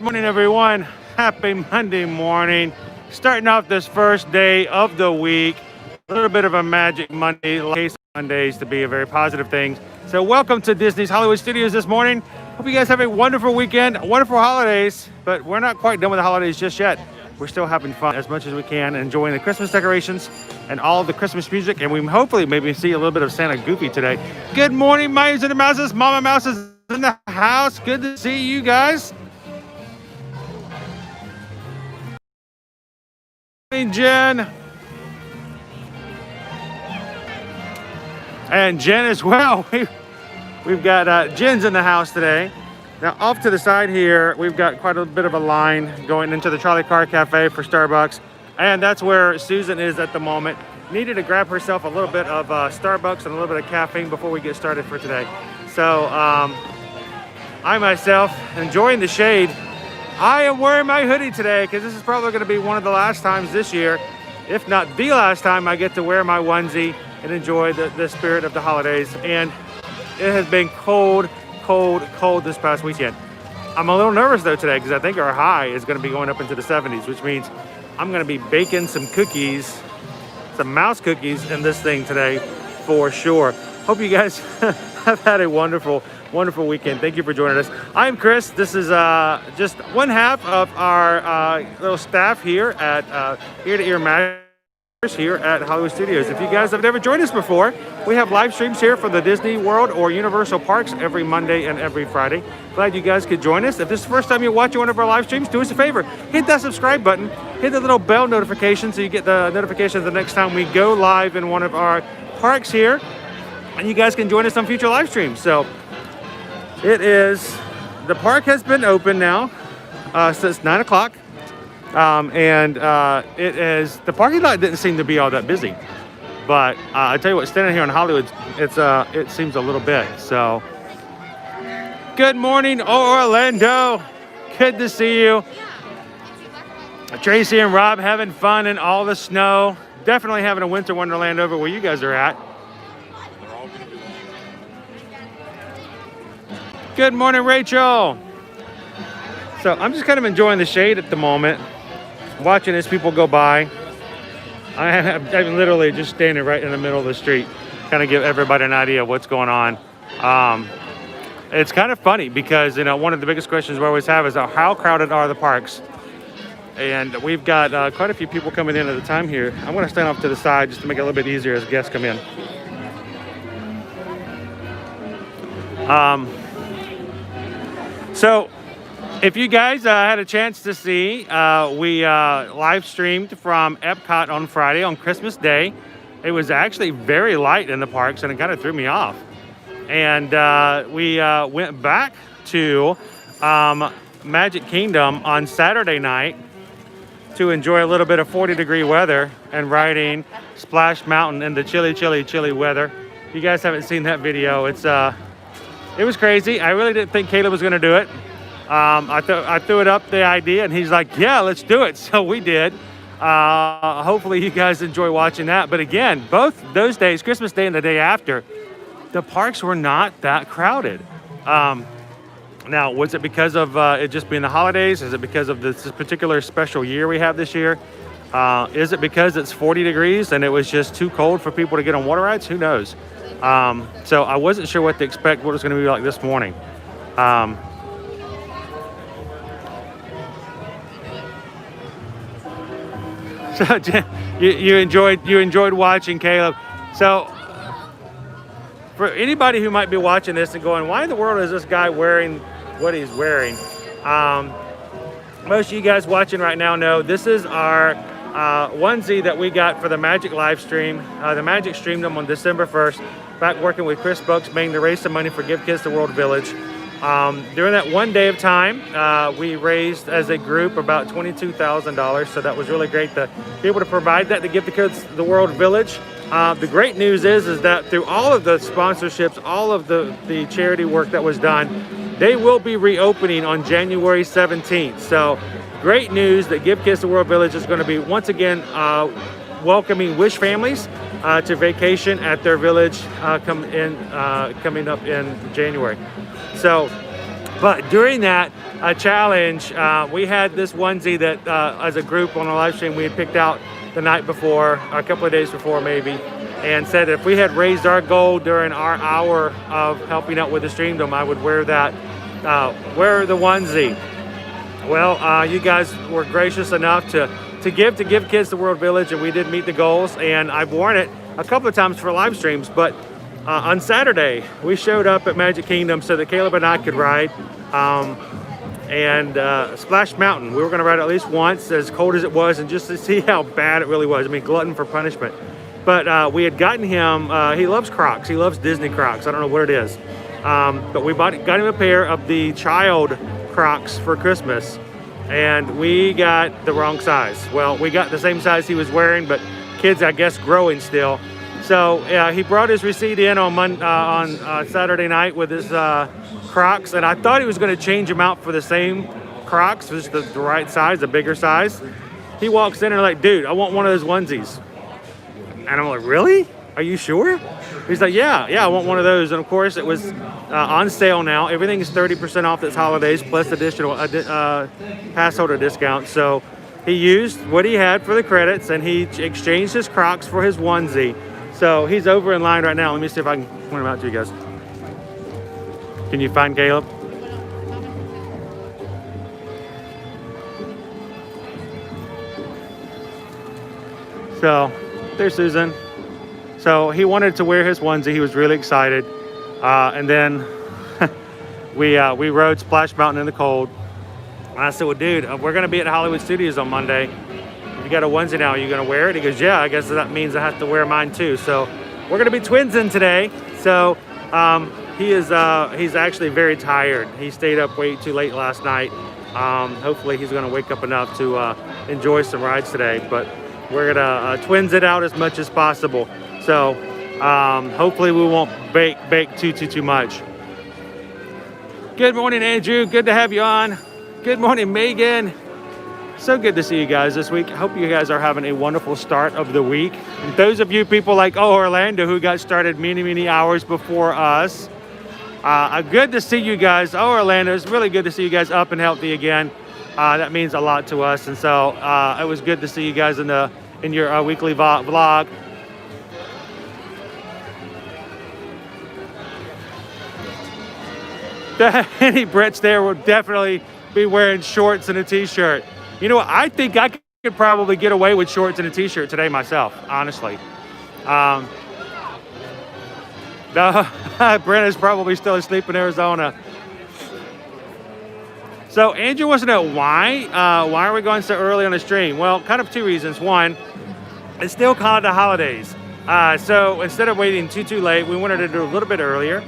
Morning, everyone. Happy Monday morning. Starting off this first day of the week. A little bit of a Magic Monday, case Mondays to be a very positive thing. So welcome to Disney's Hollywood Studios this morning. Hope you guys have a wonderful weekend, wonderful holidays, but we're not quite done with the holidays just yet. We're still having fun as much as we can, enjoying the Christmas decorations and all the Christmas music, and we hopefully maybe see a little bit of Santa Goofy today. Good morning, Mice and the Mouses. Mama Mouse is in the house. Good to see you guys. Jen and Jen as well. We've got Jen's in the house today. Now off to the side here, we've got quite a bit of a line going into the Trolley Car Cafe for Starbucks, and that's where Susan is at the moment. Needed to grab herself a little bit of Starbucks and a little bit of caffeine before we get started for today. So I myself enjoying the shade. I am wearing my hoodie today because this is probably going to be one of the last times this year, if not the last time, I get to wear my onesie and enjoy the spirit of the holidays. And it has been cold this past weekend. I'm a little nervous though today because I think our high is going to be going up into the 70s, which means I'm going to be baking some cookies, some mouse cookies in this thing today for sure. Hope you guys have had a wonderful weekend. Thank you for joining us. I'm Chris. This is just one half of our little staff here at Ear to Ear Magic here at Hollywood Studios. If you guys have never joined us before, we have live streams here for the Disney World or Universal Parks every Monday and every Friday. Glad you guys could join us. If this is the first time you're watching one of our live streams, do us a favor. Hit that subscribe button. Hit the little bell notification so you get the notification the next time we go live in one of our parks here. And you guys can join us on future live streams. So it is, the park has been open now since 9 o'clock. It is, the parking lot didn't seem to be all that busy. But I tell you what, standing here in Hollywood, it seems a little bit. So, good morning, Orlando. Good to see you. Tracy and Rob having fun in all the snow. Definitely having a winter wonderland over where you guys are at. Good morning, Rachel. So I'm just kind of enjoying the shade at the moment, watching as people go by. I'm literally just standing right in the middle of the street, kind of give everybody an idea of what's going on. It's kind of funny because, you know, one of the biggest questions we always have is how crowded are the parks? And we've got quite a few people coming in at a time here. I'm going to stand off to the side just to make it a little bit easier as guests come in. So if you guys had a chance to see, we live streamed from Epcot on Friday on Christmas Day. It was actually very light in the parks and it kind of threw me off. And we went back to Magic Kingdom on Saturday night to enjoy a little bit of 40-degree weather and riding Splash Mountain in the chilly weather. If you guys haven't seen that video, it was crazy. I really didn't think Caleb was going to do it. I threw it up the idea and he's like, yeah, let's do it. So we did. Hopefully you guys enjoy watching that. But again, both those days, Christmas Day and the day after, the parks were not that crowded. Now, was it because of it just being the holidays? Is it because of this particular special year we have this year? Is it because it's 40 degrees and it was just too cold for people to get on water rides? Who knows? So I wasn't sure what to expect, what it was going to be like this morning. So you enjoyed watching, Caleb. So for anybody who might be watching this and going, why in the world is this guy wearing what he's wearing? Most of you guys watching right now know this is our onesie that we got for the Magic live stream. The Magic streamed them on December 1st. Back working with Chris Spokesman to raise some money for Give Kids the World Village. During that one day of time, we raised as a group about $22,000. So that was really great to be able to provide that to Give the Kids the World Village. The great news is that through all of the sponsorships, all of the charity work that was done, they will be reopening on January 17th. So great news that Give Kids the World Village is going to be once again welcoming Wish families to vacation at their village coming up in January. So But during that challenge, we had this onesie that as a group on a live stream we had picked out the night before, a couple of days before maybe, and said if we had raised our goal during our hour of helping out with the stream dome, I would wear that, wear the onesie. Well, you guys were gracious enough to give Kids the World Village, and we did meet the goals, and I've worn it a couple of times for live streams, but on Saturday, we showed up at Magic Kingdom so that Caleb and I could ride, and Splash Mountain. We were going to ride at least once, as cold as it was, and just to see how bad it really was. I mean, glutton for punishment. But we had gotten him, he loves Crocs. He loves Disney Crocs. I don't know what it is. But we got him a pair of the child Crocs for Christmas, and we got the wrong size. Well, we got the same size he was wearing, but kids, I guess, growing still. So he brought his receipt in on Saturday night with his Crocs, and I thought he was going to change them out for the same Crocs, just the right size, the bigger size. He walks in and like, dude, I want one of those onesies. And I'm like, really? Are you sure? He's like, yeah, I want one of those. And of course, it was on sale now. Everything is 30% off this holidays, plus additional pass holder discount. So he used what he had for the credits, and he exchanged his Crocs for his onesie. So he's over in line right now. Let me see if I can point him out to you guys. Can you find Caleb? So there's Susan. So he wanted to wear his onesie. He was really excited. And then we rode Splash Mountain in the cold. And I said, well, dude, we're going to be at Hollywood Studios on Monday. You got a onesie now, are you gonna wear it? He goes, yeah, I guess that means I have to wear mine too. So we're gonna be twinsing today. So he's actually very tired. He stayed up way too late last night. Hopefully he's gonna wake up enough to enjoy some rides today, but we're gonna twins it out as much as possible. So hopefully we won't bake too much. Good morning, Andrew, good to have you on. Good morning, Megan. So good to see you guys this week. I hope you guys are having a wonderful start of the week. And those of you people like Orlando who got started many hours before us, good to see you guys. Orlando, it's really good to see you guys up and healthy again. That means a lot to us, and so it was good to see you guys in your weekly vlog. Any Brits there will definitely be wearing shorts and a t-shirt. You know what? I think I could probably get away with shorts and a t-shirt today myself, honestly. Brent is probably still asleep in Arizona. So Andrew wants to know why are we going so early on the stream? Well, kind of two reasons. One, it's still kind of the holidays. So instead of waiting too late, we wanted to do a little bit earlier.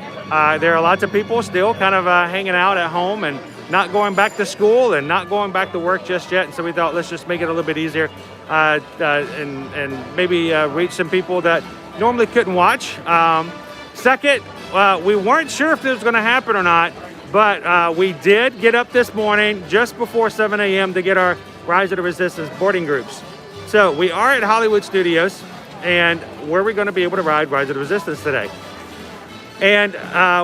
There are lots of people still kind of hanging out at home and not going back to school and not going back to work just yet. And so we thought, let's just make it a little bit easier and maybe reach some people that normally couldn't watch. Second, we weren't sure if this was going to happen or not, but we did get up this morning just before 7 a.m. to get our Rise of the Resistance boarding groups. So we are at Hollywood Studios, and where we're going to be able to ride Rise of the Resistance today. And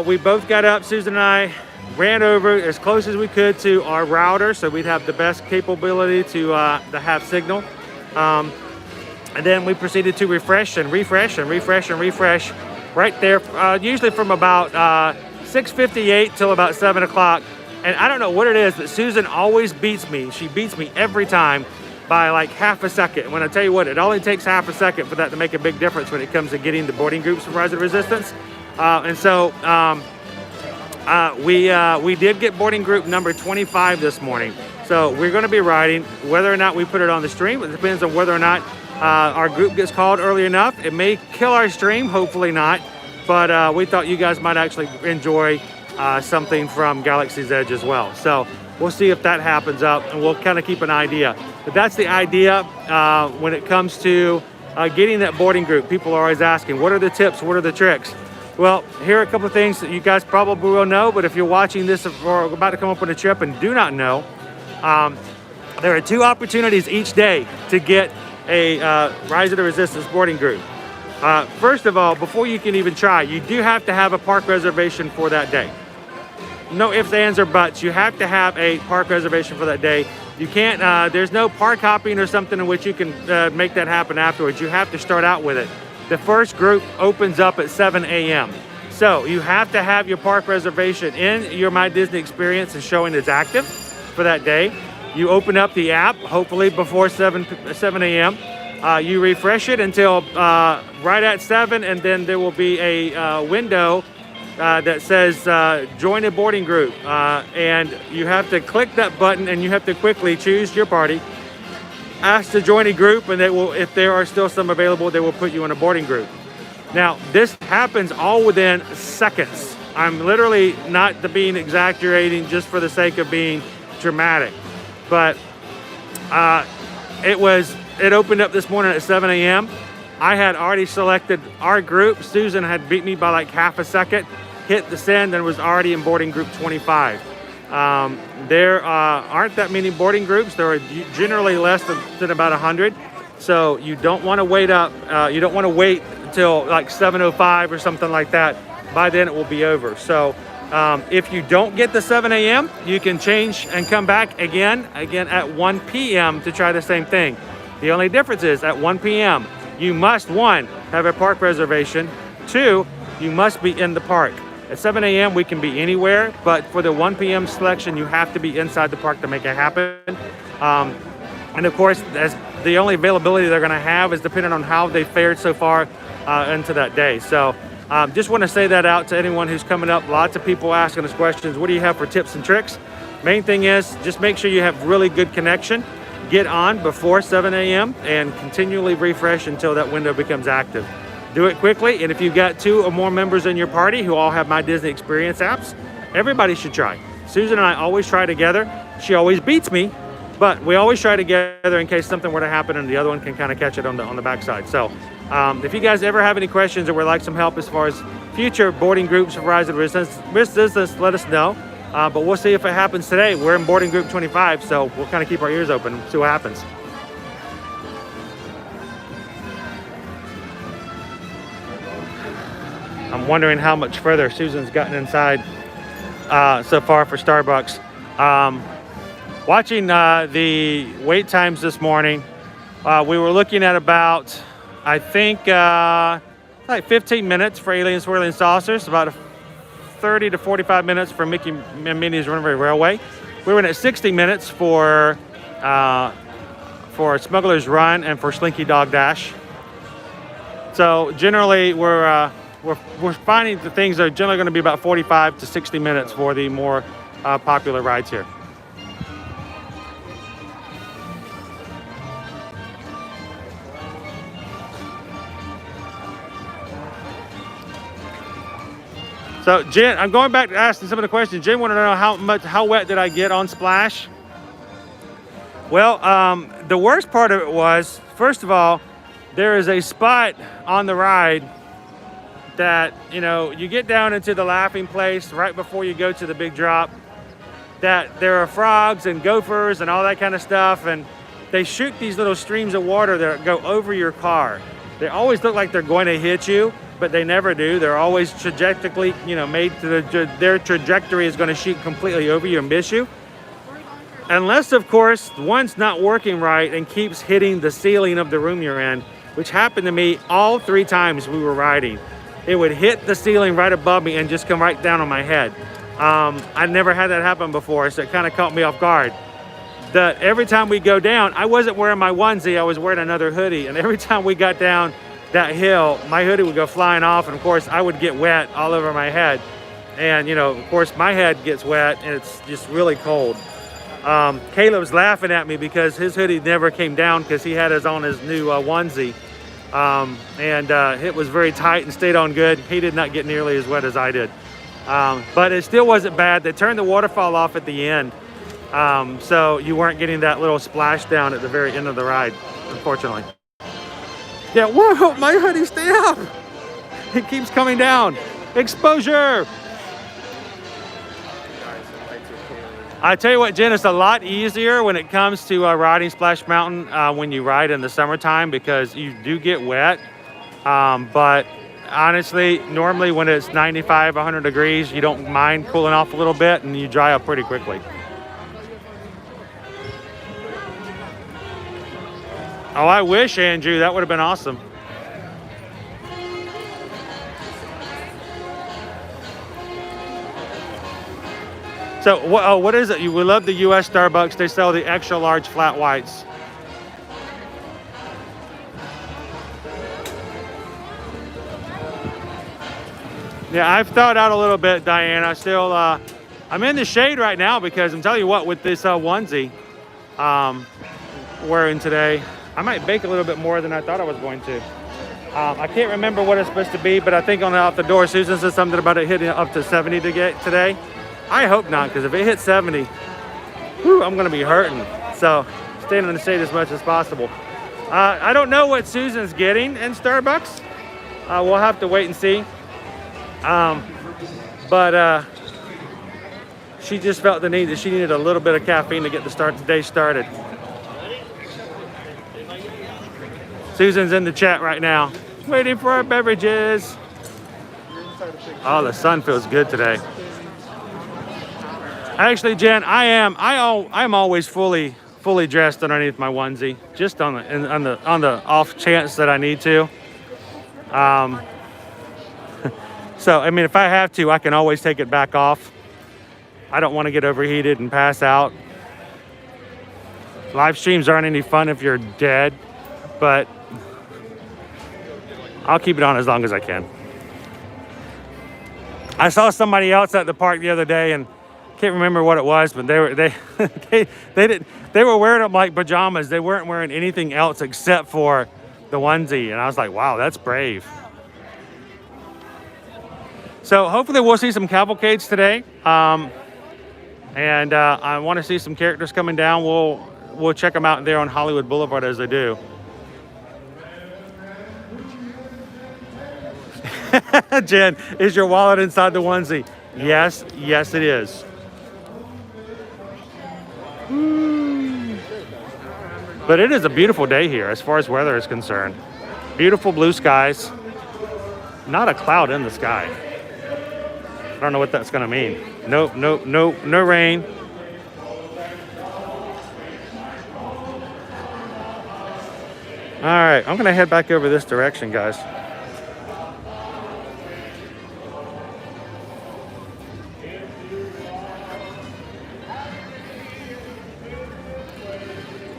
we both got up, Susan and I ran over as close as we could to our router so we'd have the best capability to have signal. And then we proceeded to refresh right there, usually from about 6:58 till about 7 o'clock. And I don't know what it is, but Susan always beats me. She beats me every time by like half a second. And when I tell you what, it only takes half a second for that to make a big difference when it comes to getting the boarding groups for Rise of the Resistance. We did get boarding group number 25 this morning. So we're going to be riding. Whether or not we put it on the stream, it depends on whether or not our group gets called early enough. It may kill our stream, hopefully not. But we thought you guys might actually enjoy something from Galaxy's Edge as well. So we'll see if that happens up, and we'll kind of keep an idea. But that's the idea when it comes to getting that boarding group. People are always asking, what are the tips? What are the tricks? Well, here are a couple of things that you guys probably will know, but if you're watching this or about to come up on a trip and do not know, there are 2 opportunities each day to get a Rise of the Resistance boarding group. First of all, before you can even try, you do have to have a park reservation for that day. no ifs, ands, or buts. You have to have a park reservation for that day. You can't, there's no park hopping or something in which you can make that happen afterwards. You have to start out with it. The first group opens up at 7 a.m. So you have to have your park reservation in your My Disney experience and showing it's active for that day. You open up the app, hopefully before 7 a.m. You refresh it until right at 7, and then there will be a window that says join a boarding group, and you have to click that button and you have to quickly choose your party, ask to join a group, and they will, if there are still some available, they will put you in a boarding group. Now this happens all within seconds. I'm literally not being exaggerating just for the sake of being dramatic, but it opened up this morning at 7 a.m. I had already selected our group. Susan had beat me by like half a second, hit the send, and was already in boarding group 25. There aren't that many boarding groups. There are generally less than about 100. So you don't want to wait up. You don't want to wait until like 7:05 or something like that. By then it will be over. So if you don't get the 7 a.m., you can change and come back again at 1 p.m. to try the same thing. The only difference is at 1 p.m., you must, 1, have a park reservation. 2, you must be in the park. At 7 a.m., we can be anywhere, but for the 1 p.m. selection, you have to be inside the park to make it happen. And of course, as the only availability they're going to have is depending on how they fared so far into that day. So just want to say that out to anyone who's coming up. Lots of people asking us questions. What do you have for tips and tricks? Main thing is just make sure you have really good connection. Get on before 7 a.m. and continually refresh until that window becomes active. Do it quickly, and if you've got 2 or more members in your party who all have My Disney Experience apps, everybody should try. Susan and I always try together. She always beats me, but we always try together in case something were to happen and the other one can kind of catch it on the backside. So if you guys ever have any questions or would like some help as far as future boarding groups for Horizon Business, let us know. But we'll see if it happens today. We're in boarding group 25, so we'll kind of keep our ears open and see what happens. I'm wondering how much further Susan's gotten inside so far for Starbucks. Watching the wait times this morning, we were looking at about, I think, like 15 minutes for Alien Swirling Saucers, about 30 to 45 minutes for Mickey and Minnie's Runaway Railway. We were in at 60 minutes for Smuggler's Run and for Slinky Dog Dash. So generally, we're finding that things are generally going to be about 45 to 60 minutes for the more popular rides here. So Jen, I'm going back to asking some of the questions. Jen wanted to know how wet did I get on Splash? Well, the worst part of it was, first of all, there is a spot on the ride that, you know, you get down into the laughing place right before you go to the big drop, that there are frogs and gophers and all that kind of stuff, and they shoot these little streams of water that go over your car. They always look like they're going to hit you, but they never do. They're always trajectorically, you know, made to their trajectory is going to shoot completely over you and miss you. Unless, of course, one's not working right and keeps hitting the ceiling of the room you're in, which happened to me all 3 times we were riding. It would hit the ceiling right above me and just come right down on my head. I'd never had that happen before, so it kind of caught me off guard. Every time we go down, I wasn't wearing my onesie, I was wearing another hoodie, and every time we got down that hill, my hoodie would go flying off, and of course I would get wet all over my head. And you know, of course my head gets wet and it's just really cold. Caleb's laughing at me because his hoodie never came down because he had his on his new onesie. And it was very tight and stayed on good. He did not get nearly as wet as I did. But it still wasn't bad. They turned the waterfall off at the end. So you weren't getting that little splash down at the very end of the ride, unfortunately. Yeah, whoa, my hoodie, stay up. It keeps coming down. Exposure. I tell you what, Jen, it's a lot easier when it comes to riding Splash Mountain when you ride in the summertime because you do get wet. But honestly, normally when it's 95, 100 degrees, you don't mind cooling off a little bit and you dry up pretty quickly. Oh, I wish, Andrew, that would have been awesome. So, what is it? We love the U.S. Starbucks. They sell the extra large flat whites. Yeah, I've thawed out a little bit, Diane. I'm in the shade right now because I'm telling you what, with this onesie wearing today, I might bake a little bit more than I thought I was going to. I can't remember what it's supposed to be, but I think on the out the door, Susan said something about it hitting up to 70 to get today. I hope not, because if it hits 70, whew, I'm gonna be hurting. So staying in the shade as much as possible. I don't know what Susan's getting in Starbucks. We'll have to wait and see. But she just felt the need that she needed a little bit of caffeine to get the day started. Susan's in the chat right now, waiting for our beverages. Oh, the sun feels good today. Actually, Jen, I'm always fully dressed underneath my onesie, just on the off chance that I need to. So I mean, if I have to, I can always take it back off. I don't want to get overheated and pass out. Live streams aren't any fun if you're dead, but I'll keep it on as long as I can. I saw somebody else at the park the other day, and can't remember what it was, but they were wearing them like pajamas. They weren't wearing anything else except for the onesie, and I was like, wow, that's brave. So hopefully we'll see some cavalcades today, and I want to see some characters coming down. We'll check them out there on Hollywood Boulevard as they do. Jen, is your wallet inside the onesie? Yes, it is. But it is a beautiful day here as far as weather is concerned. Beautiful blue skies. Not a cloud in the sky. I don't know what that's gonna mean. No rain. All right, I'm gonna head back over this direction, guys.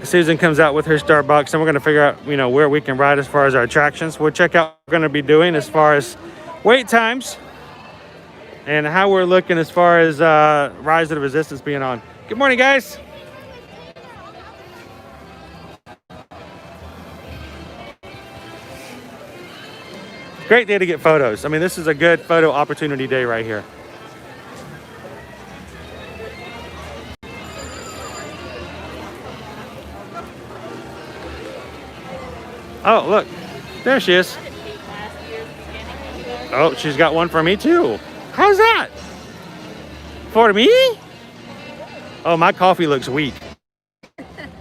Susan comes out with her Starbucks, and we're going to figure out, where we can ride as far as our attractions. We'll check out what we're going to be doing as far as wait times and how we're looking as far as Rise of the Resistance being on. Good morning, guys. Great day to get photos. I mean, this is a good photo opportunity day right here. Oh, look, there she is. Oh, she's got one for me too. How's that? For me? Oh, my coffee looks weak.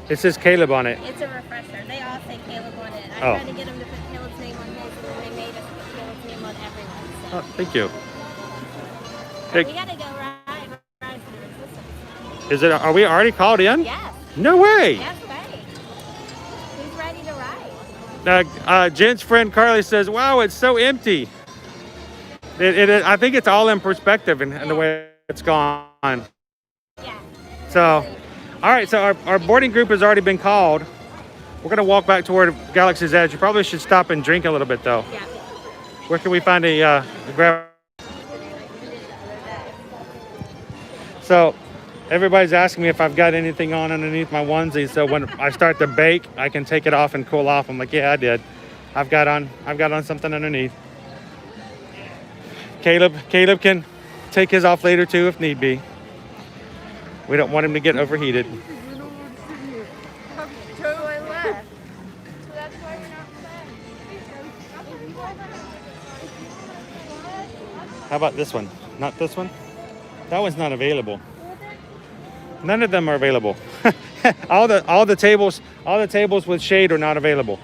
It says Caleb on it. It's a refresher. They all say Caleb on it. I tried to get them to put Caleb's name on his, and then they made us put Caleb's name on everyone's. So. Oh, thank you. We gotta go Rise of the Resistance. Is it? Are we already called in? Yes. No way. Yes, way. Who's ready to ride? Jen's friend Carly says, "Wow, it's so empty." I think it's all in perspective and the way it's gone. Yeah. So, all right. So our boarding group has already been called. We're gonna walk back toward Galaxy's Edge. You probably should stop and drink a little bit though. Yeah. Where can we find a grab? So, everybody's asking me if I've got anything on underneath my onesie. So when I start to bake, I can take it off and cool off. I'm like, yeah, I did. I've got on something underneath. Caleb can take his off later too if need be. We don't want him to get overheated. How about this one? Not this one? That one's not available. None of them are available. all the tables with shade are not available.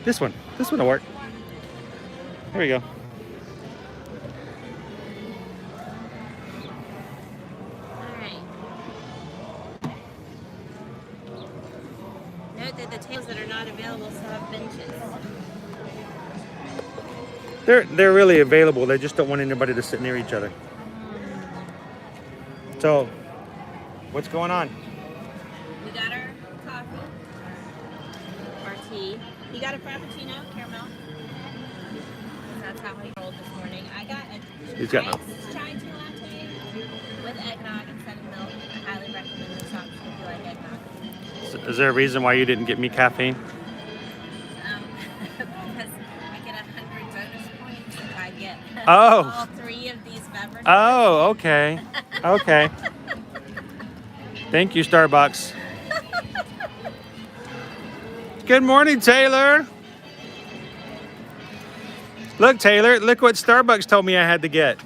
This one will work. Here we go. Note that the tables that are not available still have benches. They're really available. They just don't want anybody to sit near each other. So, what's going on? We got our coffee, our tea. You got a frappuccino, caramel. That's how we rolled this morning. I got a iced chai tea latte with eggnog instead of milk. I highly recommend this option if you like eggnog. Is there a reason why you didn't get me caffeine? Because I get 100 bonus points if I get all 3 of these beverages. Oh, okay. Okay. Thank you, Starbucks. Good morning, Taylor. Look, Taylor, look what Starbucks told me I had to get.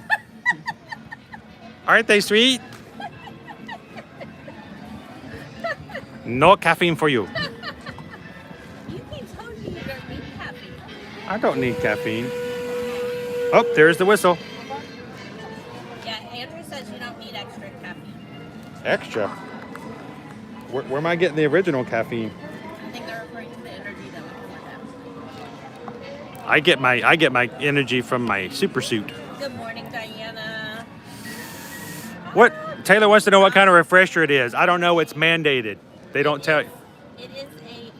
Aren't they sweet? No caffeine for you. You keep telling me you don't need caffeine. I don't need caffeine. Oh, there's the whistle. Yeah, Andrew says you don't need extra caffeine. Extra? Where am I getting the original caffeine? I think they're referring to the energy that we pour them. I get my energy from my super suit. Good morning, Diana. What? Taylor wants to know what kind of refresher it is. I don't know. It's mandated. They don't tell you. It is a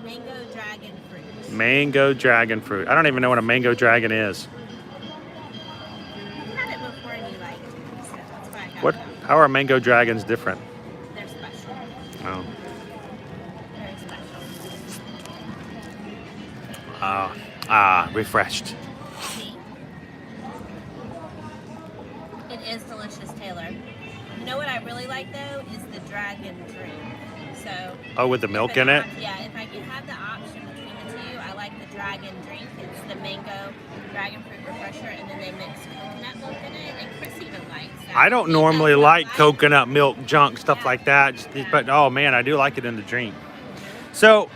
mango dragon fruit. Mango dragon fruit. I don't even know what a mango dragon is. You had it before and you liked it, so that's why I got What? it. How are mango dragons different? They're special. Oh. Very special. Refreshed. See? It is delicious, Taylor. You know what I really like though is the dragon drink. So. Oh, with the milk in it? Yeah, if I could have the option between the two, I like the dragon drink. It's the mango dragon fruit refresher, and then they mix coconut milk in it, and Chris even likes that. I don't normally like coconut milk junk, stuff like that. But oh man, I do like it in the drink. So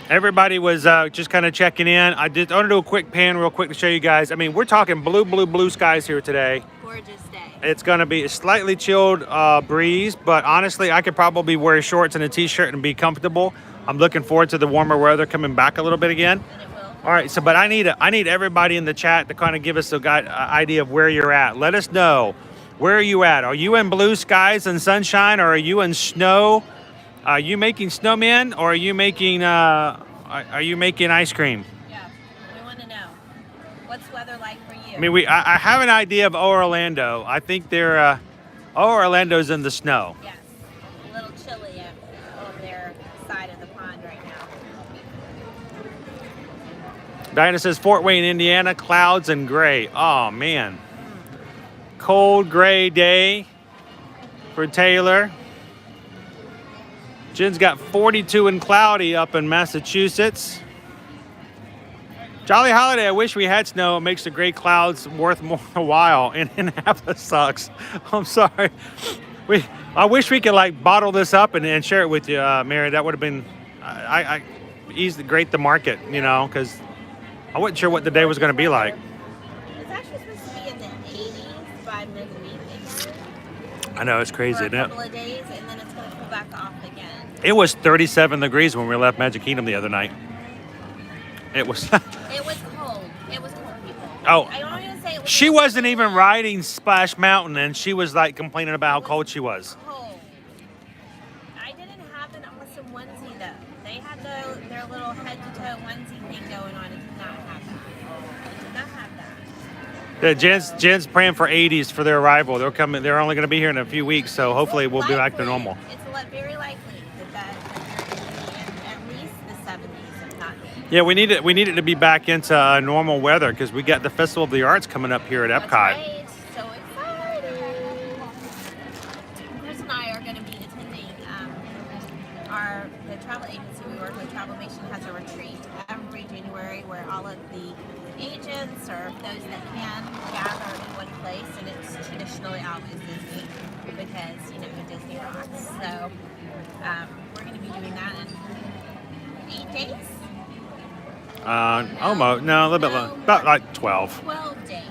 everybody was just kind of checking in. I want to do a quick pan real quick to show you guys. I mean, we're talking blue skies here today. Gorgeous day. It's going to be a slightly chilled breeze, but honestly, I could probably wear shorts and a t-shirt and be comfortable. I'm looking forward to the warmer weather coming back a little bit again. And it will. All right, so but I need everybody in the chat to kind of give us a idea of where you're at. Let us know, where are you at? Are you in blue skies and sunshine, or are you in snow? Are you making snowmen, or are you making ice cream? Yeah, we want to know. What's weather like for you? I mean, I have an idea of Orlando. I think they're Orlando's in the snow. Yes, a little chilly on their side of the pond right now. Diana says Fort Wayne, Indiana, clouds and gray. Oh man, cold gray day for Taylor. Jen's got 42 and cloudy up in Massachusetts. Jolly holiday. I wish we had snow. It makes the gray clouds worth more a while. And Indianapolis sucks. I'm sorry. I wish we could like bottle this up and share it with you, Mary. That would have been great to market, you know, because I wasn't sure what the day was going to be like. It's actually supposed to be in the 80s by midweek. I know, it's crazy, for isn't a it? couple of days, and then it's going to cool back off again. It was 37 degrees when we left Magic Kingdom the other night. It was. It was cold. It was cold, people. Oh. I don't even say it was She wasn't even riding Splash Mountain, and she was like complaining about how cold she was. cold. I didn't have an awesome onesie though. They had their little head-to-toe onesie thing going on. It did not have that. It did not have that. Yeah, Jen's praying for 80s for their arrival. They're coming. They're only going to be here in a few weeks, so hopefully we'll be back to normal. It's very likely that at least the 70s, if not. Yeah, we need it to be back into normal weather because we got the Festival of the Arts coming up here at Epcot. That's right. So excited. Chris and I are going to be attending the travel agency we work with. Travelmation has a retreat every January where all of the agents or those that can gather in one place, and it's traditionally always Disney because Disney rocks. So we're going to be doing that in 8 days. Almost. No, a little bit longer. About like 12. 12 days.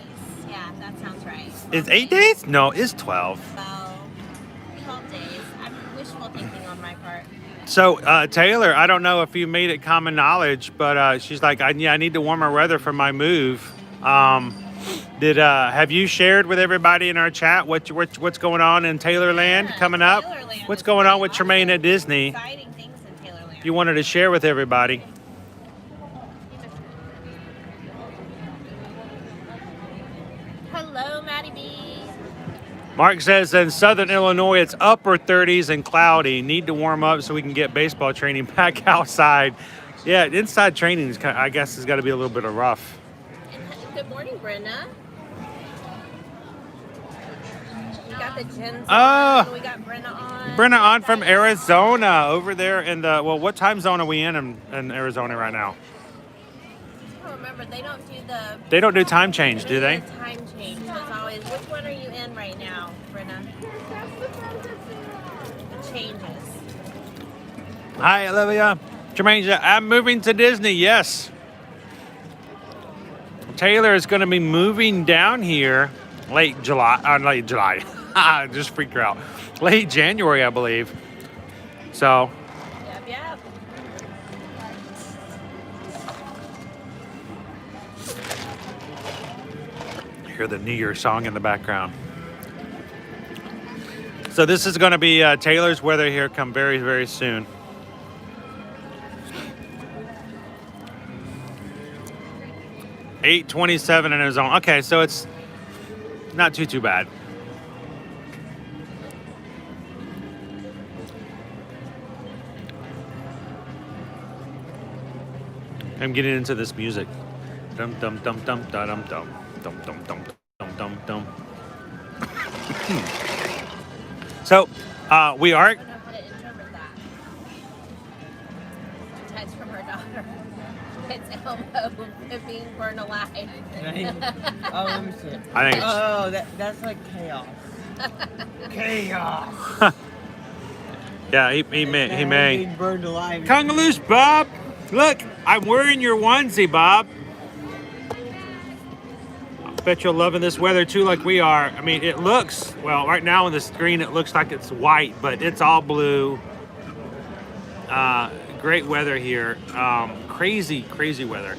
Yeah, that sounds right. It's 8 days? No, it's 12. 12 days. I'm wishful thinking on my part. So, Taylor, I don't know if you made it common knowledge, but she's like, I need the warmer weather for my move. Have you shared with everybody in our chat what's going on in Taylorland coming up? Taylorland What's going on with Tremaine at Disney? Exciting things in Taylorland. If you wanted to share with everybody. Hello, Maddie B. Mark says in Southern Illinois, it's upper 30s and cloudy. Need to warm up so we can get baseball training back outside. Yeah, inside training is I guess has got to be a little bit of rough. Good morning, Brenda. We got the Jens Oh, on. We got Brenda on. Brenda on from Arizona over there in the, well, what time zone are we in Arizona right now? I don't remember. They don't do time change, do they? Time change. As always, which one are you in right now, Brenda? It changes. Hi, Olivia. Jermaine, I'm moving to Disney. Yes. Taylor is going to be moving down here late July. Just freaked her out. Late January, I believe. So. Yep. Hear the New Year song in the background. So this is going to be Taylor's weather here come very, very soon. $8:27 in Arizona. Okay, so it's not too bad. I'm getting into this music. Dum dum dum dum da dum dum dum dum dum dum dum dum. So we are. I don't know how to interpret that. A text from her daughter. It's Elmo being burned alive. Oh, let me see. I think. Oh, that's like chaos. Chaos. Yeah, he may. Being burned alive. Congaloose, Bob. Look, I'm wearing your onesie, Bob. I bet you're loving this weather too, like we are. I mean, it looks, well, right now on the screen, it looks like it's white, but it's all blue. Great weather here. Crazy weather.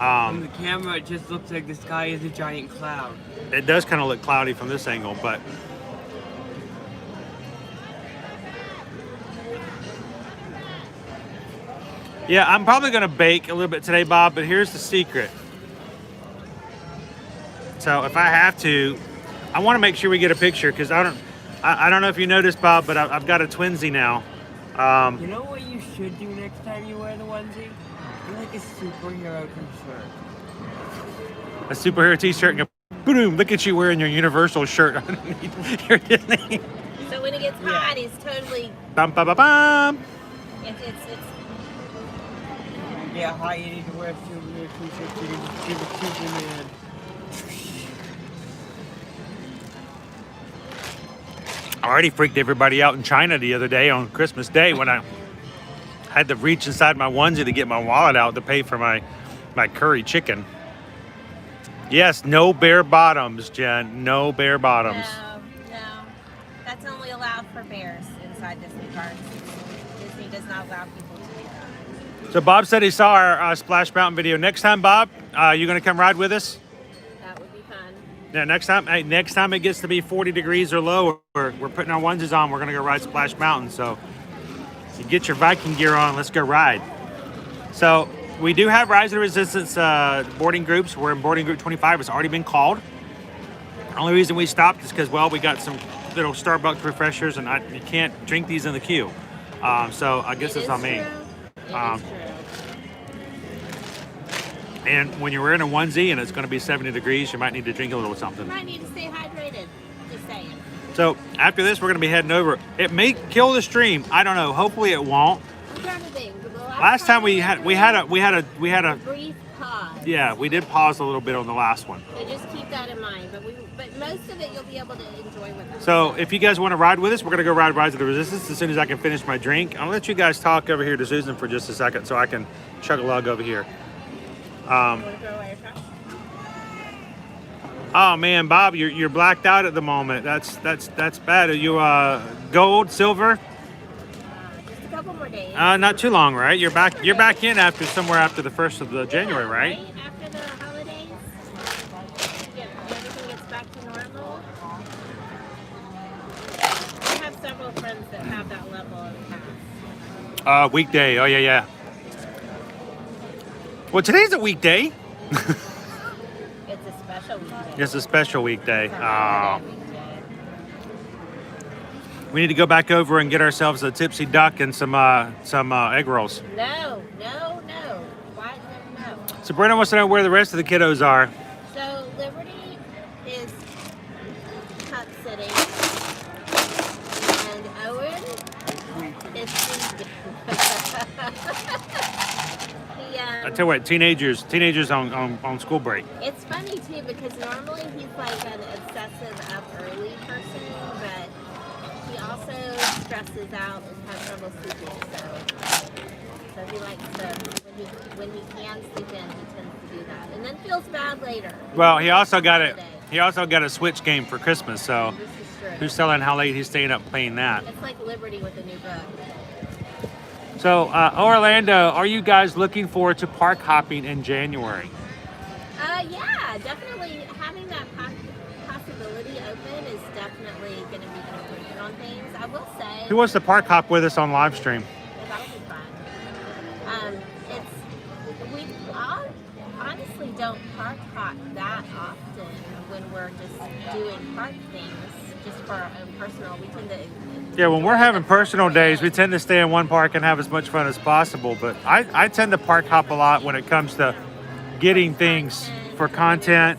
On the camera, it just looks like the sky is a giant cloud. It does kind of look cloudy from this angle, but yeah, I'm probably going to bake a little bit today, Bob, but here's the secret. So if I have to, I want to make sure we get a picture because I don't know if you noticed, Bob, but I've got a twinsy now. You know what you should do next time you wear the onesie? Do like a superhero t-shirt. A superhero t-shirt and go, boom, look at you wearing your Universal shirt underneath your Disney. So when it gets hot, he's totally. Bum, bum, bum, bum. It's. Yeah, hot, you need to wear a superhero t-shirt to give it Superman. I already freaked everybody out in China the other day on Christmas Day when I had to reach inside my onesie to get my wallet out to pay for my curry chicken. Yes, no bare bottoms, Jen. No bare bottoms. No. That's only allowed for bears inside Disney parks. Disney does not allow people to do that. So Bob said he saw our Splash Mountain video. Next time, Bob, you going to come ride with us? That would be fun. Yeah, next time it gets to be 40 degrees or lower, we're putting our onesies on. We're going to go ride Splash Mountain. So you get your Viking gear on. Let's go ride. So we do have Rise of the Resistance boarding groups. We're in boarding group 25. It's already been called. The only reason we stopped is because, well, we got some little Starbucks refreshers, and you can't drink these in the queue. So I guess it's on me. And when you're wearing a onesie and it's going to be 70 degrees, you might need to drink a little something. You might need to stay hydrated. Just saying. So after this, we're going to be heading over. It may kill the stream. I don't know. Hopefully it won't. I'm trying to think. Last time we had a brief pause. Yeah, we did pause a little bit on the last one. So just keep that in mind. But most of it you'll be able to enjoy with us. So if you guys want to ride with us, we're going to go ride Rise of the Resistance as soon as I can finish my drink. I'll let you guys talk over here to Susan for just a second so I can chug a lug over here. Want to throw away your trash? Oh man, Bob, you're blacked out at the moment. That's bad. Are you gold, silver? Just a couple more days. Not too long, right? You're back in after somewhere after the 1st of the January, right? After the holidays, everything gets back to normal. I have several friends that have that level of pass. Weekday. Oh yeah. Well, today's a weekday. It's a special weekday. It's a special weekday. It's a holiday weekday. We need to go back over and get ourselves a tipsy duck and some egg rolls. No. Why no? Sabrina wants to know where the rest of the kiddos are. So Liberty is cup sitting, and Owen is sleeping. I tell you what, teenagers on school break. It's funny too because normally he's like an obsessive up early person, but he also stresses out and has trouble sleeping. So he likes to when he can sleep in, he tends to do that, and then feels bad later. Well, he also got a Switch game for Christmas. So This is true. who's telling how late he's staying up playing that? It's like Liberty with a new book. So Orlando, are you guys looking forward to park hopping in January? Yeah, definitely having that possibility open is definitely going to be an improvement on things. I will say. Who wants to park hop with us on live stream? That'll be fun. We honestly don't park hop that often when we're just doing park things just for our own personal. We tend to. Yeah, when we're having personal days, we tend to stay in one park and have as much fun as possible. But I tend to park hop a lot when it comes to getting things for content,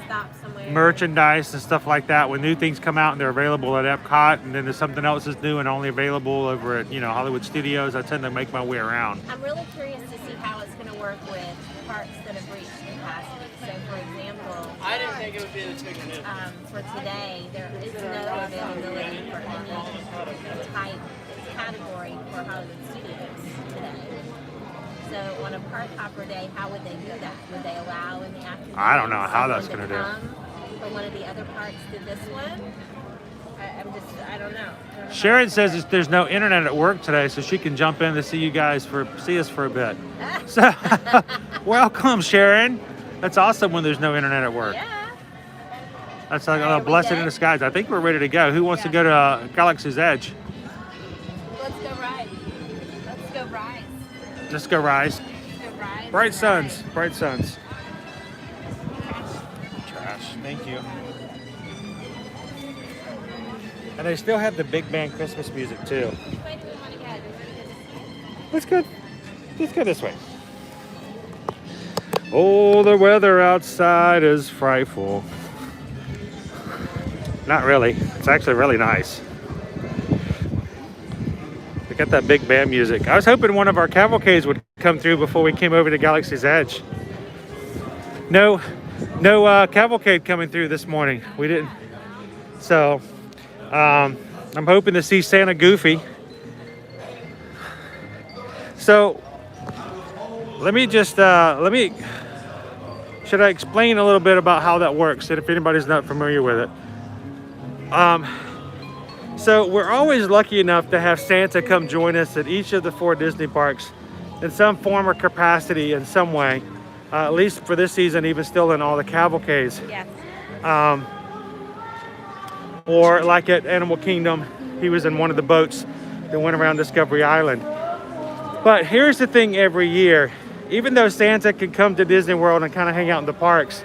merchandise and stuff like that. When new things come out and they're available at Epcot, and then there's something else that's new and only available over at Hollywood Studios, I tend to make my way around. I'm really curious to see how it's going to work with parks that have reached capacity. So, for example, I didn't think it would be the chicken. for today, there is no availability for any type category for Hollywood Studios today. So on a park hopper day, how would they do that? Would they allow in the afternoon? I don't know how that's going to do. From one of the other parks to this one? I don't know. Sharon says there's no internet at work today, so she can jump in to see us for a bit. So, welcome, Sharon. That's awesome when there's no internet at work. Yeah. That's like a blessing in disguise. I think we're ready to go. Who wants to go to Galaxy's Edge? Let's go ride. Let's go rise. Bright suns. Trash. Thank you. And they still have the big band Christmas music too. Which way do we want to go? Let's go this way. Oh, the weather outside is frightful. Not really. It's actually really nice. We got that big band music. I was hoping one of our cavalcades would come through before we came over to Galaxy's Edge. No cavalcade coming through this morning. We didn't. So, I'm hoping to see Santa Goofy. So, should I explain a little bit about how that works, and if anybody's not familiar with it? So we're always lucky enough to have Santa come join us at each of the 4 Disney parks in some form or capacity in some way, at least for this season, even still in all the cavalcades. Yes. Or like at Animal Kingdom, he was in one of the boats that went around Discovery Island. But here's the thing every year, even though Santa can come to Disney World and kind of hang out in the parks,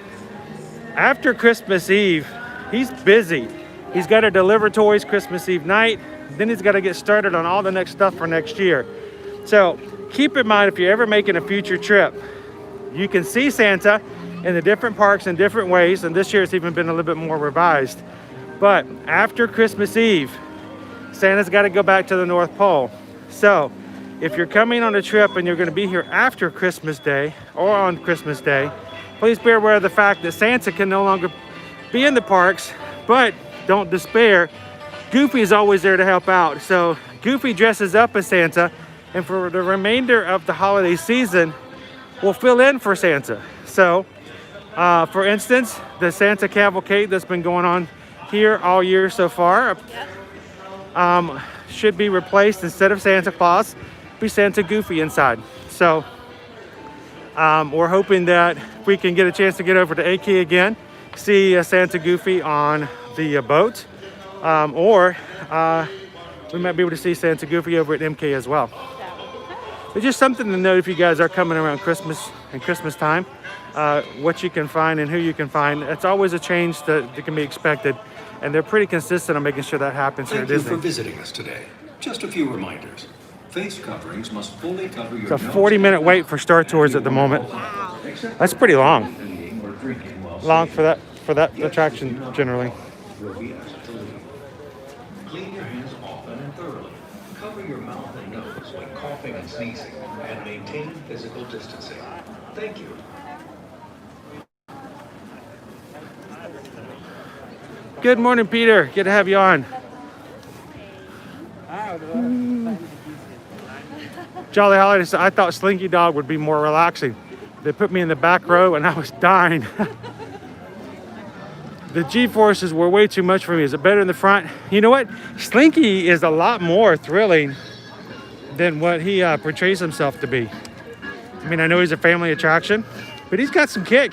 after Christmas Eve, he's busy. He's got to deliver toys Christmas Eve night. Then he's got to get started on all the next stuff for next year. So keep in mind, if you're ever making a future trip, you can see Santa in the different parks in different ways. And this year it's even been a little bit more revised. But after Christmas Eve, Santa's got to go back to the North Pole. So if you're coming on a trip and you're going to be here after Christmas Day or on Christmas Day, please be aware of the fact that Santa can no longer be in the parks, but don't despair. Goofy is always there to help out. So Goofy dresses up as Santa, and for the remainder of the holiday season, will fill in for Santa. So, for instance, the Santa Cavalcade that's been going on here all year so far should be replaced. Instead of Santa Claus, be Santa Goofy inside. So, we're hoping that we can get a chance to get over to AK again, see Santa Goofy on the boat, or we might be able to see Santa Goofy over at MK as well. It's just something to note if you guys are coming around Christmas and Christmas time, what you can find and who you can find. It's always a change that can be expected, and they're pretty consistent on making sure that happens here at Disney. Thank you for visiting us today. Just a few reminders. Face coverings must fully cover your It's a 40-minute wait for Star Tours at the moment. That's pretty long. Long for that attraction generally. Clean your hands often and thoroughly. Cover your mouth and nose when coughing and sneezing, and maintain physical distancing. Thank you. Good morning, Peter. Good to have you on. Jolly Holiday said, I thought Slinky Dog would be more relaxing. They put me in the back row and I was dying. The G-forces were way too much for me. Is it better in the front? You know what? Slinky is a lot more thrilling than what he portrays himself to be. I mean, I know he's a family attraction, but he's got some kick.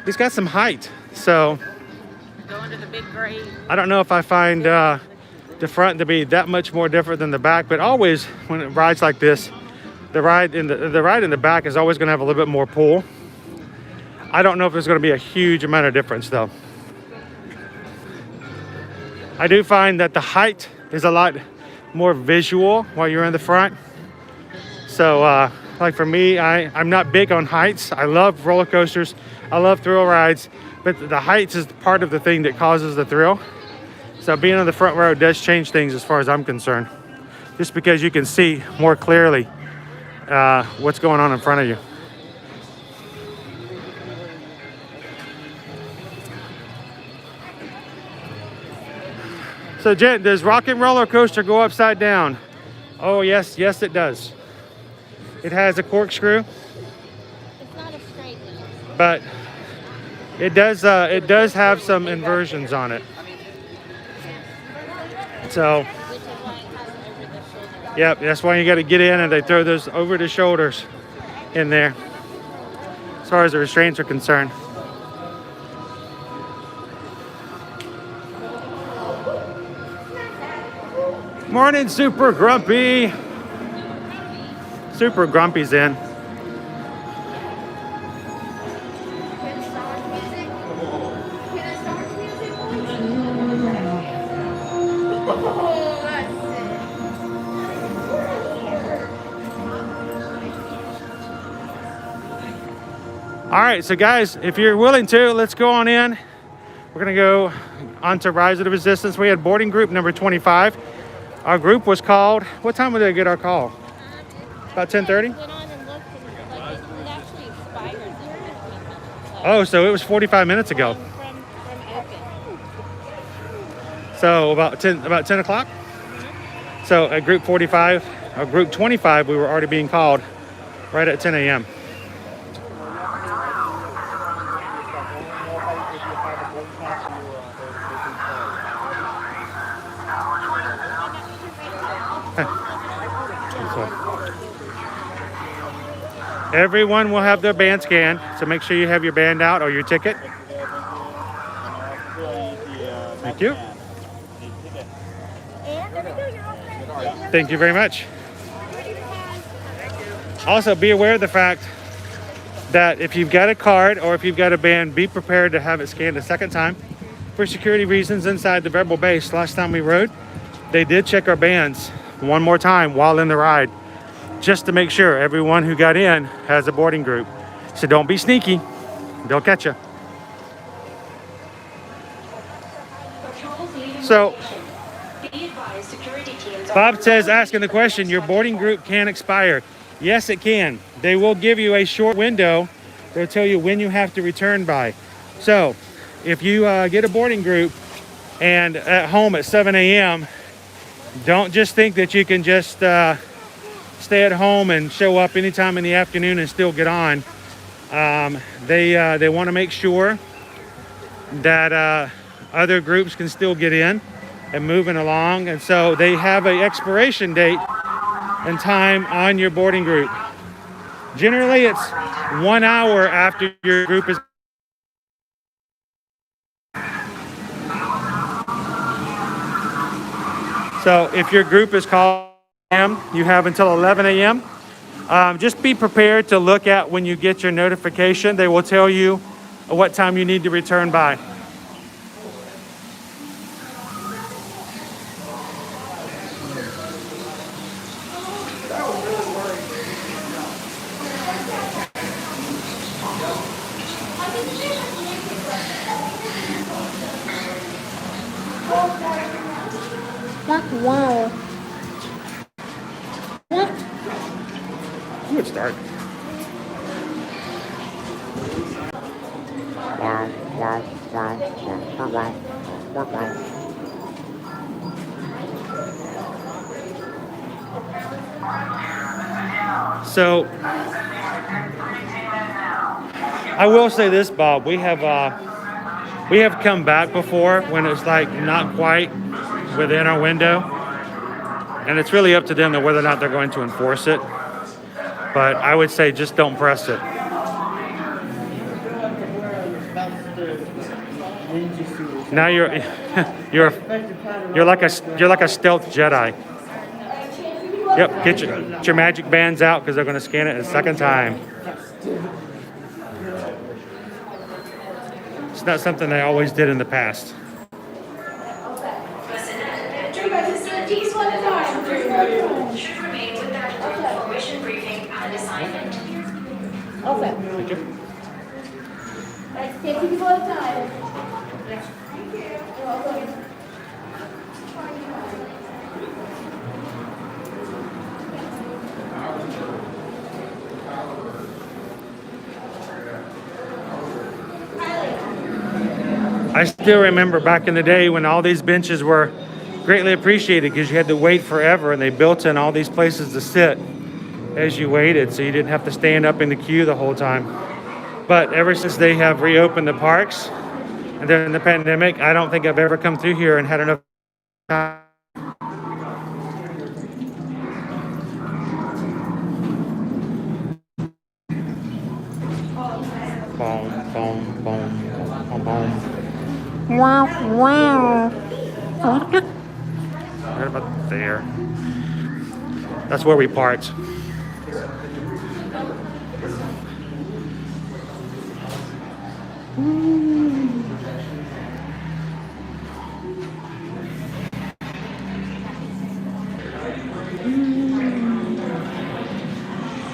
He's got some height. So Go under the big grave. I don't know if I find the front to be that much more different than the back, but always when it rides like this, the ride in the back is always going to have a little bit more pull. I don't know if there's going to be a huge amount of difference though. I do find that the height is a lot more visual while you're in the front. So like for me, I'm not big on heights. I love roller coasters. I love thrill rides, but the heights is part of the thing that causes the thrill. So being on the front row does change things as far as I'm concerned, just because you can see more clearly what's going on in front of you. So Jen, does Rocket Roller Coaster go upside down? Oh yes, yes it does. It has a corkscrew. It's not a straight one. But it does have some inversions on it. So, Which is why it has an over the shoulder. yep, that's why you got to get in and they throw those over the shoulders in there as far as the restraints are concerned. Morning, Super Grumpy. Super Grumpy's in. All right, so guys, if you're willing to, let's go on in. We're gonna go on to Rise of the Resistance. We had boarding group number 25. Our group was called, what time did they get our call? About 10:30? Went on and looked and like it actually expired in 15 minutes. Oh, so it was 45 minutes ago. From open. So about 10 o'clock? So at group 45, or group 25, we were already being called right at 10 a.m. Everyone will have their band scanned, so make sure you have your band out or your ticket. Thank you. Thank you very much. Also, be aware of the fact that if you've got a card or if you've got a band, be prepared to have it scanned a second time. For security reasons inside the Rebel base, last time we rode, they did check our bands one more time while in the ride, just to make sure everyone who got in has a boarding group. So don't be sneaky, they'll catch you. So Bob says, asking the question, your boarding group can expire. Yes, it can. They will give you a short window. They'll tell you when you have to return by. So if you get a boarding group and at home at 7 a.m., don't just think that you can just stay at home and show up anytime in the afternoon and still get on. They want to make sure that other groups can still get in and moving along, and so they have an expiration date and time on your boarding group. Generally, it's 1 hour after your group is. So if your group is called a.m., you have until 11 a.m. Just be prepared to look at when you get your notification. They will tell you what time you need to return by. Wow. Ooh, it's dark. Wow, wow, wow, wow, wow, wow, wow. So, I will say this, Bob. We have come back before when it's like not quite within our window, and it's really up to them to whether or not they're going to enforce it. But I would say just don't press it. Now you're like a stealth Jedi. Yep, get your magic bands out because they're going to scan it a second time. It's not something they always did in the past. Should remain with that formation briefing and assignment. Okay. Thank you. Let's take people at a time. Thank you. You're welcome. I still remember back in the day when all these benches were greatly appreciated because you had to wait forever, and they built in all these places to sit as you waited, so you didn't have to stand up in the queue the whole time. But ever since they have reopened the parks and during the pandemic, I don't think I've ever come through here and had enough time. Boom, boom, boom, boom, boom. Wow, wow. Right about there. That's where we parked.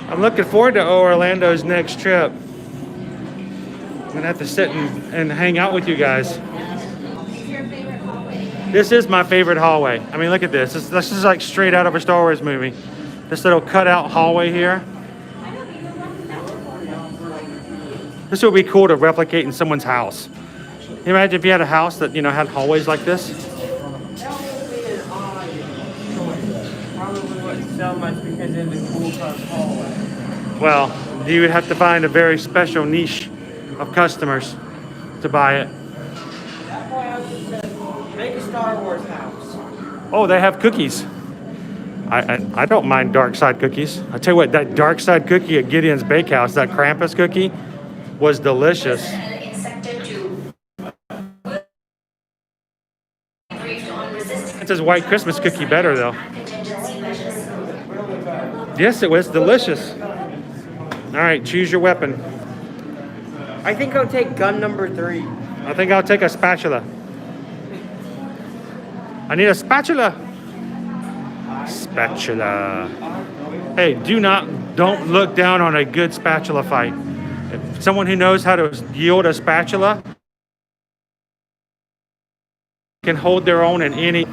I'm looking forward to Orlando's next trip. I'm gonna have to sit and hang out with you guys. This is my favorite hallway. I mean, look at this. This is like straight out of a Star Wars movie. This little cutout hallway here. This would be cool to replicate in someone's house. Can you imagine if you had a house that, had hallways like this? Probably wouldn't sell much because of the cool car hallway. Well, you would have to find a very special niche of customers to buy it. That's why I was just make a Star Wars house. Oh, they have cookies. I don't mind dark side cookies. I tell you what, that dark side cookie at Gideon's Bakehouse, that Krampus cookie, was delicious. It's his white Christmas cookie better though. Yes, it was delicious. All right, choose your weapon. I think I'll take gun number 3. I think I'll take a spatula. I need a spatula. Spatula. Hey, don't look down on a good spatula fight. If someone who knows how to yield a spatula can hold their own in any,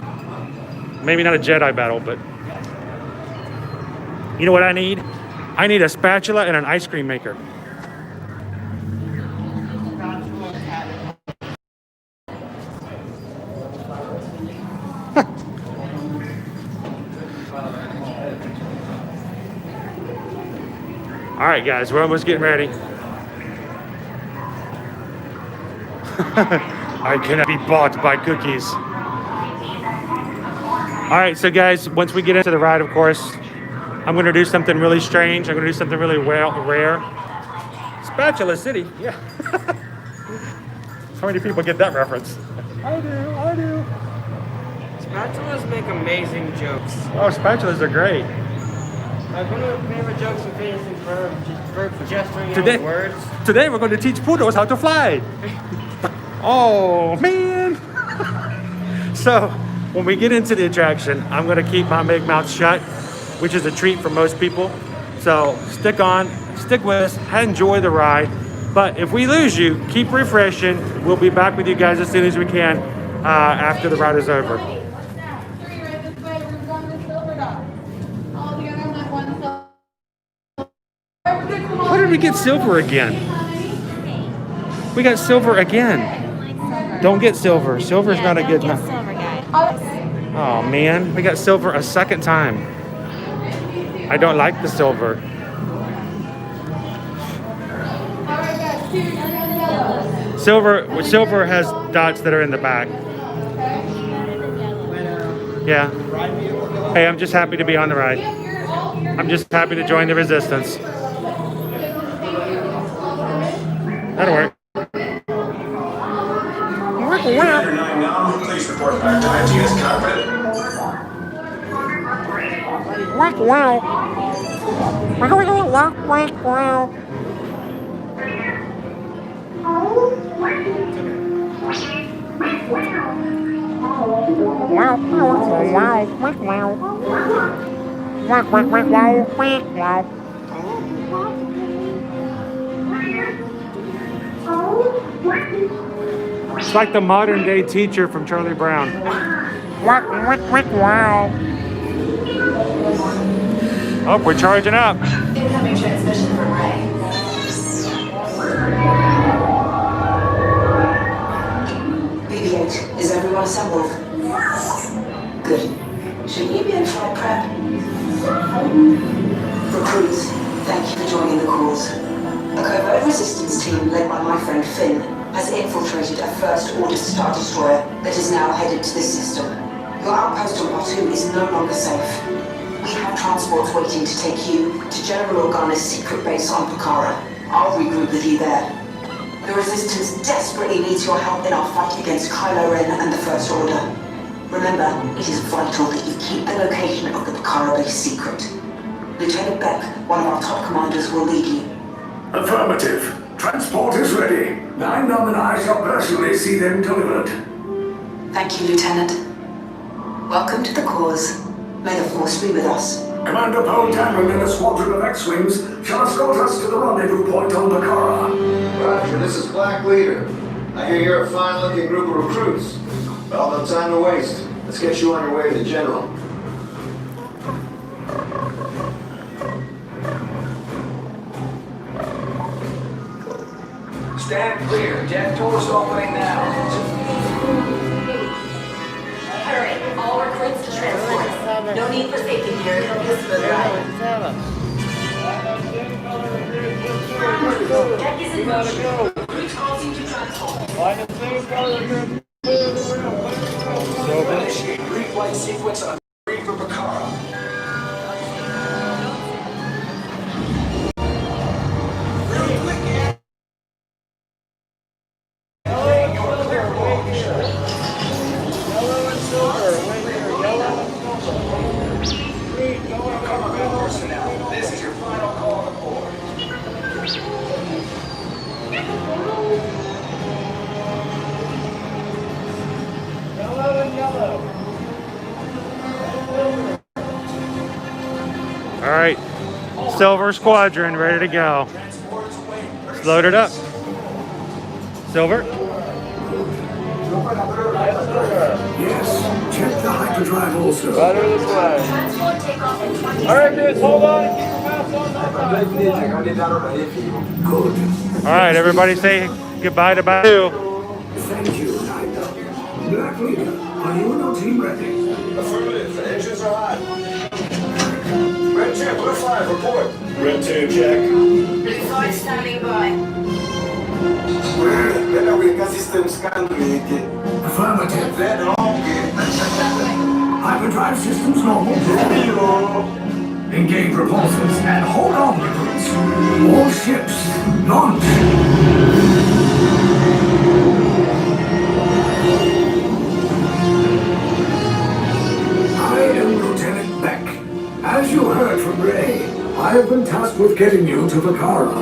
maybe not a Jedi battle, but you know what I need? I need a spatula and an ice cream maker. All right, guys, we're almost getting ready. I cannot be bought by cookies. All right, so guys, once we get into the ride, of course, I'm gonna do something really strange. I'm gonna do something really rare. Spatula City, yeah. How many people get that reference? I do. Spatulas make amazing jokes. Oh, spatulas are great. Like one of my favorite jokes in Phineas and Ferb gesturing out words. Today we're going to teach poodles how to fly. Oh, man. So, when we get into the attraction, I'm going to keep my big mouth shut, which is a treat for most people. So, stick with us, enjoy the ride. But if we lose you, keep refreshing. We'll be back with you guys as soon as we can after the ride is over. How did we get silver again? We got silver again. Don't get silver. Silver's not a good Silver time. guy. Oh man, we got silver a second time. I don't like the silver. Silver has dots that are in the back. Yeah. Hey, I'm just happy to be on the ride. I'm just happy to join the resistance. That'll work. Please report back to ITS cockpit. It's like the modern day teacher from Charlie Brown. Oh, we're charging up. Incoming transmission from Ray. BB-8, is everyone assembled? Good. Should you be in flight prep? Recruits, thank you for joining the calls. A covert resistance team led by my friend Finn has infiltrated a First Order Star Destroyer that is now headed to this system. Your outpost on Batu is no longer safe. We have transports waiting to take you to General Organa's secret base on Pucara. I'll regroup with you there. The Resistance desperately needs your help in our fight against Kylo Ren and the First Order. Remember, it is vital that you keep the location of the Pucara base secret. Lieutenant Beck, one of our top commanders, will lead you. Affirmative. Transport is ready. 9 and I shall personally see them delivered. Thank you, Lieutenant. Welcome to the cause. May the Force be with us. Commander Poe Dameron and a squadron of X-Wings shall escort us to the rendezvous point on Pucara. Roger, this is Black Leader. I hear you're a fine-looking group of recruits. Well, no time to waste. Let's get you on your way to the General. Stand clear. Jet doors opening now. Hurry, all recruits to transport. No need for safety gear. This is the ride. Deck is in motion. Recruits crossing to transport. Initiate pre-flight sequence on 3 for Pucara. This is your final call to board. All right, Silver Squadron ready to go. Let's load it up. Silver. Yes, check the hyperdrive also. Better this way. Transport takeoff in 20 All right, dudes, hold on. Keep your mask on. Good. All right, everybody say goodbye to Batu. Thank you, Nina. Black Leader, are you and our team ready? Affirmative. The engines are hot. Red 2, Blue 5, report. Red 2, check. Blue 5 standing by. Well, Better systems can make it. Affirmative. Then okay. Hyperdrive systems normal. Engage repulsors and hold on, recruits. All ships, launch. I am Lieutenant Beck. As you heard from Ray, I have been tasked with getting you to Vakara.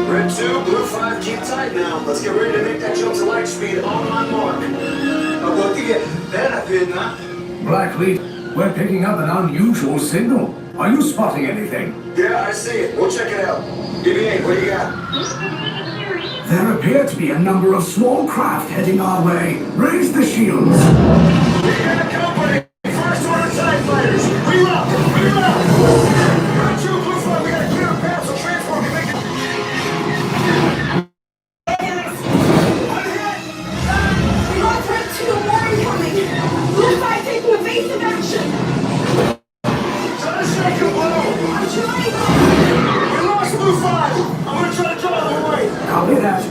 Red 2, Blue 5, keep tight now. Let's get ready to make that jump to light speed on my mark. About to get that up here now. Black Lead, we're picking up an unusual signal. Are you spotting anything? Yeah, I see it. We'll check it out. BB-8, what do you got? There appear to be a number of small craft heading our way. Raise the shields. We got company! First order TIE fighters! We up! Red 2, Blue 5, we got a clear path so transport can make it. We got threat 2 warning coming. Blue 5 taking evasive action. Try to shake him low! I'm trying. We lost Blue 5! I'm gonna try to draw them away! Copy that.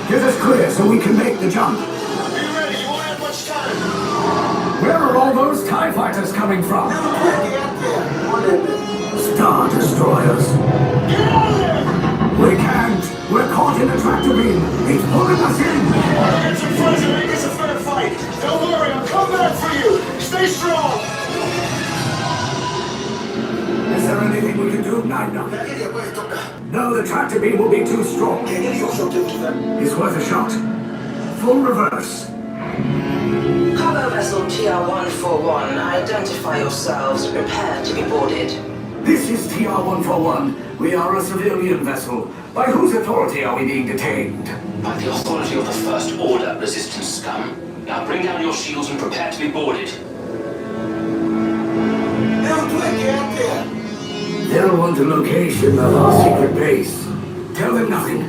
Get us clear so we can make the jump. Be ready, you won't have much time! Where are all those TIE fighters coming from? Star Destroyers. Get out of there! We can't. We're caught in a tractor beam. It's pulling us in. I'll get some friends and make this a fair fight! Don't worry, I'll come back for you! Stay strong! Is there anything we can do? No, the tractor beam will be too strong. It's worth a shot. Full reverse. Cargo vessel TR-141, identify yourselves. Prepare to be boarded. This is TR-141. We are a civilian vessel. By whose authority are we being detained? By the authority of the First Order, Resistance scum. Now bring down your shields and prepare to be boarded. They'll want a location of our secret base. Tell them nothing.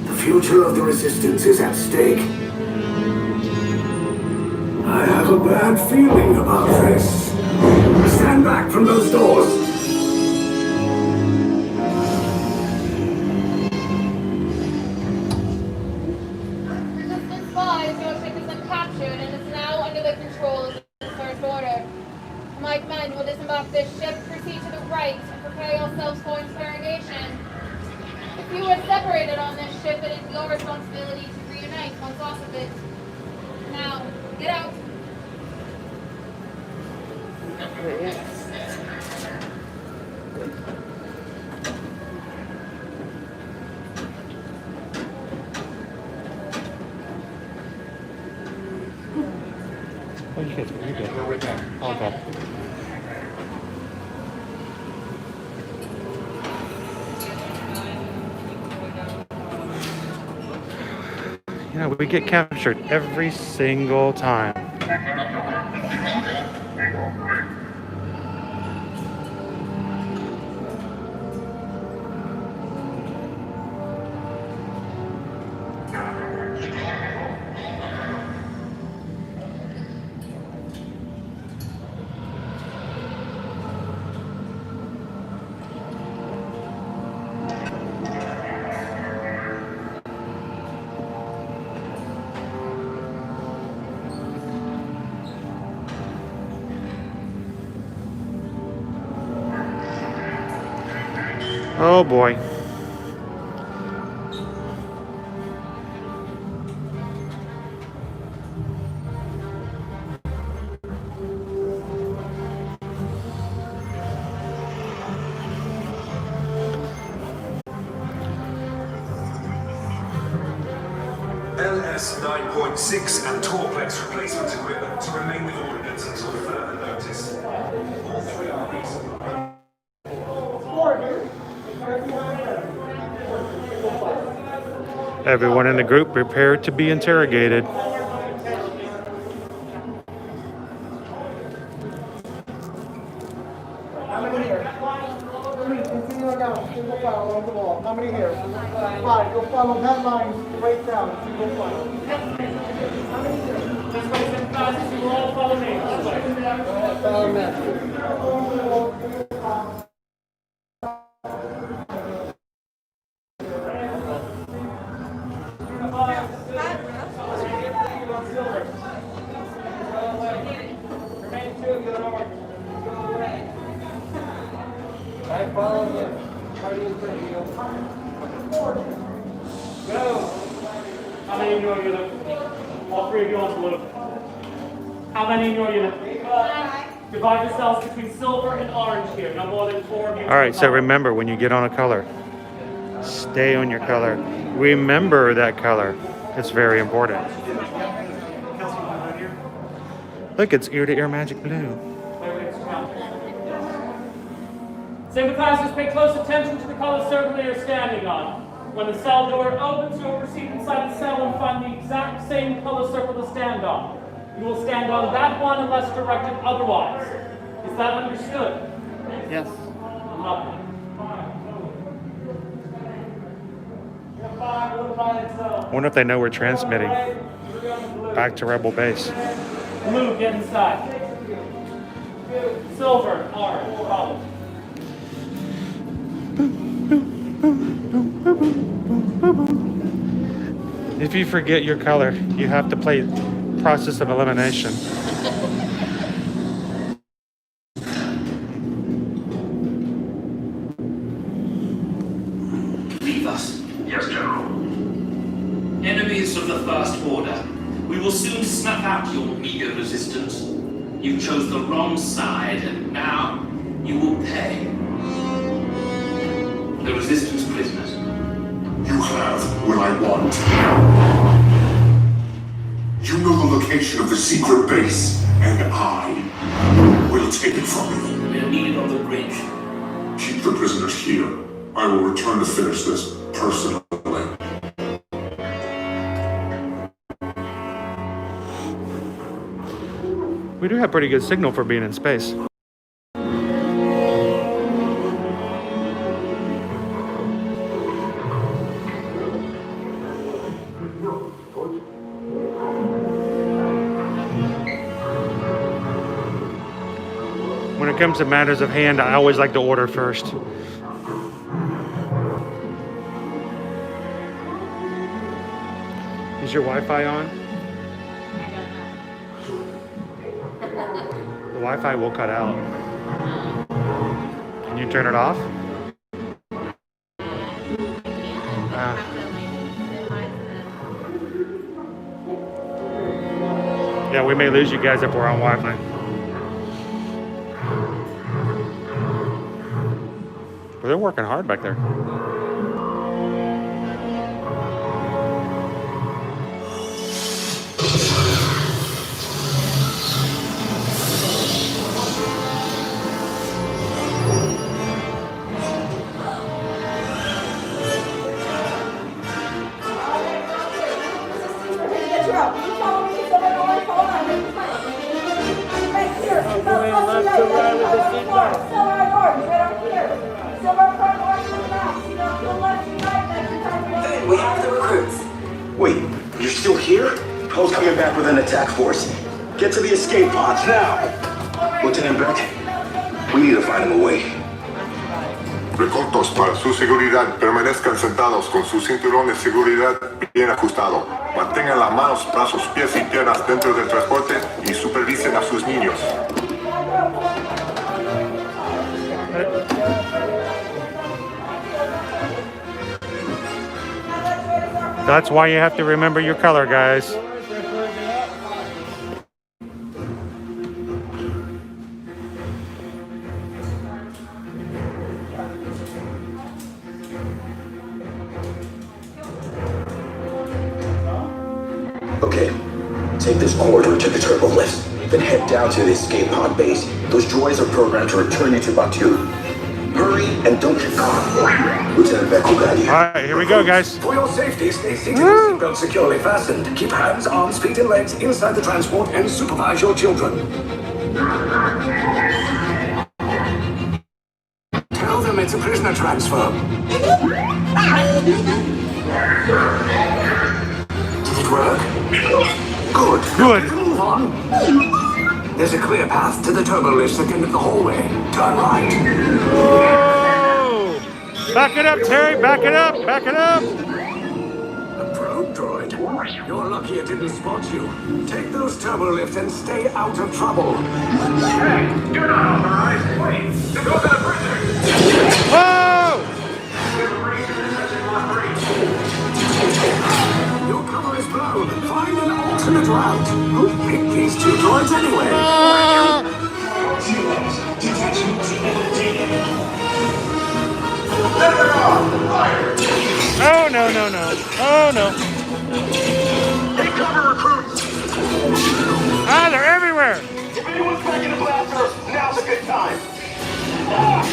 The future of the Resistance is at stake. I have a bad feeling about this. Stand back from those doors. Resistance 5, your ship has been captured and is now under the control of the First Order. My command will disembark this ship, proceed to the right, and prepare yourselves for interrogation. If you are separated on this ship, it is your responsibility to reunite once off of it. Now, get out. Oh, you good. You're good. All good. You know, we get captured every single time. Oh boy. LS 9.6 and Torplex replacement equipment to remain with ordnance until further notice. All three are recently. Everyone in the group prepared to be interrogated. How many here? 3, continue down, single file along the wall. How many here? 5, go follow that line straight down, single file. How many here? This way, same classes, you all follow me. Follow me. Right, follow the party is pretty good. Go. How many in your unit? All three of you on blue. How many in your unit? Divide yourselves between silver and orange here. No more than 4 of you. All right, so remember, when you get on a color, stay on your color. Remember that color. It's very important. Look, it's ear to ear magic blue. Sympathizers, pay close attention to the color circle you're standing on. When the cell door opens, you will proceed inside the cell and find the exact same color circle to stand on. You will stand on that one unless directed otherwise. Is that understood? Yes. Lovely. I wonder if they know we're transmitting back to Rebel Base. Blue, get inside. Silver, orange, follow. If you forget your color, you have to play process of elimination. Leave us. Yes, General. Enemies of the First Order. We will soon snuff out your meager resistance. You chose the wrong side, and now you will pay. The Resistance prisoners. You have what I want. You know the location of the secret base, and I will take it from you. We are needed on the bridge. Keep the prisoners here. I will return to finish this personally. We do have pretty good signal for being in space. When it comes to matters of hand, I always like to order first. Is your Wi-Fi on? The Wi-Fi will cut out. Can you turn it off? Yeah, we may lose you guys if we're on Wi-Fi. Well, they're working hard back there. We have the recruits. Wait, you're still here? Poe's coming back with an attack force. Get to the escape pods now. Lieutenant Beck, we need to find him a way. Reclutos, para su seguridad, permanezcan sentados con su cinturón de seguridad bien ajustado. Mantengan las manos, brazos, pies y piernas dentro del transporte y supervisen a sus niños. That's why you have to remember your color, guys. Okay, take this corridor to the turbo lift, then head down to the escape pod base. Those droids are programmed to return you to Batu. Hurry and don't get caught. Lieutenant Beck will guide you. All right, here we go, guys. For your safety, stay seated with seatbelt securely fastened. Keep hands, arms, feet, and legs inside the transport and supervise your children. Tell them it's a prisoner transfer. Did it work? Good. Good. Move on. There's a clear path to the turbo lifts at the end of the hallway. Turn right. Whoa! Back it up, Terry. Back it up. Back it up. A probe droid. You're lucky it didn't spot you. Take those turbo lifts and stay out of trouble. Hey, you're not authorized. Wait, you go to the prisoner. Oh, no, no, no. Oh, no. Take cover, recruits! Ah, they're everywhere. If anyone's back in the blasters, now's a good time. Ah!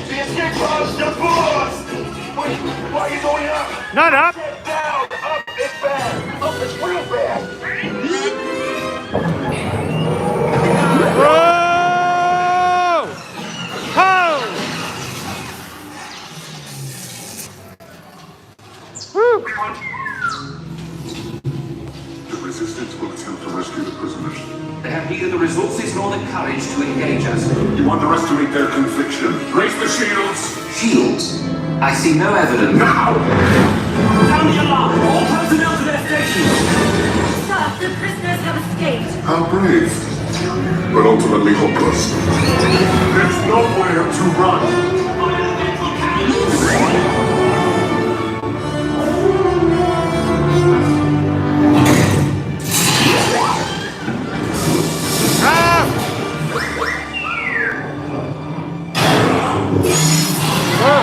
The escape pod's just below us! Wait, why are you going up? Not up. Get down! Up is bad! Up is real bad! Whoa! Ho! Woo! The resistance will attempt to rescue the prisoners. They have neither the resources nor the courage to engage us. You underestimate their conviction. Raise the shields! Shields? I see no evidence. Now! Sound the alarm! All personnel to their stations! Sir, the prisoners have escaped. How brave, but ultimately hopeless. There's nowhere to run. Ah! Whoa!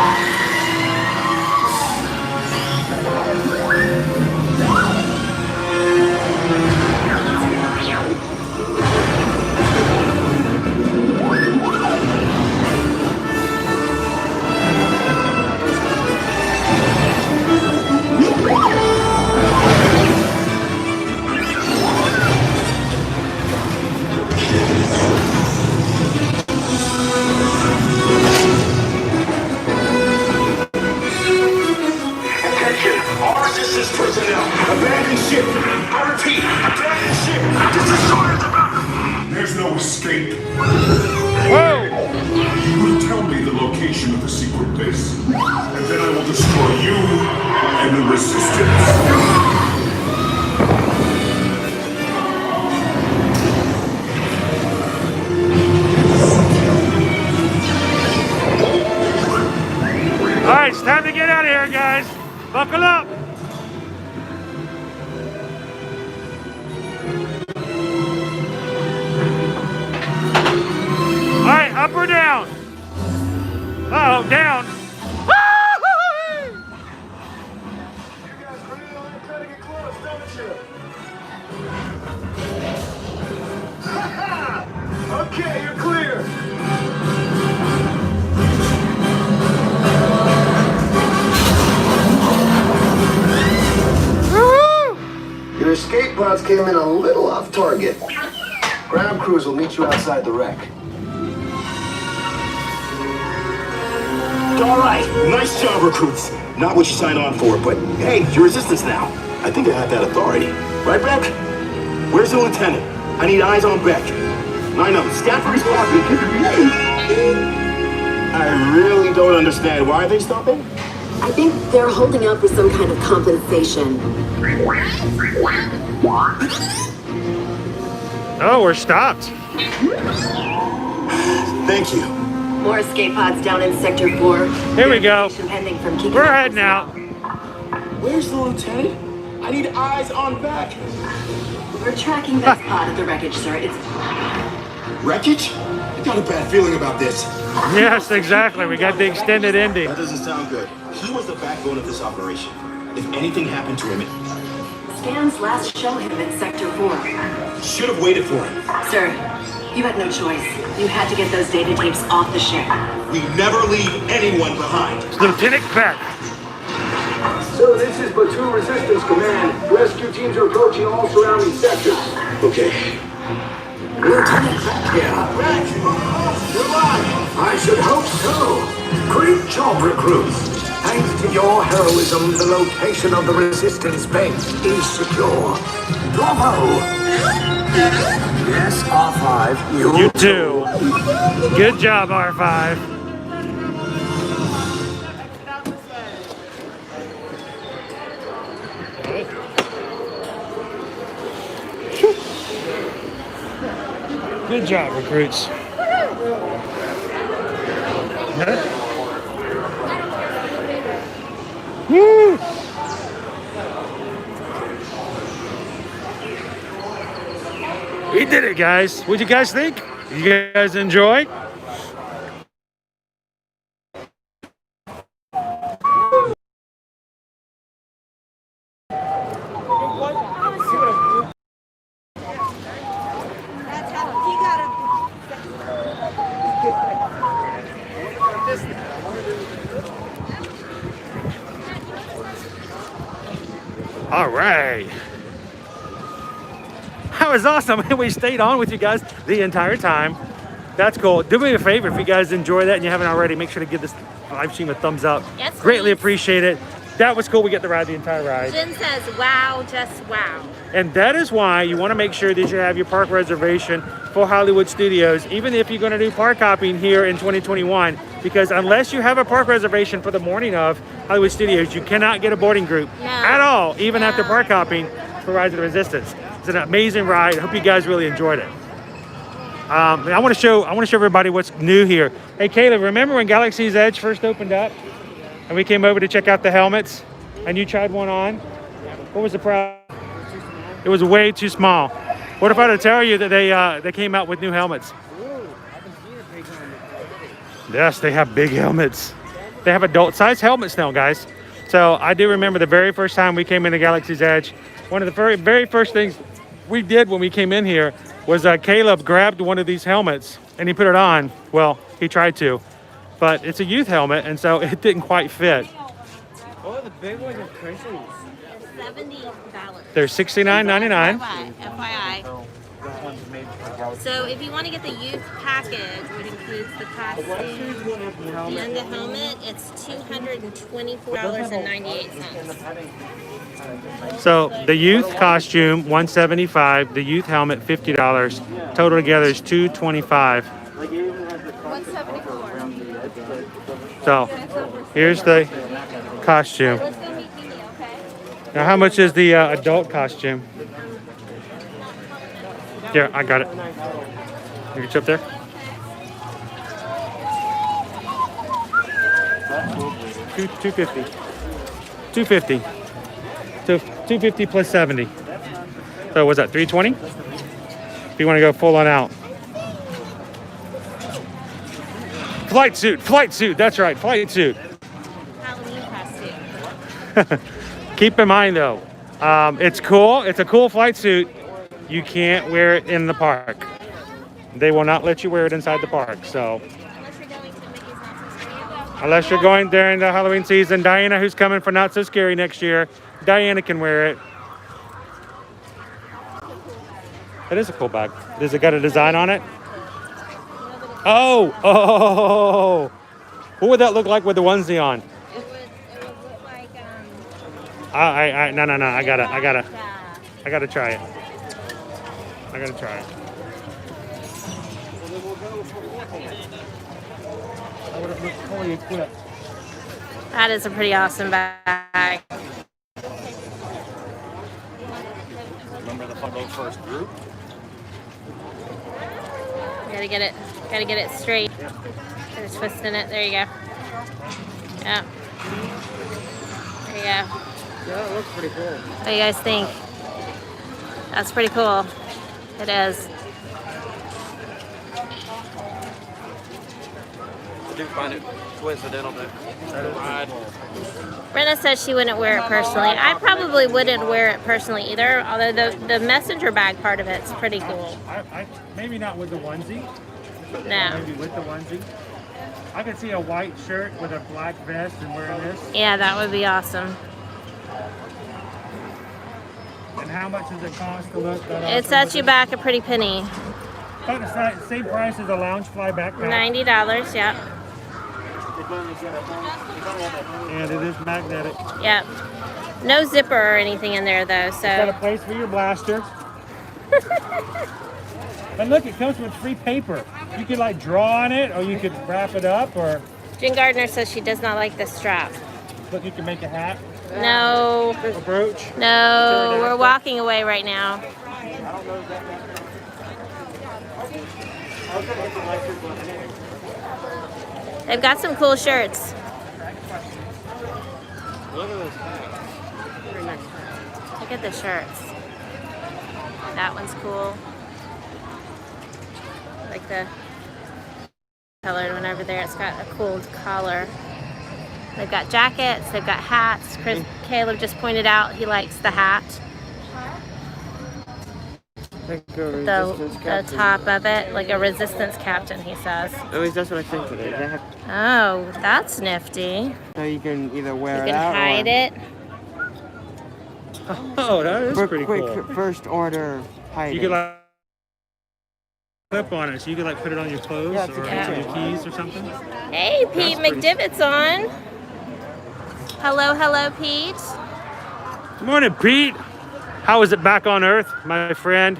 Attention! All resistance personnel! Abandon ship! I repeat, abandon ship! This destroyer's about... There's no escape. Whoa! You will tell me the location of the secret base, and then I will destroy you and the resistance. All right, it's time to get out of here, guys. Buckle up. All right, up or down? Uh-oh, down. You guys really only trying to get close, don't you? Okay, you're clear. Your escape pods came in a little off target. Ground crews will meet you outside the wreck. All right, nice job, recruits. Not what you signed on for, but hey, you're resistance now. I think I have that authority. Right, Beck? Where's the lieutenant? I need eyes on Beck. I know, Stafford is happy. I really don't understand. Why are they stopping? I think they're holding out for some kind of compensation. Oh, we're stopped. Thank you. More escape pods down in Sector 4. Here we go. Pending from Kiki. We're heading out. Where's the lieutenant? I need eyes on Beck. We're tracking this pod at the wreckage, sir. It's Wreckage? I got a bad feeling about this. Yes, exactly. We got the extended ending. That doesn't sound good. He was the backbone of this operation. If anything happened to him, scans last show him in Sector 4. should have waited for him. Sir, you had no choice. You had to get those data tapes off the ship. We never leave anyone behind. Lieutenant Beck. So this is Platoon Resistance Command. Rescue teams are approaching all surrounding sectors. Okay. Lieutenant Beck here. Beck! You're alive! I should hope so. Great job, recruits. Thanks to your heroism, the location of the resistance base is secure. Bravo! Yes, R5, You too. Good job, R5. Good job, recruits. Huh? Woo! We did it, guys. What'd you guys think? You guys enjoy? All right. That was awesome. We stayed on with you guys the entire time. That's cool. Do me a favor, if you guys enjoy that and you haven't already, make sure to give this live stream a thumbs up. Yes, Greatly please. appreciate it. That was cool. We get to ride the entire ride. Jen says, wow, just wow. And that is why you want to make sure that you have your park reservation for Hollywood Studios, even if you're going to do park hopping here in 2021, because unless you have a park reservation for the morning of Hollywood Studios, you cannot get a boarding group at all, even after park hopping for Rise of the Resistance. It's an amazing ride. I hope you guys really enjoyed it. I want to show everybody what's new here. Hey, Caleb, remember when Galaxy's Edge first opened up? And we came over to check out the helmets, and you tried one on. What was the problem? It was way too small. What if I tell you that they came out with new helmets? Yes, they have big helmets. They have adult-sized helmets now, guys. So I do remember the very first time we came into Galaxy's Edge. One of the very first things we did when we came in here was Caleb grabbed one of these helmets and he put it on. Well, he tried to. But it's a youth helmet, and so it didn't quite fit. Oh, the big ones are cushions. They're $70. They're $69.99. FYI. So if you want to get the youth package, which includes the costume and the helmet, it's $224.98. So the youth costume, $175. The youth helmet, $50. Total together is $225. So here's the costume. Now, how much is the adult costume? Yeah, I got it. You reach up there. $250. $250. So $250 plus 70. So what's that? $320? If you want to go full on out. Flight suit. That's right, flight suit. Halloween costume. Keep in mind though, it's cool. It's a cool flight suit. You can't wear it in the park. They will not let you wear it inside the park. So, unless you're going during the Halloween season, Diana, who's coming for Not So Scary next year, Diana can wear it. It is a cool bag. Does it got a design on it? Oh! What would that look like with the onesie on? It would look like No. I gotta try it. That is a pretty awesome bag. Remember the first group? Gotta get it straight. Just twisting it. There you go. Yeah. There you go. Yeah, it looks pretty cool. What do you guys think? That's pretty cool. It is. I do find it coincidental that the ride. Brenna says she wouldn't wear it personally. I probably wouldn't wear it personally either, although the messenger bag part of it's pretty cool. Maybe not with the onesie. No. Maybe with the onesie. I could see a white shirt with a black vest and wearing this. Yeah, that would be awesome. And how much does it cost to look? It sets you back a pretty penny. About the same price as a Loungefly backpack. $90, yep. And it is magnetic. Yep. No zipper or anything in there though, It's got a so. place for your blaster. And look, it comes with free paper. You could like draw on it, or you could wrap it up, or Jen Gardner says she does not like the strap. look, you can make a hat, No. a brooch. No, we're walking away right now. They've got some cool shirts. Look at this hat. Look at the shirts. That one's cool. Like the colored one over there. It's got a cool collar. They've got jackets. They've got hats. Caleb just pointed out he likes the hat. The top of it, like a resistance captain, he says. At least that's what I think it is. Oh, that's nifty. So you can either wear You it can out hide or it. Oh, that is for pretty quick cool. first order hiding. You could like clip on it, so you could like put it on your clothes Yeah, it's a or keychain. on your keys or something. Hey, Pete McDivitt's on. Hello, hello, Pete. Good morning, Pete. How is it back on Earth, my friend?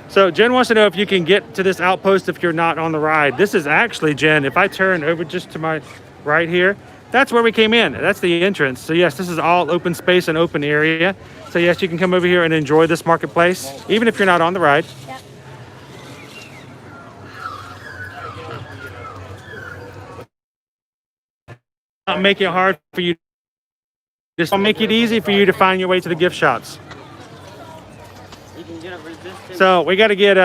So Jen wants to know if you can get to this outpost if you're not on the ride. This is actually, Jen, if I turn over just to my right here, that's where we came in. That's the entrance. So yes, this is all open space and open area. So yes, you can come over here and enjoy this marketplace, even if you're not on the ride. Yep. Not make it hard for you. Just I'll make it easy for you to find your way to the gift shops. You can get a resistance. So we got to get,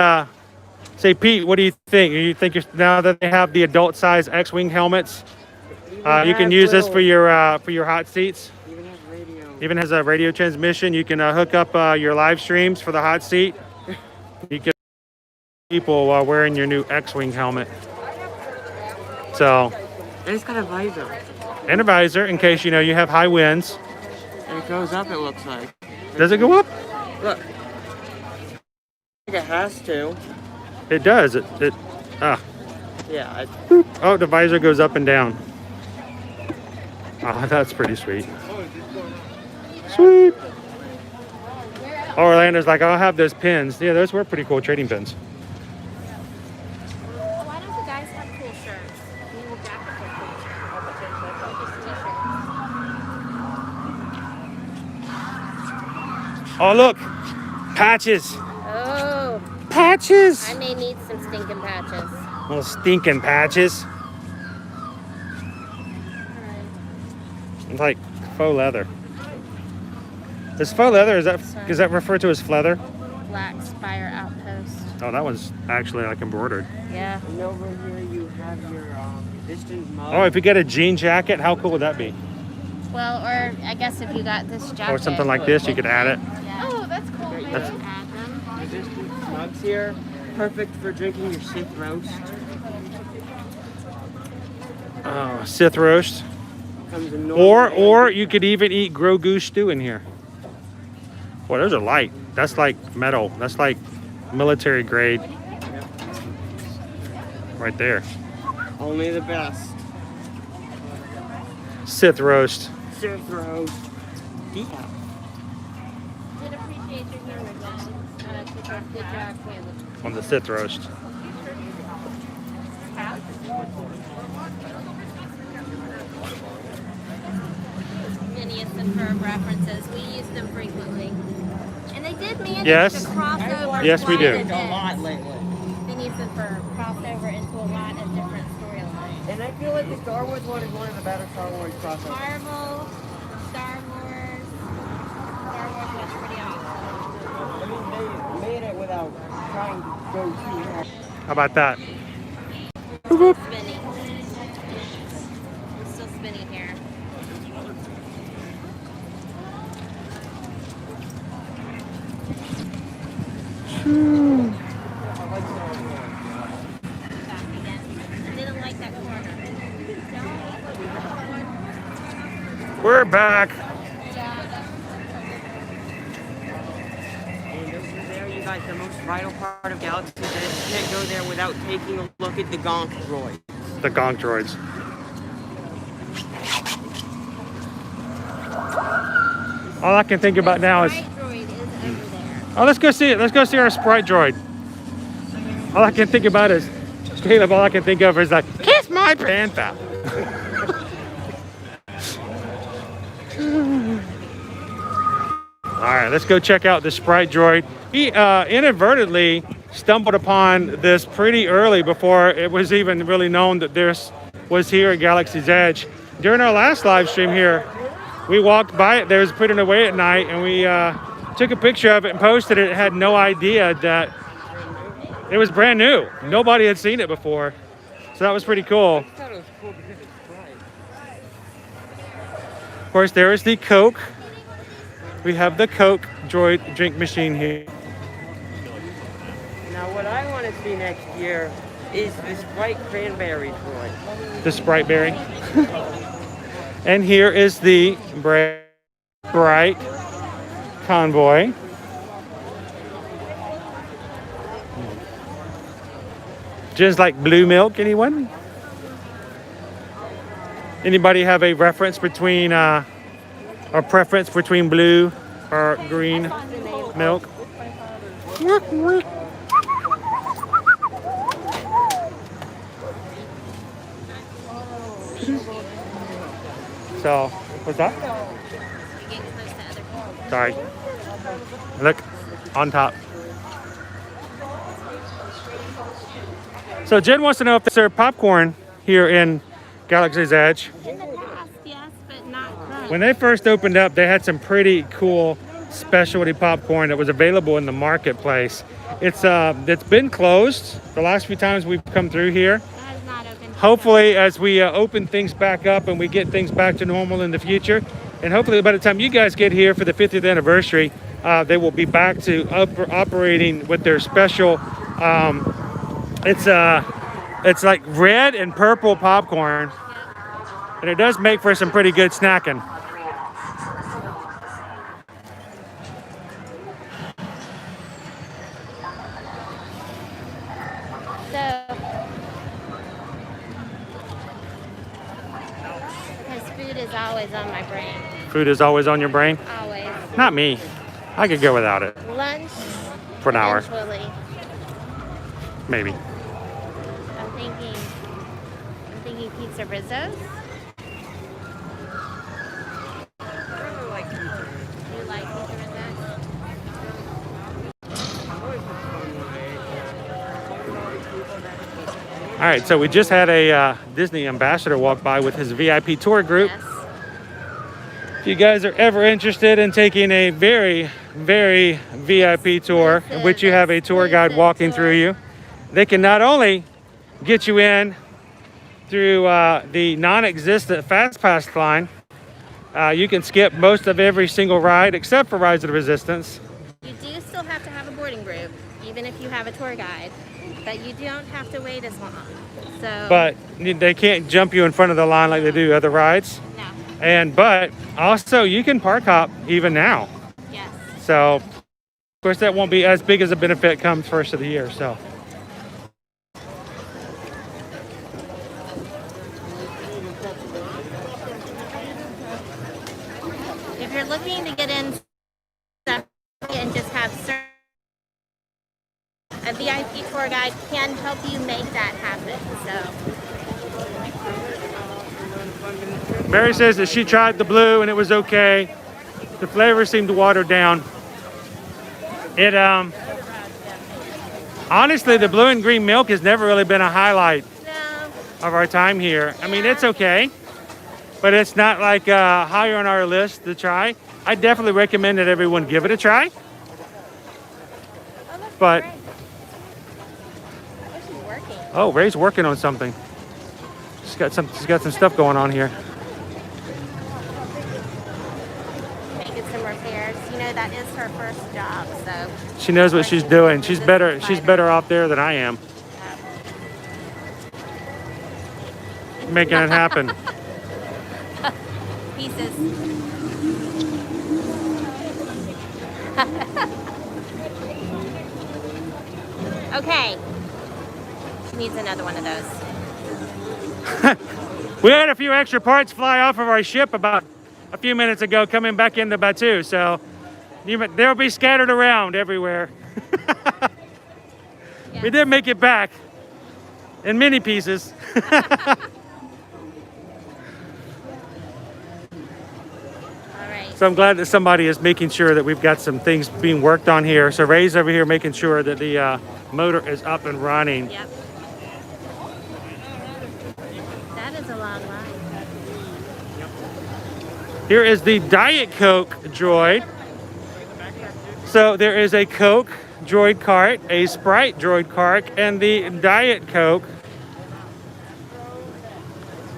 say, Pete, what do you think? Now that they have the adult size X-Wing helmets, you can use this for your hot seats. Even has radio. Even has a radio transmission. You can hook up your live streams for the hot seat. You can people while wearing your new X-Wing helmet. So, And it's got a visor. and a visor in case you have high winds. And it goes up, it looks like. Does it go up? Look. I think it has to. It does. Yeah. Oh, the visor goes up and down. Oh, that's pretty sweet. Sweet. Oh, Orlando's like, I'll have those pins. Yeah, those were pretty cool trading pins. Why don't the guys have cool shirts? Cool jackets are cool. Just t-shirts. Oh, look. Patches. Oh, Patches. I may need some stinking patches. Little stinking patches. It's like faux leather. Is faux leather, is that referred to as leather? Black Spire Outpost. Oh, that one's actually like embroidered. Yeah. And over here you have your resistance mug. Oh, if you get a jean jacket, how cool would that be? Well, or I guess if you got this jacket. Or something like this, you could add it. Yeah. Oh, that's cool. Maybe That's- add them. Resistance mugs here. Perfect for drinking your Sith roast. Oh, Sith roast. Comes in normal Or you could even eat Grogu stew in here. Boy, those are light. That's like metal. That's like military grade. Right there. Only the best. Sith roast. Sith roast. Yeah. Did appreciate your humor, Jen. Good job, Caleb. On the Sith roast. Phineas and Ferb references. We use them frequently. And they did manage Yes. to cross over Yes, we quite do. a bit. A lot lately. Phineas and Ferb crossed over into a lot of different storylines. And I feel like the Star Wars one is one of the better Star Wars crossovers. Marvel, Star Wars. Star Wars was pretty awesome. I mean, they made it without trying to go too hard. How about that? Still spinning. We're still spinning here. Back again. I didn't like that corner. We're back. And over there, you got the most vital part of Galaxy's Edge. You can't go there without taking a look at the Gonk droid. The Gonk droids. All I can think about now is, Sprite droid is over there. oh, let's go see it. Let's go see our Sprite droid. All I can think about is, Caleb, all I can think of is like, kiss my panther. All right, let's go check out the Sprite droid. He inadvertently stumbled upon this pretty early before it was even really known that this was here at Galaxy's Edge. During our last live stream here, we walked by it. There was putting away at night, and we took a picture of it and posted it. Had no idea that it was brand new. Nobody had seen it before, so that was pretty cool. I thought it was cool because it's bright. Of course, there is the Coke. We have the Coke droid drink machine here. Now, what I want to see next year is the Sprite Cranberry droid. The Sprite Berry. And here is the Bright Convoy. Just like blue milk, anyone? Anybody have a reference between, or preference between blue or green milk? So, what's that? Sorry. Look, on top. So Jen wants to know if they serve popcorn here in Galaxy's Edge. In the past, yes, but not currently. When they first opened up, they had some pretty cool specialty popcorn that was available in the marketplace. It's been closed the last few times we've come through here. It has not opened. Hopefully, as we open things back up and we get things back to normal in the future, and hopefully by the time you guys get here for the 50th anniversary, they will be back to operating with their special. It's like red and purple popcorn, and it does make for some pretty good snacking. So, because food is always on my brain. Food is always on your brain? Always. Not me. I could go without it. Lunch. For an hour. Eventually. Maybe. I'm thinking pizza Rizzo's. You like pizza Rizzo's? All right, so we just had a Disney ambassador walk by with his VIP tour group. Yes. If you guys are ever interested in taking a very, very VIP tour, in which you have a tour guide walking through you, they can not only get you in through the non-existent Fast Pass line, you can skip most of every single ride except for Rise of the Resistance. You do still have to have a boarding group, even if you have a tour guide, but you don't have to wait as long. So. But they can't jump you in front of the line like they do other rides. No. But also you can park hop even now. Yes. So, of course, that won't be as big as a benefit come first of the year. So. If you're looking to get in and just have a VIP tour guide can help you make that happen. So. Mary says that she tried the blue and it was okay. The flavor seemed to water down. It honestly, the blue and green milk has never really been a highlight of our time here. I mean, it's okay, but it's not like higher on our list to try. I definitely recommend that everyone give it a try. But oh, Ray's working on something. She's got some stuff going on here. Making some repairs. You know, that is her first job, so she knows what she's doing. She's better off there than I am. Making it happen. Pieces. Okay. She needs another one of those. We had a few extra parts fly off of our ship about a few minutes ago coming back into Batuu, so they'll be scattered around everywhere. Yes. We did make it back in many pieces. So I'm glad that somebody is making sure that we've got some things being worked on here. So Ray's over here making sure that the motor is up and running. Yep. That is a long line. Here is the Diet Coke droid. So there is a Coke droid cart, a Sprite droid cart, and the Diet Coke.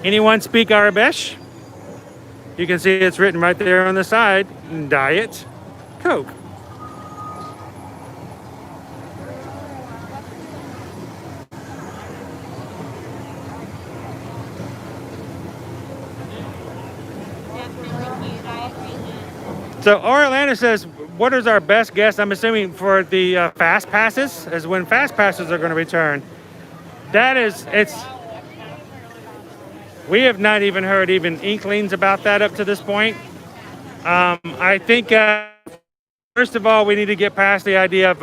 Anyone speak Arabic? You can see it's written right there on the side, Diet Coke. So Orlando says, what is our best guess? I'm assuming for the fast passes, as when fast passes are going to return. That is, we have not even heard even inklings about that up to this point. I think, first of all, we need to get past the idea of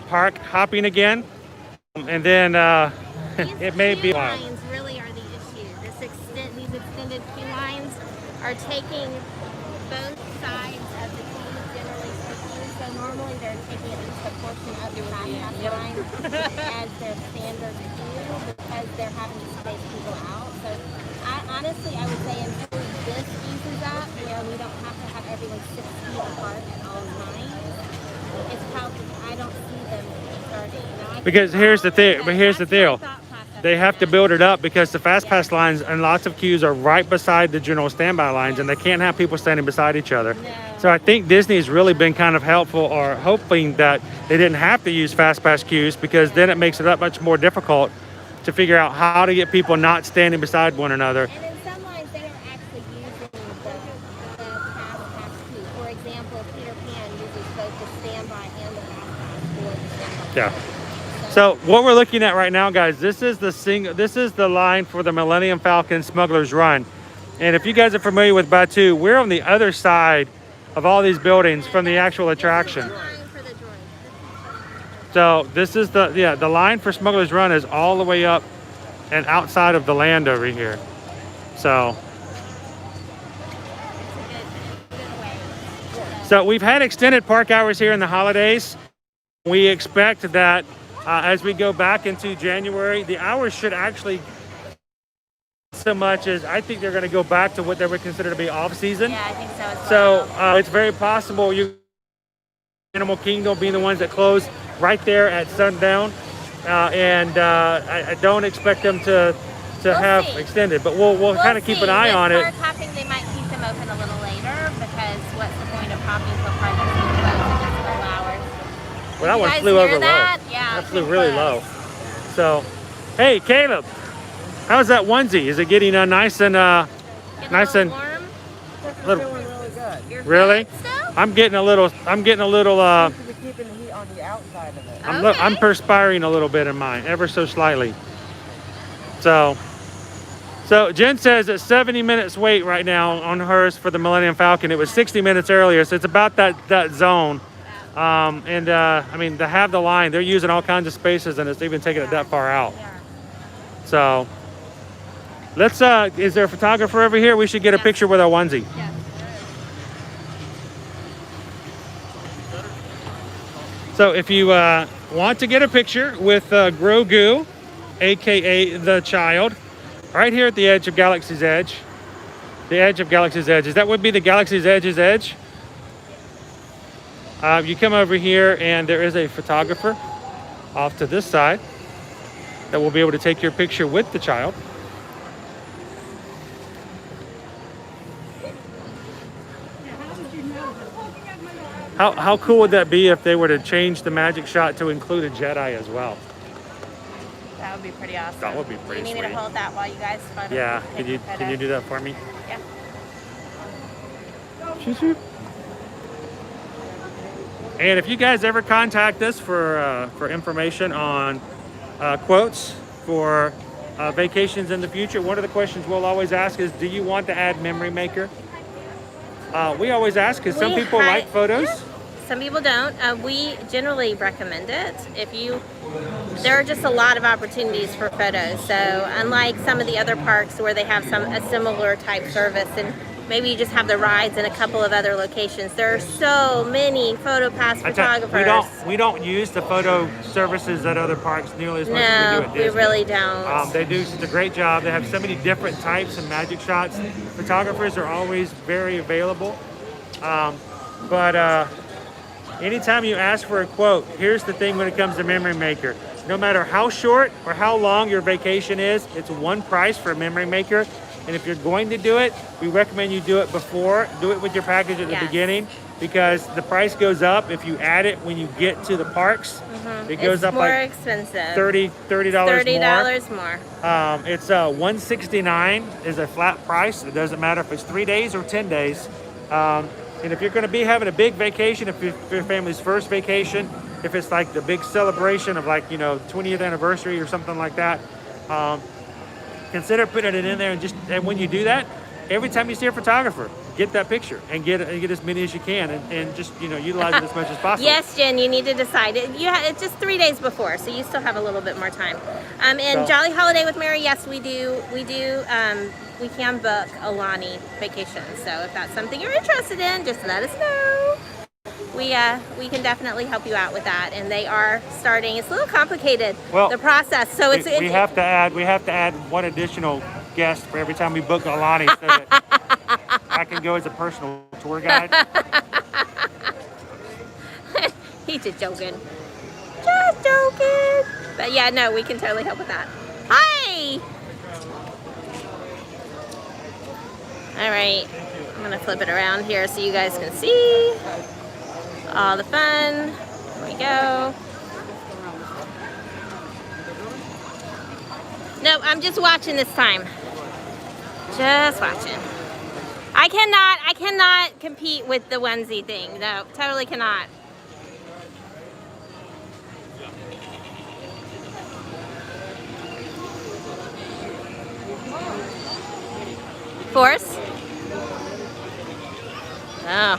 park hopping again. And then it may be a while. Lines really are the issue. These extended queue lines are taking both sides of the queue, generally speaking. So normally they're taking at least a portion of the fast pass line as their standard queue because they're having to space people out. So honestly, I would say until this eases up, where we don't have to have everyone 6 feet apart at all times, it's probably, I don't see them starting. Now, Because here's the thing, they have to build it up because the fast pass lines and lots of queues are right beside the general standby lines, and they can't have people standing beside each other. So I think Disney's really been kind of helpful, or hoping that they didn't have to use fast pass queues, because then it makes it that much more difficult to figure out how to get people not standing beside one another. And in some lines, they are actually using the fast pass queue. For example, Peter Pan uses both the standby and the fast pass for the standby. Yeah. So what we're looking at right now, guys, this is the line for the Millennium Falcon Smuggler's Run. And if you guys are familiar with Batuu, we're on the other side of all these buildings from the actual attraction. So this is the line for Smuggler's Run is all the way up and outside of the land over here. So we've had extended park hours here in the holidays. We expect that as we go back into January, the hours should actually so much as I think they're going to go back to what they would consider to be off season. Yeah, I think so as well. So it's very possible Animal Kingdom being the ones that close right there at sundown, and I don't expect them to have extended, but we'll kind of keep an eye on it. Park hopping, they might keep them open a little later, because what's the point of hopping to a park that's been closed in just a couple hours? Well, that one flew over low. Yeah, that flew really low. So, hey, Caleb, how's that onesie? Is it getting nice and warm? Feeling really good. You're really? good still? I'm getting a little. Keeping the heat on the outside of it. I'm perspiring a little bit in mine, ever so slightly. So Jen says it's 70 minutes wait right now on hers for the Millennium Falcon. It was 60 minutes earlier, so it's about that zone. I mean, to have the line, they're using all kinds of spaces, and it's even taking it that far out. So let's, is there a photographer over here? We should get a picture with our onesie. Yeah. So if you want to get a picture with Grogu, aka the child, right here at the edge of Galaxy's Edge, the edge of Galaxy's Edge, that would be the Galaxy's Edge's edge. You come over here, and there is a photographer off to this side that will be able to take your picture with the child. How cool would that be if they were to change the magic shot to include a Jedi as well? That would be pretty awesome. That would be pretty sweet. You need me to hold that while you guys photo? Yeah, can you do that for me? Yeah. And if you guys ever contact us for information on quotes for vacations in the future, one of the questions we'll always ask is, do you want to add Memory Maker? We always ask because some people like photos. Yeah. Some people don't. We generally recommend it. There are just a lot of opportunities for photos. So unlike some of the other parks where they have a similar type service, and maybe you just have the rides in a couple of other locations, there are so many PhotoPass photographers. We don't use the photo services at other parks nearly as much as we do at Disney. We really don't. They do such a great job. They have so many different types of magic shots. Photographers are always very available. Anytime you ask for a quote, here's the thing when it comes to Memory Maker. No matter how short or how long your vacation is, it's one price for Memory Maker. And if you're going to do it, we recommend you do it before. Do it with your package at the beginning, because the price goes up if you add it when you get to the parks. It goes up more like expensive. $30 more. It's $169 is a flat price. It doesn't matter if it's 3 days or 10 days. And if you're going to be having a big vacation, if your family's first vacation, if it's like the big celebration of, like, 20th anniversary or something like that, consider putting it in there. And when you do that, every time you see a photographer, get that picture and get as many as you can, and just utilize it as much as possible. Yes, Jen, you need to decide. It's just 3 days before, so you still have a little bit more time. And Jolly Holiday with Mary, yes, we do. We can book a Lonnie vacation. So if that's something you're interested in, just let us know. We can definitely help you out with that. And they are starting. It's a little complicated, the process. So we have to add one additional guest for every time we book a Lonnie, so that I can go as a personal tour guide. He's just joking. Just joking. But yeah, no, we can totally help with that. Hi! All right, I'm gonna flip it around here so you guys can see all the fun. Here we go. No, I'm just watching this time. Just watching. I cannot compete with the onesie thing. No, totally cannot. Force? Oh.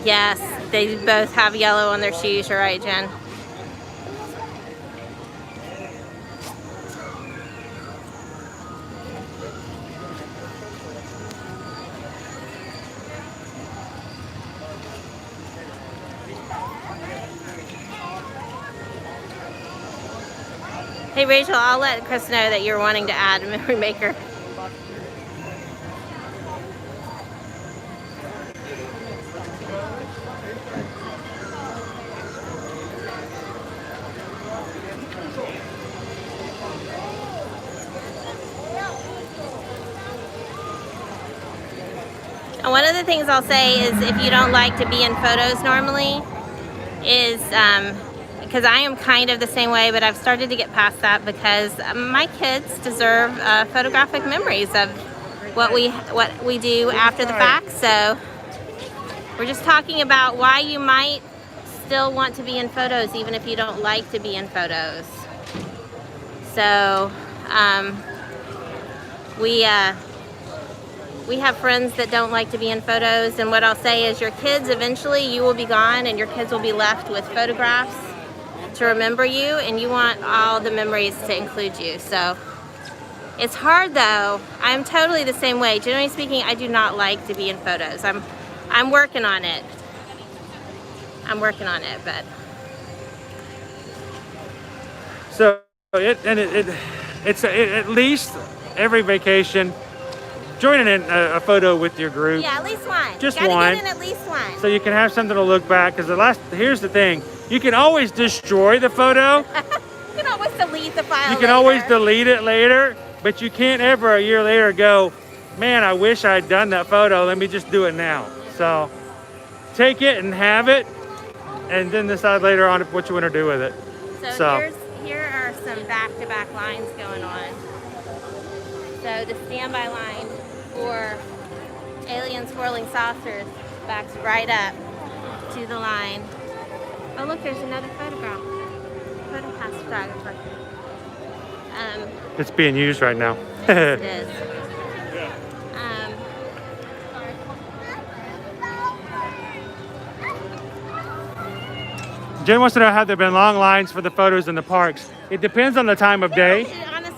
Yes, they both have yellow on their shoes. You're right, Jen. Hey Rachel, I'll let Chris know that you're wanting to add a memory maker. And one of the things I'll say is, if you don't like to be in photos normally, is because I am kind of the same way, but I've started to get past that, because my kids deserve photographic memories of what we do after the fact. So we're just talking about why you might still want to be in photos even if you don't like to be in photos. So we have friends that don't like to be in photos, and what I'll say is, your kids, eventually you will be gone and your kids will be left with photographs to remember you, and you want all the memories to include you. So it's hard though. I'm totally the same way. Generally speaking, I do not like to be in photos. I'm working on it. But so it's at least every vacation, joining in a photo with your group. Yeah, at least one. Just you gotta one. Get in at least one. So you can have something to look back. Because here's the thing: you can always destroy the photo. You can always delete the file. You can always delete it later, but you can't ever a year later go, man, I wish I'd done that photo. Let me just do it now. So take it and have it, and then decide later on what you want to do with it. So here are some back-to-back lines going on. So the standby line for alien swirling saucers backs right up to the line. Oh look, there's another photograph. Photo pass photographer. It's being used right now. Yes, it is. Jen wants to know, have there been long lines for the photos in the parks? It depends on the time of day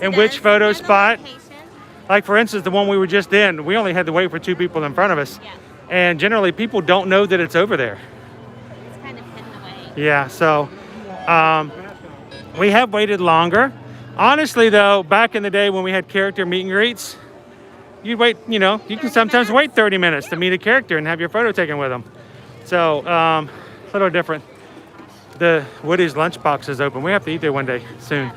and which photo spot. Like for instance, the one we were just in, we only had to wait for 2 people in front of us. Yeah. And generally people don't know that it's over there. It's kind of hidden away. Yeah, so we have waited longer. Honestly though, back in the day when we had character meet and greets, you'd wait, you can sometimes wait 30 minutes to meet a character and have your photo taken with them. So a little different. The Woody's lunchbox is open. We have to eat there one day soon.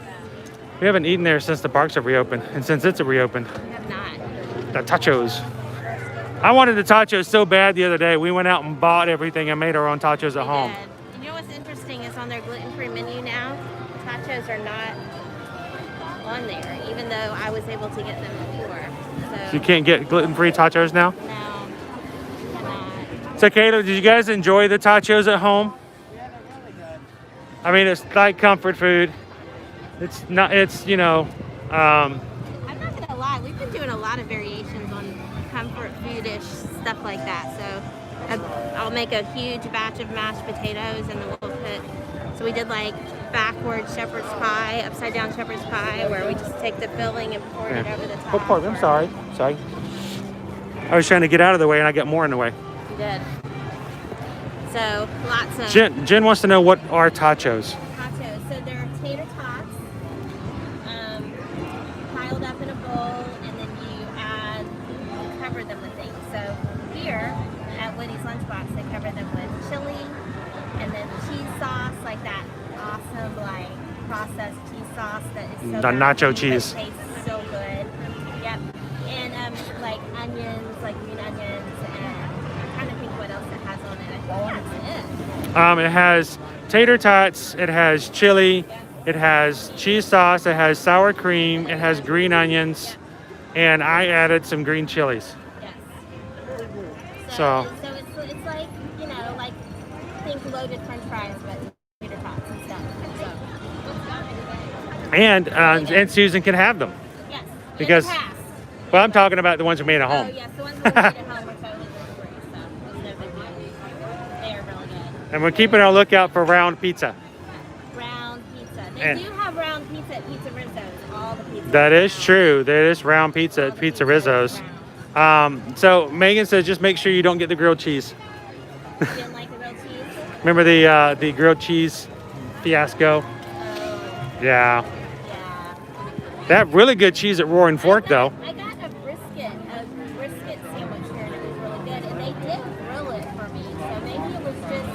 We haven't eaten there since the parks have reopened, and since it's reopened. We have not. The tachos. I wanted the tachos so bad the other day. We went out and bought everything and made our own tachos at home. You know what's interesting is on their gluten-free menu now, tachos are not on there, even though I was able to get them before. So You can't get gluten-free tachos now? no, cannot. So Kayla, did you guys enjoy the tachos at home? Yeah, they're really good. I mean, it's like comfort food. It's not, it's, you know, I'm not gonna lie, we've been doing a lot of variations on comfort food-ish stuff like that. So I'll make a huge batch of mashed potatoes and then we'll put, so we did like backward shepherd's pie, upside down shepherd's pie, where we just take the filling and pour it over the top. Oh, pardon, I'm sorry. Sorry. I was trying to get out of the way and I got more in the way. You did. So lots of Jen wants to know what are tachos. tachos. So they're tater tots piled up in a bowl, and then you cover them with things. So here at Woody's Lunchbox, they cover them with chili and then cheese sauce, like that awesome like processed cheese sauce that is so The nacho good, cheese. but tastes so good. Yep. And like onions, like green onions, and I'm trying to think what else it has on it. I think that's it. It has tater tots, it has chili, it has cheese sauce, it has sour cream, it has green onions, and I added some green chilies. Yes. So it's like, you know, like think loaded French fries, but tater tots and stuff. and Susan can have them. Yes. Because, In the past. well, I'm talking about the ones we made at home. Oh yes, the ones we made at home were totally gluten-free, so it was no big deal. They are really good. And we're keeping our lookout for round pizza. Round pizza. They And- do have round pizza at Pizza Rizzo's. All the pizza. That is true. There is round pizza at Pizza Rizzo's. So Megan says just make sure you don't get the grilled cheese. You didn't like the grilled cheese? Remember the grilled cheese fiasco? Oh, Yeah. yeah. They have really good cheese at Roaring Fork though. I got a brisket sandwich here, and it was really good. And they did grill it for me, so maybe it was just.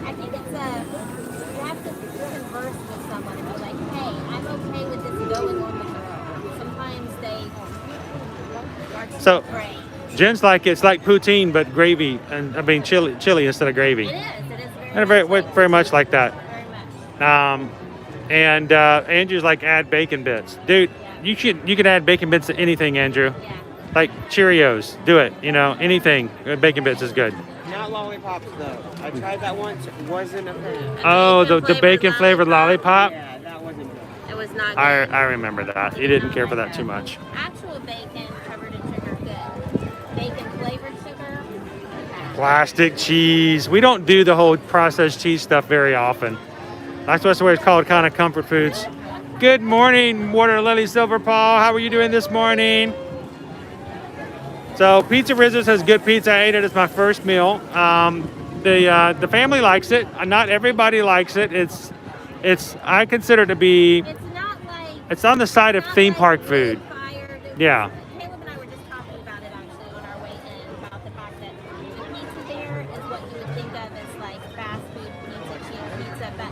I think it's you have to converse with someone and be like, hey, I'm okay with this going on the grill. Sometimes they are too So- great. Jen's like it's like poutine but gravy, and I mean chili instead of gravy. It is And very very much like that. Very much. And Andrew's like add bacon bits, dude. You can add bacon bits to anything, Andrew. Yeah. Like Cheerios, do it. You know, anything. Bacon bits is good. Not lollipops though. I tried that once. It wasn't a fan. Oh, the bacon flavored lollipop. Yeah, that wasn't good. It was not good. I remember that. You didn't care for that too much. Actual bacon covered in sugar, good. Bacon flavored sugar, okay. Plastic cheese. We don't do the whole processed cheese stuff very often. That's why it's called kind of comfort foods. Good morning, Water Lily Silver Paul. How are you doing this morning? So Pizza Rizzo's has good pizza. I ate it as my first meal. The family likes it. Not everybody likes it. It's I consider it to be. It's not like. It's on the side of not theme like park really food. fired. Yeah. Caleb and I were just talking about it actually on our way in, about the fact that the pizza there is what you would think of as like fast food pizza, cheap pizza, but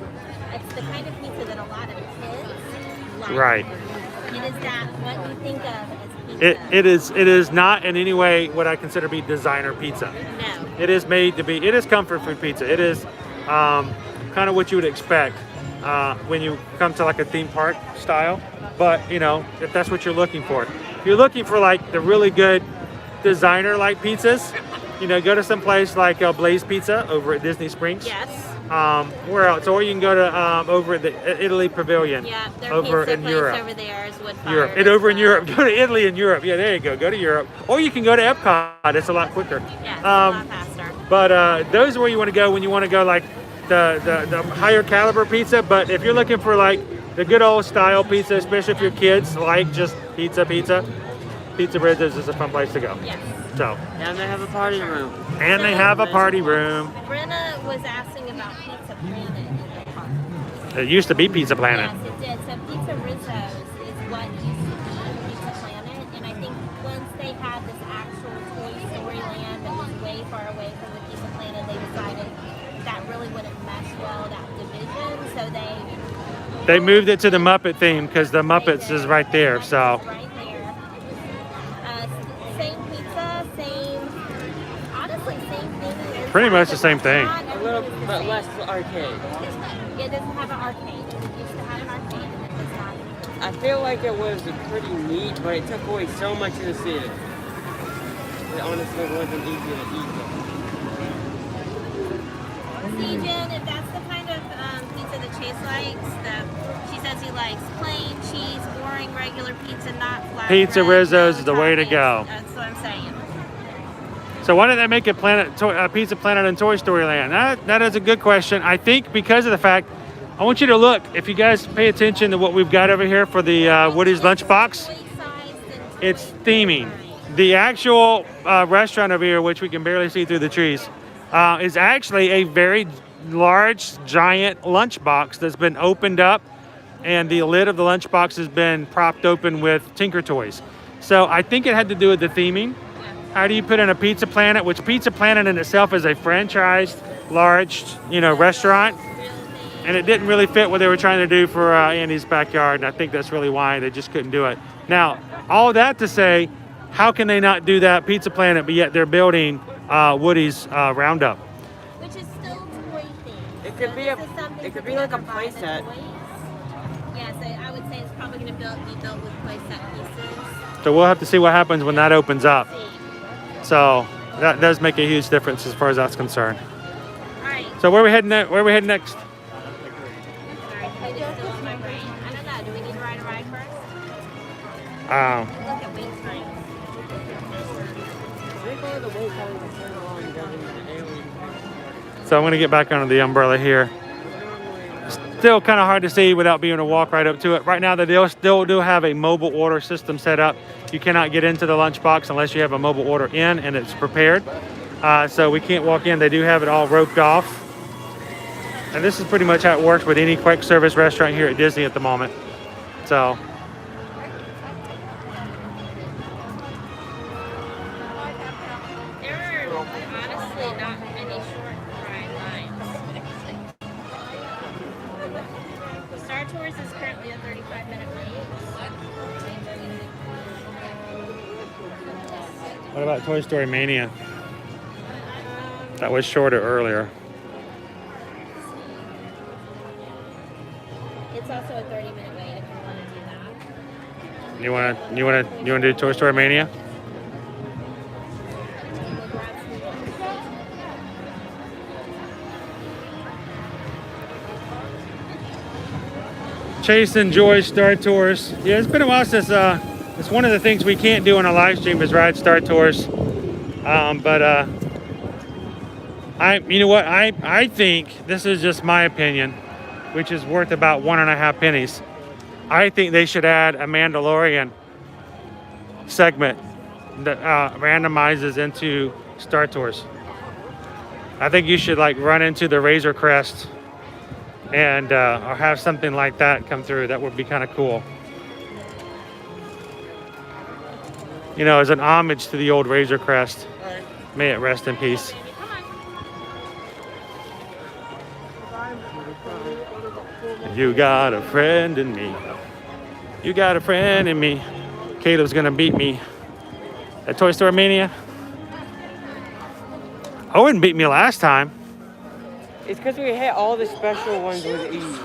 it's the kind of pizza that a lot of kids like. Right. It is that what you think of as pizza. It is not in any way what I consider to be designer pizza. No. It is made to be. It is comfort food pizza. It is kind of what you would expect when you come to like a theme park style. But you know, if that's what you're looking for, if you're looking for like the really good designer like pizzas, you know, go to some place like Blaze Pizza over at Disney Springs. Yes. Where else? Or you can go to over at the Italy Pavilion. Yeah, their over pizza in place Europe. over there is wood fired. Europe. And over in Europe. Go to Italy and Europe. Yeah, there you go. Go to Europe. Or you can go to Epcot. It's a lot quicker. Yeah, it's a lot faster. But those are where you want to go when you want to go like the higher caliber pizza. But if you're looking for like the good old style pizza, especially if your kids like just pizza, Pizza Rizzo's is a fun place to go. Yes. So. And they have a party room. And they have a party room. Brenna was asking about Pizza Planet in the park. It used to be Pizza Planet. Yes, it did. So Pizza Rizzo's is what used to be Pizza Planet, and I think once they had this actual Toy Story land that was way far away from the Pizza Planet, they decided that really wouldn't mesh well, that division, so they They moved it to the Muppet theme because the Muppets is right there. So Right there. Same pizza, honestly, same thing. pretty much the same thing. A little bit less arcade. It doesn't have an arcade. It used to have an arcade, and it does not. I feel like it was pretty neat, but it took away so much of the scene. It honestly wasn't easy to eat. See, Jen, if that's the kind of pizza that Chase likes, she says he likes plain cheese, boring, regular pizza, not flat. Pizza Rizzo's is the way to go. That's what I'm saying. So why did they make a Pizza Planet in Toy Story Land? That is a good question. I think because of the fact, I want you to look, if you guys pay attention to what we've got over here for the Woody's Lunchbox, it's theming. The actual restaurant over here, which we can barely see through the trees, is actually a very large, giant lunchbox that's been opened up, and the lid of the lunchbox has been propped open with Tinker Toys. So I think it had to do with the theming. How do you put in a Pizza Planet, which Pizza Planet in itself is a franchised, large, restaurant, and it didn't really fit what they were trying to do for Andy's backyard, and I think that's really why they just couldn't do it. Now, all that to say, how can they not do that Pizza Planet, but yet they're building Woody's Roundup? Which is still toy themed. It could be like a play set. Yeah, so I would say it's probably going to be built with play set pieces. So we'll have to see what happens when that opens up. So that does make a huge difference as far as that's concerned. All right. So where are we heading next? Sorry, it's still in my brain. I don't know. Do we need to ride a ride first? Look at wait times. So I'm going to get back under the umbrella here. Still kind of hard to see without being able to walk right up to it. Right now, they still do have a mobile order system set up. You cannot get into the lunchbox unless you have a mobile order in and it's prepared. So we can't walk in. They do have it all roped off. And this is pretty much how it works with any quick service restaurant here at Disney at the moment. So There are honestly not many short ride lines. Star Tours is currently a 35-minute wait. what about Toy Story Mania? That was shorter earlier. It's also a 30-minute wait if you want to do that. You want to do Toy Story Mania? Chase enjoys Star Tours. Yeah, it's been a while since it's one of the things we can't do on a live stream is ride Star Tours. You know what? I think this is just my opinion, which is worth about 1.5 pennies. I think they should add a Mandalorian segment that randomizes into Star Tours. I think you should like run into the Razor Crest and or have something like that come through. That would be kind of cool. As an homage to the old Razor Crest. May it rest in peace. You got a friend in me. You got a friend in me. Caleb's gonna beat me at Toy Story Mania. Owen beat me last time. It's because we hit all the special ones with ease.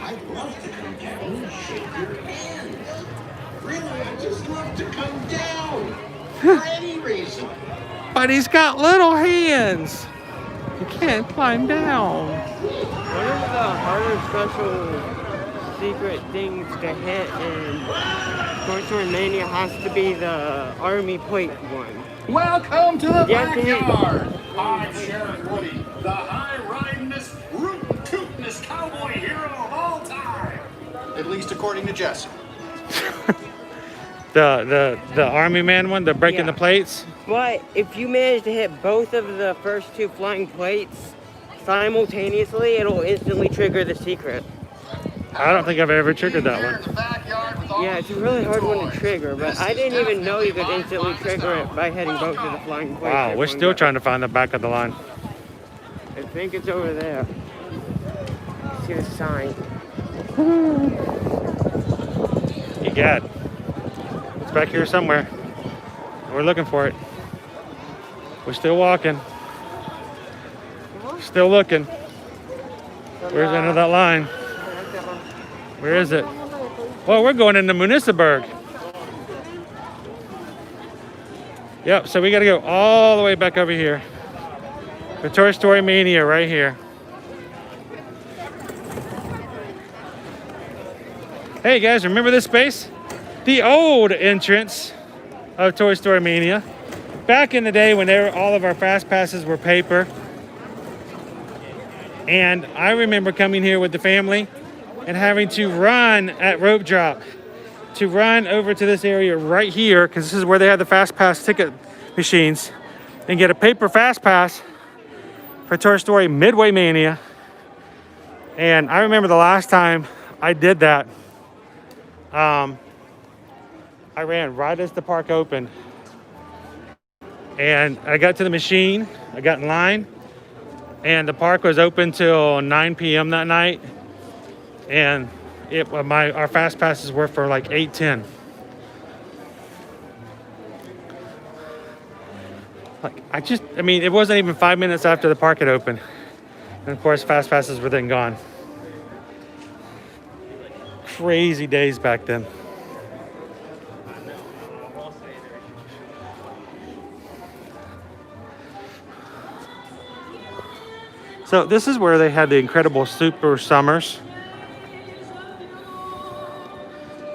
I'd love to come down and shake your hand. Really, I'd just love to come down. For any reason. But he's got little hands. He can't climb down. One of the harder special secret things to hit in Toy Story Mania has to be the Army plate one. Welcome to the backyard. I'm Sheriff Woody, the high-ridingest, root-tootinest cowboy hero of all time. At least according to Jesse. The Army Man one, the breaking the plates. But if you manage to hit both of the first two flying plates simultaneously, it'll instantly trigger the secret. I don't think I've ever triggered that Here one. in the backyard with Yeah, it's a really hard one to trigger, but I didn't even know you could instantly trigger it by heading both to the flying place. Wow, we're still trying to find the back of the line. I think it's over there. I see the sign. Egad. It's back here somewhere. We're looking for it. We're still walking. Still looking. Where's the end of that line? Where is it? Well, we're going into Municiberg. Yep, so we got to go all the way back over here. The Toy Story Mania right here. Hey guys, remember this space? The old entrance of Toy Story Mania. Back in the day when all of our fast passes were paper. And I remember coming here with the family and having to run at rope drop to run over to this area right here, because this is where they had the fast pass ticket machines, and get a paper fast pass for Toy Story Midway Mania. And I remember the last time I did that, I ran right as the park opened, and I got to the machine, I got in line, and the park was open till 9 p.m. that night, and our fast passes were for like 8:10. I mean, it wasn't even 5 minutes after the park had opened, and of course, fast passes were then gone. Crazy days back then. So this is where they had the incredible Super Summers.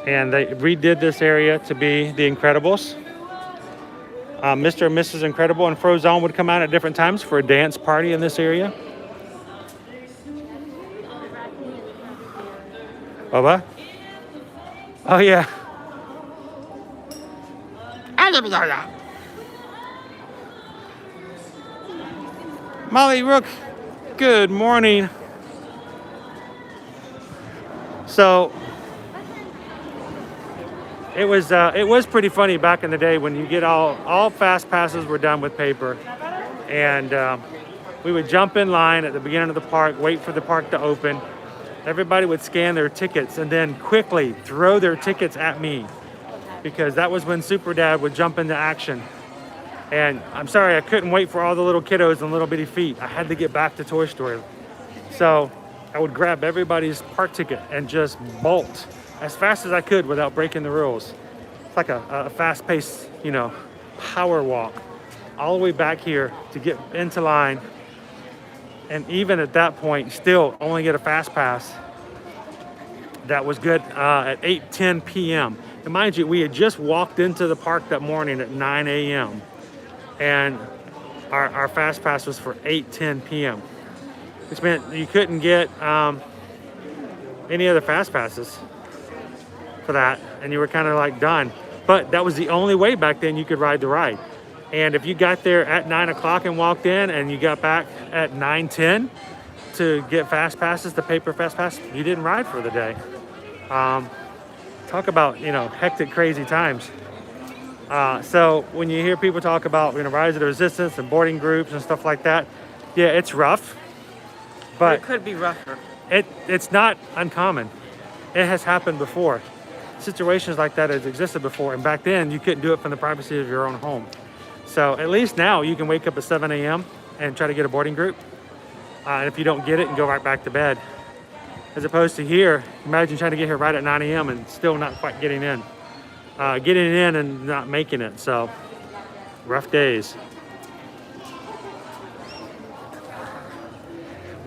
And they redid this area to be the Incredibles. Mr. and Mrs. Incredible and Frozone would come out at different times for a dance party in this area. Bubba? Oh yeah. Molly Rook, good morning. So it was pretty funny back in the day when you get all fast passes were done with paper, and we would jump in line at the beginning of the park, wait for the park to open. Everybody would scan their tickets and then quickly throw their tickets at me, because that was when Super Dad would jump into action. And I'm sorry, I couldn't wait for all the little kiddos and little bitty feet. I had to get back to Toy Story. So I would grab everybody's park ticket and just bolt as fast as I could without breaking the rules. It's like a fast-paced, power walk all the way back here to get into line. And even at that point, still only get a fast pass that was good at 8:10 p.m. And mind you, we had just walked into the park that morning at 9 a.m. and our fast pass was for 8:10 p.m. which meant you couldn't get any other fast passes for that, and you were kind of like done. But that was the only way back then you could ride the ride. And if you got there at 9 o'clock and walked in, and you got back at 9:10 to get fast passes, the paper fast pass, you didn't ride for the day. Talk about, hectic, crazy times. So when you hear people talk about, Rise of the Resistance and boarding groups and stuff like that, yeah, it's rough. But it could be rougher. It's not uncommon. It has happened before. Situations like that has existed before, and back then you couldn't do it from the privacy of your own home. So at least now you can wake up at 7 a.m. and try to get a boarding group. And if you don't get it, and go right back to bed. As opposed to here, imagine trying to get here right at 9 a.m. and still not quite getting in. Getting in and not making it. So rough days.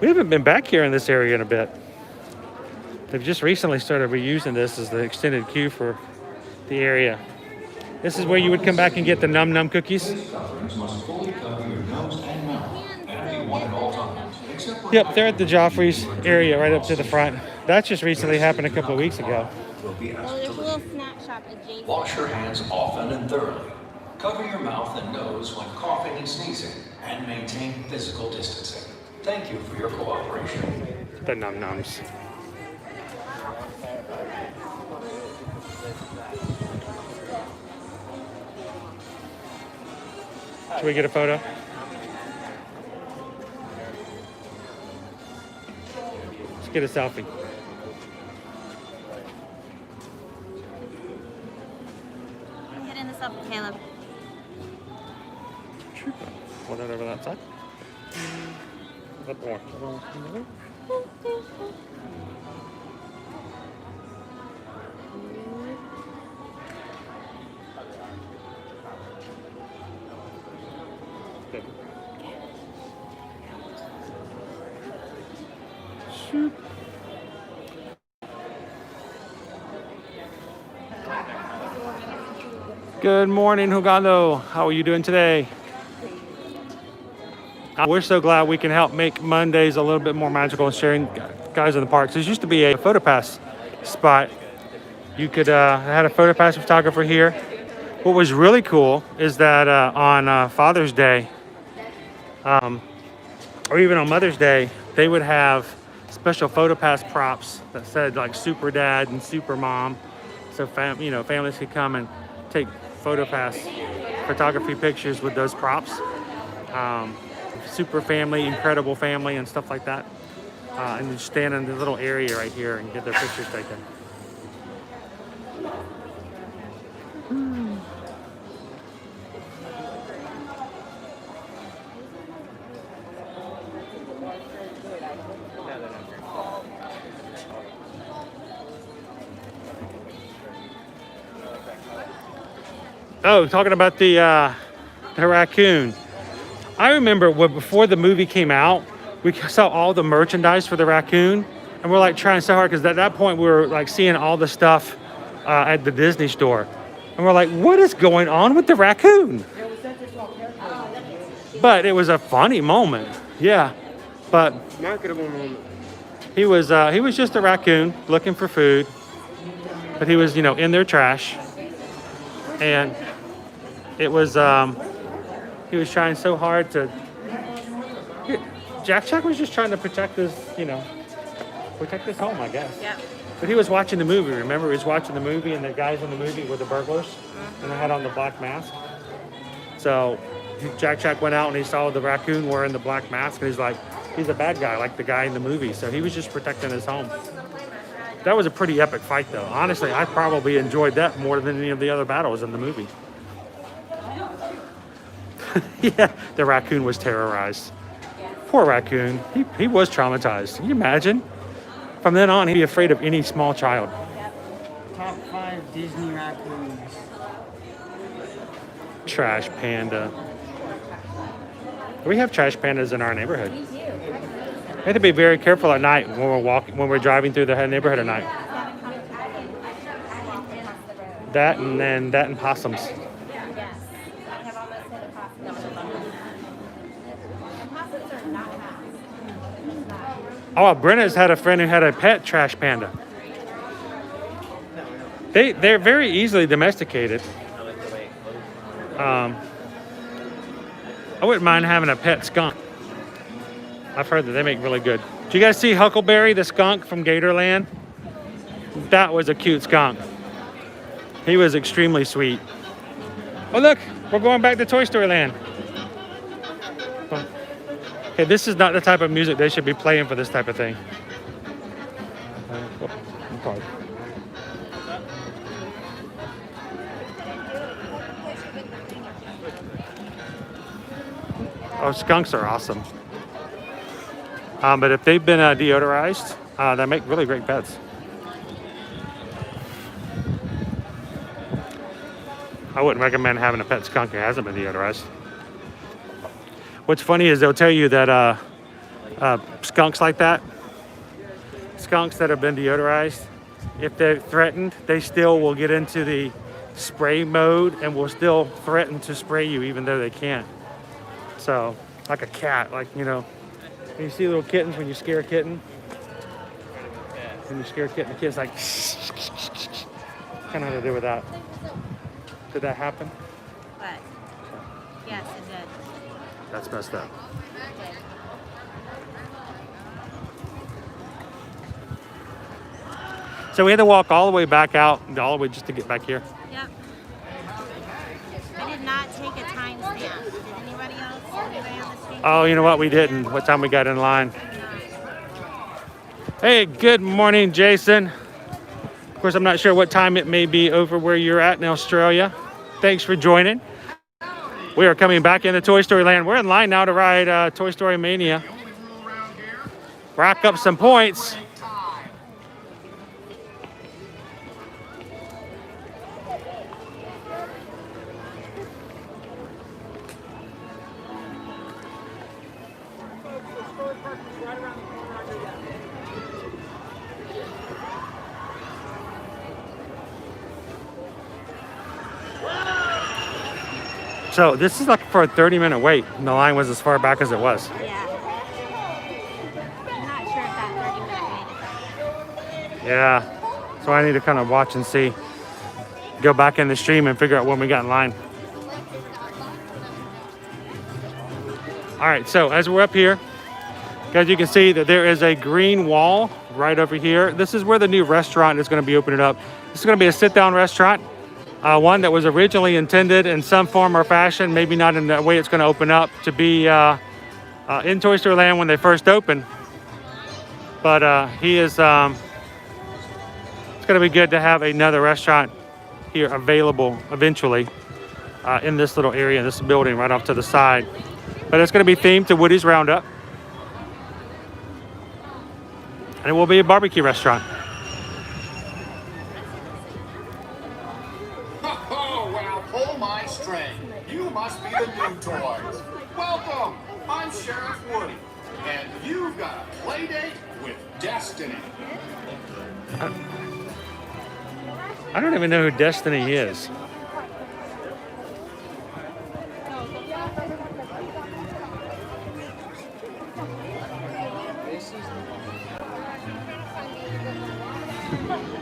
We haven't been back here in this area in a bit. They've just recently started reusing this as the extended queue for the area. This is where you would come back and get the Num Num cookies. Yep, they're at the Joffrey's area right up to the front. That just recently happened a couple of weeks ago. There's a little snack shop adjacent. Wash your hands often and thoroughly. Cover your mouth and nose when coughing and sneezing, and maintain physical distancing. Thank you for your cooperation. The Num Nums. Should we get a photo? Let's get a selfie. Get in the selfie, Caleb. Hold that over that side. Up more. Good. Shoot. Good morning, Hugando. How are you doing today? We're so glad we can help make Mondays a little bit more magical and sharing guys in the parks. There used to be a photo pass spot. You could had a photo pass photographer here. What was really cool is that on Father's Day, or even on Mother's Day, they would have special photo pass props that said like Super Dad and Super Mom, so families could come and take photo pass photography pictures with those props. Super family, incredible family, and stuff like that. And you stand in the little area right here and get their pictures taken. Oh, talking about the raccoon. I remember before the movie came out, we saw all the merchandise for the raccoon, and we're like trying so hard because at that point we were like seeing all the stuff at the Disney store, and we're like, what is going on with the raccoon? But it was a funny moment, yeah. But Marketable moment. he was just a raccoon looking for food, but he was in their trash, and it was he was trying so hard to. Jack was just trying to protect his home, I guess. Yep. But he was watching the movie. Remember, he was watching the movie, and the guys in the movie were the burglars, and they had on the black mask. So Jack went out and he saw the raccoon wearing the black mask, and he's like, he's a bad guy, like the guy in the movie. So he was just protecting his home. That was a pretty epic fight, though. Honestly, I probably enjoyed that more than any of the other battles in the movie. Yeah, the raccoon was terrorized. Poor raccoon. He was traumatized. Can you imagine? From then on, he'd be afraid of any small child. Top 5 Disney raccoons. Trash panda. We have trash pandas in our neighborhood. We have to be very careful at night when we're driving through the neighborhood at night. That and possums. Oh, Brenna's had a friend who had a pet trash panda. They're very easily domesticated. I wouldn't mind having a pet skunk. I've heard that they make really good. Did you guys see Huckleberry, the skunk from Gatorland? That was a cute skunk. He was extremely sweet. Oh look, we're going back to Toy Story Land. Okay, this is not the type of music they should be playing for this type of thing. Oh, skunks are awesome. But if they've been deodorized, they make really great pets. I wouldn't recommend having a pet skunk that hasn't been deodorized. What's funny is they'll tell you that skunks like that, skunks that have been deodorized, if they're threatened, they still will get into the spray mode and will still threaten to spray you even though they can't. So, like a cat, like, when you see little kittens, when you scare a kitten, when you scare a kitten, the kid's like, kind of how to do with that. Did that happen? What? Yes, it did. That's messed up. So we had to walk all the way back out, all the way just to get back here. Yep. I did not take a timestamp. Did anyone Oh, you know what? We didn't. What time we got in line? Hey, good morning, Jason. Of course, I'm not sure what time it may be over where you're at in Australia. Thanks for joining. We are coming back into Toy Story Land. We're in line now to ride Toy Story Mania. Rack up some points. So this is like for a 30-minute wait, and the line was as far back as it was. Yeah. I'm not sure if that 30-minute wait is. Yeah. So I need to kind of watch and see. Go back in the stream and figure out when we got in line. All right, so as we're up here, guys, you can see that there is a green wall right over here. This is where the new restaurant is going to be opening up. This is going to be a sit-down restaurant. One that was originally intended in some form or fashion, maybe not in the way it's going to open up, to be in Toy Story Land when they first opened. But it's going to be good to have another restaurant here available eventually in this little area, in this building right off to the side. But it's going to be themed to Woody's Roundup. And it will be a barbecue restaurant. Pull my string. You must be the new toys. Welcome. I'm Sheriff Woody, and you've got a play date with Destiny. I don't even know who Destiny is.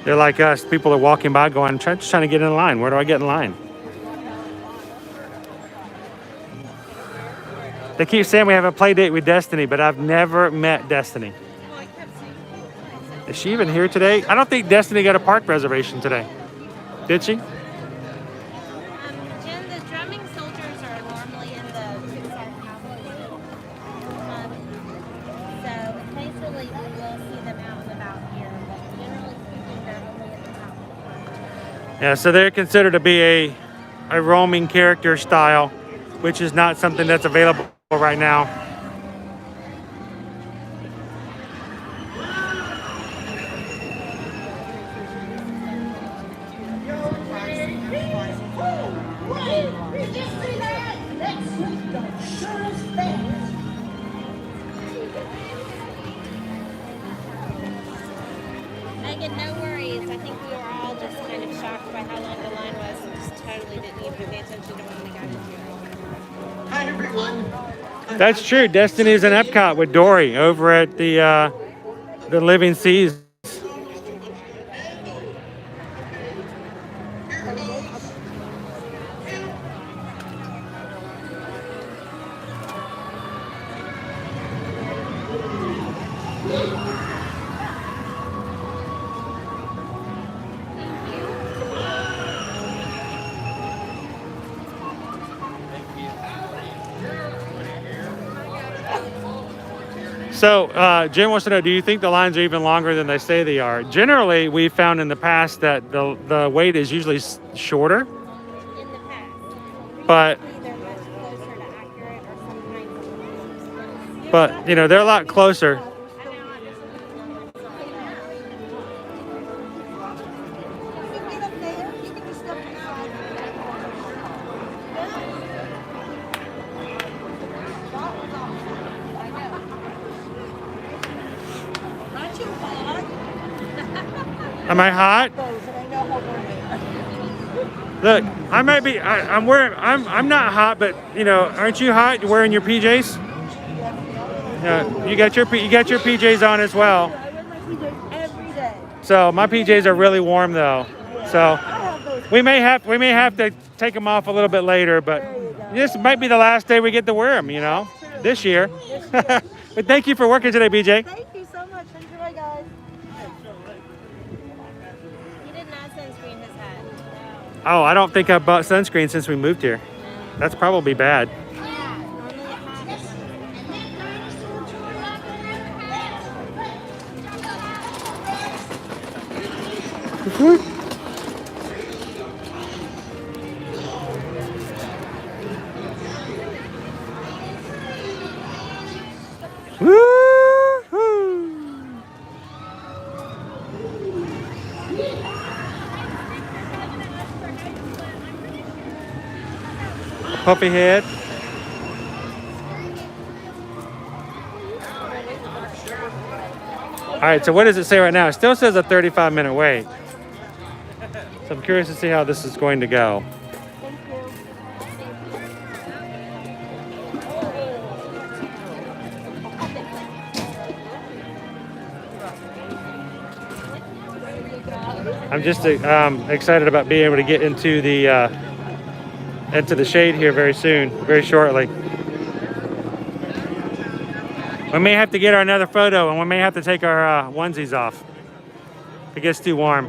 They're like us. People are walking by going, I'm just trying to get in line. Where do I get in line? They keep saying we have a play date with Destiny, but I've never met Destiny. Is she even here today? I don't think Destiny got a park reservation today. Did she? Jen, the drumming soldiers are normally in the Pixar Cavalry. So occasionally we will see them out and about here, but generally speaking, they're only at the top of the park. Yeah, so they're considered to be a roaming character style, which is not something that's available right now. Megan, no worries. I think we were all just kind of shocked by how long the line was and just totally didn't even pay attention to when we got into it. Hi, everyone. That's true. Destiny's in Epcot with Dory over at the Living Seas. So, Jim wants to know, do you think the lines are even longer than they say they are? Generally, we've found in the past that the wait is usually shorter. In the past. But, They're much closer to accurate or sometimes. but you know, they're a lot closer. Am I hot? Look, I might be. I'm wearing. I'm not hot, but you know, aren't you hot? You're wearing your PJs. Yeah, you got your PJs on as well. I wear my PJs every day. So my PJs are really warm though. So we may have to take them off a little bit later, but this might be the last day we get to wear them. You know, this year. But thank you for working today, BJ. Thank you so much. Enjoy, guys. He did not sunscreen his hat. Oh, I don't think I bought sunscreen since we moved here. That's probably bad. Yeah, normally it has puffy head. All right, so what does it say right now? It still says a 35-minute wait. So I'm curious to see how this is going to go. I'm just excited about being able to get into the shade here very soon, very shortly. We may have to get our another photo, and we may have to take our onesies off if it gets too warm.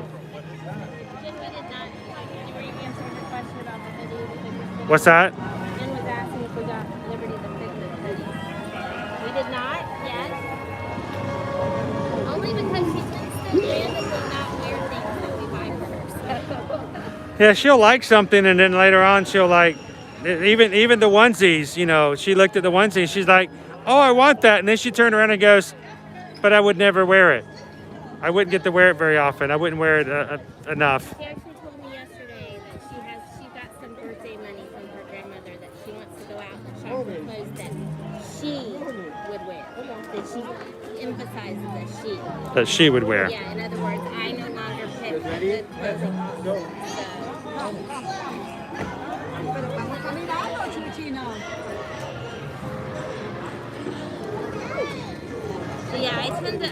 What's that? Jen was asking if we got Liberty the Piglet hoodies. We did not yet. Only because she tends to randomly not wear things that we buy for her. So. Yeah, she'll like something, and then later on she'll like, even the onesies, you know, she looked at the onesie and she's like, oh, I want that. And then she turned around and goes, but I would never wear it. I wouldn't get to wear it very often. I wouldn't wear it enough. She actually told me yesterday that she got some birthday money from her grandmother that she wants to go out and shop for clothes that she would wear. That she emphasizes That she would wear. Yeah, in other words, I no longer pick the good clothing options. Yeah,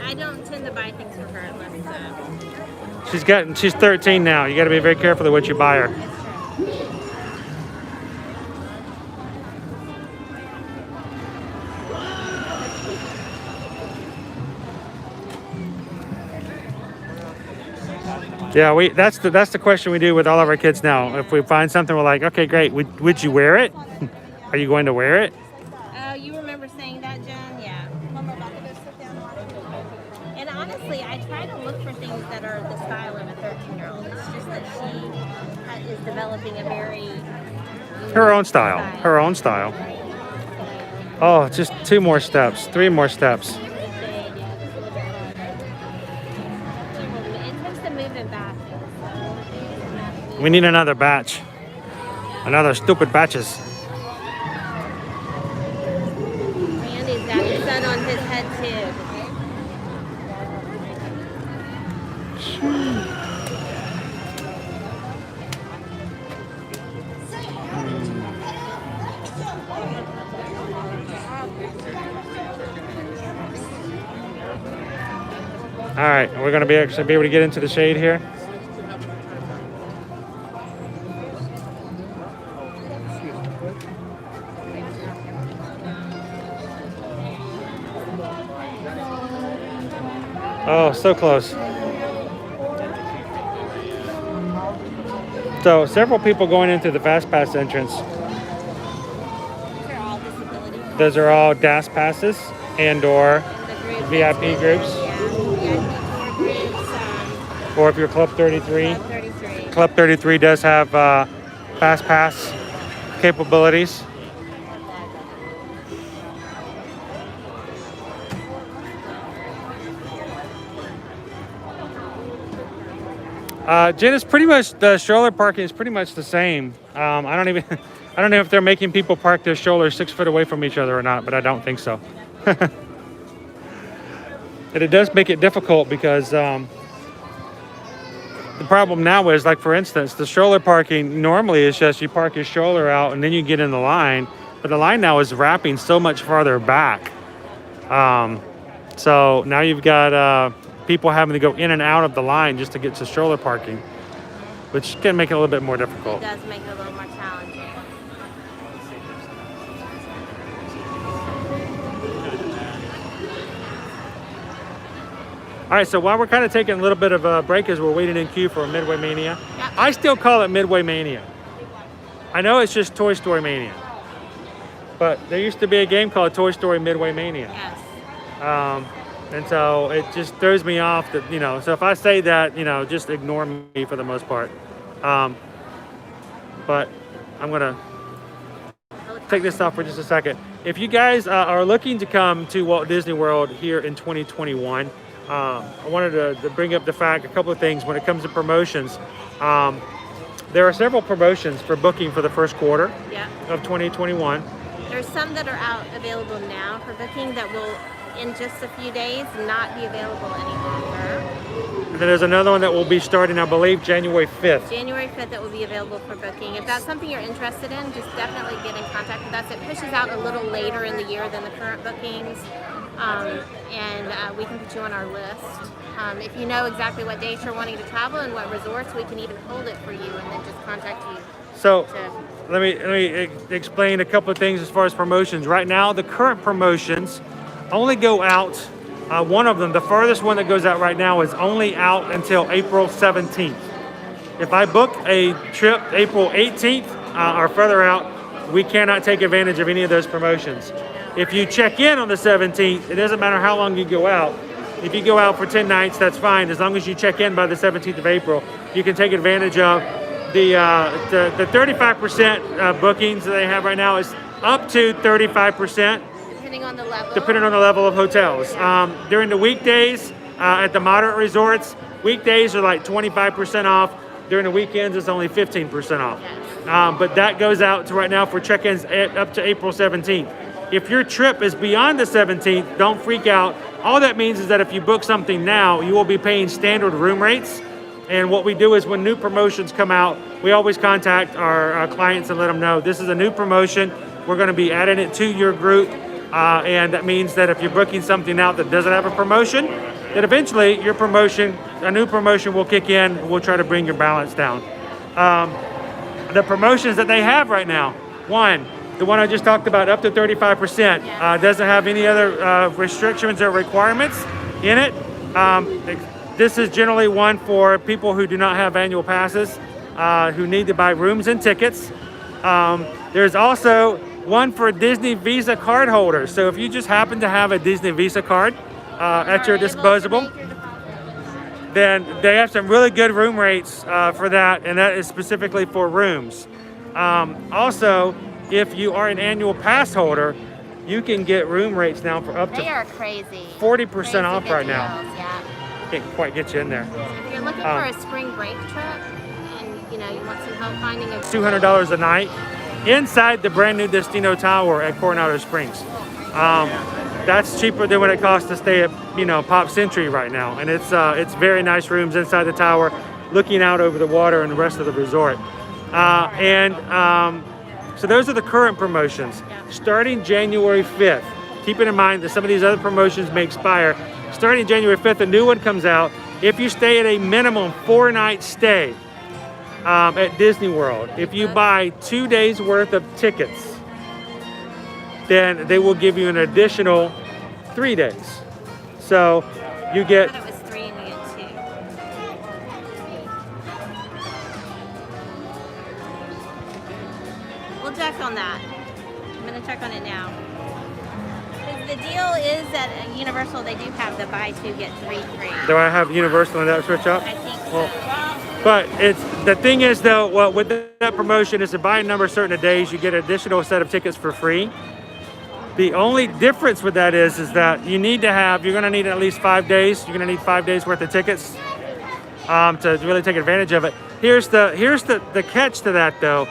I don't tend to buy things for her unless She's 13 now. You got to be very careful of what you buy her. Yeah, that's the question we do with all of our kids now. If we find something, we're like, okay, great. Would you wear it? Are you going to wear it? you remember saying that, Jen? Yeah. And honestly, I try to look for things that are the style of a 13-year-old. It's just that she is developing a very her own style. Her own style. Oh, just 2 more steps, 3 more steps. It takes the movement back. We need another batch. Another stupid batches. Randy's got the sun on his head too. All right, we're going to be able to get into the shade here. Oh, so close. So several people going into the Fast Pass entrance. Those are all DAS passes and or VIP groups. Or if you're Club 33. Club 33 does have Fast Pass capabilities. Jen, is pretty much the stroller parking is pretty much the same. I don't know if they're making people park their strollers 6 foot away from each other or not, but I don't think so. And it does make it difficult because the problem now is, like for instance, the stroller parking normally is just you park your stroller out and then you get in the line, but the line now is wrapping so much farther back. So now you've got people having to go in and out of the line just to get to stroller parking, which can make it a little bit more difficult. It does make it a little more challenging. All right, so while we're kind of taking a little bit of a break as we're waiting in queue for Midway Mania, yep. I still call it Midway Mania. I know it's just Toy Story Mania, but there used to be a game called Toy Story Midway Mania. Yes. And so it just throws me off that, you know, so if I say that, you know, just ignore me for the most part. But I'm going to take this off for just a second. If you guys are looking to come to Walt Disney World here in 2021, I wanted to bring up the fact, a couple of things when it comes to promotions. there are several promotions for booking for the first quarter Yeah. of 2021. There's some that are out available now for booking that will, in just a few days, not be available any longer. And then there's another one that will be starting, I believe, January 5th. January 5th, that will be available for booking. If that's something you're interested in, just definitely get in contact with us. It pushes out a little later in the year than the current bookings, and we can put you on our list. If you know exactly what dates you're wanting to travel and what resorts, we can even hold it for you and then just contact you. So let me explain a couple of things as far as promotions. Right now, the current promotions only go out. One of them, the farthest one that goes out right now, is only out until April 17th. If I book a trip April 18th or further out, we cannot take advantage of any of those promotions. If you check in on the 17th, it doesn't matter how long you go out. If you go out for 10 nights, that's fine. As long as you check in by the 17th of April, you can take advantage of the 35% bookings that they have right now is up to 35%. Depending on the level. Depending on the level of hotels. During the weekdays at the moderate resorts, weekdays are like 25% off. During the weekends, it's only 15% off. Yes. But that goes out to right now for check-ins up to April 17th. If your trip is beyond the 17th, don't freak out. All that means is that if you book something now, you will be paying standard room rates. And what we do is when new promotions come out, we always contact our clients and let them know this is a new promotion. We're going to be adding it to your group. And that means that if you're booking something out that doesn't have a promotion, that eventually your promotion, a new promotion will kick in. We'll try to bring your balance down. The promotions that they have right now, the one I just talked about, up to 35%, doesn't have any other restrictions or requirements in it. This is generally one for people who do not have annual passes, who need to buy rooms and tickets. There's also one for Disney Visa card holders. So if you just happen to have a Disney Visa card at your disposal, then they have some really good room rates for that, and that is specifically for rooms. Also, if you are an annual pass holder, you can get room rates now for up to 40% off right now. Yeah. Can't quite get you in there. If you're looking for a spring break trip and you want some help finding a $200 a night inside the brand new Destino Tower at Coronado Springs. That's cheaper than what it costs to stay at Pop Century right now, and it's very nice rooms inside the tower, looking out over the water and the rest of the resort. So those are the current promotions. Starting January 5th, keeping in mind that some of these other promotions may expire. Starting January 5th, a new one comes out. If you stay at a minimum 4-night stay at Disney World, if you buy 2 days worth of tickets, then they will give you an additional 3 days. So you get... I thought it was 3 and you get 2. We'll check on that. I'm going to check on it now. The deal is that at Universal, they do have the buy 2, get 3 free. Do I have Universal in that switch up? I think so. But the thing is, though, with that promotion is to buy a number of certain days, you get an additional set of tickets for free. The only difference with that is that you're going to need at least 5 days. You're going to need 5 days worth of tickets to really take advantage of it. Here's the catch to that, though.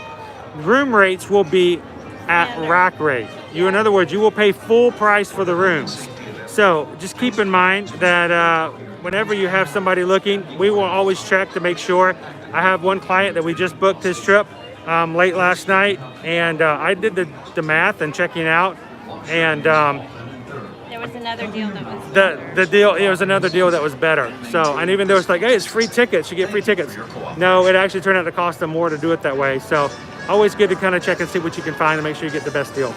Room rates will be at rack rate. In other words, you will pay full price for the rooms. So just keep in mind that whenever you have somebody looking, we will always check to make sure. I have one client that we just booked his trip late last night, and I did the math and checking out, and there was another deal that was better. It was another deal that was better. So, and even though it's like, hey, it's free tickets, you get free tickets. No, it actually turned out to cost them more to do it that way. So always good to kind of check and see what you can find and make sure you get the best deal.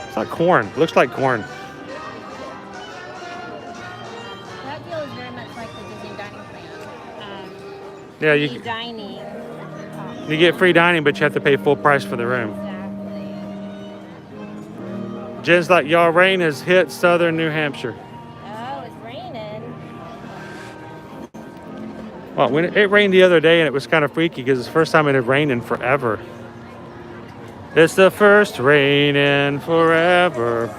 It's like corn. Looks like corn. That deal is very much like the Disney dining plan. Yeah, you get free dining, but you have to pay full price for the room. Exactly. Jen's like, y'all, rain has hit southern New Hampshire. Oh, it's Well, when it rained the other day, and it was kind of freaky because it's the first time it had rained in forever. It's the first rain in forever.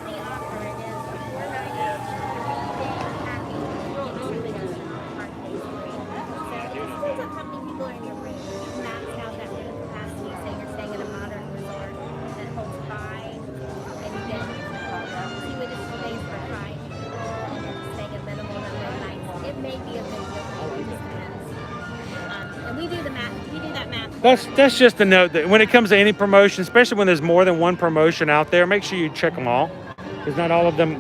That's just a note that when it comes to any promotion, especially when there's more than one promotion out there, make sure you check them all, because not all of them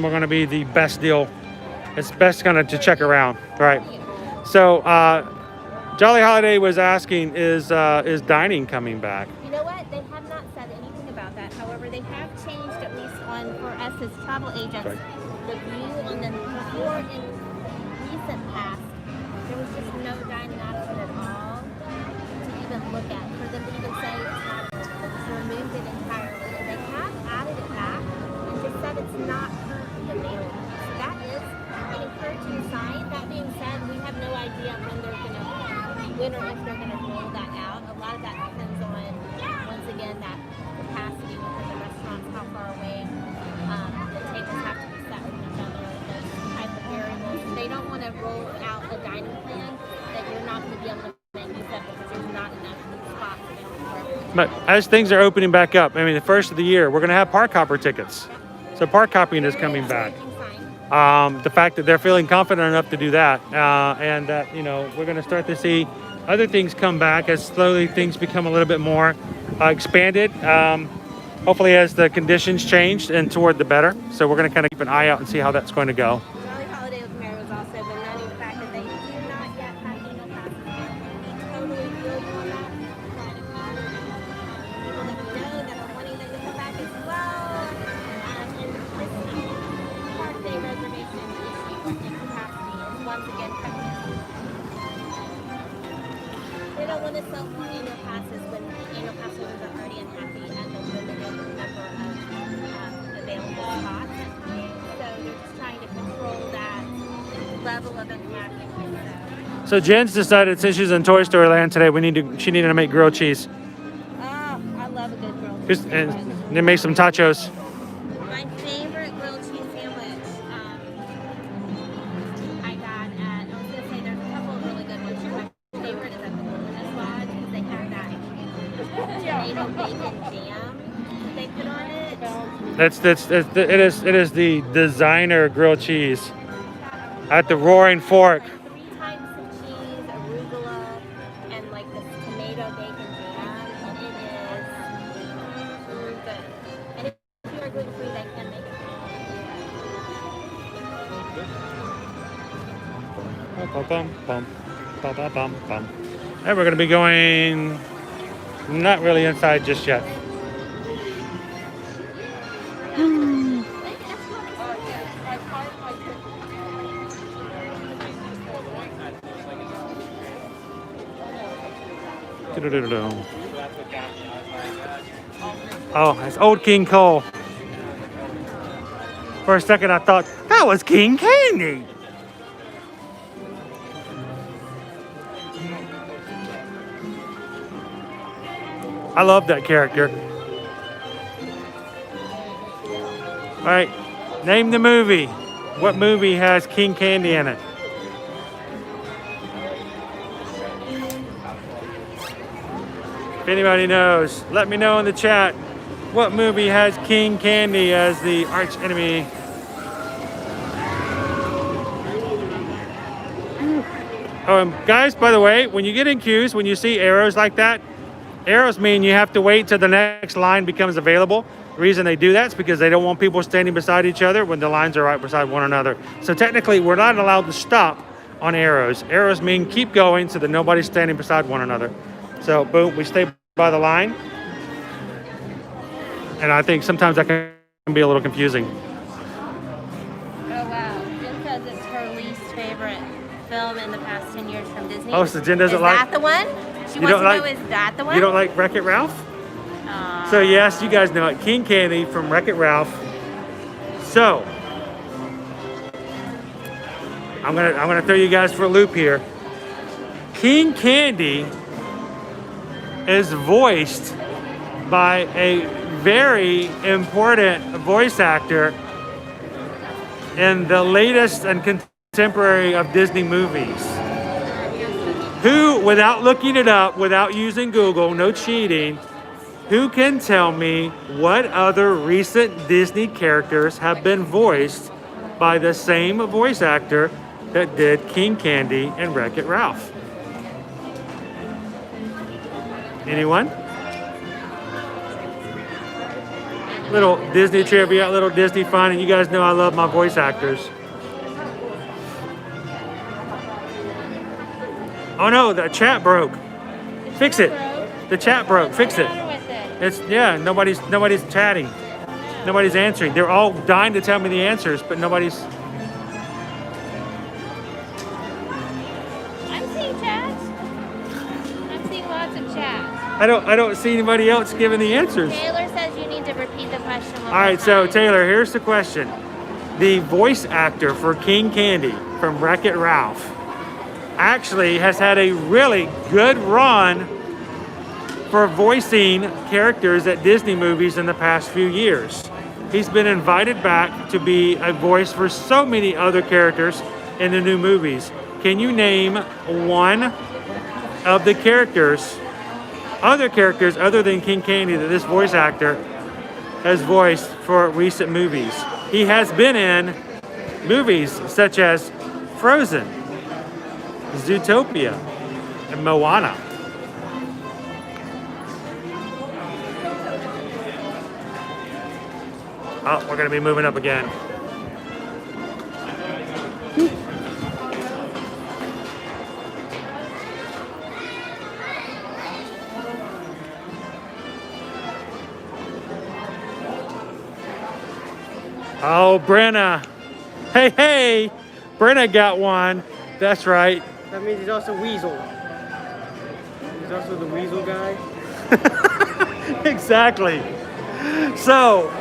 are going to be the best deal. It's best kind of to check around, right? So, Jolly Holiday was asking, is dining coming back? You know what? They have not said anything about that. However, they have changed, at least for us as travel agents, right, the view on them. Before in recent past, there was just no dining option at all to even look at. For them to even say it's not, removed it entirely. And they have added it back and just said it's not currently available. So that is an encouraging sign. That being said, we have no idea when or if they're going to roll that out. A lot of that depends on, once again, that capacity within the restaurants, how far away the tables have to be set with each other, those type of variables. They don't want to roll out a dining plan that you're not going to be able to make use of because there's not enough spots available for everyone. But as things are opening back up, I mean, the first of the year, we're going to have park hopper tickets. So park hopping is coming back. The fact that they're feeling confident enough to do that, and that, you know, we're going to start to see other things come back as slowly things become a little bit more expanded. Hopefully as the conditions change and toward the better. So we're going to kind of keep an eye out and see how that's going to go. Jolly Holiday with Mary was also been noting the fact that they do not yet have annual passes. We totally feel you on that. People that we know that are wanting them to come back as well. And this park day reservation issue and capacity is once again coming in. They don't want to sell more annual passes when annual pass holders are already unhappy at the limited number of available spots. So they're just trying to control that level of unhappiness. So Jen's decided, since she's in Toy Story Land today, she needed to make grilled cheese. Oh, I love a good grilled cheese. And then make some tachos. My favorite grilled cheese sandwich I got at, I was going to say there's a couple of really good ones here. My favorite is at the Wilderness Lodge because they have that tomato bacon jam that they put on it. It is the designer grilled cheese at the Roaring Fork. 3 types of cheese, arugula, and like this tomato bacon jam, and it is good. And if you are gluten-free, they can make it And we're going to be going not really inside just yet. Oh, it's old King Cole. For a second I thought that was King Candy. I love that character. All right, name the movie. What movie has King Candy in it? If anybody knows, let me know in the chat. What movie has King Candy as the arch enemy? Oh, and guys, by the way, when you get in queues, when you see arrows like that, arrows mean you have to wait till the next line becomes available. The reason they do that is because they don't want people standing beside each other when the lines are right beside one another. So technically, we're not allowed to stop on arrows. Arrows mean keep going so that nobody's standing beside one another. So boom, we stay by the line. And I think sometimes that can be a little confusing. Oh wow, Jen says it's her least favorite film in the past 10 years from Disney. Oh, so Jen doesn't like... Is that the one? She wants to know, is that the one? You don't like Wreck-It Ralph? So yes, you guys know it. King Candy from Wreck-It Ralph. So I'm gonna throw you guys for a loop here. King Candy is voiced by a very important voice actor in the latest and contemporary of Disney movies. Who, without looking it up, without using Google, no cheating, who can tell me what other recent Disney characters have been voiced by the same voice actor that did King Candy and Wreck-It Ralph? Anyone? Little Disney trivia, little Disney fun, and you guys know I love my voice actors. Oh no, the chat broke. Fix it. The chat broke. Fix it. It's nobody's chatting. Nobody's answering. They're all dying to tell me the answers, but nobody's. I'm seeing chats. I'm seeing lots of chats. I don't see anybody else giving the answers. Taylor says you need to repeat the question one All right, more so time. Taylor, here's the question. The voice actor for King Candy from Wreck-It Ralph actually has had a really good run for voicing characters at Disney movies in the past few years. He's been invited back to be a voice for so many other characters in the new movies. Can you name one of the other characters other than King Candy that this voice actor has voiced for recent movies? He has been in movies such as Frozen, Zootopia, and Moana. Oh, we're going to be moving up again. Oh, Brenna. Hey, Brenna got one. That's right. That means he's also Weasel. He's also the Weasel guy. Exactly. So,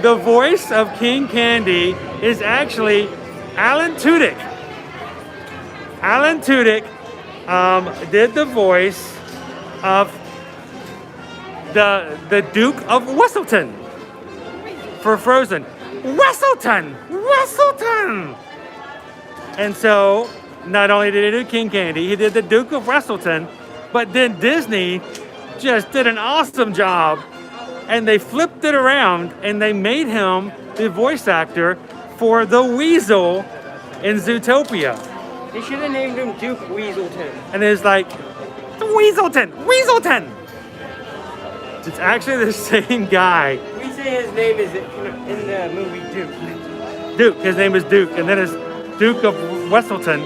the voice of King Candy is actually Alan Tudyk. Alan Tudyk did the voice of the Duke of Whistleton for Frozen. Whistleton! And so, not only did he do King Candy, he did the Duke of Whistleton, but then Disney just did an awesome job, and they flipped it around and they made him the voice actor for the Weasel in Zootopia. They should have named him Duke Weaselton. And it's like, Weaselton! It's actually the same guy. We say his name is in the movie Duke. His name is Duke, and then it's Duke of Whistleton,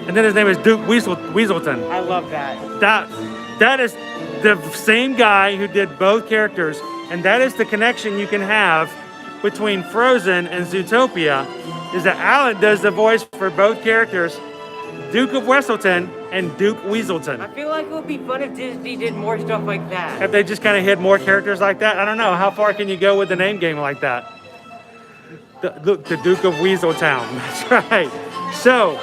and then his name is Duke Weaselton. I love that. That is the same guy who did both characters, and that is the connection you can have between Frozen and Zootopia, is that Alan does the voice for both characters, Duke of Whistleton and Duke Weaselton. I feel like it would be fun if Disney did more stuff like that. If they just kind of hid more characters like that, I don't know. How far can you go with the name game like that? The Duke of Weaseltown. That's right. So,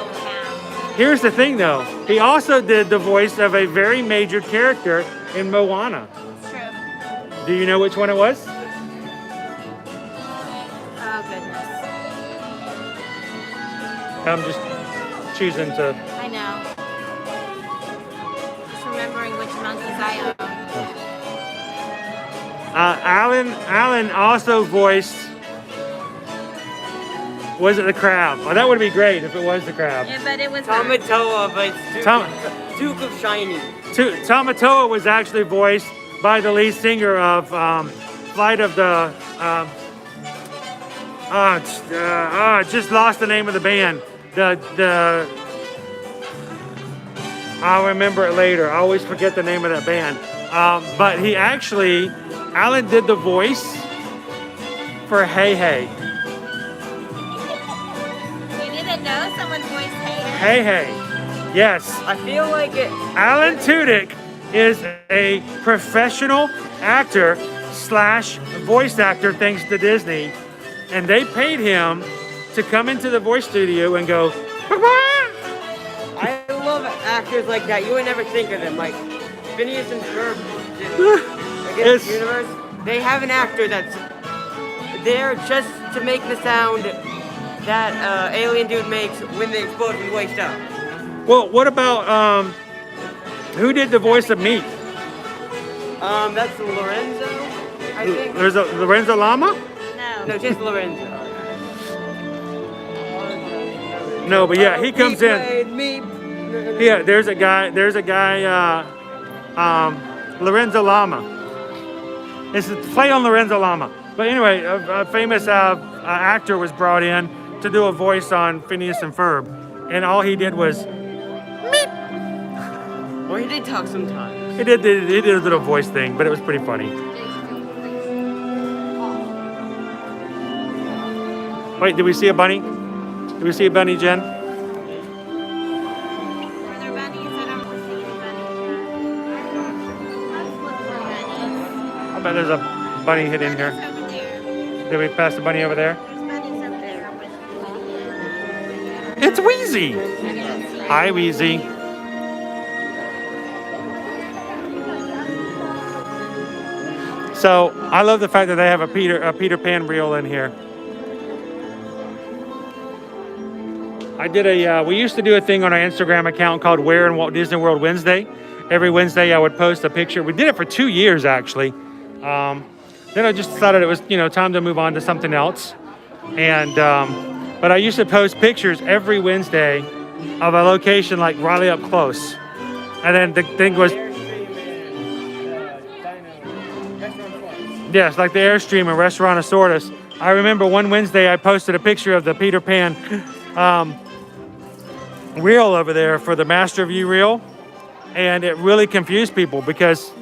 here's the thing though. He also did the voice of a very major character in Moana. True. Do you know which one it was? Oh, goodness. I'm just choosing to... I know. Just remembering which monkeys I own. Alan also voiced... Was it the crab? Oh, that would be great if it was the crab. Yeah, but it was Tamatoa, but it's Duke of Shiny. Tamatoa was actually voiced by the lead singer of Flight of the... just lost the name of the band. I'll remember it later. I always forget the name of that band. But Alan did the voice for Hey Hey. Know someone's voice Hey Hey. Yes. I feel like it. Alan Tudyk is a professional actor / voice actor thanks to Disney. And they paid him to come into the voice studio and go, I love actors like that, you would never think of them. Like Phineas and Ferb against the universe. They have an actor that's there just to make the sound that alien dude makes when the explosion's waist up. Well, what about who did the voice of Meat? That's Lorenzo, I think. There's a Lorenzo Lama? No, just Lorenzo. No, but yeah, he comes in. Yeah, there's a guy, Lorenzo Lama. It's a play on Lorenzo Lama. But anyway, a famous actor was brought in to do a voice on Phineas and Ferb. And all he did was, meep. Well, he did talk sometimes. He did a little voice thing, but it was pretty funny. Wait, did we see a bunny? Did we see a bunny, Jen? Are there bunnies? I don't see any bunnies. I bet there's a bunny hidden here. Over there. Did we pass the bunny over there? There's bunnies up there. It's Wheezy. Hi, Wheezy. So I love the fact that they have a Peter Pan reel in here. I did we used to do a thing on our Instagram account called Where in Walt Disney World Wednesday. Every Wednesday I would post a picture. We did it for 2 years actually. Then I just decided it was, time to move on to something else. And, but I used to post pictures every Wednesday of a location like Raleigh up close. And then the thing was, yes, like the Airstream and Restaurantosaurus. I remember one Wednesday I posted a picture of the Peter Pan reel over there for the Master View reel, and it really confused people because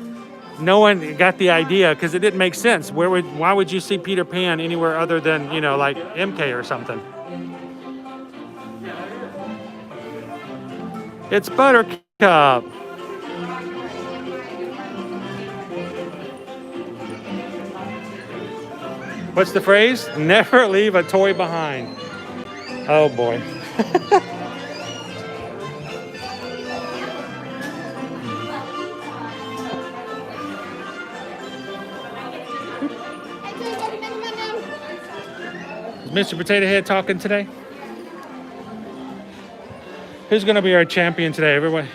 no one got the idea because it didn't make sense. Why would you see Peter Pan anywhere other than like MK or something? It's Buttercup. What's the phrase? Never leave a toy behind. Oh boy. Is Mr. Potato Head talking today? Who's going to be our champion today, everyone?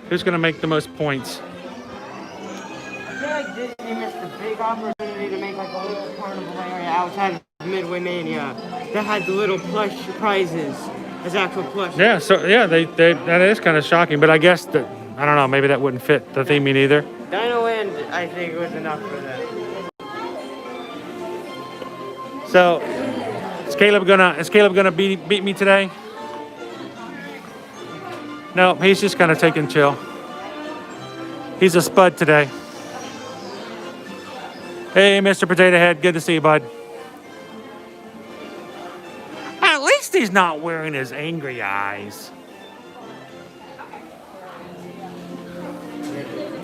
Who's going to make the most points? I feel like Disney missed a big opportunity to make like a little carnival area outside of Midway Mania that had the little plush prizes as actual plush. Yeah, so yeah, that is kind of shocking, but I guess that, I don't know, maybe that wouldn't fit the theming either. Dino Land, I think, was enough for that. So, is Caleb gonna beat me today? No, he's just kind of taking chill. He's a spud today. Hey, Mr. Potato Head, good to see you, bud. At least he's not wearing his angry eyes.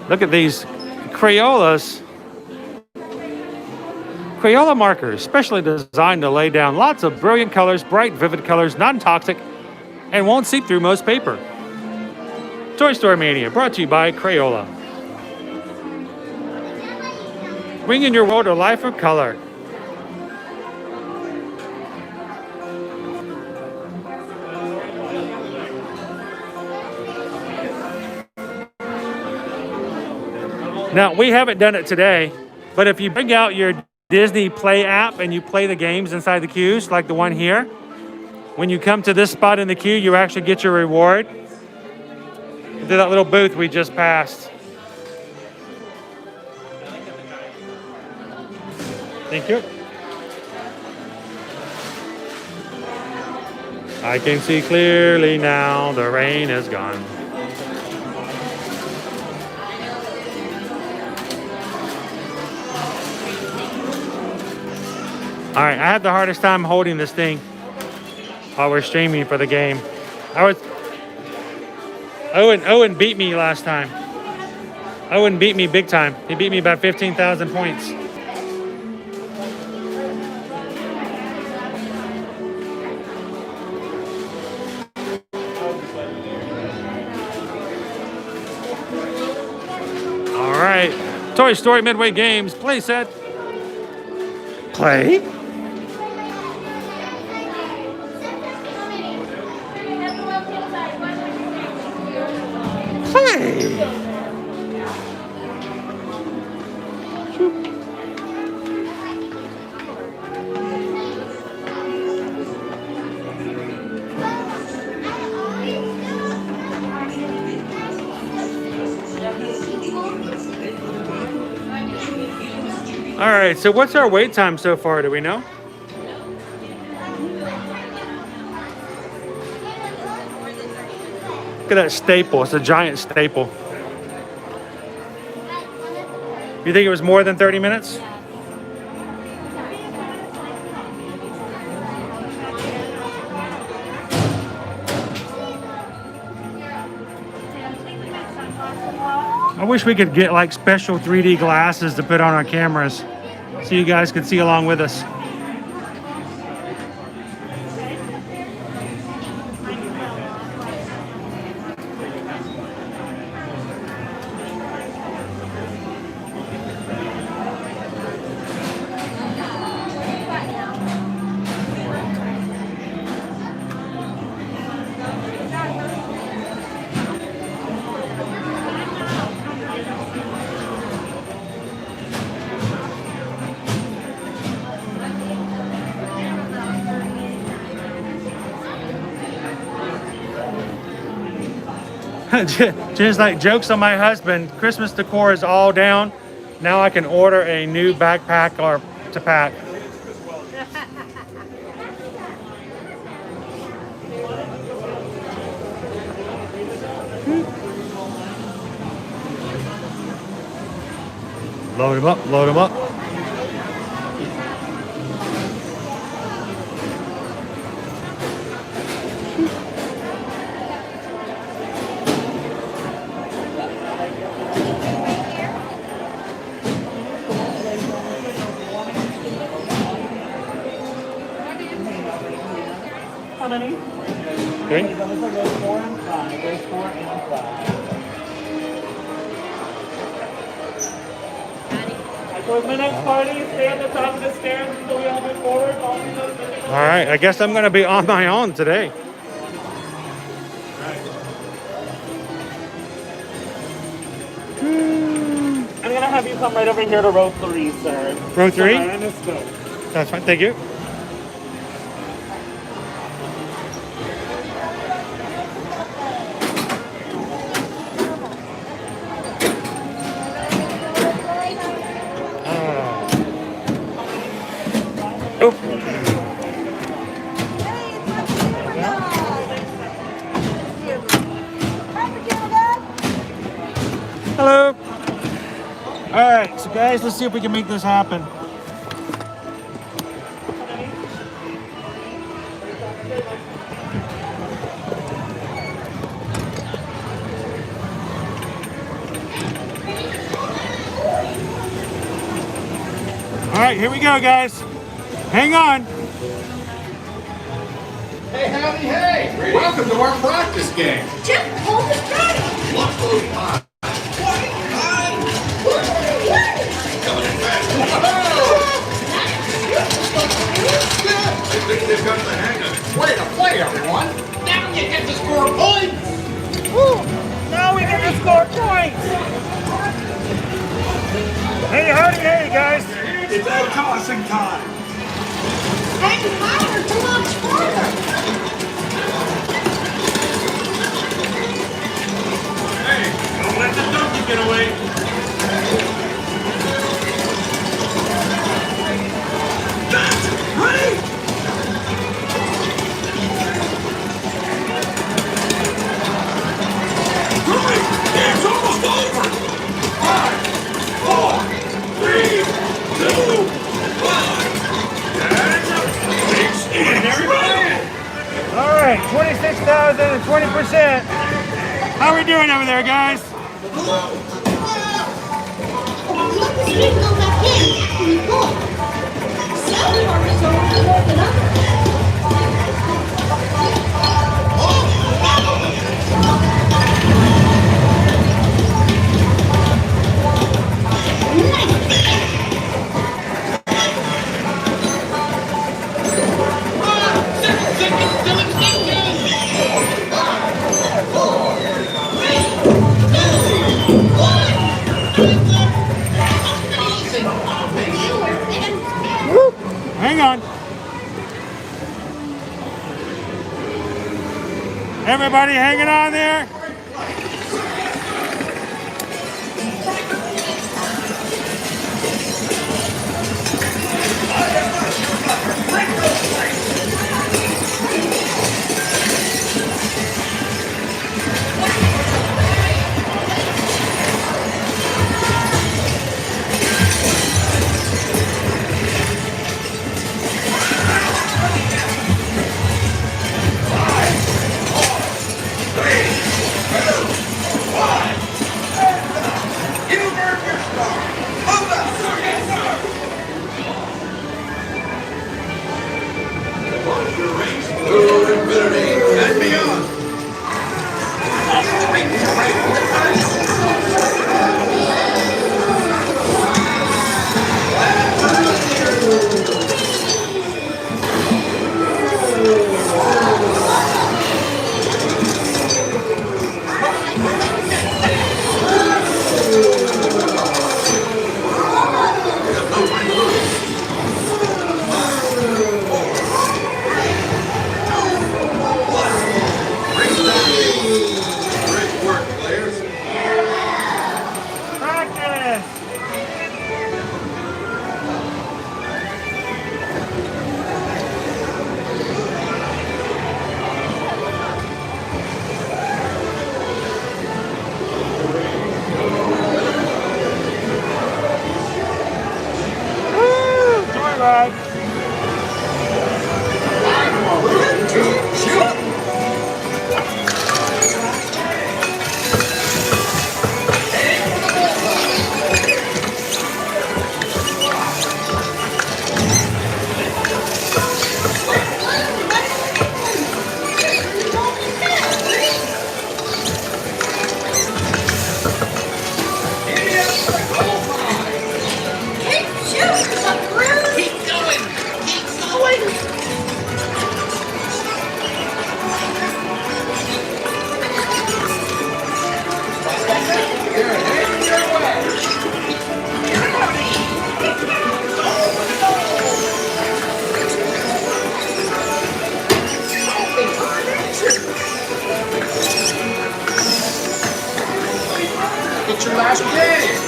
Look at these Crayolas. Crayola markers, specially designed to lay down lots of brilliant colors, bright, vivid colors, non-toxic, and won't seep through most paper. Toy Story Mania, brought to you by Crayola. Bringing your world to life of color. Now, we haven't done it today, but if you bring out your Disney Play app and you play the games inside the queues, like the one here, when you come to this spot in the queue, you actually get your reward. To that little booth we just passed. Thank you. I can see clearly now, the rain is gone. All right, I had the hardest time holding this thing while we're streaming for the game. Owen beat me last time. Owen beat me big time. He beat me by 15,000 points. Toy Story Midway Games play set. Play? Play. All right, so what's our wait time so far? Do we know? Look at that staple. It's a giant staple. You think it was more than 30 minutes? I wish we could get like special 3D glasses to put on our cameras so you guys could see along with us. Just like jokes on my husband, Christmas decor is all down. Now I can order a new backpack or to pack. Load him up, load him up. Okay. Towards my next party, stay at the top of the stairs until we all move forward. All right, I guess I'm going to be on my own today. I'm going to have you come right over here to row 3, sir. Row 3? Let's go. That's fine, thank you. Hello. All right, so guys, let's see if we can make this happen. All right, here we go, guys. Hang on. Hey, howdy, hey! Welcome to our practice game. Chip, hold the strike! What's going on? Coming in fast. I think they've got the hang of it. Way to play, everyone! Now you get to score points! Now we get to score points! Hey, howdy, hey, guys! It's our tossing time. Hang higher to launch farther! Hey, don't let the donkey get away. That's right! Hurry! It's almost over! 5, 4, 3, 2, 1. All right, 26,000 and 20%. How are we doing over there, guys? Let the street go back in after we pull. Some parties are worth more than others. Everybody hanging on there? It's your last game.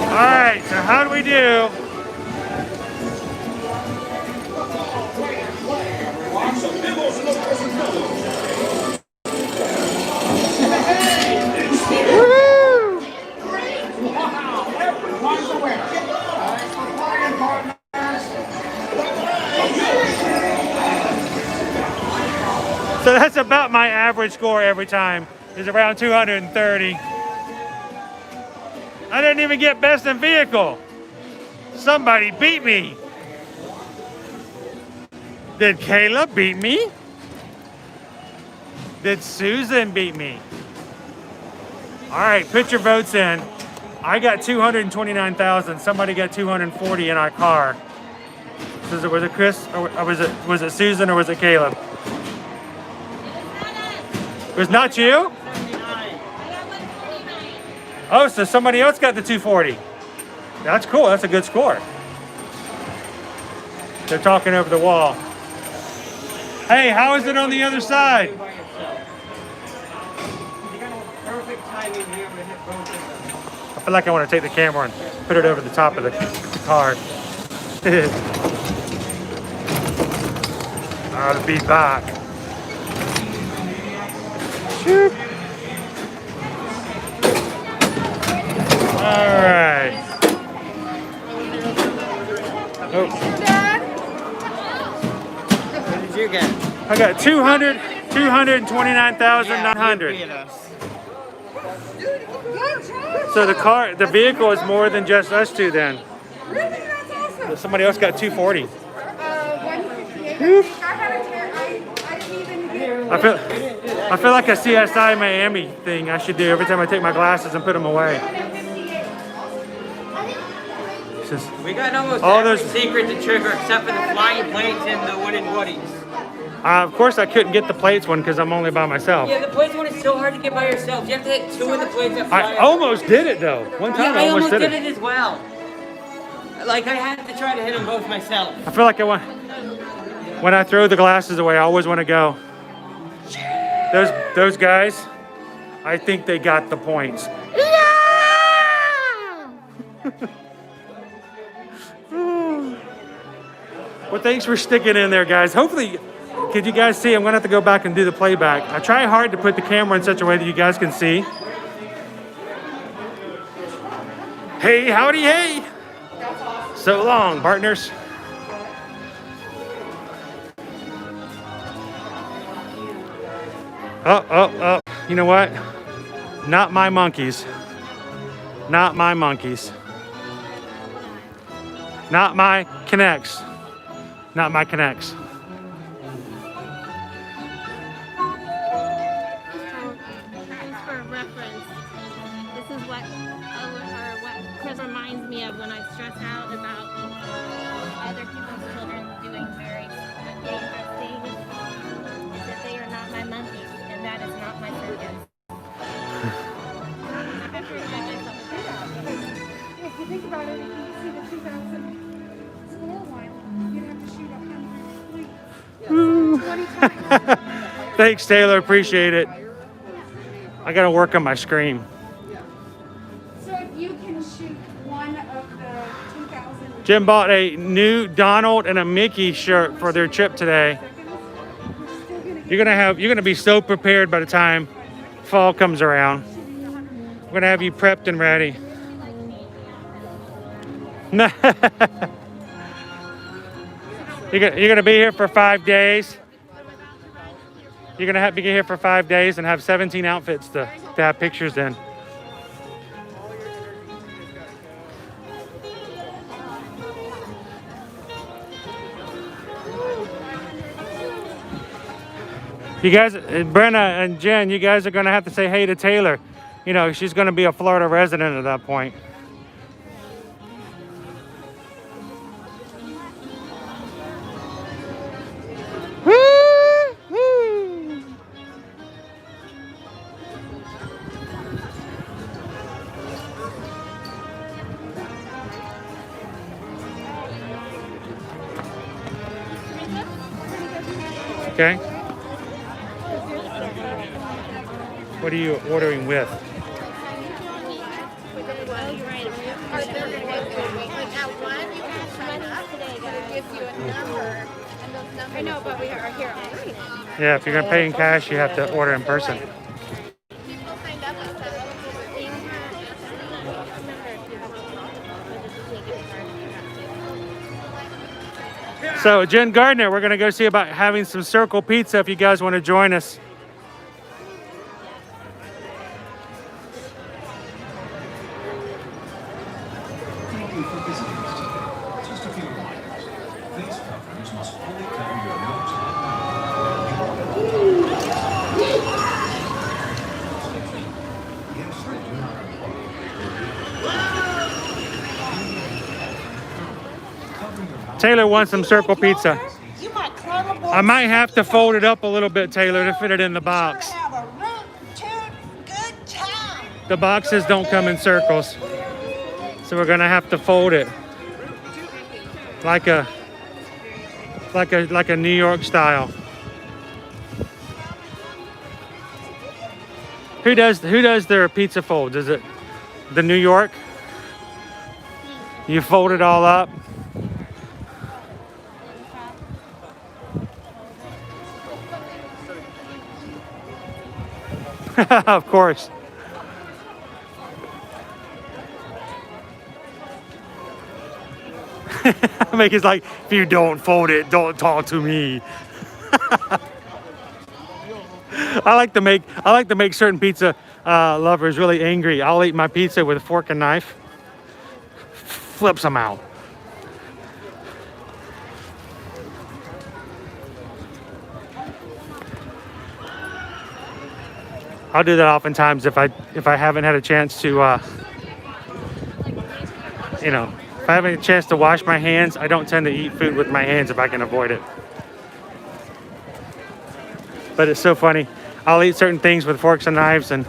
All right, so how do we do? So that's about my average score every time, is around 230. I didn't even get best in vehicle. Somebody beat me. Did Kayla beat me? Did Susan beat me? All right, put your votes in. I got 229,000. Somebody got 240 in our car. So was it Chris or was it Susan or was it Caleb? It was not you? Oh, so somebody else got the 240. That's cool. That's a good score. They're talking over the wall. Hey, how is it on the other side? I feel like I want to take the camera and put it over the top of the car. I'll be back. Shoop. All right. Oh. What did you get? I got 229,900. So the vehicle is more than just us two then. Somebody else got 240. I feel like a CSI Miami thing I should do every time I take my glasses and put them away. We got almost every secret to trigger except for the flying planes and the wooden woodies. Of course, I couldn't get the plates one because I'm only by myself. Yeah, the plates one is so hard to get by yourself. You have to hit 2 of the plates that fly I up. almost did it though. One time Yeah, I almost did it it. as well. Like, I had to try to hit them both myself. I feel like when I throw the glasses away, I always want to go. Those guys, I think they got the points. Well, thanks for sticking in there, guys. Hopefully, could you guys see? I'm gonna have to go back and do the playback. I try hard to put the camera in such a way that you guys can see. Hey, howdy, hey. So long, partners. Oh. You know what? Not my monkeys. Not my monkeys. Not my connects. Not my connects. For reference, this is what Chris reminds me of when I stress out about other people's children doing very dangerous things. That they are not my monkeys, and that is not my circus. If you think about it, if you see the 2000 squirrel one, you'd have to shoot 100 20 times. Thanks, Taylor. Appreciate it. I gotta work on my screen. So if you can shoot one of the 2000, Jim bought a new Donald and a Mickey shirt for their trip today. You're gonna be so prepared by the time fall comes around. We're gonna have you prepped and ready. You're gonna be here for 5 days. You're gonna be here for 5 days and have 17 outfits to have pictures in. You guys, Brenna and Jen, you guys are gonna have to say hey to Taylor. You know, she's gonna be a Florida resident at that point. Okay. What are you ordering with? I know, but we are here already. Yeah, if you're gonna pay in cash, you have to order in person. So Jen Gardner, we're gonna go see about having some circle pizza if you guys want to join us. Just a few reminders. Face coverings must only cover your nose. Yes, they do not imply. Taylor wants some circle pizza. you might climb aboard. I might have to fold it up a little bit, Taylor, to fit it in the box. Have a root toot good time. The boxes don't come in circles, so we're gonna have to fold it like a New York style. Who does their pizza folds? Is it the New York? You fold it all up. Of course. Mickey's like, if you don't fold it, don't talk to me. I like to make certain pizza lovers really angry. I'll eat my pizza with a fork and knife. Flips them out. I'll do that oftentimes if I haven't had a chance to, you know, if I haven't had a chance to wash my hands. I don't tend to eat food with my hands if I can avoid it. But it's so funny. I'll eat certain things with forks and knives, and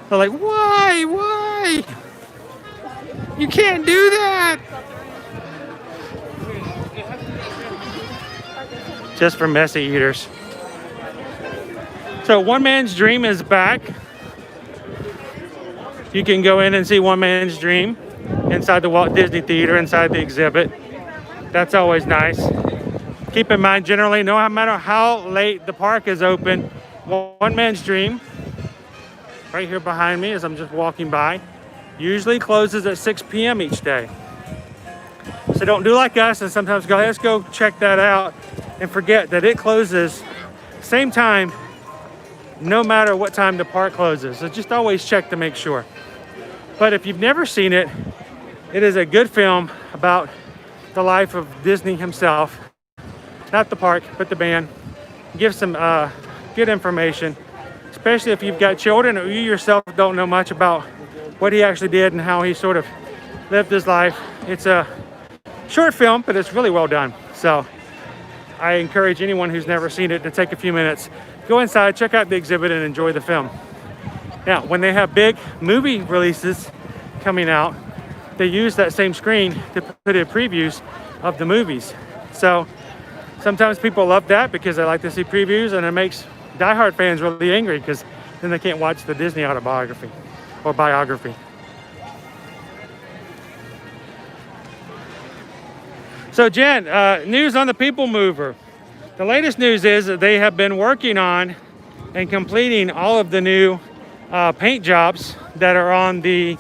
they're like, why? Why? You can't do that. Just for messy eaters. So One Man's Dream is back. You can go in and see One Man's Dream inside the Walt Disney Theater, inside the exhibit. That's always nice. Keep in mind, generally, no matter how late the park is open, One Man's Dream, right here behind me as I'm just walking by, usually closes at 6 p.m. each day. So don't do like us and sometimes go, let's go check that out, and forget that it closes same time no matter what time the park closes. So just always check to make sure. But if you've never seen it, it is a good film about the life of Disney himself. Not the park, but the band. Give some good information, especially if you've got children or you yourself don't know much about what he actually did and how he sort of lived his life. It's a short film, but it's really well done. So I encourage anyone who's never seen it to take a few minutes, go inside, check out the exhibit, and enjoy the film. Now, when they have big movie releases coming out, they use that same screen to put in previews of the movies. So sometimes people love that because they like to see previews, and it makes diehard fans really angry because then they can't watch the Disney autobiography or biography. So Jen, news on the People Mover. The latest news is that they have been working on and completing all of the new paint jobs that are on the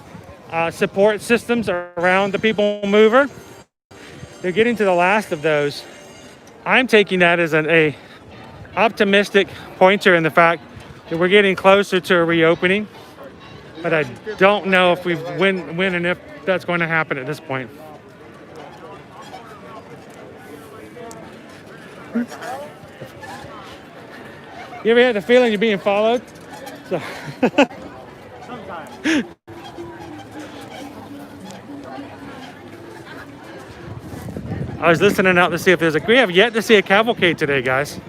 support systems around the People Mover. They're getting to the last of those. I'm taking that as an optimistic pointer in the fact that we're getting closer to a reopening, but I don't know if when and if that's going to happen at this point. You ever had the feeling you're being followed? So sometimes. I was listening out to see if we have yet to see a cavalcade today, guys.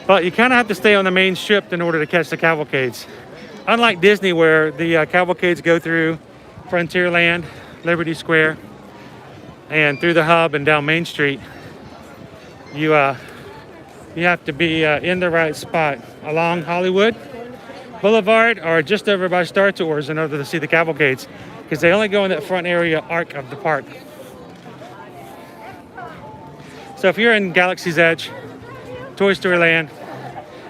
But you kind of have to stay on the main strip in order to catch the cavalcades. Unlike Disney, where the cavalcades go through Frontierland, Liberty Square, and through the hub and down Main Street, you have to be in the right spot along Hollywood Boulevard or just over by Star Tours in order to see the cavalcades, because they only go in that front area arc of the park. So if you're in Galaxy's Edge, Toy Story Land,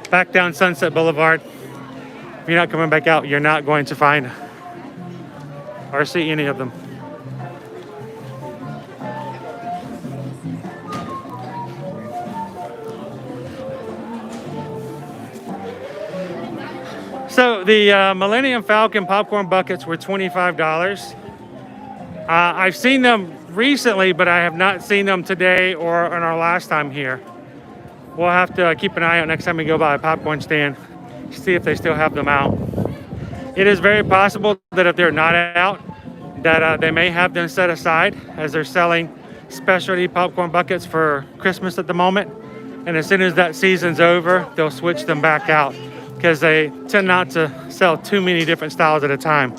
back down Sunset Boulevard, if you're not coming back out, you're not going to find or see any of them. So the Millennium Falcon popcorn buckets were $25. I've seen them recently, but I have not seen them today or on our last time here. We'll have to keep an eye out next time we go by a popcorn stand, see if they still have them out. It is very possible that if they're not out, that they may have them set aside, as they're selling specialty popcorn buckets for Christmas at the moment. And as soon as that season's over, they'll switch them back out, because they tend not to sell too many different styles at a time.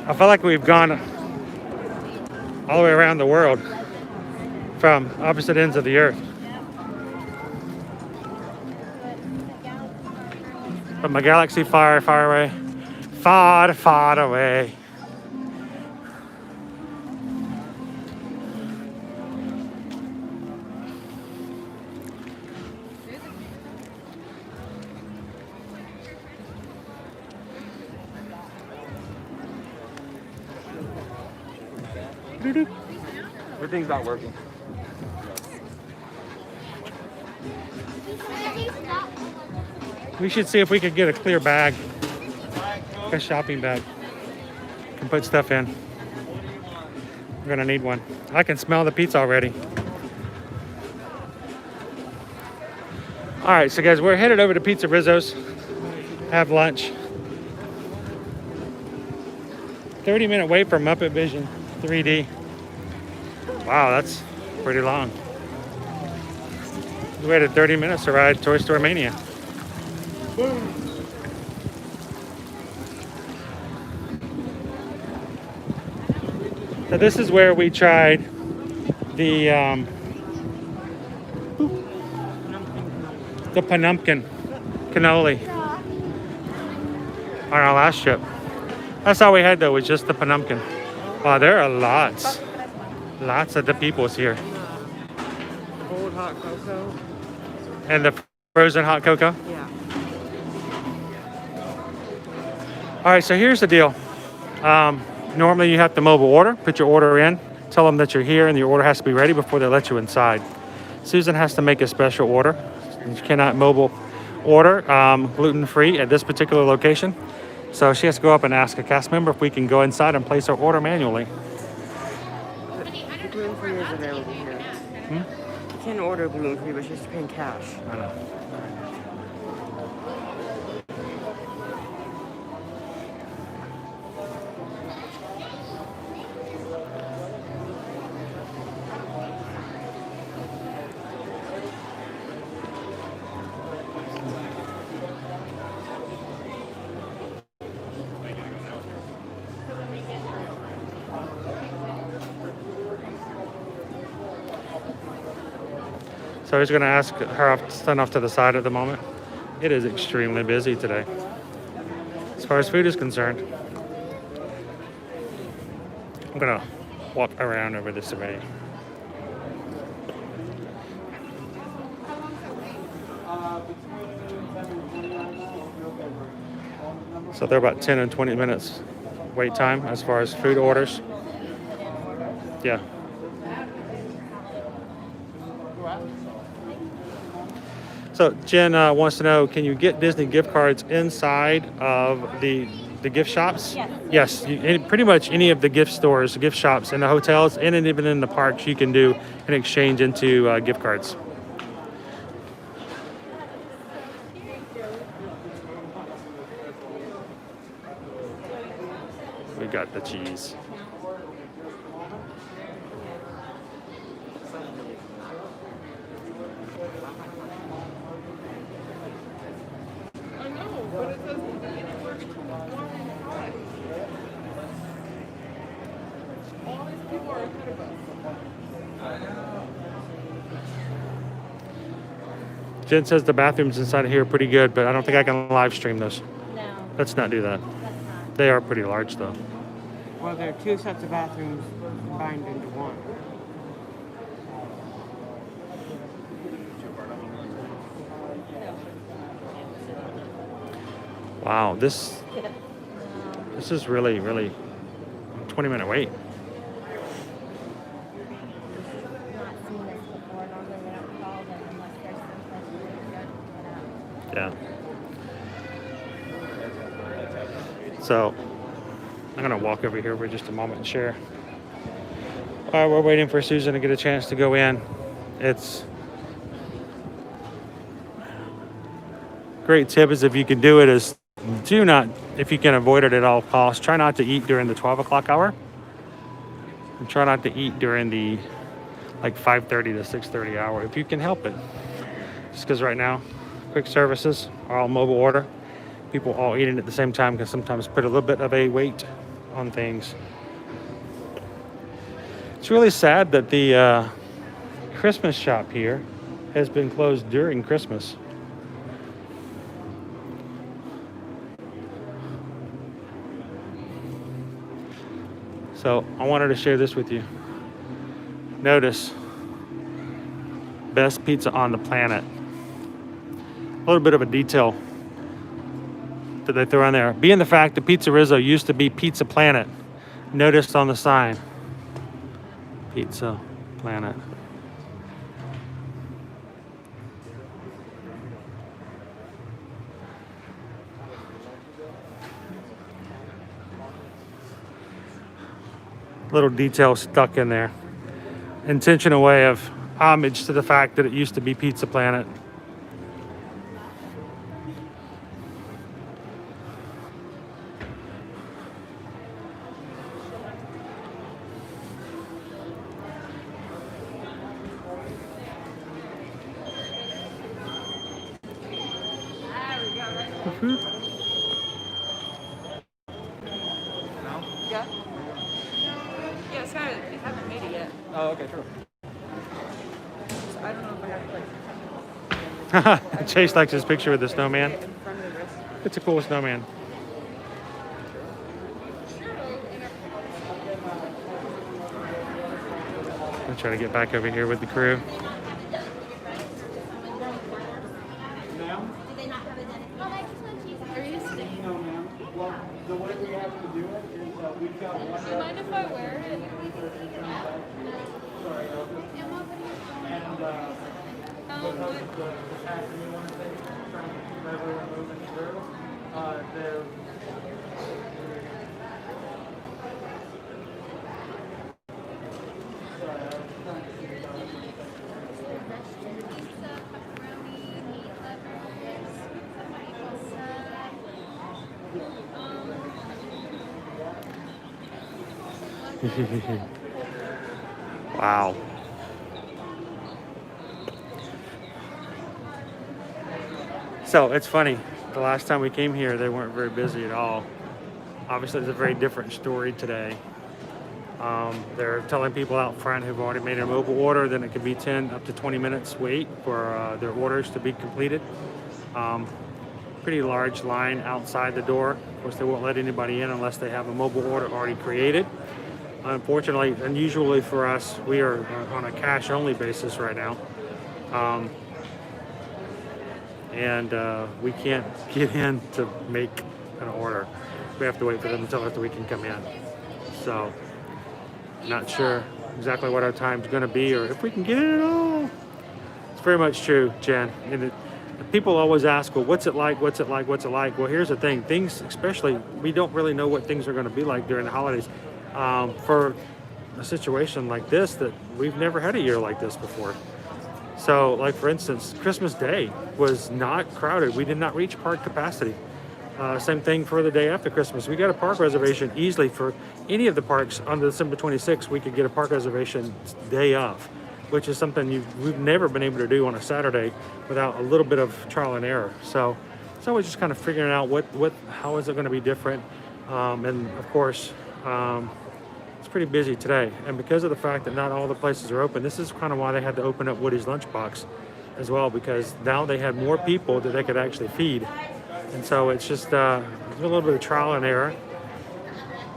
I feel like we've gone all the way around the world from opposite ends of the earth. From a galaxy far, far away, far, far away. Everything's not working. We should see if we could get a clear bag, a shopping bag. Can put stuff in. We're gonna need one. I can smell the pizza already. All right, so guys, we're headed over to Pizza Rizzo's. Have lunch. 30-minute wait for Muppet Vision 3D. Wow, that's pretty long. We waited 30 minutes to ride Story Mania. So this is where we tried the Panumpkin cannoli on our last trip. That's all we had though, was just the Panumpkin. Wow, there are lots of the peoples here. Cold hot cocoa. And the frozen hot cocoa? Yeah. All right, so here's the deal. Normally you have to mobile order, put your order in, tell them that you're here and your order has to be ready before they let you inside. Susan has to make a special order. You cannot mobile order gluten-free at this particular location. So she has to go up and ask a cast member if we can go inside and place our order manually. Gluten-free is available here. You can order gluten-free, but you have to pay in cash. I know. So he's going to ask her to stand off to the side at the moment. It is extremely busy today, as far as food is concerned. I'm going to walk around over this way. So they're about 10 and 20 minutes wait time as far as food orders. Yeah. So Jen wants to know, can you get Disney gift cards inside of the gift shops? Yes. Yes, pretty much any of the gift stores, gift shops, in the hotels, and even in the parks, you can do an exchange into gift cards. We got the cheese. Jen says the bathrooms inside of here are pretty good, but I don't think I can live stream those. No. Let's not do that. They are pretty large though. Well, there are two sets of bathrooms combined into one. Wow, this is really 20-minute wait. Yeah. So I'm gonna walk over here for just a moment and share. All right, we're waiting for Susan to get a chance to go in. It's great tip is if you can do it is do not, if you can avoid it at all costs, try not to eat during the 12 o'clock hour. And try not to eat during the like 5:30 to 6:30 hour if you can help it. Just because right now, quick services are all mobile order. People all eating at the same time can sometimes put a little bit of a weight on things. It's really sad that the Christmas shop here has been closed during Christmas. So I wanted to share this with you. Notice, best pizza on the planet. A little bit of a detail that they throw in there. Being the fact that Pizza Rizzo used to be Pizza Planet. Noticed on the sign. Pizza Planet. little detail stuck in there. Intentional way of homage to the fact that it used to be Pizza Planet. Yeah? Yeah, it's kind of, I haven't made it yet. Oh, okay, true. So I don't know if I have to like Chase likes his picture with the snowman. in front of the wrist. It's a cool snowman. I'll try to get back over here with the crew. No, ma'am. Well, the way we have to do it is we've got one. Do you mind if I wear it? Sorry, and because of the passion you want to take, trying to keep everyone moving through, they're. Wow. So it's funny. The last time we came here, they weren't very busy at all. Obviously, it's a very different story today. They're telling people out front who've already made a mobile order, then it could be 10 up to 20 minutes wait for their orders to be completed. Pretty large line outside the door. Of course, they won't let anybody in unless they have a mobile order already created. Unfortunately, unusually for us, we are on a cash-only basis right now. And we can't get in to make an order. We have to wait for them to tell us that we can come in. So, not sure exactly what our time's going to be or if we can get in at all. It's very much true, Jen. And people always ask, well, what's it like? What's it like? What's it like? Well, here's the thing. Things, especially, we don't really know what things are going to be like during the holidays. For a situation like this, that we've never had a year like this before. So, like for instance, Christmas Day was not crowded. We did not reach park capacity. Same thing for the day after Christmas. We got a park reservation easily for any of the parks on December 26th. We could get a park reservation day of, which is something we've never been able to do on a Saturday without a little bit of trial and error. So it's always just kind of figuring out how is it going to be different. And of course, it's pretty busy today. And because of the fact that not all the places are open, this is kind of why they had to open up Woody's Lunchbox as well, because now they had more people that they could actually feed. And so it's just a little bit of trial and error.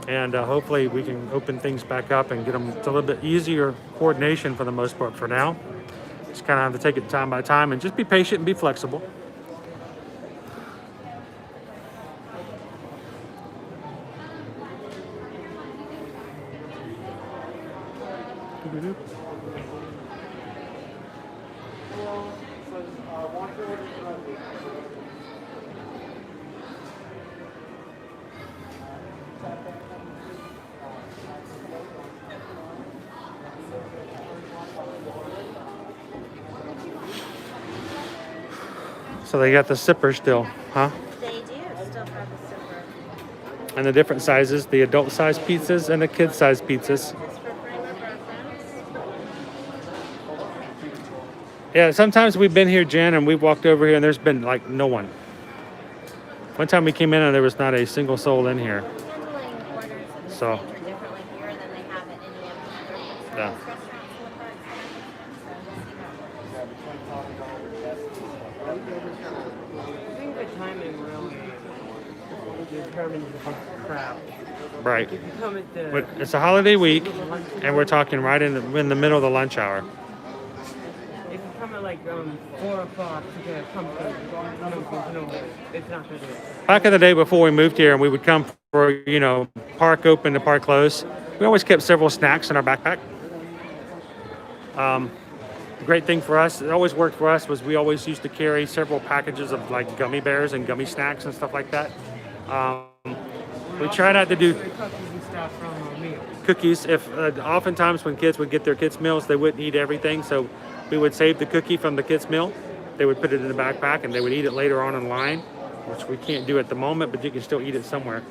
And hopefully we can open things back up and get them to a little bit easier coordination for the most part for now. Just kind of have to take it time by time and just be patient and be flexible. So they got the sipper still, huh? They do still have a sipper. And the different sizes, the adult size pizzas and the kid size pizzas. It's for frame of reference. Yeah, sometimes we've been here, Jen, and we've walked over here and there's been like no one. One time we came in and there was not a single soul in here. Handling orders in the So, States are differently here than they have at any of the other yeah. restaurants in the parks. So I think the timing really determines the crowd. Right. If you come at the But it's a holiday week and we're talking right in the middle of the lunch hour. if you come at like 4 o'clock to get a pumpkin, it's not gonna do it. Back in the day before we moved here and we would come for, park open to park close, we always kept several snacks in our backpack. The great thing for us, it always worked for us, was we always used to carry several packages of like gummy bears and gummy snacks and stuff like that. We try not to do, stuff from a meal. Cookies. If oftentimes when kids would get their kids' meals, they wouldn't eat everything, so we would save the cookie from the kids' meal. They would put it in the backpack and they would eat it later on in line, which we can't do at the moment, but you can still eat it somewhere.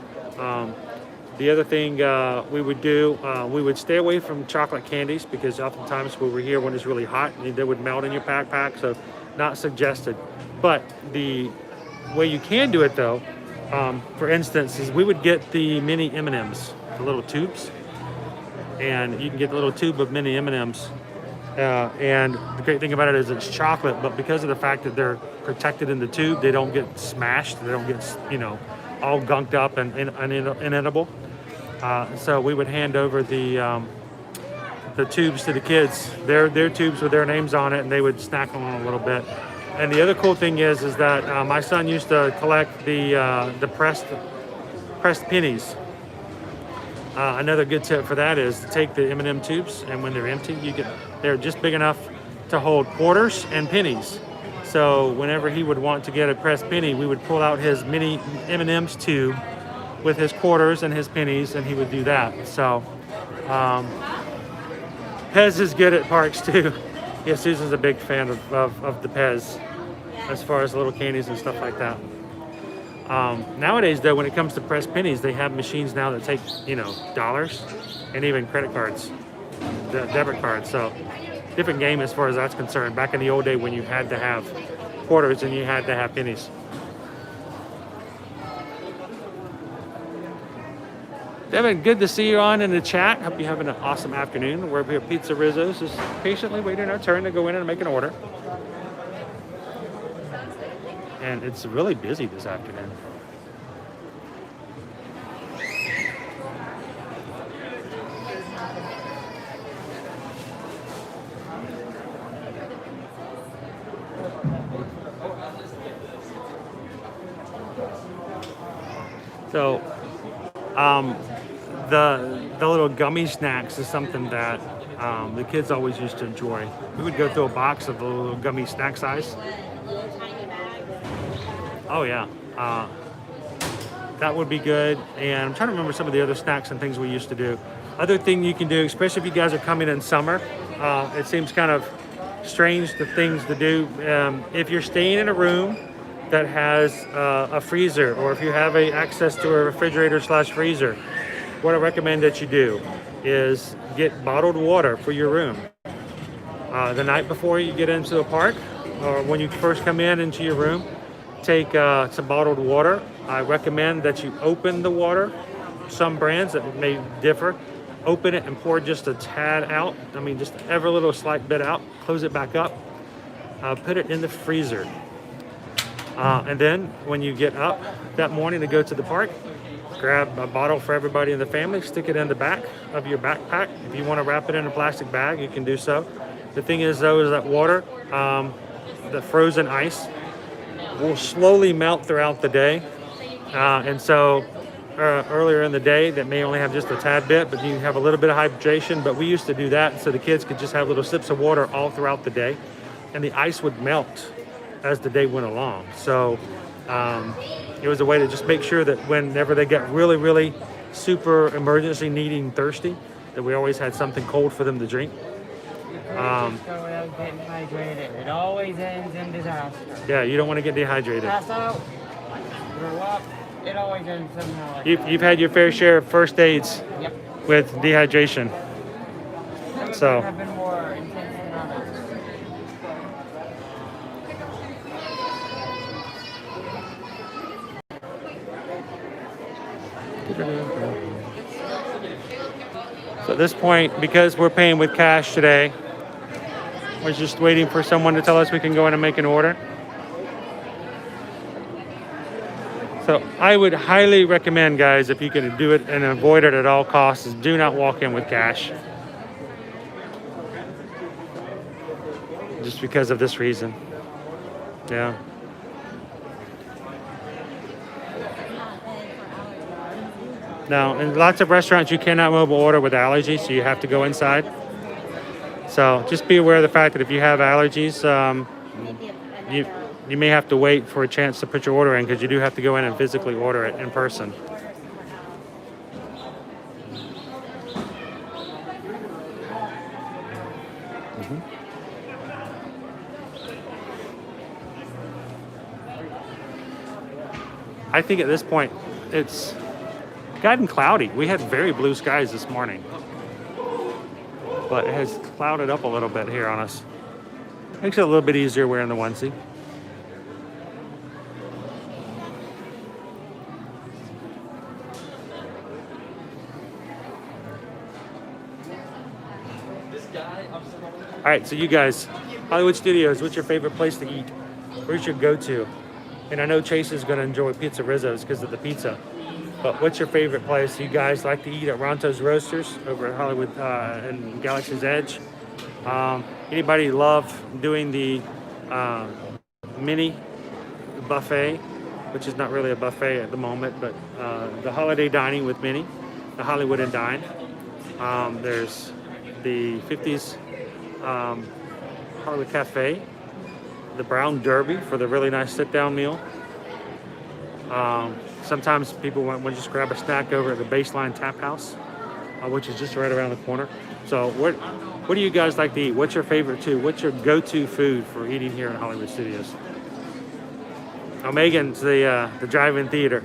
The other thing we would do, we would stay away from chocolate candies because oftentimes we were here when it's really hot and they would melt in your backpack, so not suggested. But the way you can do it though, for instance, is we would get the mini M&Ms, the little tubes, and you can get the little tube of mini M&Ms. And the great thing about it is it's chocolate, but because of the fact that they're protected in the tube, they don't get smashed, they don't get, you know, all gunked up and inedible. So we would hand over the tubes to the kids, their tubes with their names on it, and they would snack on a little bit. And the other cool thing is that my son used to collect the pressed pennies. Another good tip for that is to take the M&M tubes, and when they're empty, they're just big enough to hold quarters and pennies. So whenever he would want to get a pressed penny, we would pull out his mini M&M's tube with his quarters and his pennies, and he would do that. So Pez is good at parks too. Yeah, Susan's a big fan of the Pez as far as little candies and stuff like that. Nowadays though, when it comes to pressed pennies, they have machines now that take, you know, dollars and even credit cards, debit cards. So different game as far as that's concerned. Back in the old day when you had to have quarters and you had to have pennies. Devin, good to see you on in the chat. Hope you're having an awesome afternoon. We're here at Pizza Rizzo's, just patiently waiting our turn to go in and make an order. And it's really busy this afternoon. So, the little gummy snacks is something that the kids always used to enjoy. We would go through a box of the little gummy snack size. Oh yeah, that would be good. And I'm trying to remember some of the other snacks and things we used to do. Other thing you can do, especially if you guys are coming in summer, it seems kind of strange the things to do. If you're staying in a room that has a freezer, or if you have access to a refrigerator / freezer, what I recommend that you do is get bottled water for your room. The night before you get into the park, or when you first come into your room, take some bottled water. I recommend that you open the water. Some brands that may differ, open it and pour just a tad out. I mean, just every little slight bit out. Close it back up. Put it in the freezer. And then when you get up that morning to go to the park, grab a bottle for everybody in the family, stick it in the back of your backpack. If you want to wrap it in a plastic bag, you can do so. The thing is though, is that water, the frozen ice, will slowly melt throughout the day. And so earlier in the day, that may only have just a tad bit, but you have a little bit of hydration. But we used to do that so the kids could just have little sips of water all throughout the day, and the ice would melt as the day went along. So it was a way to just make sure that whenever they got really, really super emergency needing thirsty, that we always had something cold for them to drink. Just go without getting hydrated. It always ends in disaster. Yeah, you don't want to get dehydrated. Pass out, grow up, it always ends somehow like You've had your fair share of first aids with dehydration. that. So Have been more intense than others. So at this point, because we're paying with cash today, we're just waiting for someone to tell us we can go in and make an order. So I would highly recommend, guys, if you can do it and avoid it at all costs, is do not walk in with cash. Just because of this reason. Yeah. Now, in lots of restaurants, you cannot mobile order with allergies, so you have to go inside. So just be aware of the fact that if you have allergies, you may have to wait for a chance to put your order in, because you do have to go in and physically order it in person. I think at this point it's gotten cloudy. We had very blue skies this morning, but it has clouded up a little bit here on us. Makes it a little bit easier wearing the onesie. All right, so you guys, Hollywood Studios, what's your favorite place to eat? Where's your go-to? And I know Chase is going to enjoy Pizza Rizzo's because of the pizza. But what's your favorite place? You guys like to eat at Ronto's Roasters over at Hollywood and Galaxy's Edge? Anybody love doing the Minnie buffet, which is not really a buffet at the moment, but the holiday dining with Minnie, the Hollywood and Dine. There's the 50s Hollywood Cafe, the Brown Derby for the really nice sit-down meal. Sometimes people want to just grab a snack over at the Baseline Tap House, which is just right around the corner. So what do you guys like to eat? What's your favorite too? What's your go-to food for eating here in Hollywood Studios? Oh, Megan's the drive-in theater.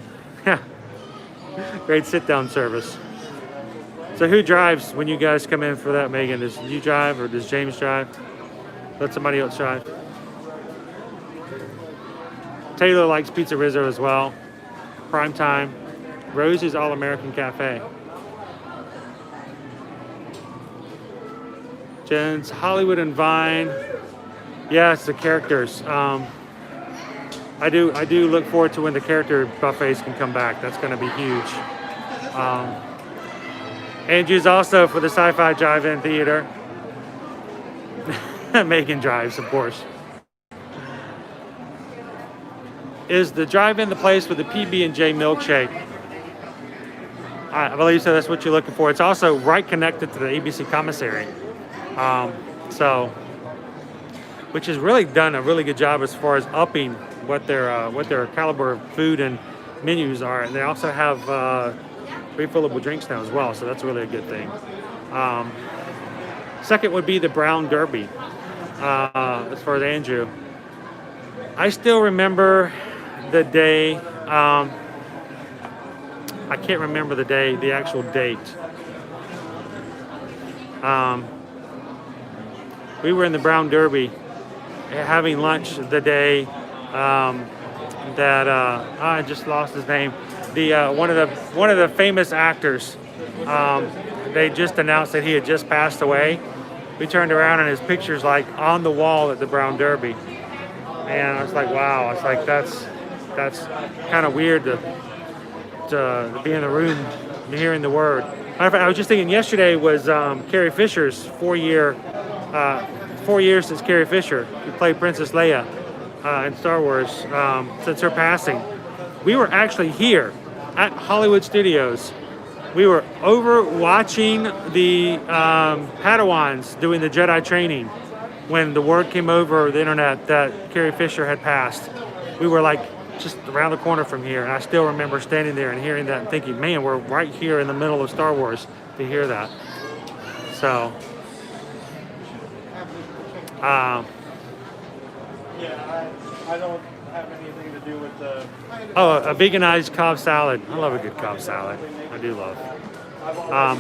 Great sit-down service. So who drives when you guys come in for that, Megan? Does you drive or does James drive? Let somebody else drive. Taylor likes Pizza Rizzo as well. Prime Time. Rose's All-American Cafe. Jen's Hollywood and Vine. Yeah, it's the characters. I do look forward to when the character buffets can come back. That's going to be huge. Andrew's also for the Sci-Fi Drive-In Theater. Megan drives, of course. Is the drive-in the place with the PB&J milkshake? I believe so. That's what you're looking for. It's also right connected to the ABC commissary. Which has really done a really good job as far as upping what their caliber of food and menus are. And they also have refillable drinks now as well, so that's really a good thing. Second would be the Brown Derby, as far as Andrew. I still remember the day, I can't remember the day, the actual date. We were in the Brown Derby having lunch the day that I just lost his name. One of the famous actors. They just announced that he had just passed away. We turned around and his picture's like on the wall at the Brown Derby, and I was like, wow. It's like that's kind of weird to be in the room hearing the word. I was just thinking yesterday was Carrie Fisher's 4 years since Carrie Fisher, who played Princess Leia in Star Wars, since her passing. We were actually here at Hollywood Studios. We were over watching the Padawans doing the Jedi training when the word came over the internet that Carrie Fisher had passed. We were like just around the corner from here, and I still remember standing there and hearing that and thinking, man, we're right here in the middle of Star Wars to hear that. So, Yeah, I don't have anything to do with the... a veganized Cobb salad. I love a good Cobb salad. I do love.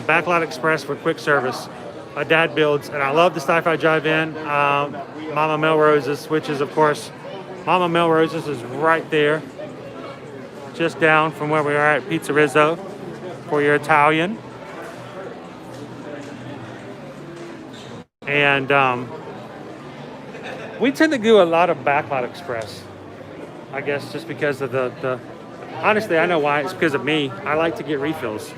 Backlot Express for quick service. My dad builds, and I love the Sci-Fi Drive-In. Mama Melrose's, which is, of course, Mama Melrose's is right there, just down from where we are at Pizza Rizzo for your Italian. And we tend to do a lot of Backlot Express, I guess, just because of the honestly, I know why. It's because of me. I like to get refills.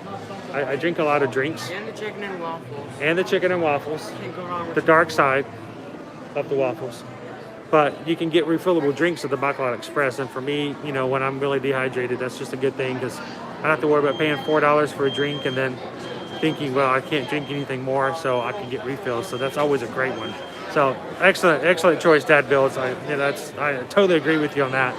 I drink a lot of drinks. And the chicken and waffles. And the chicken and waffles. Can't go wrong with The dark side of the waffles. But you can get refillable drinks at the Backlot Express. And for me, you know, when I'm really dehydrated, that's just a good thing because I don't have to worry about paying $4 for a drink and then thinking, well, I can't drink anything more, so I can get refills. So that's always a great one. So excellent choice, Dad Builds. I totally agree with you on that.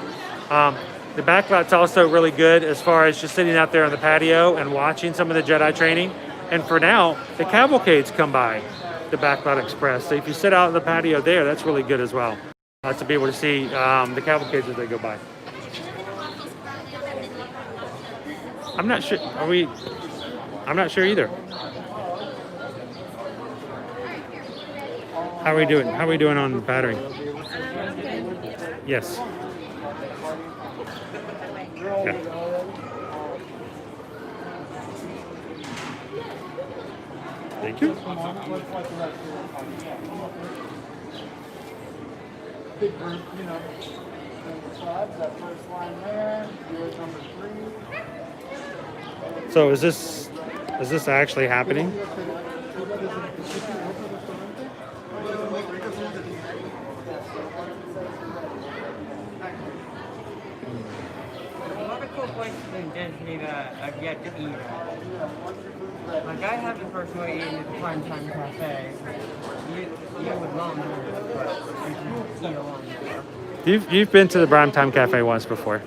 The Backlot's also really good as far as just sitting out there on the patio and watching some of the Jedi training. And for now, the cavalcades come by the Backlot Express. So if you sit out on the patio there, that's really good as well, to be able to see the cavalcades as they go by. I'm not sure. Are we? I'm not sure either. How are we doing? How are we doing on battery? Yes. Okay. Thank you. Big group, you know. That first line there. Here's number 3. So is this actually happening? A lot of cool places in Disney that I've yet to eat at. Like, I haven't personally eaten at the Primetime Cafe. You would not know that, but you can eat along there. You've been to the Primetime Cafe once before. I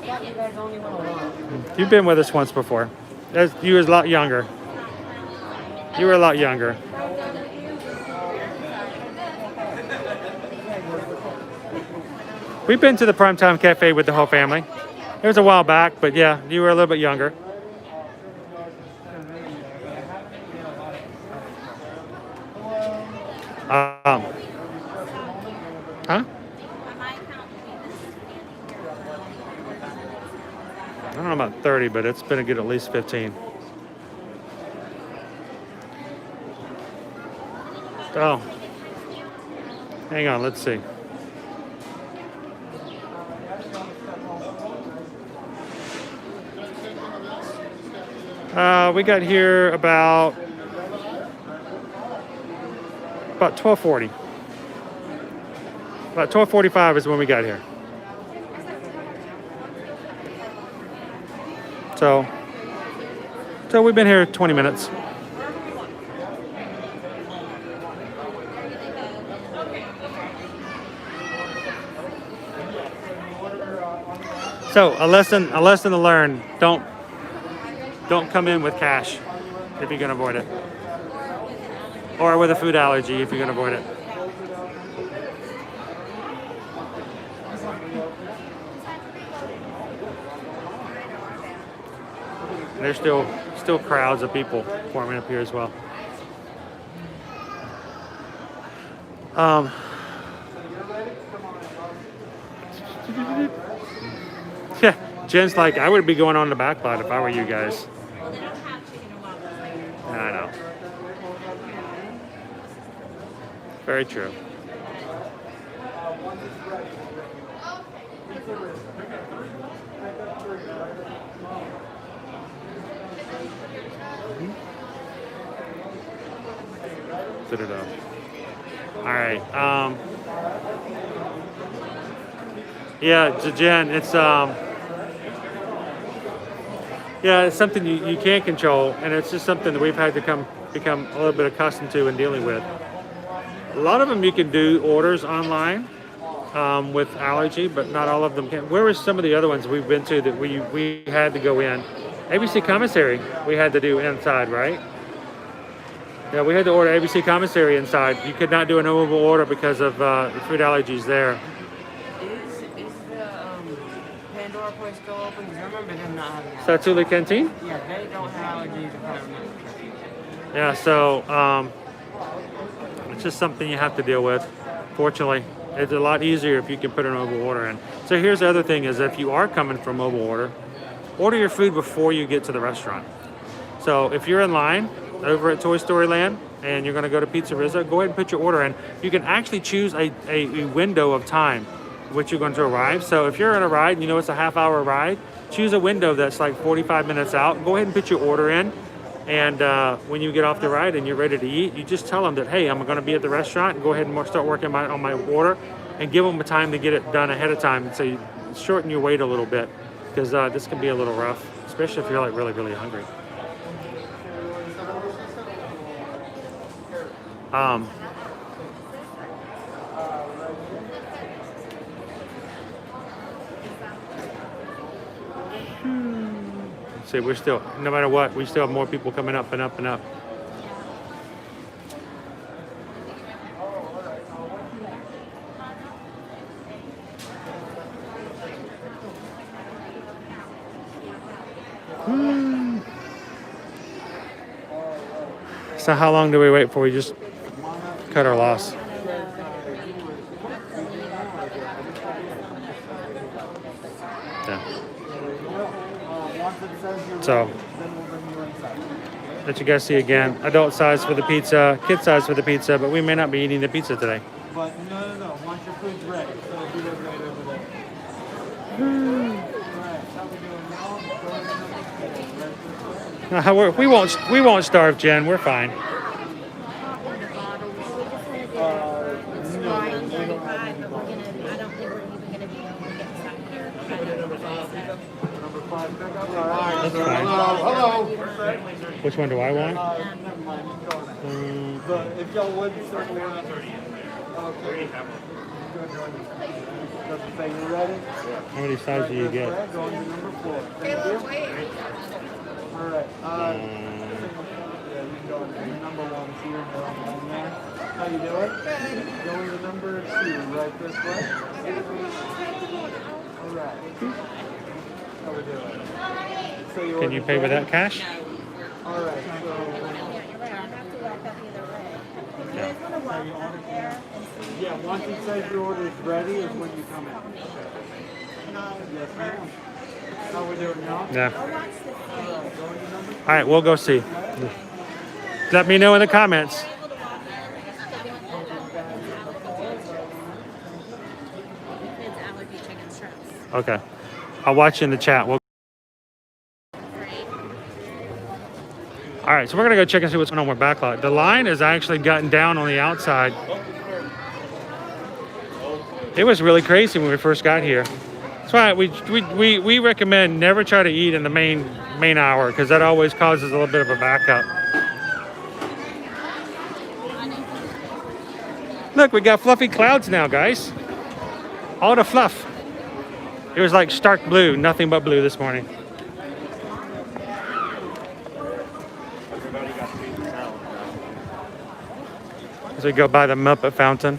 thought you guys only went alone. You've been with us once before. You was a lot younger. You were a lot younger. We've been to the Primetime Cafe with the whole family. It was a while back, but yeah, you were a little bit younger. Huh? I don't know about 30, but it's been a good at least 15. Oh. Hang on, let's see. We got here about 12:40. About 12:45 is when we got here. So we've been here 20 minutes. So a lesson to learn: don't come in with cash if you can avoid it, or with a food allergy if you can avoid it. There's still crowds of people forming up here as well. Yeah, Jen's like, I would be going on the back lot if I were you guys. I know. Very true. All right. Yeah, Jen, it's it's something you can't control, and it's just something that we've had to become a little bit accustomed to and dealing with. A lot of them you can do orders online with allergy, but not all of them can. Where were some of the other ones we've been to that we had to go in? ABC Commissary we had to do inside, right? Yeah, we had to order ABC Commissary inside. You could not do a mobile order because of food allergies there. Is the Pandora place still open? Because I remember them not having allergies. Satsuli Canteen? Yeah, they don't have allergies if I remember. Yeah, so it's just something you have to deal with. Fortunately, it's a lot easier if you can put a mobile order in. So here's the other thing is if you are coming for mobile order your food before you get to the restaurant. So if you're in line over at Toy Story Land and you're going to go to Pixiedust, go ahead and put your order in. You can actually choose a window of time which you're going to arrive. So if you're on a ride and you know it's a half-hour ride, choose a window that's like 45 minutes out. Go ahead and put your order in. And when you get off the ride and you're ready to eat, you just tell them that, hey, I'm going to be at the restaurant, and go ahead and start working on my order, and give them the time to get it done ahead of time. So you shorten your wait a little bit, because this can be a little rough, especially if you're like really, really hungry. See, we're still, no matter what, we still have more people coming up and up and up. So how long do we wait before we just cut our loss? Yeah. So, let you guys see again. Adult size for the pizza, kid size for the pizza, but we may not be eating the pizza today. But no. Once your food's ready, so it'll be right over there. We won't starve, Jen. We're fine. That's fine. Hello. Which one do I want? Never mind. But if y'all would circle around. Okay. Doesn't say you're ready. How many sizes do you get? Going to number 4. Thank you. All right. Yeah, you can go to number 1 here. How you doing? Going to number 2, right this way. All right. How we doing? So Can you pay with that cash? All right. Yeah, once it says your order is ready is when you come in. Yes, ma'am. How we doing now? Yeah. All right, we'll go see. Let me know in the comments. Okay. I'll watch you in the chat. All right, so we're gonna go check and see what's going on with backlot. The line has actually gotten down on the outside. It was really crazy when we first got here. That's why we recommend never try to eat in the main hour, because that always causes a little bit of a backup. Look, we got fluffy clouds now, guys. All the fluff. It was like stark blue, nothing but blue this morning. As we go by the Muppet Fountain.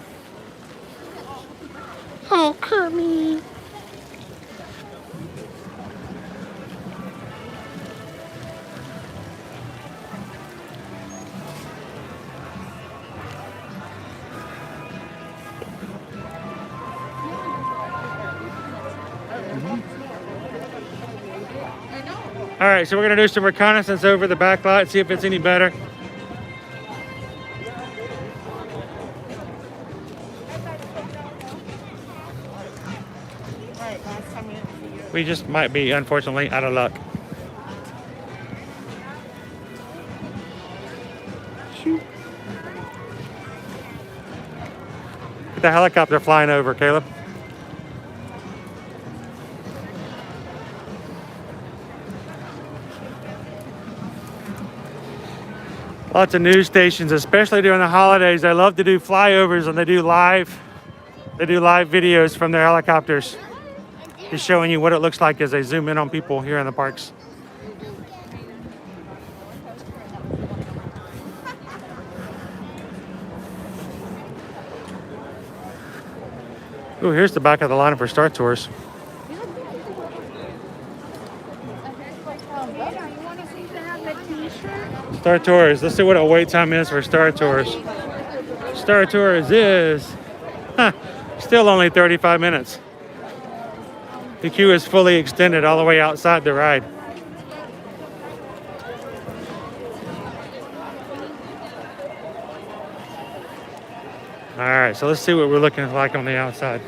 Oh, Kermit. All right, so we're gonna do some reconnaissance over the back lot, see if it's any better. We just might be, unfortunately, out of luck. Shoot. Get the helicopter flying over, Caleb. Lots of news stations, especially during the holidays, they love to do flyovers and they do live videos from their helicopters. Just showing you what it looks like as they zoom in on people here in the parks. Oh, here's the back of the line for Star Tours. Star Tours. Let's see what a wait time is for Star Tours. Star Tours is still only 35 minutes. The queue is fully extended all the way outside the ride. All right, so let's see what we're looking like on the outside.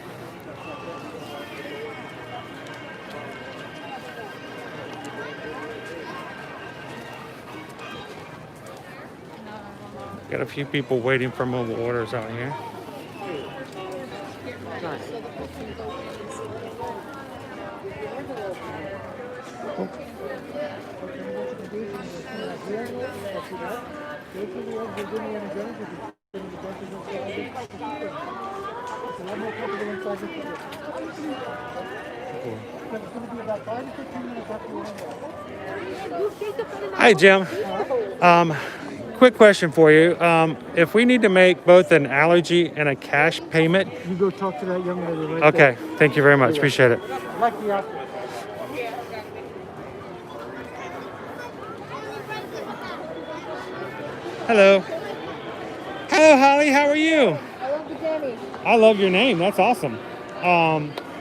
Got a few people waiting for mobile orders out here. Hi, Jim. Quick question for you. If we need to make both an allergy and a cash payment. You go talk to that young lady right Okay, thank you very much. Appreciate it. there. I like the outfit. Hello. Hello, Holly. How are you? I love the jammies. I love your name. That's awesome.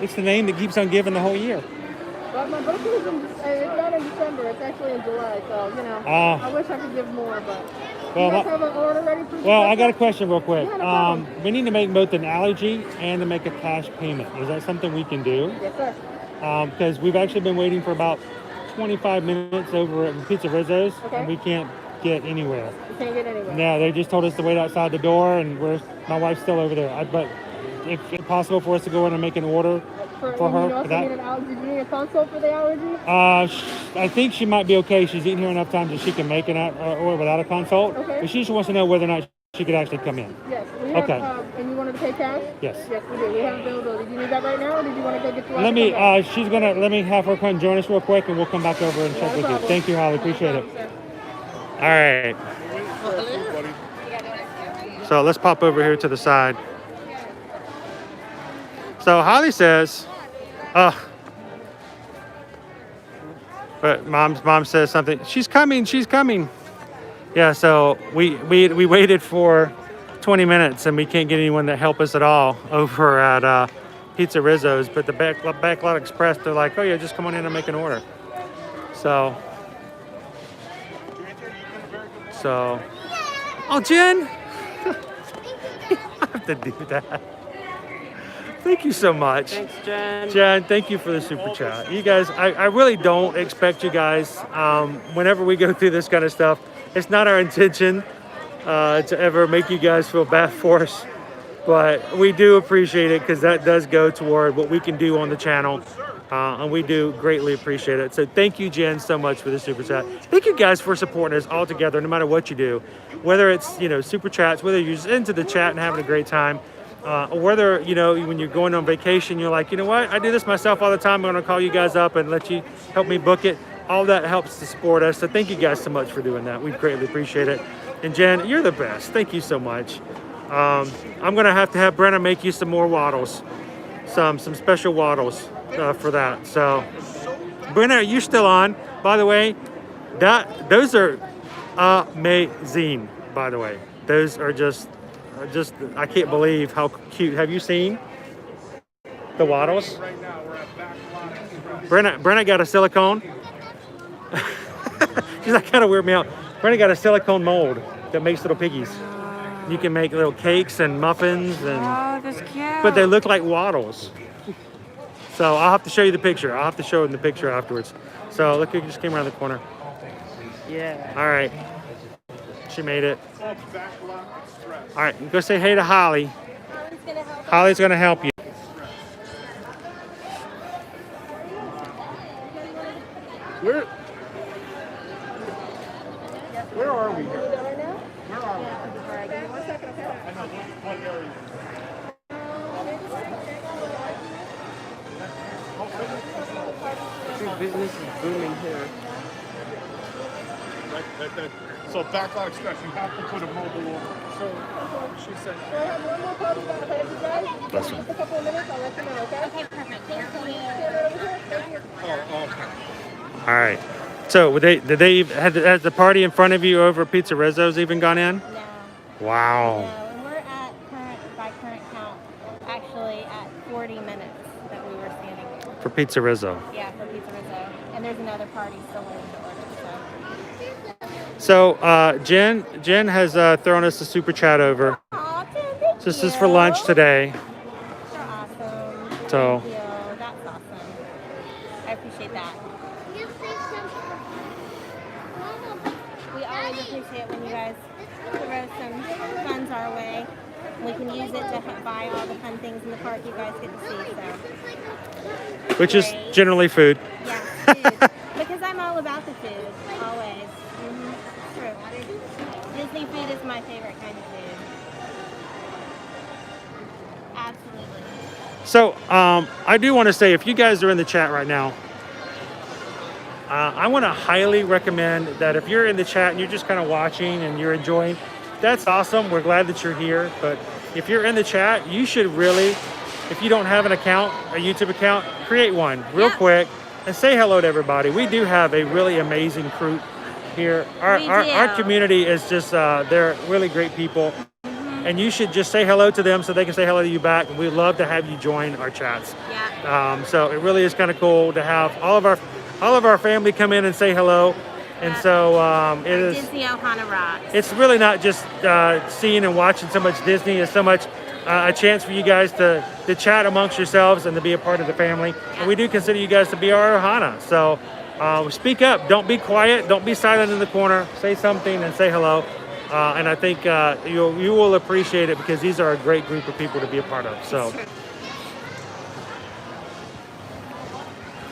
It's the name that keeps on giving the whole year. But my birthday is it's not in December. It's actually in July. So, you know, I wish I could give more, but... Well, you guys have an order ready for well, I got a question real quick. Yeah, no problem. We need to make both an allergy and to make a cash payment. Is that something we can do? Yes, sir. Because we've actually been waiting for about 25 minutes over at Pizza Rizzo's, and we can't get anywhere. You can't get anywhere. No, they just told us to wait outside the door, and my wife's still over there. But if it's possible for us to go in and make an order for her. You also need an allergy. Did you need a consult for the allergy? I think she might be okay. She's eaten here enough times that she can make an order without a consult. Okay. But she just wants to know whether or not she could actually come in. Yes. We have, Okay. And you wanted to pay cash? Yes. Yes, we do. We have availability. Do you need that right now, or did you want to go get your Let me have her come join us real quick, and we'll come back over and check with you. Thank you, Holly. Appreciate it. All right. So let's pop over here to the side. So Holly says, but mom says something. She's coming. Yeah. So we waited for 20 minutes and we can't get anyone to help us at all over at Pizza Rizzo's. But the Backlot Express, they're like, oh yeah, just come on in and make an order. So, oh Jen, I have to do that. Thank you so much. Thanks, Jen. Jen, thank you for the super chat. You guys, I really don't expect you guys, whenever we go through this kind of stuff, it's not our intention to ever make you guys feel bad for us. But we do appreciate it because that does go toward what we can do on the channel. And we do greatly appreciate it. So thank you, Jen, so much for the super chat. Thank you guys for supporting us all together, no matter what you do. Whether it's, super chats, whether you're just into the chat and having a great time, or whether, when you're going on vacation, you're like, you know what, I do this myself all the time. I'm going to call you guys up and let you help me book it. All that helps to support us. So thank you guys so much for doing that. We greatly appreciate it. And Jen, you're the best. Thank you so much. I'm going to have Brenna make you some more waddles, some special waddles for that. So Brenna, you're still on. By the way, those are amazing. By the way, those are just I can't believe how cute. Have you seen the waddles? Brenna got a silicone. She's like, kind of weird me out. Brenna got a silicone mold that makes little piggies. You can make little cakes and muffins, and that's cute. but they look like waddles. So I'll have to show you the picture. I'll have to show them the picture afterwards. So look, it just came around the corner. Yeah. All right. She made it. All right, go say hey to Holly. Holly's gonna help you. Where are we here? Where are we? Business is booming here. So Backlot Express, you have to put a mobile order. So she said. I have one more party that I have you guys. Bless Just a couple of minutes, I'll let you know, okay? Okay, perfect. Thank you. Thank you. Oh, okay. All right. So has the party in front of you over at Pizza Rizzo's even gone in? No. Wow. No, and we're at current count, actually at 40 minutes that we were standing there. For Pizza Rizzo. Yeah, for Pizza Rizzo. And there's another party still waiting to order, So Jen has thrown us a super chat over. Aw, Jen, thank This you. is for lunch today. You're awesome. So- Thank you. That's awesome. I appreciate that. We always appreciate when you guys throw some funds our way. We can use it to buy all the fun things in the park you guys get to see. So. Which is generally food. Yeah, food. Because I'm all about the food, always. True. Disney food is my favorite kind of food. Absolutely. So I do want to say, if you guys are in the chat right now, I want to highly recommend that if you're in the chat and you're just kind of watching and you're enjoying, that's awesome. We're glad that you're here. But if you're in the chat, you should really, if you don't have an account, a YouTube account, create one real quick. and say hello to everybody. We do have a really amazing crew here. Our community is just, they're really great people. And you should just say hello to them so they can say hello to you back. And we'd love to have you join our chats. Yeah. So it really is kind of cool to have all of our family come in and say hello. And so it is Disney Ohana rocks. It's really not just seeing and watching so much Disney. It's so much a chance for you guys to chat amongst yourselves and to be a part of the family. And we do consider you guys to be our Ohana. So speak up. Don't be quiet. Don't be silent in the corner. Say something and say hello. And I think you will appreciate it because these are a great group of people to be a part of. So.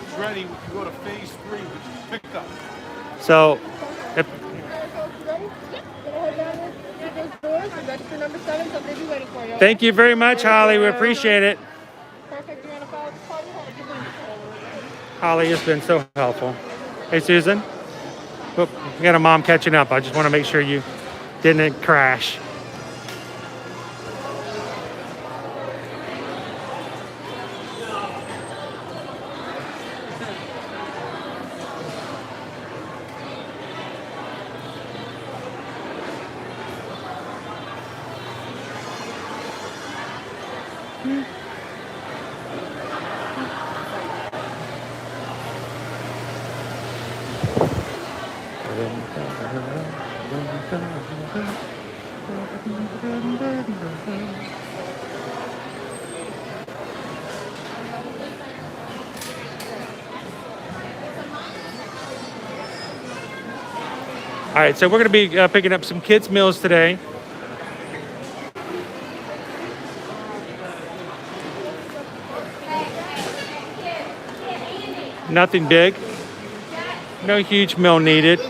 It's ready. We can go to phase 3, which is picked up. So, if, thank you very much, Holly. We appreciate it. Holly has been so helpful. Hey, Susan. Oop, we got a mom catching up. I just want to make sure you didn't crash. All right, so we're going to be picking up some kids' meals today. Nothing big. No huge meal needed.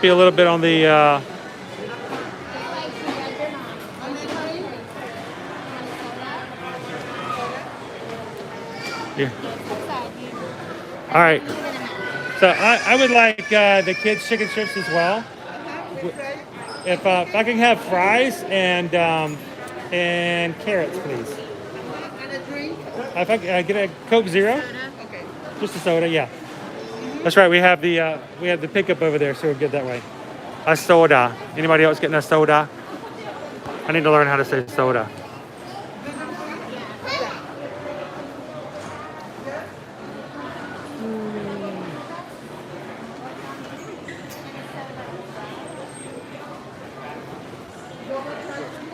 Be a little bit on the... Yeah. All right. So I would like the kids' chicken strips as well. If I can have fries and carrots, please. And a drink? If I get a Coke Zero. Okay. Just a soda, yeah. That's right. We have the pickup over there, so we're good that way. A soda. Anybody else getting a soda? I need to learn how to say soda.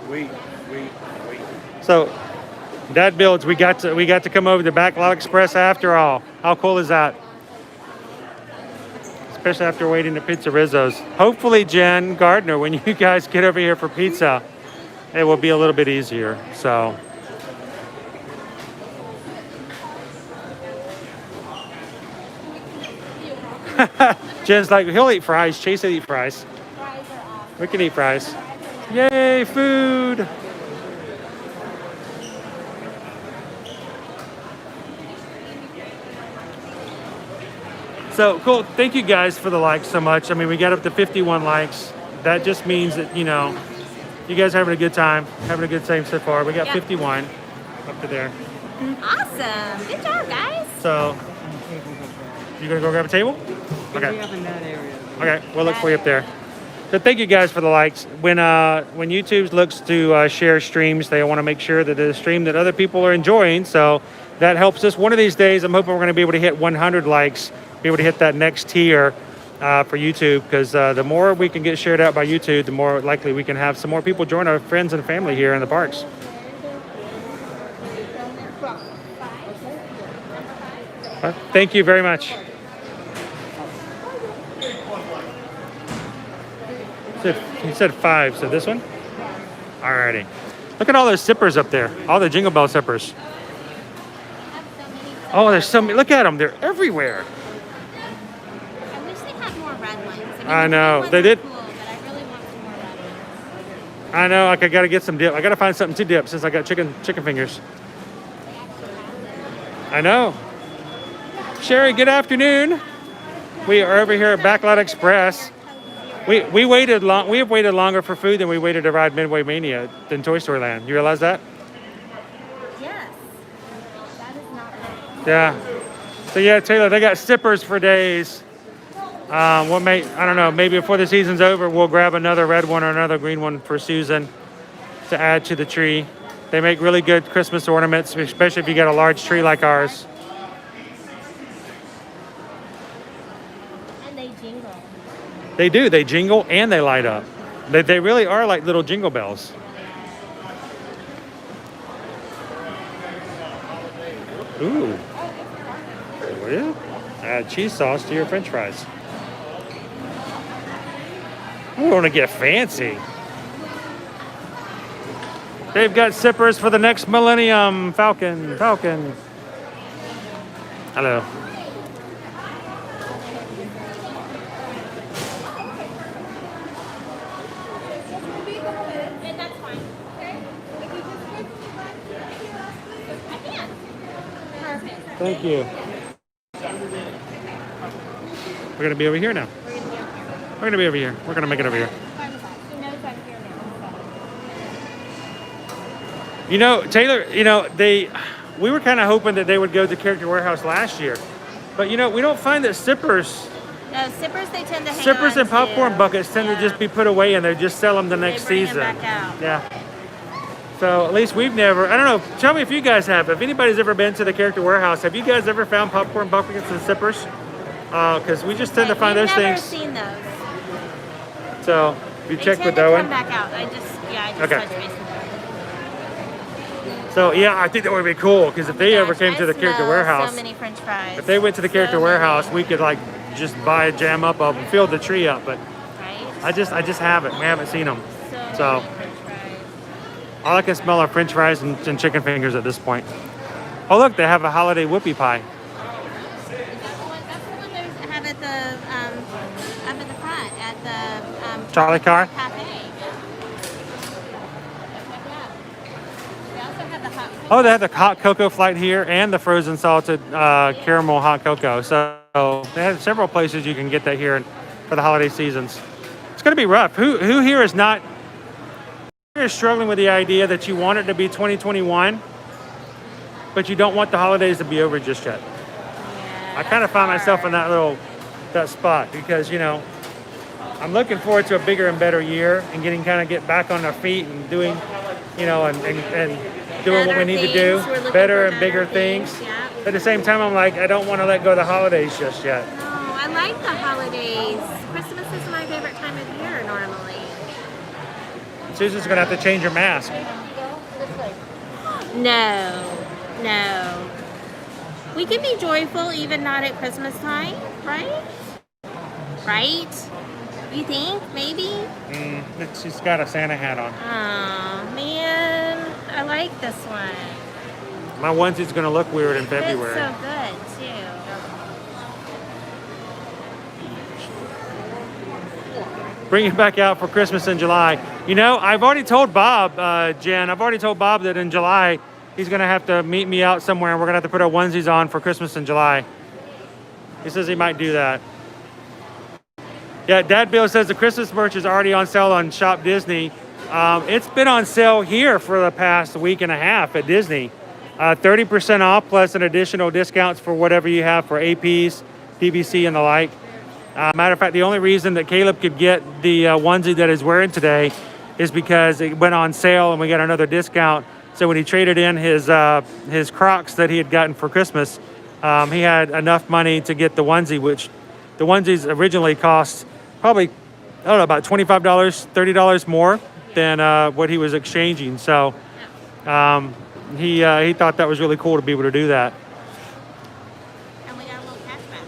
Wait. So, Dad builds. We got to come over to Backlot Express after all. How cool is that? Especially after waiting at Pizza Rizzo's. Hopefully, Jen Gardner, when you guys get over here for pizza, it will be a little bit easier. So. Jen's like, he'll eat fries. Chase will eat fries. We can eat fries. Yay, food! So cool. Thank you guys for the likes so much. I mean, we got up to 51 likes. That just means that, you know, you guys are having a good time, having a good time so far. We got 51 up to there. Awesome. Good job, guys. So, you gonna go grab a table? Okay. Up in that area. Okay, we'll look for you up there. So thank you guys for the likes. When YouTube looks to share streams, they want to make sure that the stream that other people are enjoying. So that helps us. One of these days, I'm hoping we're going to be able to hit 100 likes, be able to hit that next tier for YouTube, because the more we can get shared out by YouTube, the more likely we can have some more people join our friends and family here in the parks. Thank you very much. He said 5, so this one? Alrighty. Look at all those zippers up there. All the Jingle Bell zippers. Oh, there's so many. Look at them. They're everywhere. I wish they had more red ones. I know. They did. Cool, but I really want some more red ones. I know. Like, I got to get some dip. I got to find something to dip since I got chicken fingers. I know. Sherry, good afternoon. We are over here at Backlot Express. We waited long. We have waited longer for food than we waited to ride Midway Mania than Toy Story Land. You realize that? Yes. That is not right. Yeah. So yeah, Taylor, they got sippers for days. I don't know, maybe before the season's over, we'll grab another red one or another green one for Susan to add to the tree. They make really good Christmas ornaments, especially if you got a large tree like ours. And they jingle. They do. They jingle and they light up. They really are like little jingle bells. Ooh. Well, add cheese sauce to your French fries. I want to get fancy. They've got sippers for the next millennium. Falcon. Hello. That's fine. Perfect. Thank you. We're going to be over here now. We're going to be over here. We're going to make it over here. You know, Taylor, we were kind of hoping that they would go to Character Warehouse last year. But, we don't find that sippers... No, sippers they tend to hang Sippers on and popcorn to. buckets tend to just be put away and they just sell them the next bring season. them back out. Yeah. So at least we've never, I don't know, tell me if you guys have. If anybody's ever been to the Character Warehouse, have you guys ever found popcorn buckets and sippers? Because we just tend to find those things. I've never seen those. So you They check tend with to Owen. come back out. I just Okay. touched base with them. So yeah, I think that would be cool because if they ever came to the Character Smell Warehouse, So many French fries. if they went to the Character Warehouse, we could like just buy a jam up of them, fill the tree up. But I just haven't. We haven't seen them. So all I can smell are French fries and chicken fingers at this point. Oh look, they have a holiday whoopie pie. That's the one they have at the up at the front at the Charlie car. cafe. They also have the hot. Oh, they have the hot cocoa flight here and the frozen salted caramel hot cocoa. So they have several places you can get that here for the holiday seasons. It's going to be rough. Who here is not struggling with the idea that you want it to be 2021, but you don't want the holidays to be over just yet? Yeah, I kind of find myself in that spot because, I'm looking forward to a bigger and better year and get back on our feet and doing, and doing what we need to do, better and bigger things. Yeah. But at the same time, I'm like, I don't want to let go of the holidays just yet. No, I like the holidays. Christmas is my favorite time of year normally. Susan's going to have to change her mask. No. We can be joyful even not at Christmas time, right? Right? You think? Maybe? She's got a Santa hat on. Oh, man. I like this one. My onesie's going to look weird in February. It's so good, too. Bring it back out for Christmas in July. I've already told Bob, Jen, that in July, he's going to have to meet me out somewhere and we're going to have to put our onesies on for Christmas in July. He says he might do that. Yeah, Dad Bill says the Christmas merch is already on sale on Shop Disney. It's been on sale here for the past week and a half at Disney. 30% off plus an additional discounts for whatever you have for APs, DVC, and the like. Matter of fact, the only reason that Caleb could get the onesie that he's wearing today is because it went on sale and we got another discount. So when he traded in his Crocs that he had gotten for Christmas, he had enough money to get the onesie, which the onesies originally cost probably, I don't know, about $25, $30 more than what he was exchanging. So he thought that was really cool to be able to do that. And we got a little cashback.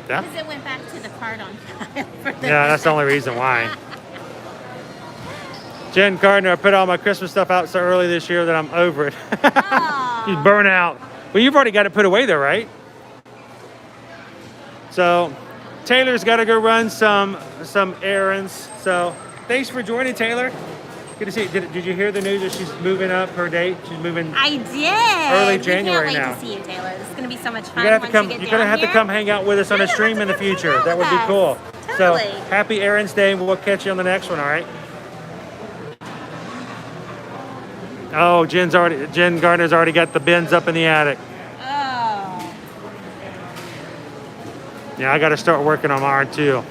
Yeah. Because it went back to the card on file. Yeah, that's the only reason why. Jen Gardner, I put all my Christmas stuff out so early this year that I'm over it. She's burnt out. Well, you've already got it put away there, right? So Taylor's got to go run some errands. So thanks for joining, Taylor. Good to see you. Did you hear the news that she's moving up her date? She's moving. I did. Early January we can't now. wait to see you, Taylor. This is going to be so much fun. You're gonna have to come hang out with us on a stream in the future. That would be cool. Totally. So happy Errands Day. We'll catch you on the next one. All right. Oh, Jen Gardner's already got the bins up in the attic. Oh. Yeah, I got to start working on mine too.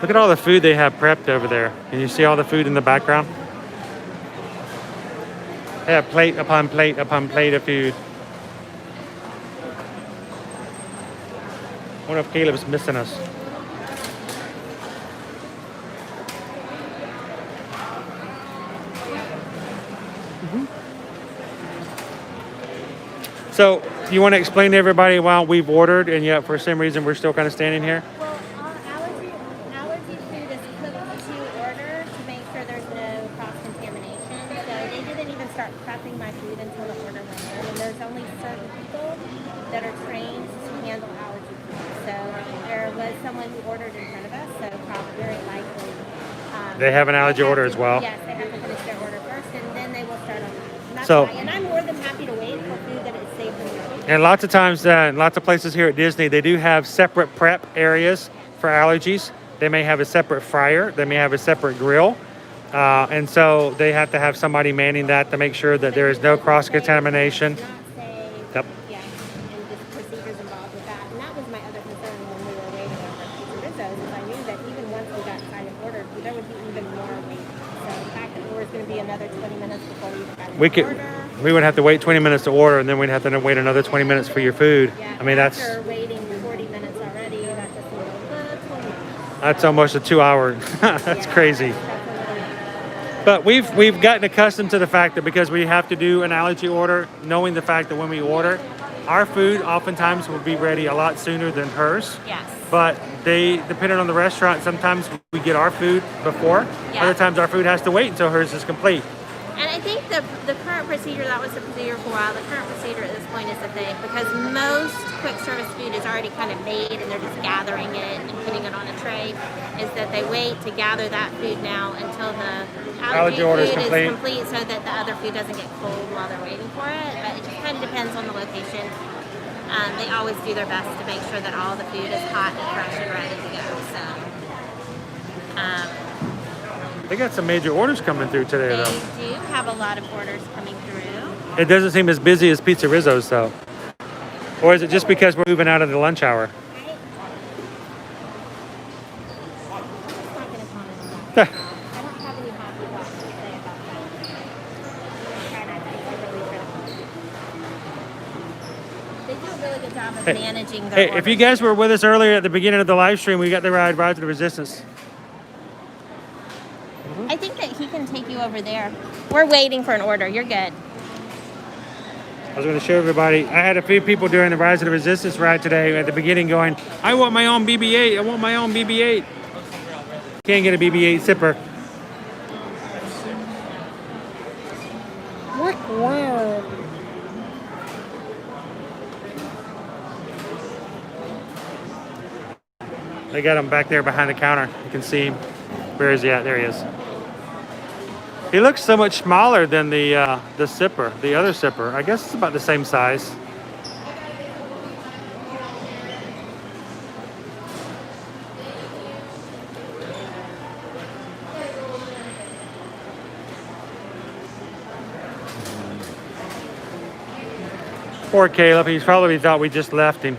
Look at all the food they have prepped over there. Can you see all the food in the background? They have plate upon plate upon plate of food. I wonder if Caleb's missing us. So, you want to explain to everybody why we've ordered and yet for some reason we're still kind of standing here? Well, all allergy food is cooked to order to make sure there's no cross-contamination. So they didn't even start prepping my food until the order went in. And there's only certain people that are trained to handle allergy food. So there was someone who ordered in front of us, so probably very likely. They have an allergy order as well? Yes, they have to finish their order first, and then they will start on that. And that's So- why. And I'm more than happy to wait for food that is safe and ready. And lots of times, lots of places here at Disney, they do have separate prep areas for allergies. They may have a separate fryer. They may have a separate grill. And so they have to have somebody manning that to make sure that there is no cross-contamination. Yep. Yeah, and the procedures involved with that. And that was my other concern when we were waiting on our Pixiedust, is I knew that even once we got signed and ordered, there would be even more waiting. So the fact that there was going to be another 20 minutes before we even got an order. We would have to wait 20 minutes to order, and then we'd have to wait another 20 minutes for your food. Yeah, I mean, after waiting 40 minutes already, that just seemed a little much. that's almost a 2-hour. That's crazy. But we've gotten accustomed to the fact that because we have to do an allergy order, knowing the fact that when we order, our food oftentimes will be ready a lot sooner than hers. Yes. But depending on the restaurant, sometimes we get our food before. Yeah. Other times our food has to wait until hers is complete. And I think the current procedure, that was the procedure for a while, the current procedure at this point is that because most quick service food is already kind of made and they're just gathering it and putting it on a tray, is that they wait to gather that food now until the allergy order is food complete. is complete so that the other food doesn't get cold while they're waiting for it. But it just kind of depends on the location. They always do their best to make sure that all the food is hot and fresh and ready to go. So. They got some major orders coming through today, They though. do have a lot of orders coming through. It doesn't seem as busy as Pizza Rizzo's, though. Or is it just because we're moving out of the lunch hour? They do a really good job of managing their Hey, orders. if you guys were with us earlier at the beginning of the live stream, we got the ride Rise of the Resistance. I think that he can take you over there. We're waiting for an order. You're good. I was going to show everybody. I had a few people during the Rise of the Resistance ride today at the beginning going, I want my own BB-8. I want my own BB-8. Can't get a BB-8 sipper. Wow. They got him back there behind the counter. You can see him. Where is he at? There he is. He looks so much smaller than the sipper, the other sipper. I guess it's about the same size. Poor Caleb. He's probably thought we just left him.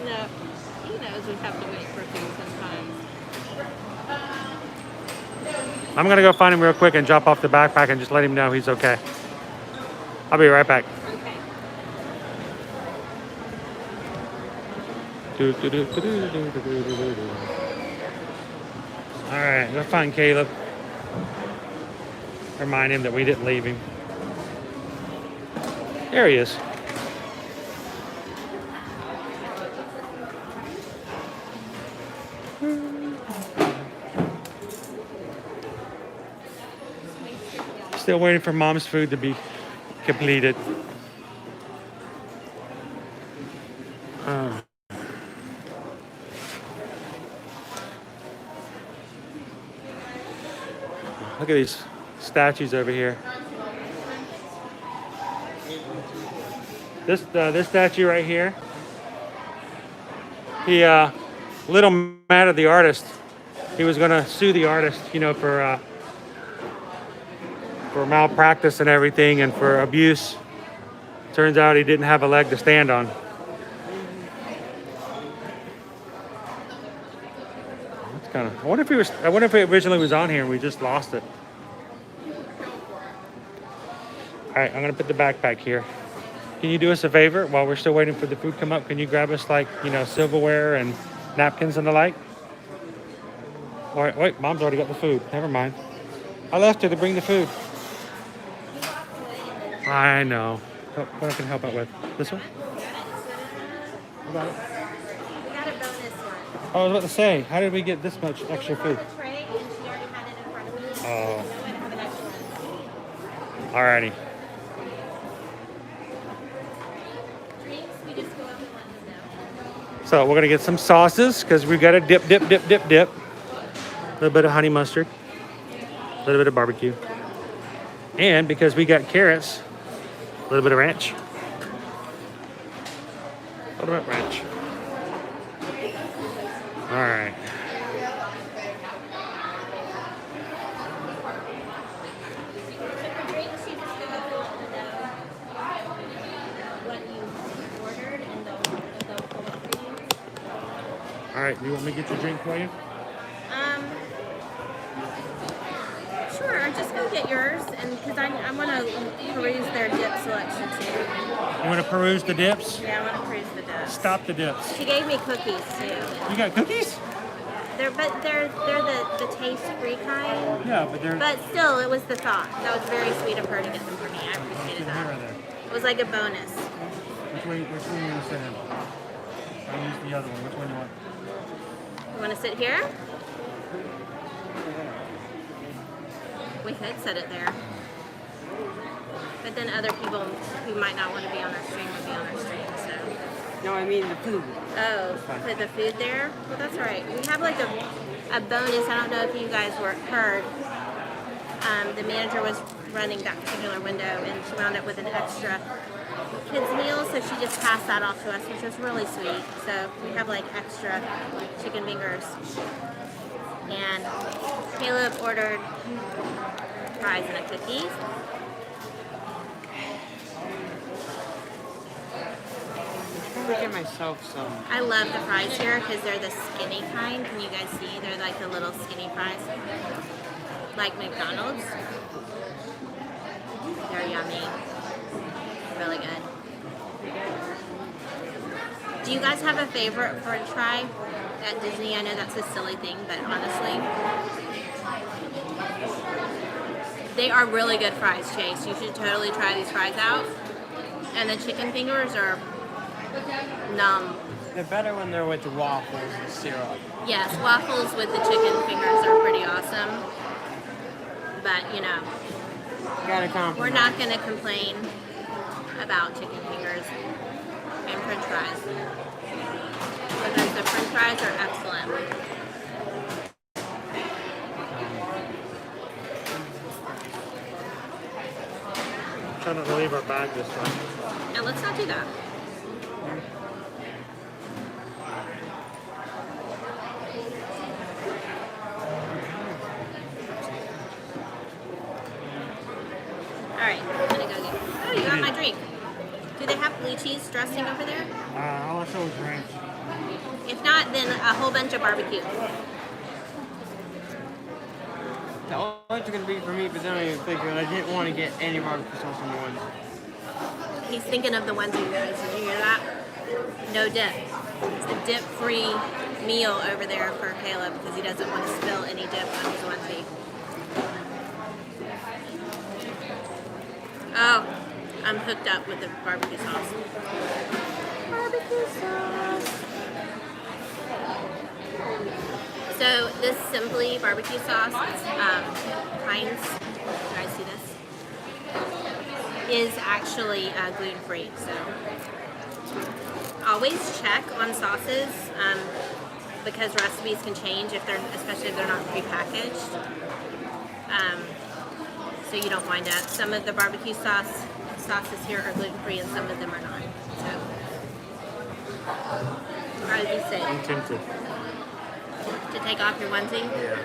No, he knows we have to wait for food sometimes. I'm gonna go find him real quick and drop off the backpack and just let him know he's okay. I'll be right back. Okay. All right, let's find Caleb. Remind him that we didn't leave him. There he is. Still waiting for Mom's food to be completed. Look at these statues over here. This statue right here. little mad at the artist. He was gonna sue the artist, you know, for malpractice and everything and for abuse. Turns out he didn't have a leg to stand on. That's kind of. I wonder if it originally was on here and we just lost it. All right, I'm gonna put the backpack here. Can you do us a favor while we're still waiting for the food to come up? Can you grab us, like, you know, silverware and napkins and the like? All right, wait, Mom's already got the food. Never mind. I left her to bring the food. I know. What I can help out with? This one? What about it? We got a bonus one. I was about to say, how did we get this much extra food? Tray, and she already had it in front of me. Oh. No way to have an extra one. Alrighty. Drinks, we just go up and let them know. So we're gonna get some sauces because we got a dip. A little bit of honey mustard, a little bit of barbecue, and because we got carrots, a little bit of ranch. A little bit of ranch. All right. For drinks, you just go up and let them know what you ordered, and they'll pull up for you. All right. You want me to get your drink for you? Sure, just go get yours, and because I want to peruse their dip selection too. You want to peruse the dips? Yeah, I want to peruse the dips. Stop the dips. She gave me cookies too. You got cookies? They're the taste-free kind. Yeah, but they're. But still, it was the thought. That was very sweet of her to get them for me. I appreciated that. It was like a bonus. Which one are you gonna sit in? I'll use the other one. Which one do you want? You want to sit here? We could set it there. But then other people who might not want to be on our stream would be on our stream, so. No, I mean the food. Oh, put the food there? Well, that's all right. We have like a bonus. I don't know if you guys heard. The manager was running that particular window and she wound up with an extra kids meal, so she just passed that off to us, which was really sweet. So we have like extra chicken fingers. And Caleb ordered fries and a cookie. I'm gonna get myself some. I love the fries here because they're the skinny kind. Can you guys see? They're like the little skinny fries. Like McDonald's. They're yummy. Really good. Do you guys have a favorite french fry at Disney? I know that's a silly thing, but honestly, they are really good fries, Chase. You should totally try these fries out. And the chicken fingers are numb. They're better when they're with the waffles and syrup. Yes, waffles with the chicken fingers are pretty awesome. But, you know, we're not going to complain about chicken fingers and french fries. Because the french fries are excellent. I'm trying not to leave our bag this time. And let's not do that. Alright, I'm gonna go get. Oh, you got my drink. Do they have blue cheese dressing over there? All I saw was ranch. If not, then a whole bunch of barbecue. The ones are gonna be for me, but then I even figured I didn't want to get any barbecue sauce on the ones. He's thinking of the onesie, guys. Did you hear that? No dip. It's a dip-free meal over there for Caleb because he doesn't want to spill any dip on his onesie. Oh, I'm hooked up with the barbecue sauce. Barbecue sauce. So this Simply barbecue sauce, it's Heinz. Can I see this? Is actually gluten-free. So always check on sauces because recipes can change especially if they're not prepackaged. So you don't wind up. Some of the barbecue sauces here are gluten-free and some of them are not. So how did you say? I'm tempted. take off your onesie? Yeah.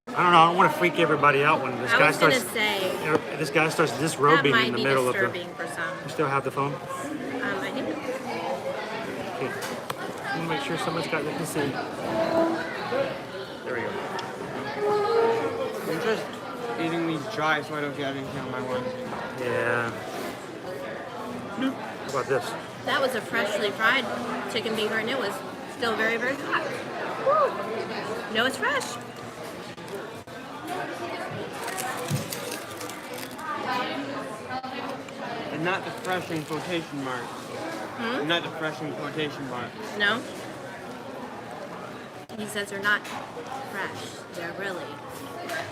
I don't know. I don't want to freak everybody out when this guy starts. This guy starts disrobing in the middle of the. For some. You still have the phone? I do. Okay. Let me make sure someone's got they can see. There we go. I'm just eating these dry so I don't get anything on my onesie. Yeah. How about this? That was a freshly fried chicken finger, and it was still very, very hot. Woo. No, it's fresh. And not the fresh in quotation marks. Hmm? Not the fresh in quotation marks. No? He says they're not fresh. They're really fresh.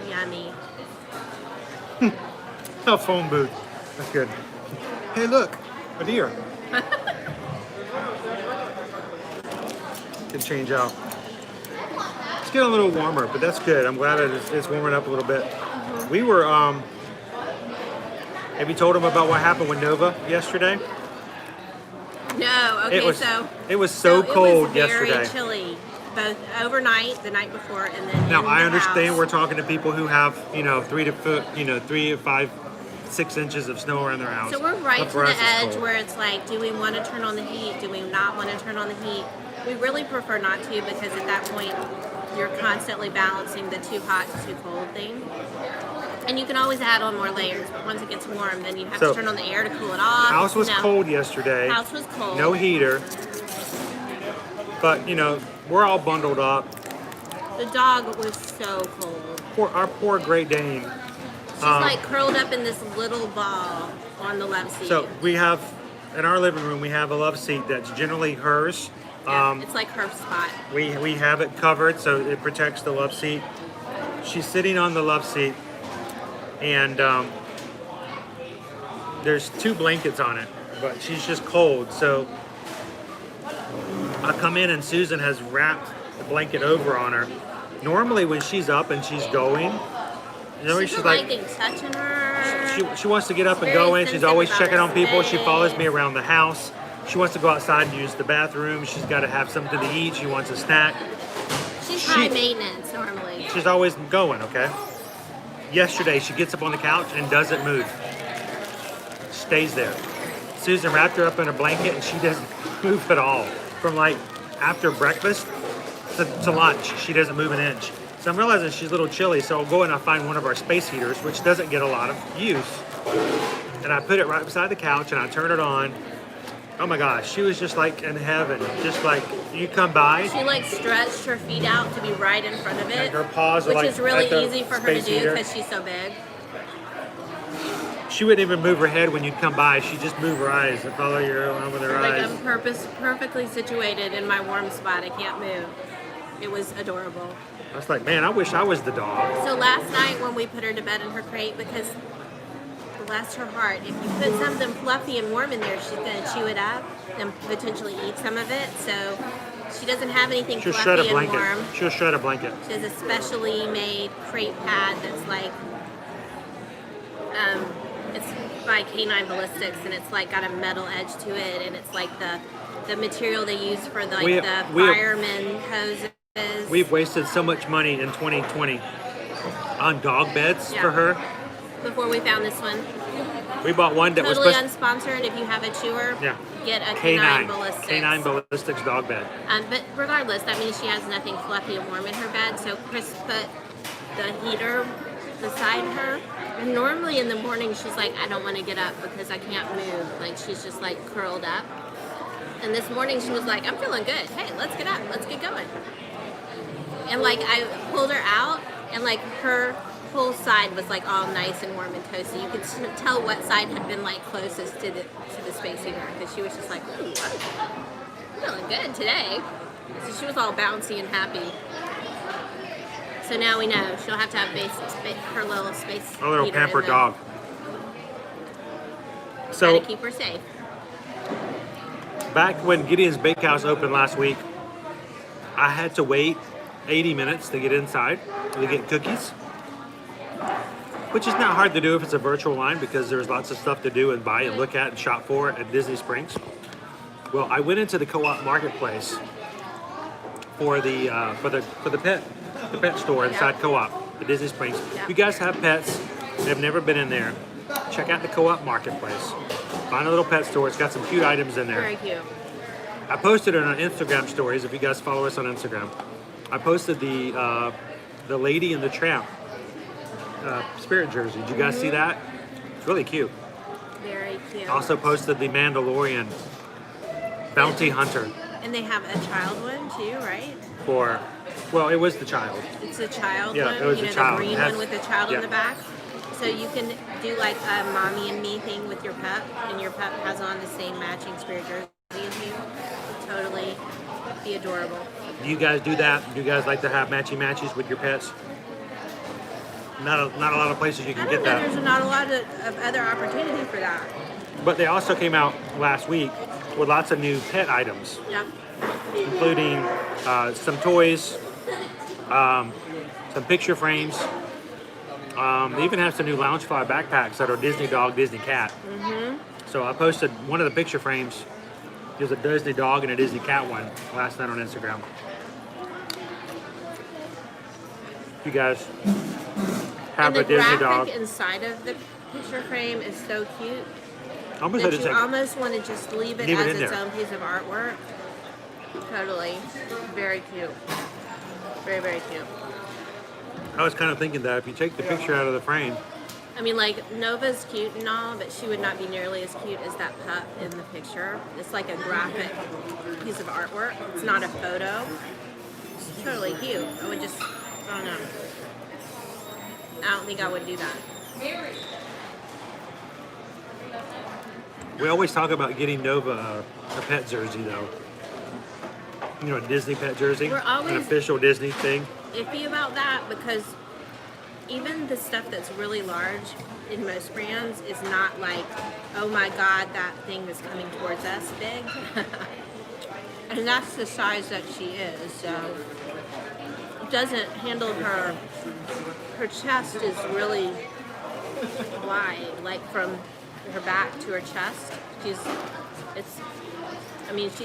Yummy. A phone booth. That's good. Hey, look, a deer. Can change out. It's getting a little warmer, but that's good. I'm glad it's warming up a little bit. We were, have you told them about what happened with Nova yesterday? No, okay, it was so cold yesterday. It was very chilly, both overnight, the night before, and then Now in I the understand house. we're talking to people who have 3 to 5, 6 inches of snow around their house. So we're right But to for the us, it's edge cold. where it's like, do we want to turn on the heat? Do we not want to turn on the heat? We really prefer not to, because at that point you're constantly balancing the too hot to too cold thing. And you can always add on more layers, but once it gets warm, then you have So, to turn on the air to cool it off. House was cold yesterday. House was cold. No heater. But we're all bundled up. The dog was so cold. Our poor Great Dane. She's like curled up in this little ball on the love seat. So we have, in our living room, we have a love seat that's generally hers. Yeah, it's like her spot. We have it covered so it protects the love seat. She's sitting on the love seat, and there's 2 blankets on it, but she's just cold. So I come in and Susan has wrapped the blanket over on her. Normally when she's up and she's going, she's like touching her. she wants to get up and go in. She's always checking on people. She follows me around the house. She wants to go outside and use the bathroom. She's got to have something to eat. She wants a snack. She's high maintenance normally. She's always going, okay? Yesterday, she gets up on the couch and doesn't move. Stays there. Susan wrapped her up in a blanket and she doesn't move at all. From like after breakfast to lunch, she doesn't move an inch. So I'm realizing she's a little chilly, so I'll go and I find one of our space heaters, which doesn't get a lot of use. And I put it right beside the couch and I turn it on. Oh my gosh, she was just like in heaven. Just like, you come by. She like stretched her feet out to be right in front of it. And her paws are which like is really at the easy for her to space do heater. because she's so big. She wouldn't even move her head when you'd come by. She'd just move her eyes and follow you around with her Like eyes. I'm perfectly situated in my warm spot. I can't move. It was adorable. I was like, man, I wish I was the dog. So last night when we put her to bed in her crate, because bless her heart, if you put something fluffy and warm in there, she's going to chew it up and potentially eat some of it. So she doesn't have anything She'll shred a fluffy and blanket. warm. She'll shred a blanket. She has a specially made crate pad that's like, it's by Canine Ballistics, and it's like got a metal edge to it, and it's like the material they use for the fireman hoses. We've wasted so much money in 2020 on dog beds for her. Before we found this one. We bought one that Totally was unsponsored. If you have a chewer, get a Canine Ballistics. Canine Ballistics dog bed. But regardless, that means she has nothing fluffy and warm in her bed. So Chris put the heater beside her. And normally in the morning, she's like, I don't want to get up because I can't move. Like, she's just like curled up. And this morning she was like, I'm feeling good. Hey, let's get up. Let's get going. And like, I pulled her out, and like her whole side was like all nice and warm and toasty. You could tell what side had been like closest to the space heater, because she was just like, ooh, I'm feeling good today. So she was all bouncy and happy. So now we know she'll have to have her little space A little heater pampered in there. dog. So gotta keep her safe. back when Gideon's Bakehouse opened last week, I had to wait 80 minutes to get inside to get cookies, which is not hard to do if it's a virtual line, because there's lots of stuff to do and buy and look at and shop for at Disney Springs. Well, I went into the co-op marketplace for the pet store inside co-op, the Disney Springs. If you guys have pets and have never been in there, check out the co-op marketplace. Find a little pet store. It's got some cute items in there. Very cute. I posted it on Instagram stories. If you guys follow us on Instagram, I posted the Lady and the Tramp spirit jersey. Did you guys see that? It's really cute. Very cute. Also posted the Mandalorian Bounty Hunter. And they have a child one too, right? Well, it was the child. It's a child Yeah, one. it was you a know, child. the green It has- one with the child yeah. in the back. So you can do like a mommy and me thing with your pup, and your pup has on the same matching spirit jersey as you. Totally be adorable. Do you guys do that? Do you guys like to have matchy-matchies with your pets? Not a lot of places you can I get don't know, that. there's not a lot of other opportunity for that. But they also came out last week with lots of new pet items, Yeah. including some toys, some picture frames. They even have some new Loungefly backpacks that are Disney dog, Disney cat. Mm-hmm. So I posted one of the picture frames. There's a Disney dog and a Disney cat one last night on Instagram. You guys have And a the Disney graphic dog. inside of the picture frame is so cute Almost that had to you take- almost want to just leave it Leave it as in its there. own piece of artwork. Totally. Very cute. Very, very cute. I was kind of thinking that if you take the picture out of the frame, I mean, like, Nova's cute and all, but she would not be nearly as cute as that pup in the picture. It's like a graphic piece of artwork. It's not a photo. It's totally cute. I would just, I don't know. I don't think I would do that. we always talk about getting Nova a pet jersey, though. You know, a Disney pet jersey, We're always- an official Disney thing. Iffy about that because even the stuff that's really large in most brands is not like, oh my god, that thing is coming towards us big. And that's the size that she is, so it doesn't handle her chest is really wide, like from her back to her chest. She's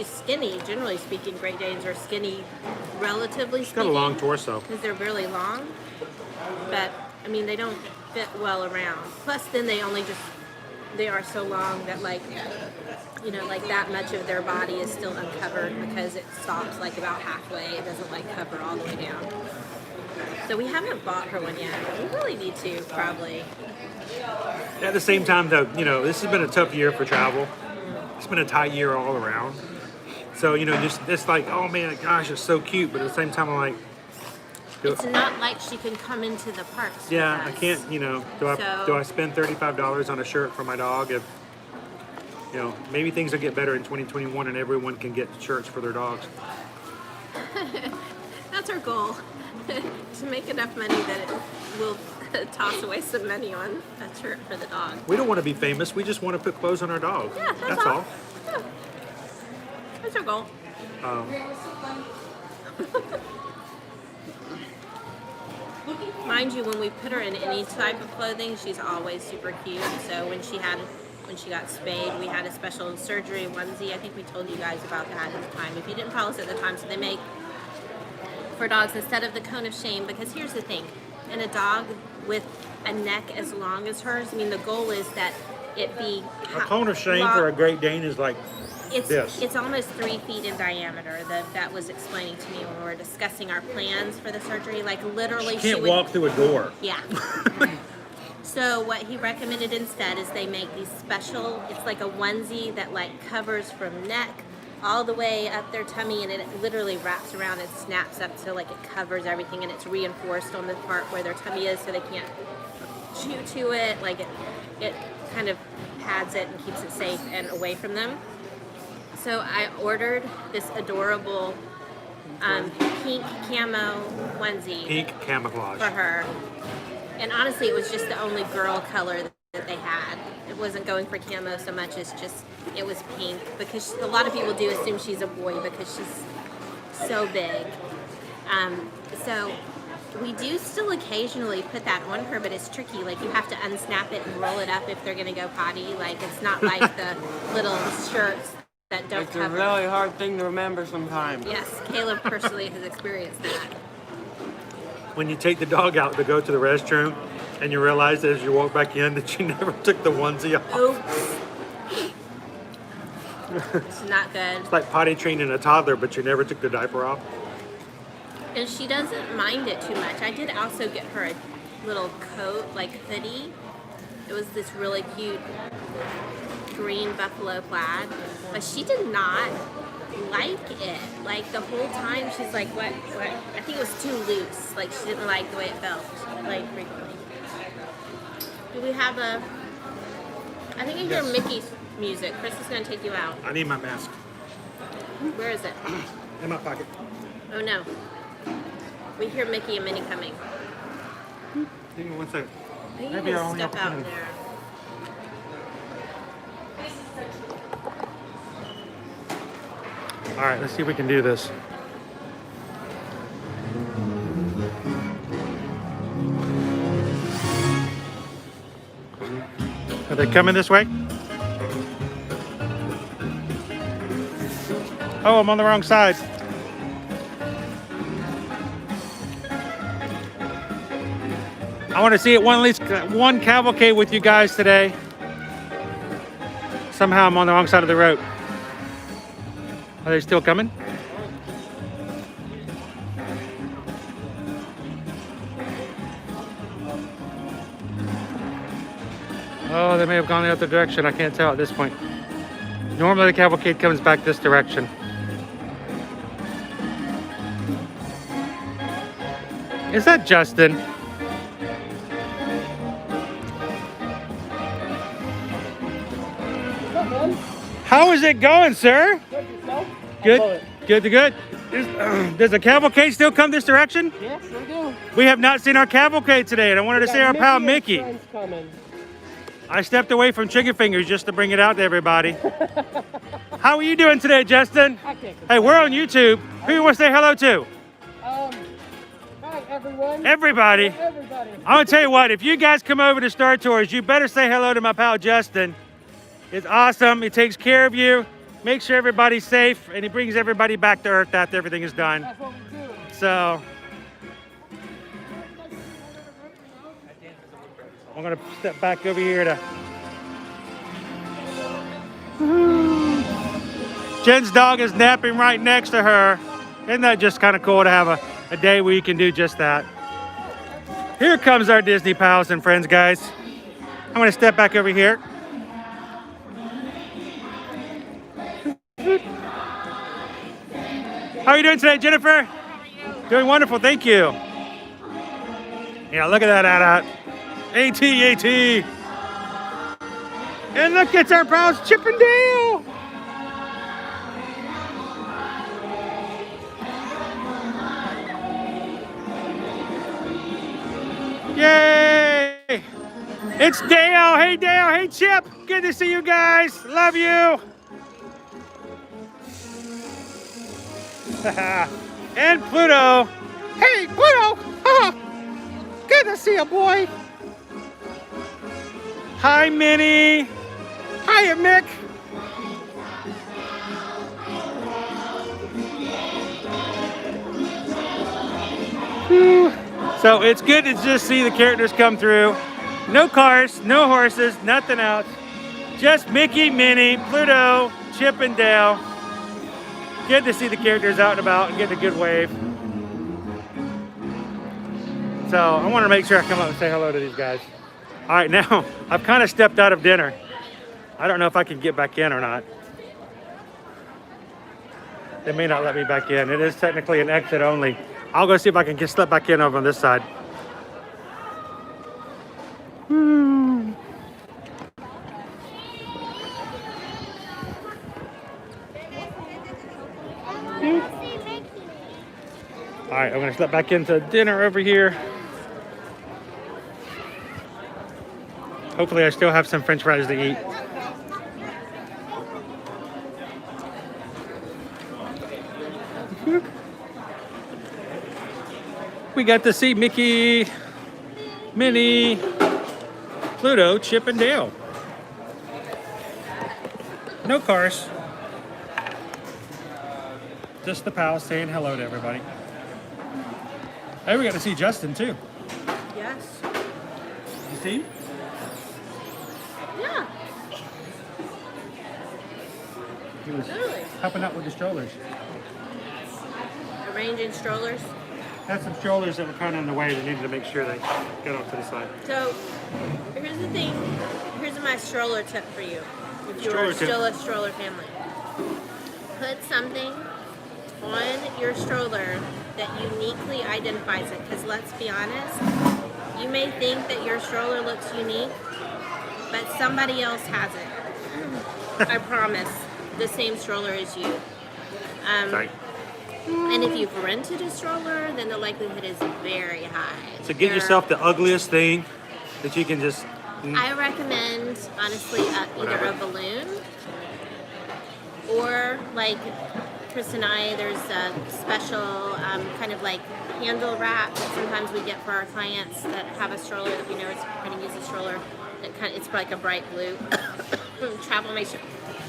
skinny, generally speaking. Great Danes are skinny, relatively She's got speaking. a long torso. Because they're really long. But, I mean, they don't fit well around. Plus, then they are so long that, like, you know, like that much of their body is still uncovered because it stops, like, about halfway. It doesn't, like, cover all the way down. So we haven't bought her one yet. We really need to, probably. At the same time, though, you know, this has been a tough year for travel. It's been a tight year all around. So, you know, just like, oh man, gosh, it's so cute. But at the same time, I'm like, It's not like she can come into the parks. yeah, with I us. can't, you know, do I spend $35 on a shirt for my dog if, you know, maybe things will get better in 2021 and everyone can get shirts for their dogs. That's our goal. To make enough money that it will toss away some money on a shirt for the dog. We don't want to be famous. We just want to put clothes on our dog. Yeah, that's all. Yeah. That's our goal. Mind you, when we put her in any type of clothing, she's always super cute. So when she got spayed, we had a special surgery onesie. I think we told you guys about that at the time. If you didn't follow us at the time, so they make for dogs instead of the cone of shame, because here's the thing, in a dog with a neck as long as hers, I mean, the goal is that it be A cone of shame for a Great Dane is like this. It's almost 3 feet in diameter. That was explaining to me when we were discussing our plans for the surgery. Like literally, She can't would walk through a door. Yeah. So what he recommended instead is they make these special. It's like a onesie that like covers from neck all the way up their tummy, and it literally wraps around and snaps up so like it covers everything, and it's reinforced on the part where their tummy is, so they can't chew to it. Like it kind of pads it and keeps it safe and away from them. So I ordered this adorable pink camo onesie. Pink camouflage. For her. And honestly, it was just the only girl color that they had. It wasn't going for camo so much as just, it was pink. Because a lot of people do assume she's a boy because she's so big. So we do still occasionally put that on her, but it's tricky. Like you have to unsnap it and roll it up if they're going to go potty. Like it's not like the little shirts that don't It's a cover. really hard thing to remember sometimes. Yes, Caleb personally has experienced that. When you take the dog out to go to the restroom and you realize as you walk back in that you never took the onesie off. Oops. It's not good. It's like potty training a toddler, but you never took the diaper off. And she doesn't mind it too much. I did also get her a little coat, like hoodie. It was this really cute green buffalo plaid, but she did not like it. Like the whole time she's like, what? I think it was too loose. Like she didn't like the way it felt, like frequently. Do we have a, I think I hear Yes. Mickey's music. Chris is gonna take you out. I need my mask. Where is it? In my pocket. Oh no. We hear Mickey and Minnie coming. Give me 1 second. I think Maybe you I can only step have out one. there. All right, let's see if we can do this. Are they coming this way? Oh, I'm on the wrong side. I want to see at least one cavalcade with you guys today. Somehow I'm on the wrong side of the road. Are they still coming? Oh, they may have gone the other direction. I can't tell at this point. Normally the cavalcade comes back this direction. Is that Justin? How is it going, sir? Good. Good to good. Does the cavalcade still come this direction? Yes, we do. We have not seen our cavalcade today, and I wanted to see our pal Mickey. I stepped away from chicken fingers just to bring it out to everybody. How are you doing today, Justin? Hey, we're on YouTube. Who you want to say hello to? Hi, everyone. Everybody. Everybody. I'm gonna tell you what, if you guys come over to Star Tours, you better say hello to my pal Justin. It's awesome. He takes care of you, makes sure everybody's safe, and he brings everybody back to Earth after everything is done. That's what we do. So, I'm gonna step back over here to. Jen's dog is napping right next to her. Isn't that just kind of cool to have a day where you can do just that? Here comes our Disney pals and friends, guys. I'm gonna step back over here. How are you doing today, Jennifer? Doing wonderful, thank you. Yeah, look at that AT. And look, it's our pals Chip and Dale. Yay! It's Dale. Hey, Dale. Hey, Chip. Good to see you guys. Love you. And Pluto. Hey, Pluto. Good to see you, boy. Hi, Minnie. Hiya, Mick. Whew. So it's good to just see the characters come through. No cars, no horses, nothing else. Just Mickey, Minnie, Pluto, Chip, and Dale. Good to see the characters out and about and getting a good wave. So I want to make sure I come up and say hello to these guys. All right, now I've kind of stepped out of dinner. I don't know if I can get back in or not. They may not let me back in. It is technically an exit only. I'll go see if I can slip back in over on this side. All right, I'm gonna slip back into dinner over here. Hopefully I still have some French fries to eat. We got to see Mickey, Minnie, Pluto, Chip, and Dale. No cars. Just the pals saying hello to everybody. Hey, we got to see Justin too. Yes. You see him? Yeah. He was Really? helping out with the strollers. Arranging strollers. Had some strollers that were kind of in the way. They needed to make sure they got off to the side. So, here's the thing. Here's my stroller tip for you. If you're Stroller tip. still a stroller family. Put something on your stroller that uniquely identifies it. Because let's be honest, you may think that your stroller looks unique, but somebody else has it. I promise. The same stroller as you. Sorry. And if you've rented a stroller, then the likelihood is very high. So get yourself the ugliest thing that you can just... I recommend, honestly, either a balloon or, like, Chris and I, there's a special kind of like handle wrap that sometimes we get for our clients that have a stroller that we know is going to use a stroller. It's like a bright blue, Travelmation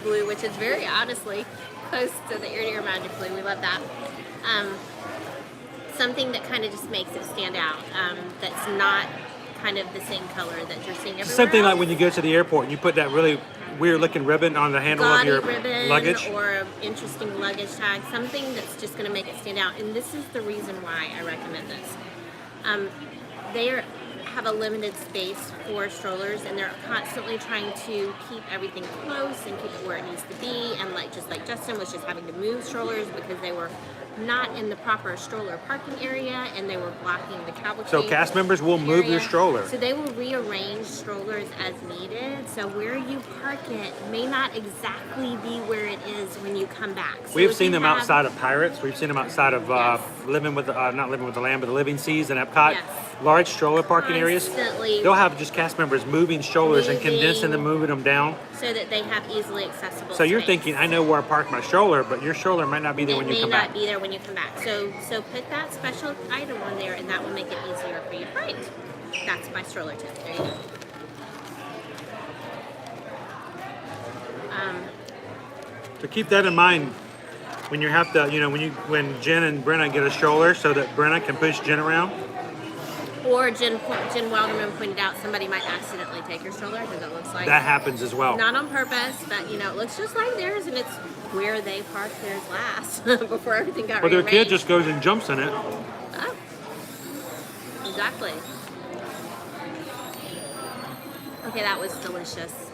blue, which is very honestly close to the ear to ear magic blue. We love that. Something that kind of just makes it stand out. That's not kind of the same color that you're seeing everywhere. Same thing else. like when you go to the airport and you put that really weird looking ribbon on the handle Gaudy of your ribbon luggage. or an interesting luggage tag, something that's just going to make it stand out. And this is the reason why I recommend this. They have a limited space for strollers, and they're constantly trying to keep everything close and keep it where it needs to be. And just like Justin was just having to move strollers because they were not in the proper stroller parking area and they were blocking the cavalcade. So cast members will move your stroller. So they will rearrange strollers as needed. So where you park it may not exactly be where it is when you come back. So We've if seen you them have- outside of Pirates. We've seen them outside of Living with the, not Living with the Land, but the Living Seas and Epcot. Yes. Large stroller parking areas. Constantly They'll have just cast members moving strollers and moving. condensing them, moving them down. so that they have easily accessible So you're space. thinking, I know where I park my stroller, but your stroller might not be there It when you may come not back. be there when you come back. So put that special item on there, and that will make it easier for you to find. That's my stroller tip. There you go. So keep that in mind when you have to, when Jen and Brenna get a stroller so that Brenna can push Jen around. Or Jen Wilderman pointed out somebody might accidentally take your stroller because it looks like That happens as well. not on purpose, but it looks just like theirs, and it's where they parked theirs last before everything got Or their rearranged. kid just goes and jumps in it. Oh, exactly. Okay, that was delicious.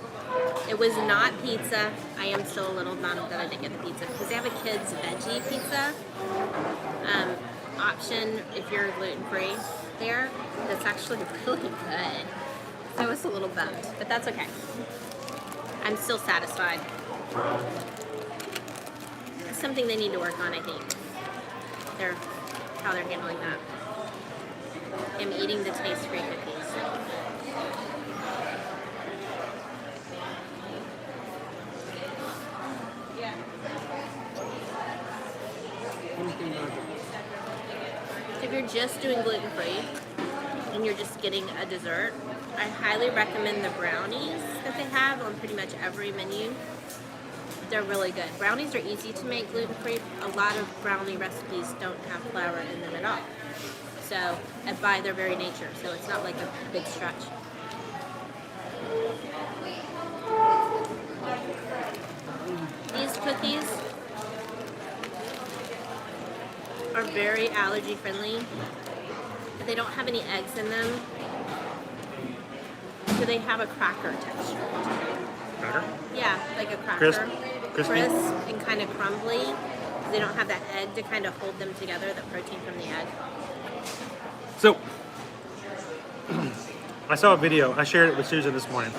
It was not pizza. I am still a little bummed that I didn't get the pizza because they have a kids veggie pizza option if you're gluten-free there. That's actually really good. So I was a little bummed, but that's okay. I'm still satisfied. It's something they need to work on, I think. How they're handling that. I'm eating the taste-free cookies. If you're just doing gluten-free and you're just getting a dessert, I highly recommend the brownies that they have on pretty much every menu. They're really good. Brownies are easy to make gluten-free. A lot of brownie recipes don't have flour in them at all. So, and by their very nature, so it's not like a big stretch. These cookies are very allergy friendly, but they don't have any eggs in them, so they have a cracker texture. Cracker? Yeah, like a cracker. Crisp? Crispy? Crisp and kind of crumbly. They don't have that egg to kind of hold them together, the protein from the egg. So, I saw a video. I shared it with Susan this morning.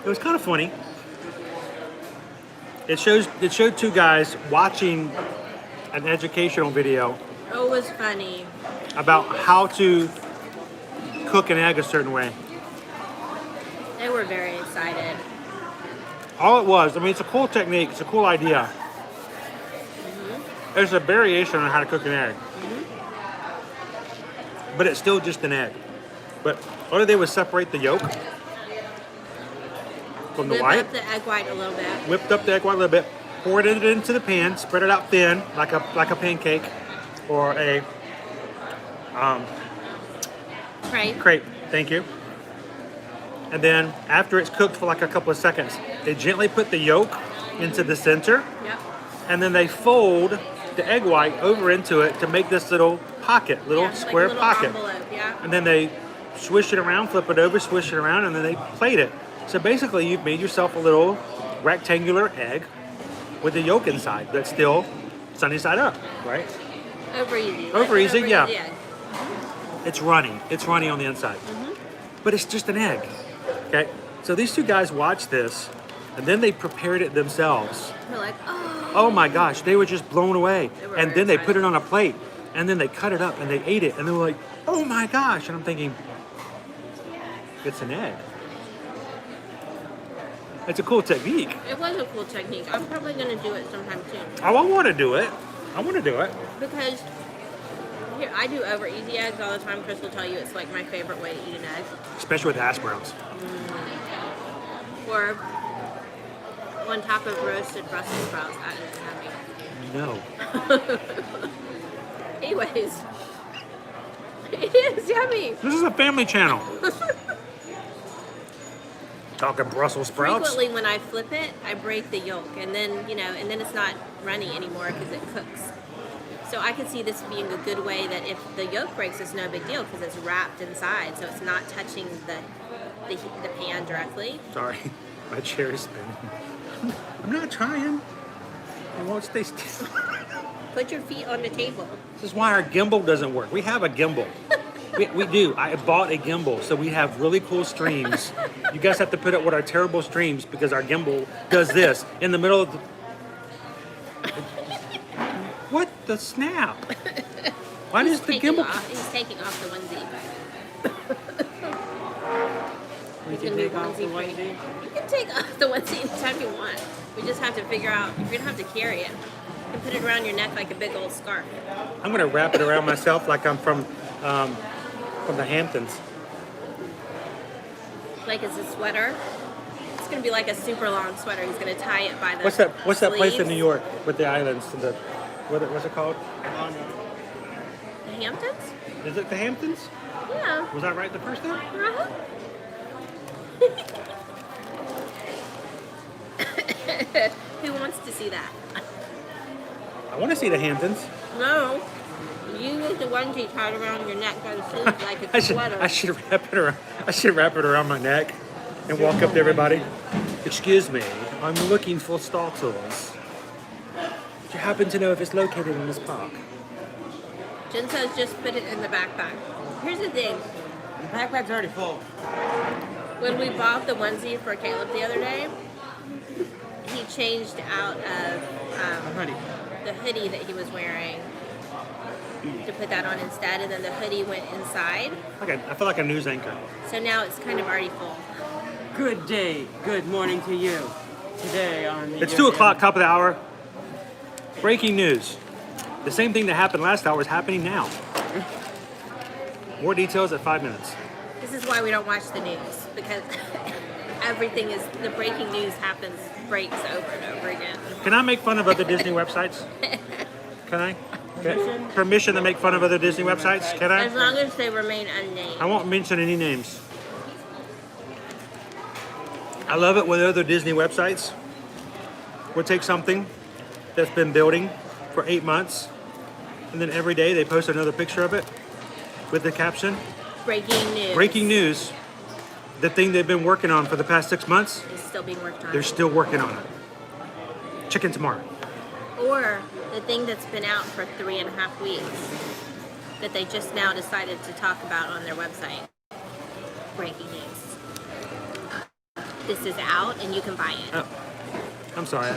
It was kind of funny. It showed two guys watching an educational video Oh, it was funny. about how to cook an egg a certain way. They were very excited. All it was, it's a cool technique. It's a cool idea. There's a variation on how to cook an egg. But it's still just an egg. But all they did was separate the yolk from the Whip white. up the egg white a little bit. Whipped up the egg white a little bit. poured it into the pan, spread it out thin like a pancake or a crepe. Thank you. And then after it's cooked for like a couple of seconds, they gently put the yolk into the center. Yep. And then they fold the egg white over into it to make this little pocket, little square like a little pocket. envelope, yeah. And then they swish it around, flip it over, swish it around, and then they plate it. So basically you've made yourself a little rectangular egg with the yolk inside that's still sunny side up, right? Over easy. Over easy, yeah. egg. It's runny. It's runny on the inside. But it's just an egg, okay? So these two guys watched this, and then they prepared it themselves. We're like, Oh my gosh, they were just blown away. were And very then they put it on a plate, and then they cut it up, and they ate it, and they were like, oh my gosh. And I'm thinking, it's an egg. It's a cool technique. It was a cool technique. I'm probably going to do it sometime soon. Oh, I want to do it. I want to do it. Because here, I do over easy eggs all the time. Chris will tell you it's like my favorite way to eat an egg. Especially with hash browns. Or on top of roasted Brussels sprouts. That is yummy. No. Anyways, it is yummy. This is a family channel. Talking Brussels sprouts. Frequently, when I flip it, I break the yolk, and then and then it's not runny anymore because it cooks. So I could see this being a good way that if the yolk breaks, it's no big deal because it's wrapped inside, so it's not touching the pan directly. Sorry, my chair is spinning. I'm not trying. I won't stay still. Put your feet on the table. This is why our gimbal doesn't work. We have a gimbal. We do. I bought a gimbal, so we have really cool streams. You guys have to put up with our terrible streams because our gimbal does this in the middle of the... What the snap? Why does the gimbal... He's taking off the onesie. We can take off the onesie. You can take off the onesie anytime you want. We just have to figure out if you're gonna have to carry it. You can put it around your neck like a big old scarf. I'm gonna wrap it around myself like I'm from the Hamptons. Like it's a sweater. It's gonna be like a super long sweater. He's gonna tie it by the What's that place in sleeves. New York with the islands? What's it called? The Hamptons? Is it the Hamptons? Yeah. Was I right the first time? Uh-huh. Who wants to see that? I want to see the Hamptons. No. You with the onesie tied around your neck by the sleeves like it's a sweater. I should wrap it around my neck and walk up to everybody. Excuse me, I'm looking for Star Tours. Do you happen to know if it's located in this park? Jen says just put it in the backpack. Here's the thing. The backpack's already full. When we bought the onesie for Caleb the other day, he changed out of the hoodie that he was wearing to put that on instead, and then the hoodie went inside. Okay, I feel like a news anchor. So now it's kind of already full. Good day, good morning to you. Today on the... It's 2 o'clock, top of the hour. Breaking news. The same thing that happened last hour is happening now. More details at 5 minutes. This is why we don't watch the news, because everything is, the breaking news breaks over and over again. Can I make fun of other Disney websites? Can I? Permission to make fun of other Disney websites? Can I? As long as they remain unnamed. I won't mention any names. I love it when other Disney websites will take something that's been building for 8 months, and then every day they post another picture of it with the caption, Breaking news. Breaking news. The thing they've been working on for the past 6 months, Is still being worked on. they're still working on it. Chicken tomorrow. Or the thing that's been out for 3.5 weeks that they just now decided to talk about on their website. Breaking news. This is out and you can buy it. Oh, I'm sorry.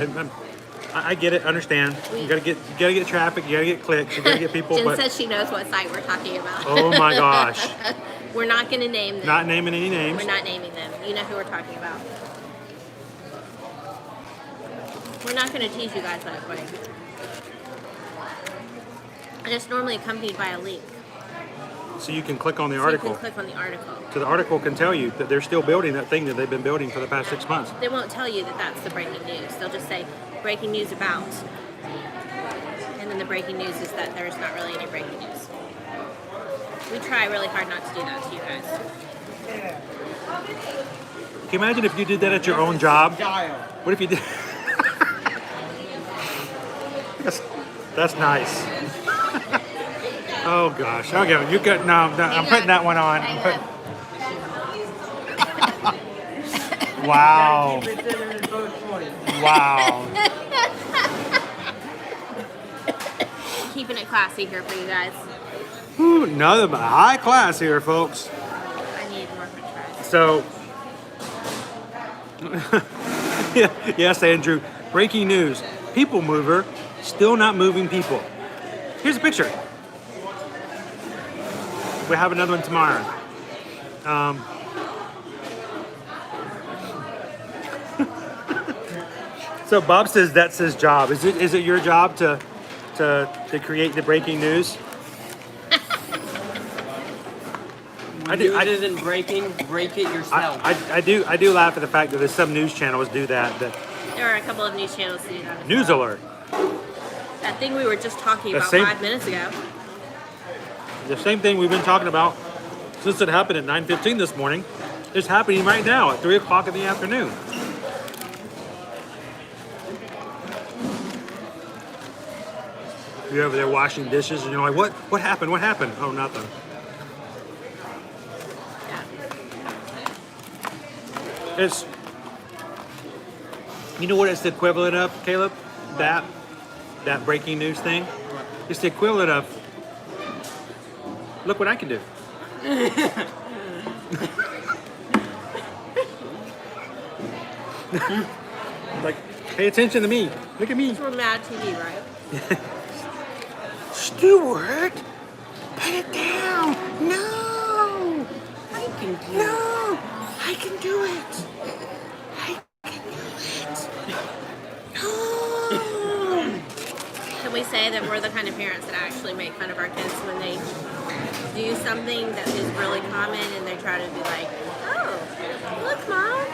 I get it. Understand. You gotta get traffic. You gotta get clicks. You gotta get people. Jen but says she knows what site we're talking about. oh my gosh. We're not going to name them. Not naming any names. We're not naming them. You know who we're talking about. We're not going to tease you guys that way. And it's normally accompanied by a link. So you can click on the So article. you can click on the article. So the article can tell you that they're still building that thing that they've been building for the past 6 months. They won't tell you that that's the breaking news. They'll just say breaking news about. And then the breaking news is that there's not really any breaking news. We try really hard not to do that to you guys. Can you imagine if you did that at your own job? What if you did? That's nice. Oh gosh. Okay, you got no. I'm putting that one on. Wow. Wow. Keeping it classy here for you guys. Ooh, nothing but high class here, folks. I need more french fries. So, yes, Andrew. Breaking news: People Mover still not moving people. Here's a picture. We have another one tomorrow. So Bob says that's his job. Is it your job to create the breaking news? News isn't breaking, break it yourself. I do laugh at the fact that there's some news channels do that. There are a couple of news channels that do that. News alert. That thing we were just talking The about same- 5 minutes ago. The same thing we've been talking about since it happened at 9:15 this morning is happening right now at 3 o'clock in the afternoon. You're over there washing dishes and you're like, what happened? What happened? Oh, nothing. It's, you know what it's the equivalent of, Caleb? That breaking news thing? It's the equivalent of, look what I can do. Like, pay attention to me. Look at me. It's from Mad TV, right? Stewart, put it down. No. I can do No. I can do it. I can do it. No. Can we say that we're the kind of parents that actually make fun of our kids when they do something that is really common and they try to be like, oh, look, Mom.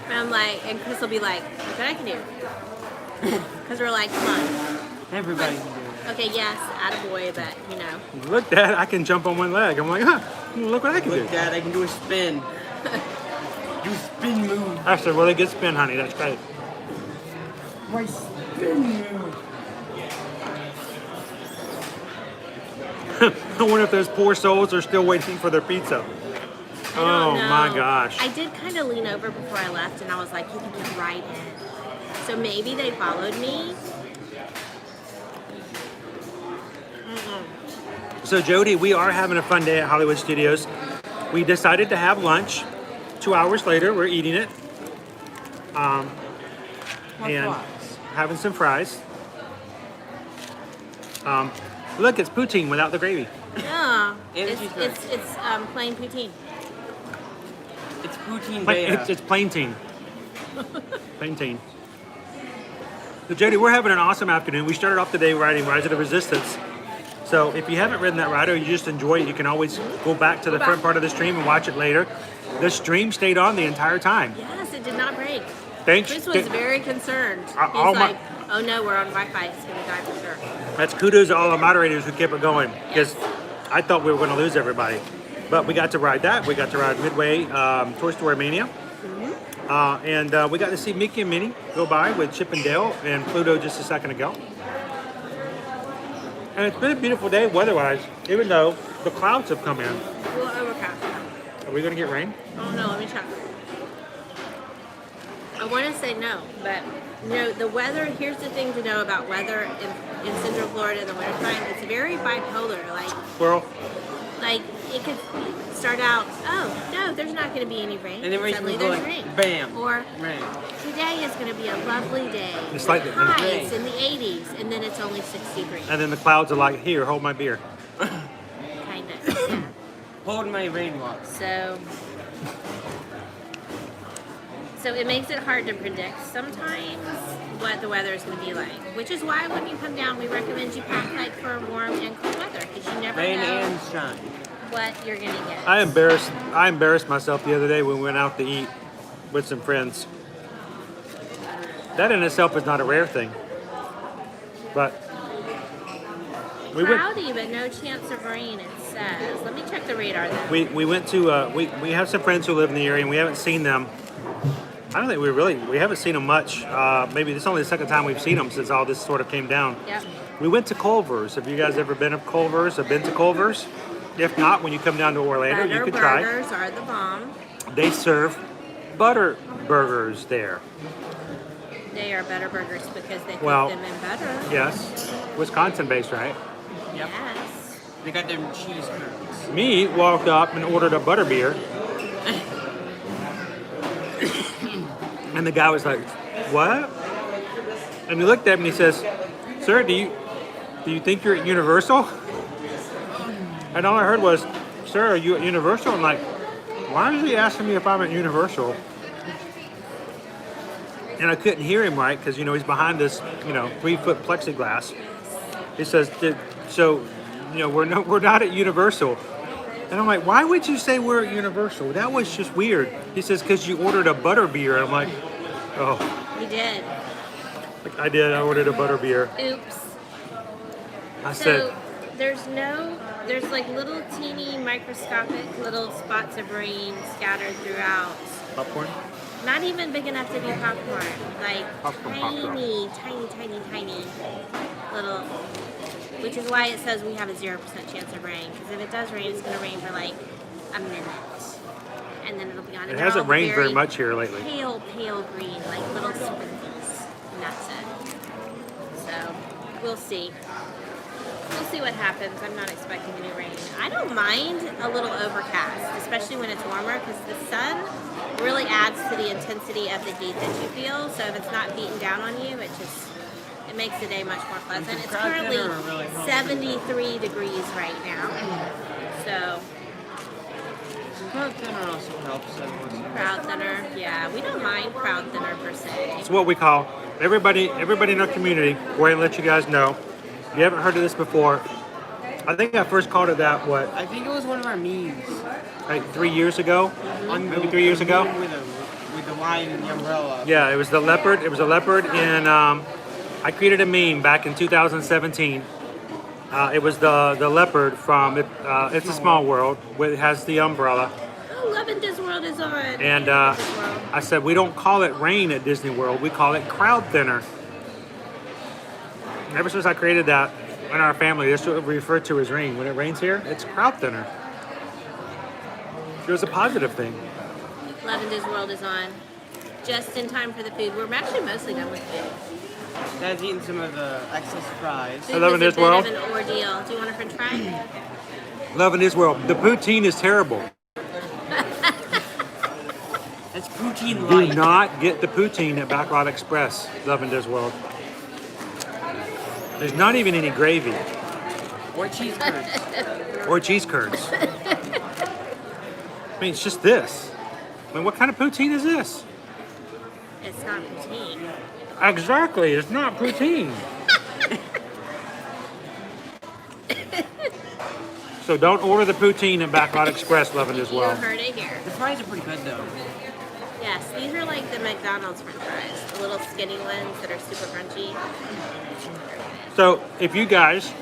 And I'm like, and Chris will be like, look what I can do. Because we're like, come on. Everybody can do it. Okay, yes, attaboy, but you know. Look, Dad, I can jump on one leg. I'm like, look what I can do. Look, Dad, I can do a spin. Do spin move. I said, well, they get spin, honey. That's great. My spin move. I wonder if those poor souls are still waiting for their pizza. Oh my gosh. I did kind of lean over before I left and I was like, you can get right in. So maybe they followed me. So Jody, we are having a fun day at Hollywood Studios. We decided to have lunch. 2 hours later, we're eating it. And having some fries. Look, it's poutine without the gravy. Yeah, it's plain poutine. It's poutine It's plain teen. Plain teen. So Jody, we're having an awesome afternoon. We started off the day riding Rise of the Resistance. So if you haven't ridden that ride or you just enjoy it, you can always go back to the front part of the stream and watch it later. The stream stayed on the entire time. Yes, it did not break. Thanks. Chris was very concerned. He's like, oh no, we're on Wi-Fi. It's going to die for sure. That's kudos to all the moderators who kept it going because I thought we were going to lose everybody. But we got to ride that. We got to ride Midway Story Mania. And we got to see Mickey and Minnie go by with Chip and Dale and Pluto just a second ago. And it's been a beautiful day weather-wise, even though the clouds have come in. We'll overcast. Are we going to get rain? Oh no, let me check. I want to say no, but you know, the weather, here's the thing to know about weather in Central Florida in the wintertime. It's very bipolar. Squirrel. Like, it could start out, oh, no, there's not going to be any rain. And then suddenly go there's like, rain. bam, Or rain. today is going to be a lovely day. It's like the highs in the 80s, and then it's only 60 degrees. And then the clouds are like, here, hold my beer. Kind of, yeah. Hold my rainwater. So So it makes it hard to predict sometimes what the weather is going to be like, which is why when you come down, we recommend you pack like for warm and cold weather because you never Rain know and shine. what you're going to get. I embarrassed myself the other day when we went out to eat with some friends. That in itself is not a rare thing, but we went. Cloudy, but no chance of rain. It says. Let me check the radar though. We went to we have some friends who live in the area and we haven't seen them. I don't think we haven't seen them much. Maybe this is only the second time we've seen them since all this sort of came down. Yep. We went to Culver's. Have you guys ever been to Culver's? Have been to Culver's? If not, when you come down to Orlando, you could try. Butter burgers are the bomb. They serve butter burgers there. They are better burgers because they cook them in butter. Yes. Wisconsin-based, right? Yep. Yes. They got them cheese curds. Me walked up and ordered a butter beer. And the guy was like, "What?" And he looked at me and he says, "Sir, do you think you're at Universal?" And all I heard was, "Sir, are you at Universal?" I'm like, "Why is he asking me if I'm at Universal?" And I couldn't hear him right because, he's behind this, 3-foot plexiglass. He says, "So, we're not at Universal." And I'm like, "Why would you say we're at Universal? That was just weird." He says, "Because you ordered a butter beer." And I'm like, "Oh." You did. I did. I ordered a butter beer. Oops. I said, there's like little teeny microscopic little spots of rain scattered throughout. popcorn? Not even big enough to be popcorn. Like Popcorn. tiny little, which is why it says we have a 0% chance of rain. Because if it does rain, it's going to rain for like a minute. And then it'll be on. It hasn't rained very much here lately. Pale green, like little sprinkles. And that's it. So, we'll see. We'll see what happens. I'm not expecting any rain. I don't mind a little overcast, especially when it's warmer, because the sun really adds to the intensity of the heat that you feel. So if it's not beating down on you, it makes the day much more pleasant. It's currently 73 degrees right now. So Crowd thinner also helps. crowd thinner, yeah, we don't mind crowd thinner per se. It's what we call everybody in our community. Go ahead and let you guys know. If you haven't heard of this before, I think I first called it that, I think it was one of our memes. Like 3 years ago? Maybe 3 years ago? With the line and the umbrella. Yeah, it was the leopard. It was a leopard in, I created a meme back in 2017. It was the leopard from It's a Small World. It has the umbrella. Oh, Love in Disney World is on. And I said, we don't call it rain at Disney World. We call it crowd thinner. Ever since I created that in our family, that's what we refer to as rain. When it rains here, it's crowd thinner. It was a positive thing. Love in Disney World is on. Just in time for the food. We're actually mostly done with food. Dad's eating some of the excess fries. Food Love in was Disney World. a bit of an ordeal. Do you want a french fry? Love in Disney World. The poutine is terrible. That's poutine light. Do not get the poutine at Backlot Express. Love in Disney World. There's not even any gravy. Or cheese curds. Or cheese curds. I mean, it's just this. I mean, what kind of poutine is this? It's not poutine. Exactly, it's not poutine. So don't order the poutine at Backlot Express, Love in Disney You World. heard it here. The fries are pretty good though. Yes, these are like the McDonald's french fries. The little skinny ones that are super crunchy. So if you guys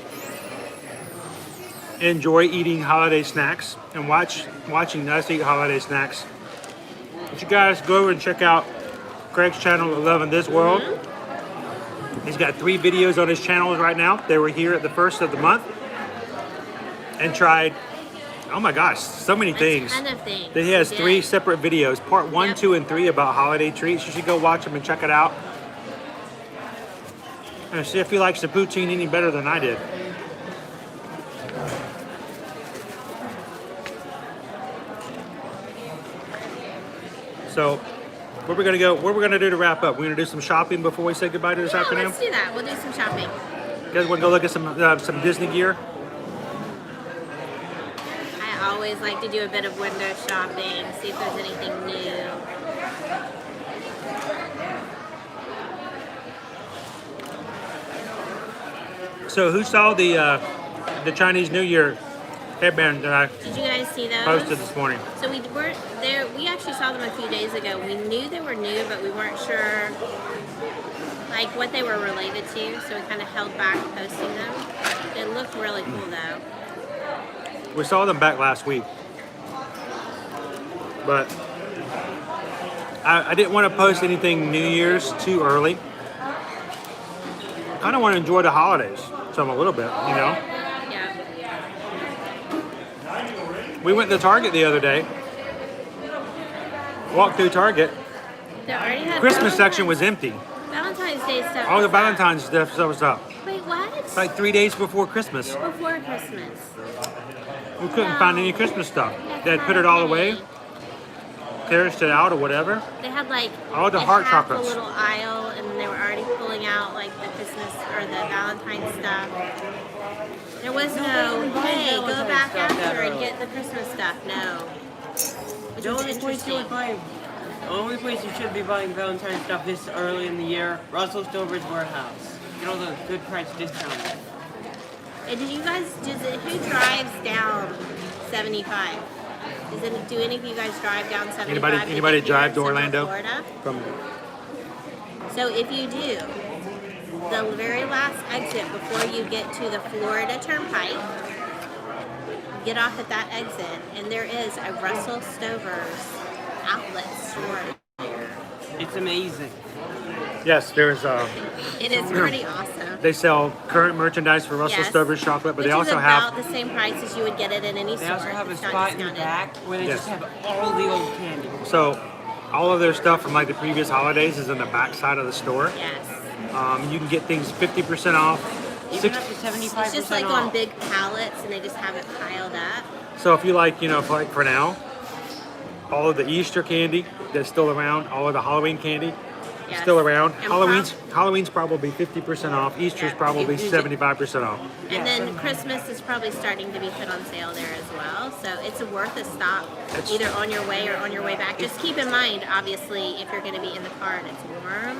enjoy eating holiday snacks and watching us eat holiday snacks, would you guys go over and check out Craig's channel at Love in This World. He's got 3 videos on his channel right now. They were here at the first of the month and tried, oh my gosh, so many things. A ton of things. He has Yeah. 3 separate videos, part 1, 2, and 3 about holiday treats. You should go watch them and check it out. And see if he likes the poutine any better than I did. So, where we're gonna do to wrap up? We're gonna do some shopping before we say goodbye to this Yeah, afternoon. let's do that. We'll do some shopping. You guys want to go look at some Disney gear? I always like to do a bit of window shopping, see if there's anything new. So who saw the Chinese New Year headband that I Did you guys see those? posted this morning? So we weren't there. We actually saw them a few days ago. We knew they were new, but we weren't sure like what they were related to. So we kind of held back posting them. They looked really cool though. We saw them back last week, but I didn't want to post anything New Year's too early. I kind of want to enjoy the holidays, so a little bit, you know. Yeah. We went to Target the other day. Walked through Target. They already had Christmas section was empty. Valentine's Day stuff. All the was up. Valentine's stuff was up. Wait, what? It's like 3 days before Christmas. Before Christmas. We couldn't find any Christmas stuff. They had put it all away, terraced it out or whatever. They had like all the in heart half chocolates. a little aisle, and they were already pulling out like the Christmas or the Valentine's stuff. There was no, hey, go back after and get the Christmas stuff. No. Which The was only place you interesting. would buy, the only place you should be buying Valentine's stuff this early in the year, Russell Stover's warehouse. Get all the good price discounts. Hey, did you guys? Who drives down 75? Do any of you guys drive down 75? Anybody drive to Orlando? Florida? From So if you do, the very last exit before you get to the Florida Turnpike, get off at that exit, and there is a Russell Stover's outlet store there. It's amazing. Yes, there's It is pretty awesome. They sell current merchandise for Russell Yes. Stover's chocolate, but Which they also is about have the same price as you would get it in any They store. also have a It's not spot in the discounted. back where they Yes. just have all the old candy. so all of their stuff from like the previous holidays is in the back side of the store. Yes. You can get things 50% off. Even up to 75% It's just like off. on big pallets, and they just have it piled up. So if you like, for now, all of the Easter candy that's still around, all of the Halloween candy Yes. still around. And Halloween's probably 50% off. Easter's Yeah. probably 75% off. And then Christmas is probably starting to be put on sale there as well. So it's worth a stop, either on your way or on your way back. Just keep in mind, obviously, if you're going to be in the car and it's warm,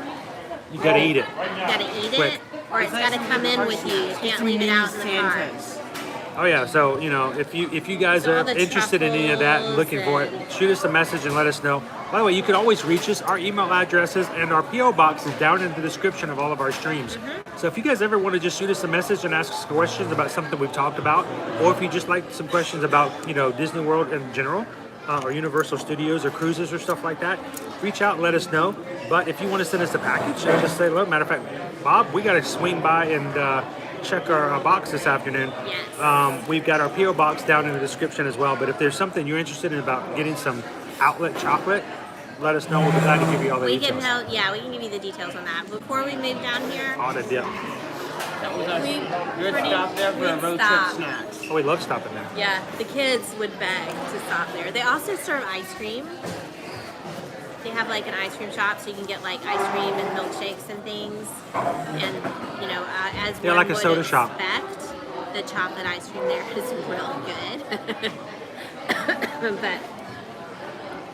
You gotta eat it. you got to eat Quick. it, or it's got to come in with you. You can't leave it out in the car. Oh yeah, so if you guys So all are the interested in any of that and looking for it, shoot us a message and let us know. By the way, you can always reach us. Our email addresses and our PO box is down in the description of all of our streams. So if you guys ever want to just shoot us a message and ask us questions about something we've talked about, or if you just like some questions about Disney World in general, or Universal Studios or cruises or stuff like that, reach out and let us know. But if you want to send us a package, just say, look, matter of fact, Bob, we got to swing by and check our box this afternoon. Yes. We've got our PO box down in the description as well. But if there's something you're interested in about getting some outlet chocolate, let us know. We'll be glad to give you all the We details. can we can give you the details on that. Before we move down here, On it, yeah. That was a we good pretty- stop there for a we'd road trip stop. snack. Oh, we love stopping there. Yeah, the kids would beg to stop there. They also serve ice cream. They have like an ice cream shop, so you can get like ice cream and milkshakes and things. And as Yeah, one like a would soda shop. expect, the chocolate ice cream there is real good. But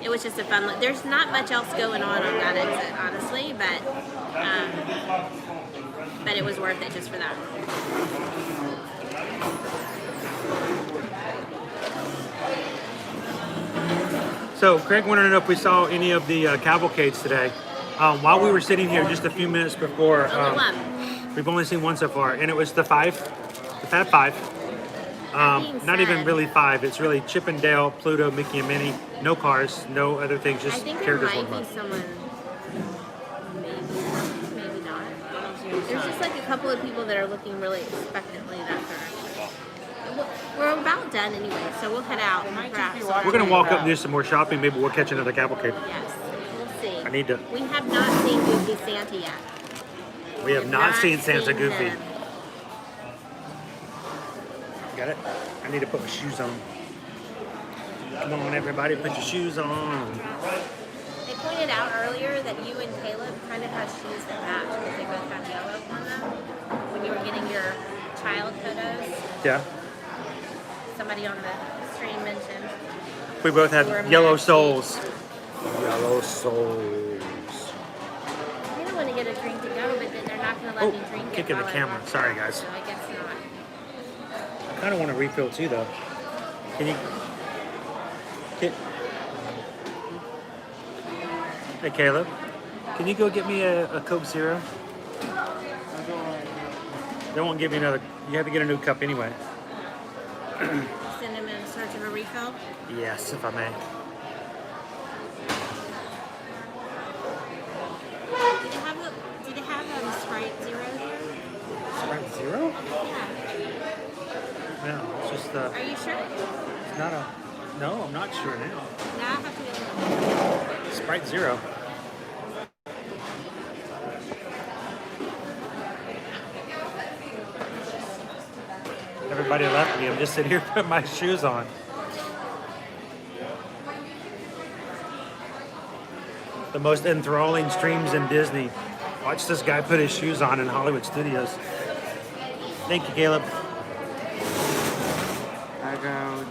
it was just a fun. There's not much else going on that exit, honestly, but it was worth it just for that. So Craig wanted to know if we saw any of the cavalcades today. While we were sitting here just a few minutes before, Only one. we've only seen one so far, and it was the Fab Five. Not even really five. It's really Chip and Dale, Pluto, Mickey and Minnie. No cars, no other things, I just think there characters. might be someone, maybe not. There's just like a couple of people that are looking really expectantly that direction. We're about done anyway, so we'll head out and perhaps. We're gonna walk up and do some more shopping. Maybe we'll catch another cavalcade. Yes, we'll see. I need to. We have not seen Goofy Santa yet. We have not seen Santa seen Goofy. him. Got it? I need to put my shoes on. Come on, everybody, put your shoes on. They pointed out earlier that you and Caleb kind of had shoes that match because they both have yellow on them. When you were getting your child photos, Yeah. somebody on the stream mentioned. We both had We're yellow matching. soles. Yellow soles. I don't want to get a drink to go, but then they're not going to let me drink it. Kicking the while I camera. walk Sorry, around, guys. So I guess not. I kind of want to refill too, though. Can you? Hey, Caleb. Can you go get me a Coke Zero? They won't give you another. You have to get a new cup anyway. Send him in search of a refill. Yes, if I may. Did they have Sprite Zero here? Sprite Zero? Yeah. No, it's just Are you sure? It's not a. No, I'm not sure now. Now I have to get Sprite Zero. Everybody left me. I'm just sitting here putting my shoes on. The most enthralling streams in Disney. Watch this guy put his shoes on in Hollywood Studios. Thank you, Caleb. I go.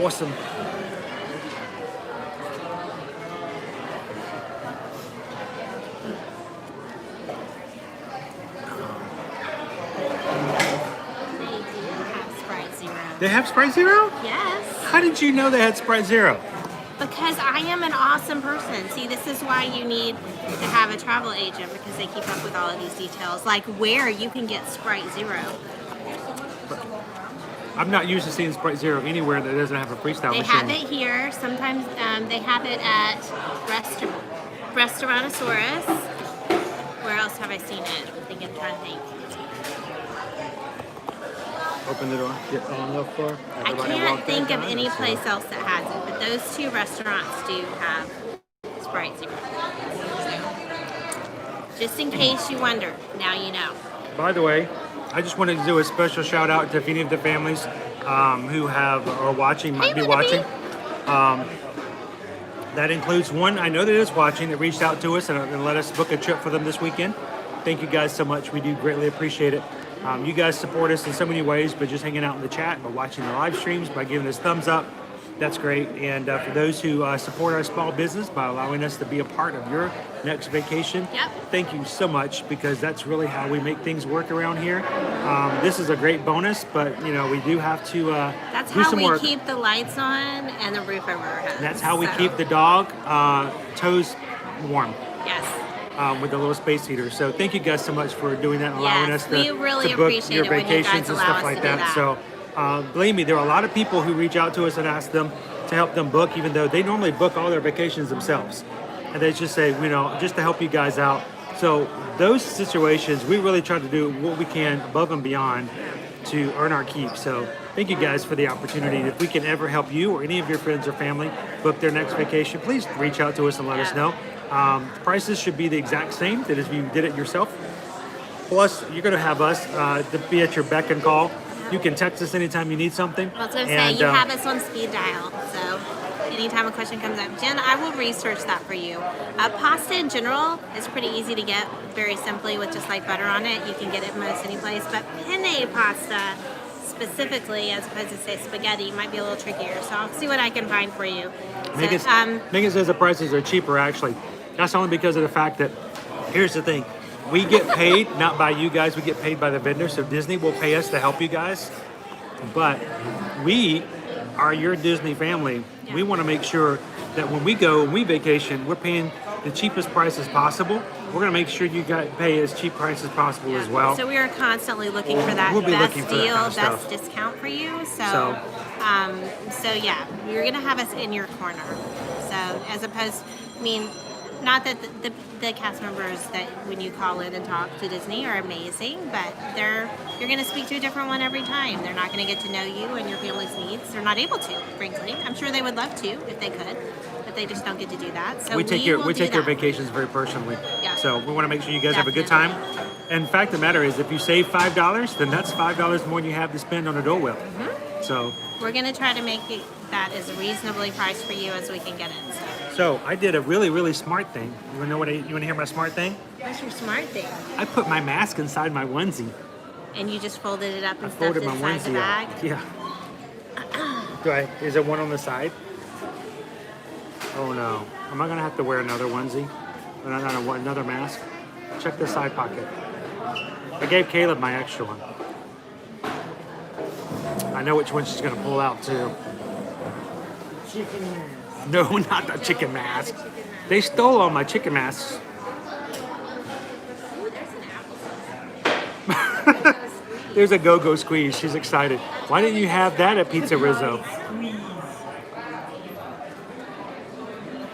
Awesome. They have Sprite Zero? Yes. How did you know they had Sprite Zero? Because I am an awesome person. See, this is why you need to have a travel agent, because they keep up with all of these details, like where you can get Sprite Zero. I'm not used to seeing Sprite Zero anywhere that doesn't have a freestyle They machine. have it here. Sometimes they have it at Restaurantosaurus. Where else have I seen it? I'm trying to think. Open the door. Get on the floor. I can't think of any place else that has it, but those two restaurants do have Sprite Zero. Just in case you wonder, now you know. By the way, I just wanted to do a special shout out to any of the families who are watching, might be watching. That includes one I know that is watching that reached out to us and let us book a trip for them this weekend. Thank you guys so much. We do greatly appreciate it. You guys support us in so many ways, but just hanging out in the chat, by watching the live streams, by giving us thumbs up. That's great. And for those who support our small business by allowing us to be a part of your next vacation, thank you so much, because that's really how we make things work around here. This is a great bonus, but you know, we do have to That's do how some we work. keep the lights on and the roof over our heads. And that's how we keep the dog toes warm. Yes. With the little space heater. So thank you guys so much for doing that, and allowing us we really to book appreciate your it when you vacations guys and allow stuff us like to do that. that. So believe me, there are a lot of people who reach out to us and ask them to help them book, even though they normally book all their vacations themselves. And they just say, you know, just to help you guys out. So those situations, we really try to do what we can above and beyond to earn our keep. So thank you guys for the opportunity. If we can ever help you or any of your friends or family book their next vacation, please reach out to us and let us know. Prices should be the exact same that if you did it yourself. Plus, you're going to have us to be at your beck and call. You can text us anytime you need something. I was going to say, you have us on speed dial, so anytime a question comes up, Jen, I will research that for you. Pasta in general is pretty easy to get, very simply with just like butter on it. You can get it most any place, but penne pasta specifically, as opposed to say spaghetti, might be a little trickier. So I'll see what I can find for you. Megan says the prices are cheaper, actually. That's only because of the fact that, here's the thing, we get paid not by you guys, we get paid by the vendor, so Disney will pay us to help you guys. But we are your Disney family. Yeah. We want to make sure that when we go and we vacation, we're paying the cheapest prices possible. We're going to make sure you guys pay as cheap prices possible as well. So we are constantly looking for that best deal, best discount for you. So yeah, you're going to have us in your corner. So as opposed, I mean, not that the cast members that when you call in and talk to Disney are amazing, but you're going to speak to a different one every time. They're not going to get to know you and your family's needs. They're not able to, frankly. I'm sure they would love to if they could, but they just don't get to do that. So we take your vacations very personally. Yeah. So we want to make sure you guys have a good time. And fact of the matter is, if you save $5, then that's $5 more than you have to spend on a Dole Whip. Mm-hmm. So we're going to try to make that as reasonably priced for you as we can get it. So I did a really, really smart thing. You want to know what? You want to hear my smart thing? What's your smart thing? I put my mask inside my onesie. And you just folded it up and stuffed it inside the bag? Yeah. Is there one on the side? Oh no. Am I gonna have to wear another onesie? Another mask? Check the side pocket. I gave Caleb my extra one. I know which one she's gonna pull out too. Chicken mask. No, not the chicken mask. They stole all my chicken masks. There's a go-go squeeze. She's excited. Why didn't you have that at Pizza Rizzo?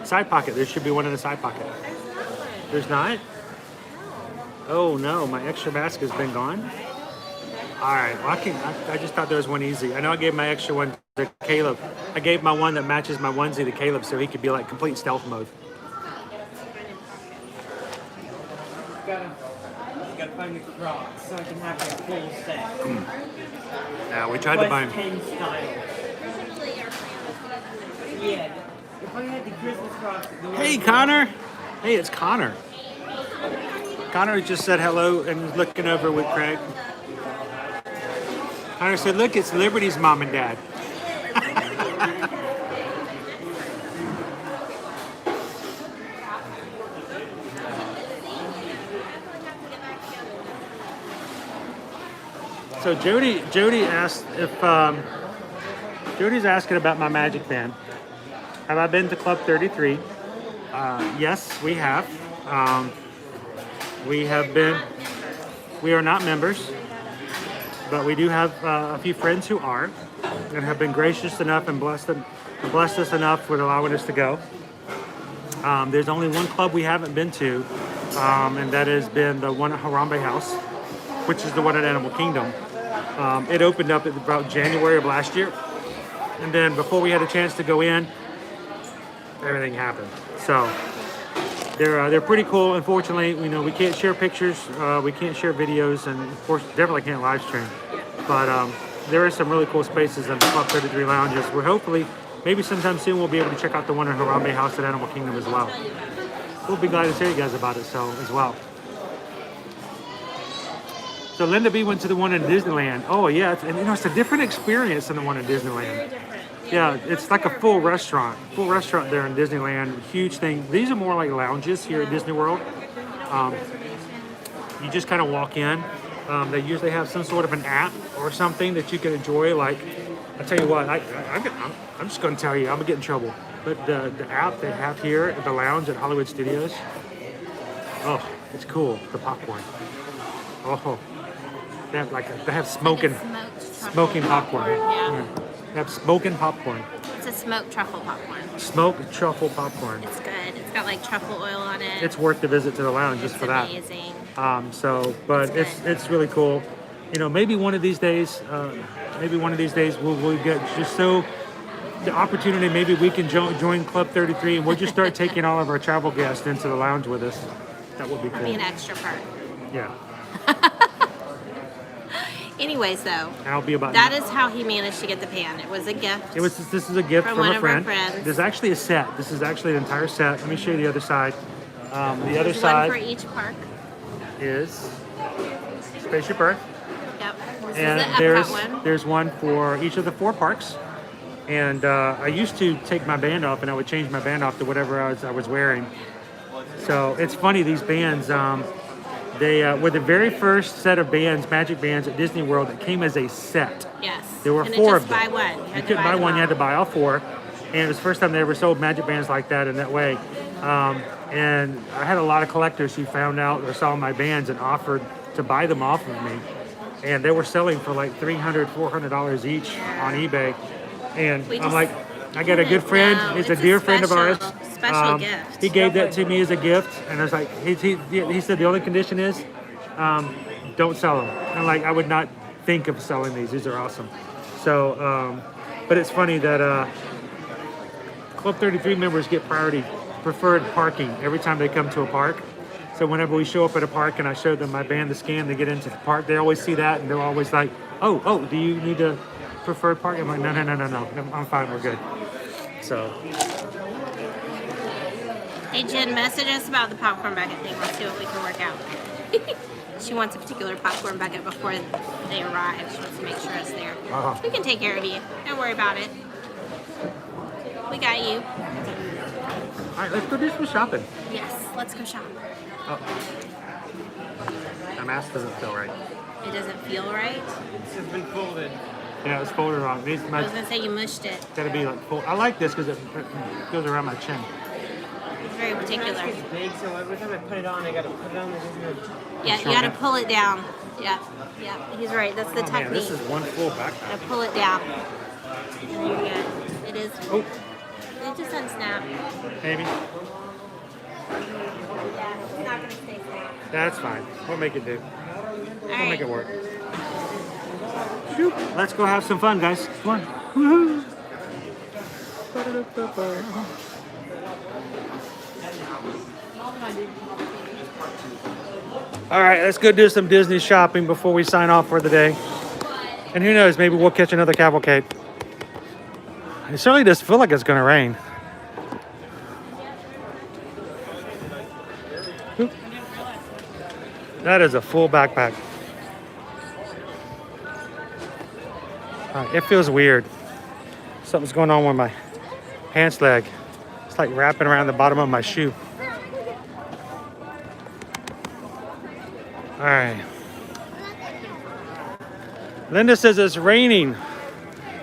Side pocket. There should be one in the side pocket. There's not? Oh no, my extra mask has been gone. All right, well, I just thought there was one easy. I know I gave my extra one to Caleb. I gave my one that matches my onesie to Caleb so he could be like complete stealth mode. Gotta find the Crocs so I can have the full set. Yeah, we tried to buy him. Pen style. Yeah. If I had the Christmas Crocs. Hey, Connor. Hey, it's Connor. Connor just said hello and was looking over with Craig. Connor said, look, it's Liberty's mom and dad. So Jody asked if, Jody's asking about my Magic Band. Have I been to Club 33? Yes, we have. We are not members, but we do have a few friends who are and have been gracious enough and blessed us enough with allowing us to go. There's only one club we haven't been to, and that has been the one at Harambe House, which is the one at Animal Kingdom. It opened up at about January of last year, and then before we had a chance to go in, everything happened. So they're pretty cool. Unfortunately, we can't share pictures, we can't share videos, and of course definitely can't live stream. But there are some really cool spaces in the Club 33 lounges. We're hopefully, maybe sometime soon, we'll be able to check out the one at Harambe House at Animal Kingdom as well. We'll be glad to tell you guys about it as well. So Linda B went to the one in Disneyland. Oh yeah, and it's a different experience than the one in Disneyland. Yeah, it's like a full restaurant there in Disneyland. Huge thing. These are more like lounges here at Disney World. You just kind of walk in. They usually have some sort of an app or something that you can enjoy. Like, I tell you what, I'm just going to tell you, I'm going to get in trouble. But the app they have here at the lounge at Hollywood Studios, oh, it's cool. The popcorn. Oh, they have smoking popcorn. Yeah. They have smoking popcorn. It's a smoked truffle popcorn. Smoked truffle popcorn. It's good. It's got like truffle oil on it. It's worth the visit to the lounge just for that. It's amazing. But it's really cool. Maybe one of these days, we'll get just so the opportunity. Maybe we can join Club 33 and we'll just start taking all of our travel guests into the lounge with us. That would be cool. That'd be an extra perk. Yeah. Anyways, though, that is how he managed to get the pan. It was a gift. This is a gift from a friend. There's actually a set. This is actually an entire set. Let me show you the other side. The other side. One for each park. Is Spaceship Earth. Yep. This And is the Epcot one. there's one for each of the 4 parks. And I used to take my band off, and I would change my band off to whatever I was wearing. So it's funny, these bands. They were the very first set of bands, Magic bands at Disney World that came as a set. Yes. There were and 4 of them. Buy one. You couldn't buy one, you had to buy all 4. And it was the first time they ever sold Magic bands like that in that way. And I had a lot of collectors who found out or saw my bands and offered to buy them off of me. And they were selling for like $300, $400 each on eBay. And I'm like, I got a good friend. He's a dear friend of ours. Special gift. He gave that to me as a gift, and I was like, he said the only condition is, don't sell them. And like, I would not think of selling these. These are awesome. So, but it's funny that Club 33 members get preferred parking every time they come to a park. So whenever we show up at a park and I show them my band, the scan to get into the park, they always see that and they're always like, oh, do you need a preferred parking? I'm like, no, I'm fine, we're good. So. Hey, Jen, message us about the popcorn bucket thing. Let's see what we can work out. She wants a particular popcorn bucket before they arrive. She wants to make sure it's there. We can take care of you. Don't worry about it. We got you. right, let's go do some shopping. Yes, let's go shop. Oh. My mask doesn't feel right. It doesn't feel right. This has been folded. Yeah, it's folded wrong. These I was gonna say you mushed it. gotta be like full. I like this because it goes around my chin. It's very particular. It's big, so every time I put it on, I gotta put it on. Yeah, you gotta pull it down. Yeah, yeah, he's right. That's the Oh technique. man, this is one full backpack. Gotta pull it down. And then you're good. It is. Oh, It just unsnap. maybe. Yeah, it's not gonna stay snapped. That's fine. We'll make it do. We'll right. make it work. Shoot. Let's go have some fun, guys. Come on. Woohoo. All right, let's go do some Disney shopping before we sign off for the day. And who knows, maybe we'll catch another cavalcade. It certainly does feel like it's going to rain. Oop. That is a full backpack. It feels weird. Something's going on with my pants leg. It's like wrapping around the bottom of my shoe. All right. Linda says it's raining.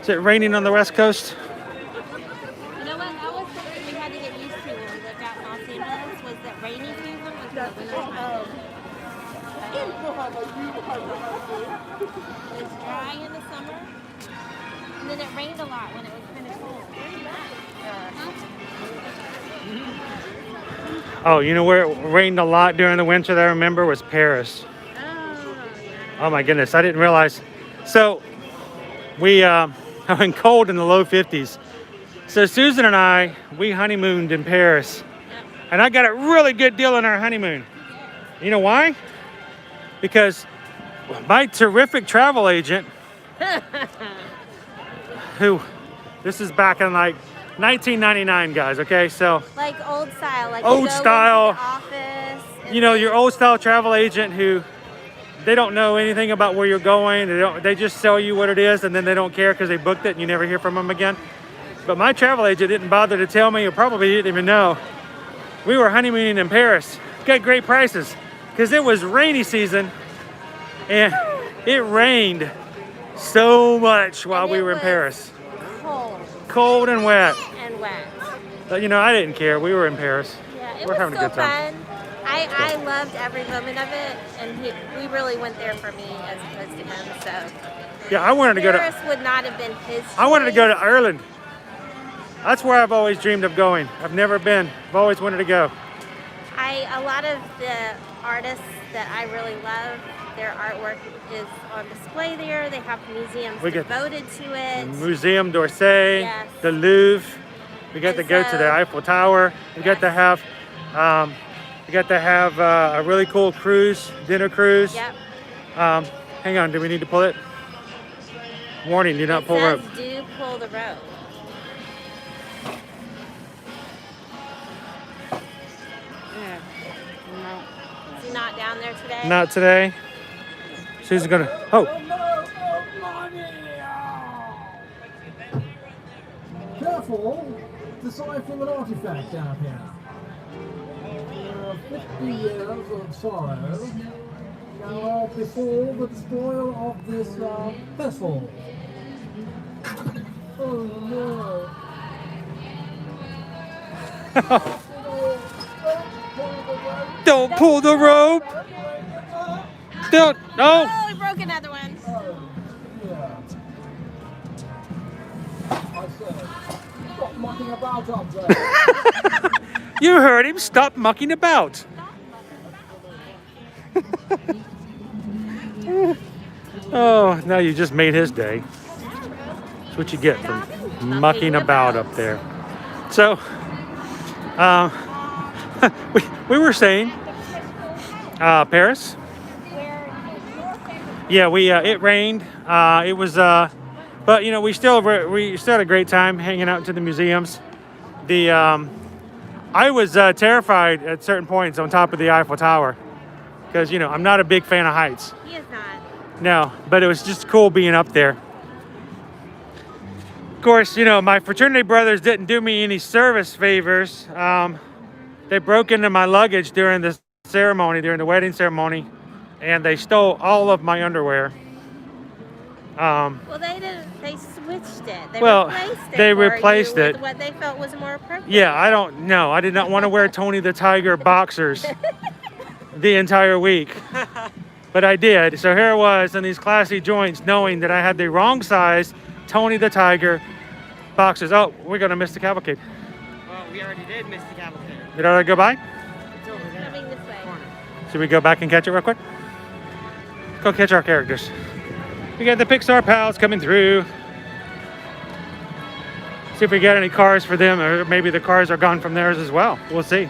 Is it raining on the West Coast? You know what? That was something we had to get used to when we lived out in Los Angeles. Was that rainy season was the winter time. It's dry in the summer, and then it rained a lot when it was kind of cold. Oh, you know where it rained a lot during the winter that I remember was Paris. Oh my goodness, I didn't realize. So we have been cold in the low 50s. So Susan and I, we honeymooned in Paris. And I got a really good deal on our honeymoon. You know why? Because my terrific travel agent, who, this is back in like 1999, guys, okay? So Like old style, like Old you go style. into the office. you know, your old style travel agent who they don't know anything about where you're going. They just sell you what it is, and then they don't care because they booked it and you never hear from them again. But my travel agent didn't bother to tell me, or probably didn't even know. We were honeymooning in Paris. Got great prices because it was rainy season and it rained so much while we were in Paris. Cold and wet. And wet. But you know, I didn't care. We were in Paris. Yeah, it We're was having a so good time. fun. I loved every moment of it, and we really went there for me as opposed to him. So Yeah, I wanted to go to. Paris would not have been his. I wanted to go to choice. Ireland. That's where I've always dreamed of going. I've never been. I've always wanted to go. A lot of the artists that I really love, their artwork is on display there. They have museums We get devoted to it. Museum d'Orsay, Yes. the Louvre. We got to And go to the Eiffel Tower. We got to have. We got to have a really cool cruise, dinner cruise. Yep. Hang on, do we need to pull it? Warning, do not It pull says rope. do pull the rope. Is he not down there today? Not today. She's gonna. Oh, Careful, deciphering an artifact down here. 50 years of sorrow. Now before the destroyer of this vessel. Oh no. don't pull the rope. Don't. No. Oh, we broke another one. I said, stop mucking about up there. You heard him. Stop mucking about. Oh, now you just made his day. That's what you get from mucking about up there. So, we were saying Paris. Yeah, it rained. It was, but you know, we still had a great time hanging out to the museums. I was terrified at certain points on top of the Eiffel Tower because you know I'm not a big fan of heights. He is not. No, but it was just cool being up there. course, you know, my fraternity brothers didn't do me any service favors. They broke into my luggage during the ceremony, during the wedding ceremony, and they stole all of my underwear. Well, they didn't. They switched it. They Well, replaced it. they for replaced you it. with what they felt was more appropriate. Yeah, I don't know. I did not want to wear Tony the Tiger boxers the entire week, but I did. So here I was in these classy joints, knowing that I had the wrong size Tony the Tiger boxers. Oh, we're gonna miss the cavalcade. Well, we already did miss the cavalcade. Did I already go by? It's over there. Coming this way. Should we go back and catch it real quick? Let's go catch our characters. We got the Pixar pals coming through. See if we got any cars for them, or maybe the cars are gone from theirs as well. We'll see.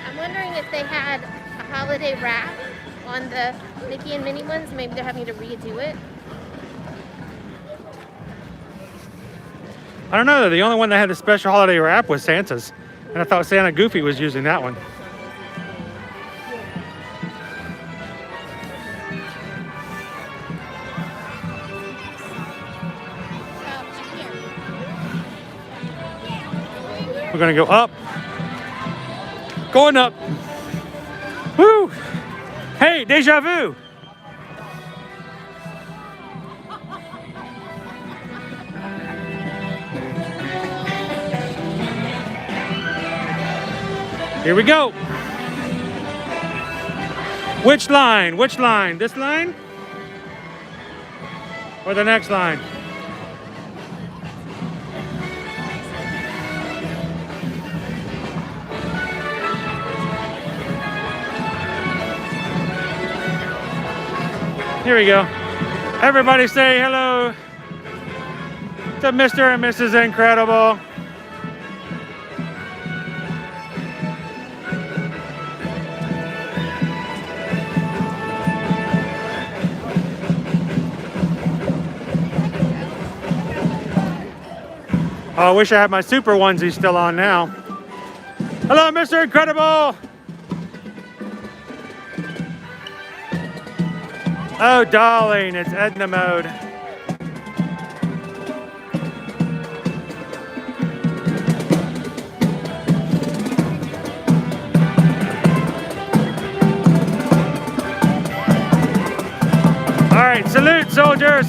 I'm wondering if they had a holiday wrap on the Mickey and Minnie ones. Maybe they're having to redo it. I don't know. The only one that had a special holiday wrap was Santa's, and I thought Santa Goofy was using that one. We're gonna go up. Going up. Woo! Hey, deja vu! Here we go. Which line? Which line? This line? Or the next line? Here we go. Everybody say hello to Mr. and Mrs. Incredible. Oh, I wish I had my super onesie still on now. Hello, Mr. Incredible. Oh, darling, it's Edna mode. All right, salute, soldiers.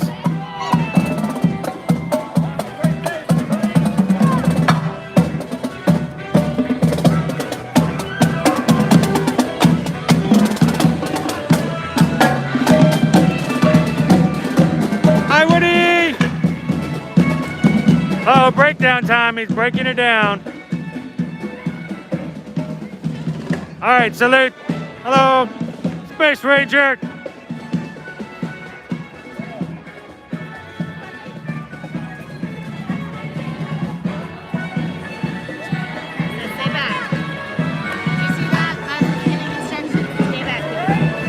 Oh, breakdown time. He's breaking it down. All right, salute. Hello, Space Ranger. Stay back. Did you see that? Stay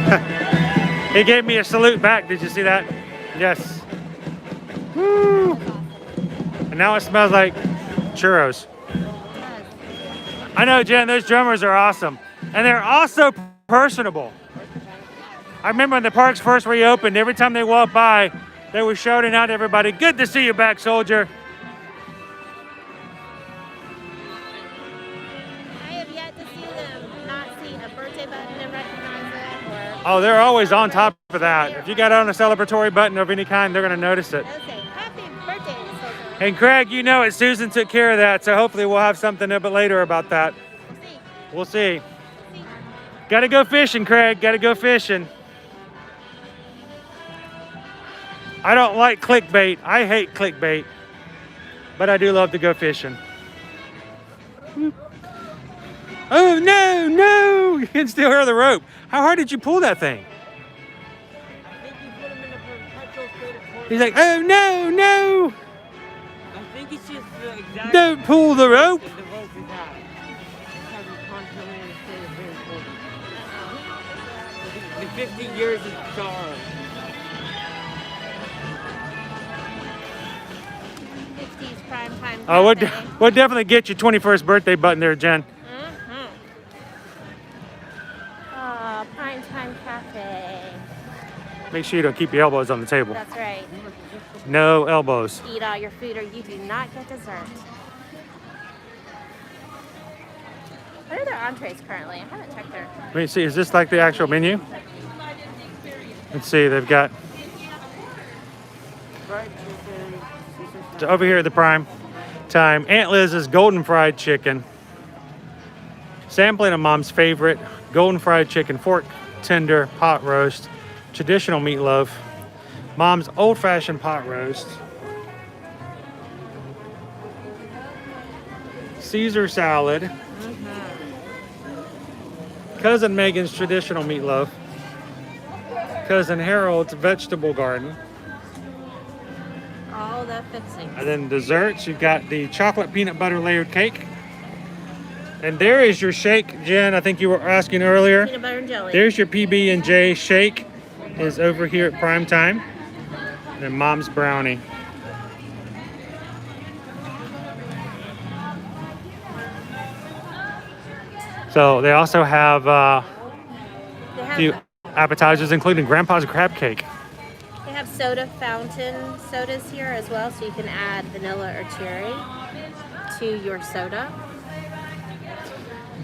back. He gave me a salute back. Did you see that? Yes. Woo. And now it smells like churros. I know, Jen, those drummers are awesome. And they're also personable. I remember when the parks first reopened, every time they walked by, they were shouting out to everybody, "Good to see you back, soldier." I have yet to see them not see a birthday button and recognize it. Oh, they're always on top of that. If you got on a celebratory button of any kind, they're going to notice it. And Craig, you know it, Susan took care of that, so hopefully we'll have something a bit later about that. We'll see. Gotta go fishing, Craig, gotta go fishing. I don't like clickbait, I hate clickbait, but I do love to go fishing. Oh no, no, you can still hear the rope. How hard did you pull that thing? He's like, oh no, no. I think it's just the exact... Don't pull the rope. The rope is out. Because it's constantly in a state of very cold. The 50 years of charm. 50s prime time. Oh, we'll definitely get your 21st birthday button there, Jen. Prime time cafe. Make sure you don't keep your elbows on the table. That's right. No elbows. Eat all your food or you do not get dessert. What are their entrees currently? I haven't checked their... Let me see, is this like the actual menu? Let's see, they've got... So over here at the prime time, Aunt Liz's golden fried chicken. Sampling of Mom's favorite golden fried chicken, fork tender, pot roast, traditional meatloaf, Mom's old-fashioned pot roast, Caesar salad, Cousin Megan's traditional meatloaf, Cousin Harold's vegetable garden. All the fixings. And then desserts, you've got the chocolate peanut butter layered cake. And there is your shake, Jen. I think you were asking earlier. Peanut butter and jelly. There's your PB&J shake. Is over here at prime time. And Mom's brownie. So they also have a few appetizers, including Grandpa's crab cake. They have soda fountain sodas here as well, so you can add vanilla or cherry to your soda.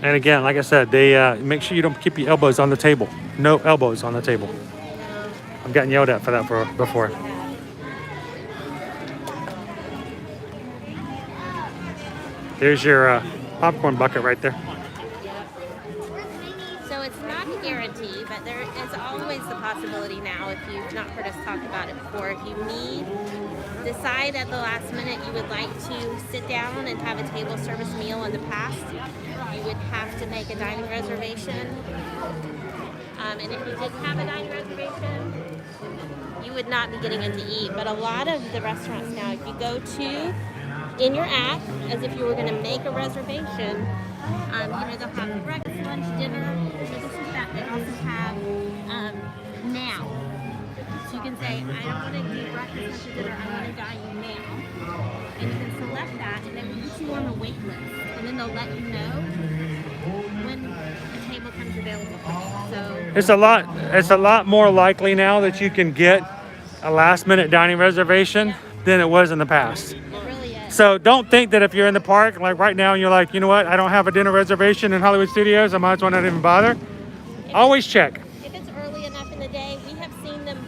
And again, like I said, they make sure you don't keep your elbows on the table. No elbows on the table. I've gotten yelled at for that before. There's your popcorn bucket right there. So it's not a guarantee, but there is always the possibility now, if you've not heard us talk about it before, if you decide at the last minute you would like to sit down and have a table service meal in the past, you would have to make a dining reservation. And if you didn't have a dining reservation, you would not be getting in to eat. But a lot of the restaurants now, if you go to in your app, as if you were going to make a reservation, they'll have breakfast, lunch, dinner. So this is that. They also have now. So you can say, I don't want to do breakfast, lunch, or dinner. I want to dine now. And you can select that, and they will put you on a wait list. And then they'll let you know when a table comes available for you. So It's a lot more likely now that you can get a last-minute dining reservation than it was in the past. So don't think that if you're in the park, like right now, and you're like, you know what, I don't have a dinner reservation in Hollywood Studios, I might as well not even bother. Always check. If it's early enough in the day, we have seen them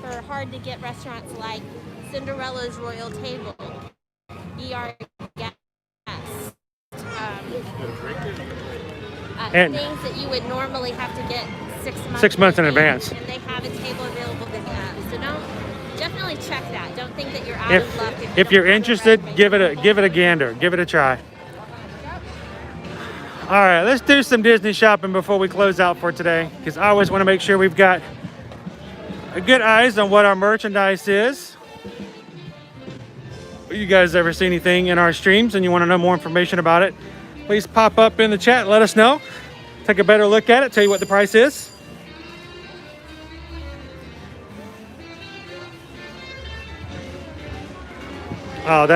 for hard-to-get restaurants like Cinderella's Royal Table, ER Guest, and things that you would normally have to get 6 months in advance. And they have a table available with that. So definitely check that. Don't think that you're out of luck. If you're interested, give it a gander, give it a try. All right, let's do some Disney shopping before we close out for today, because I always want to make sure we've got a good eyes on what our merchandise is. If you guys ever see anything in our streams and you want to know more information about it, please pop up in the chat and let us know. Take a better look at it, tell you what the price is. Oh,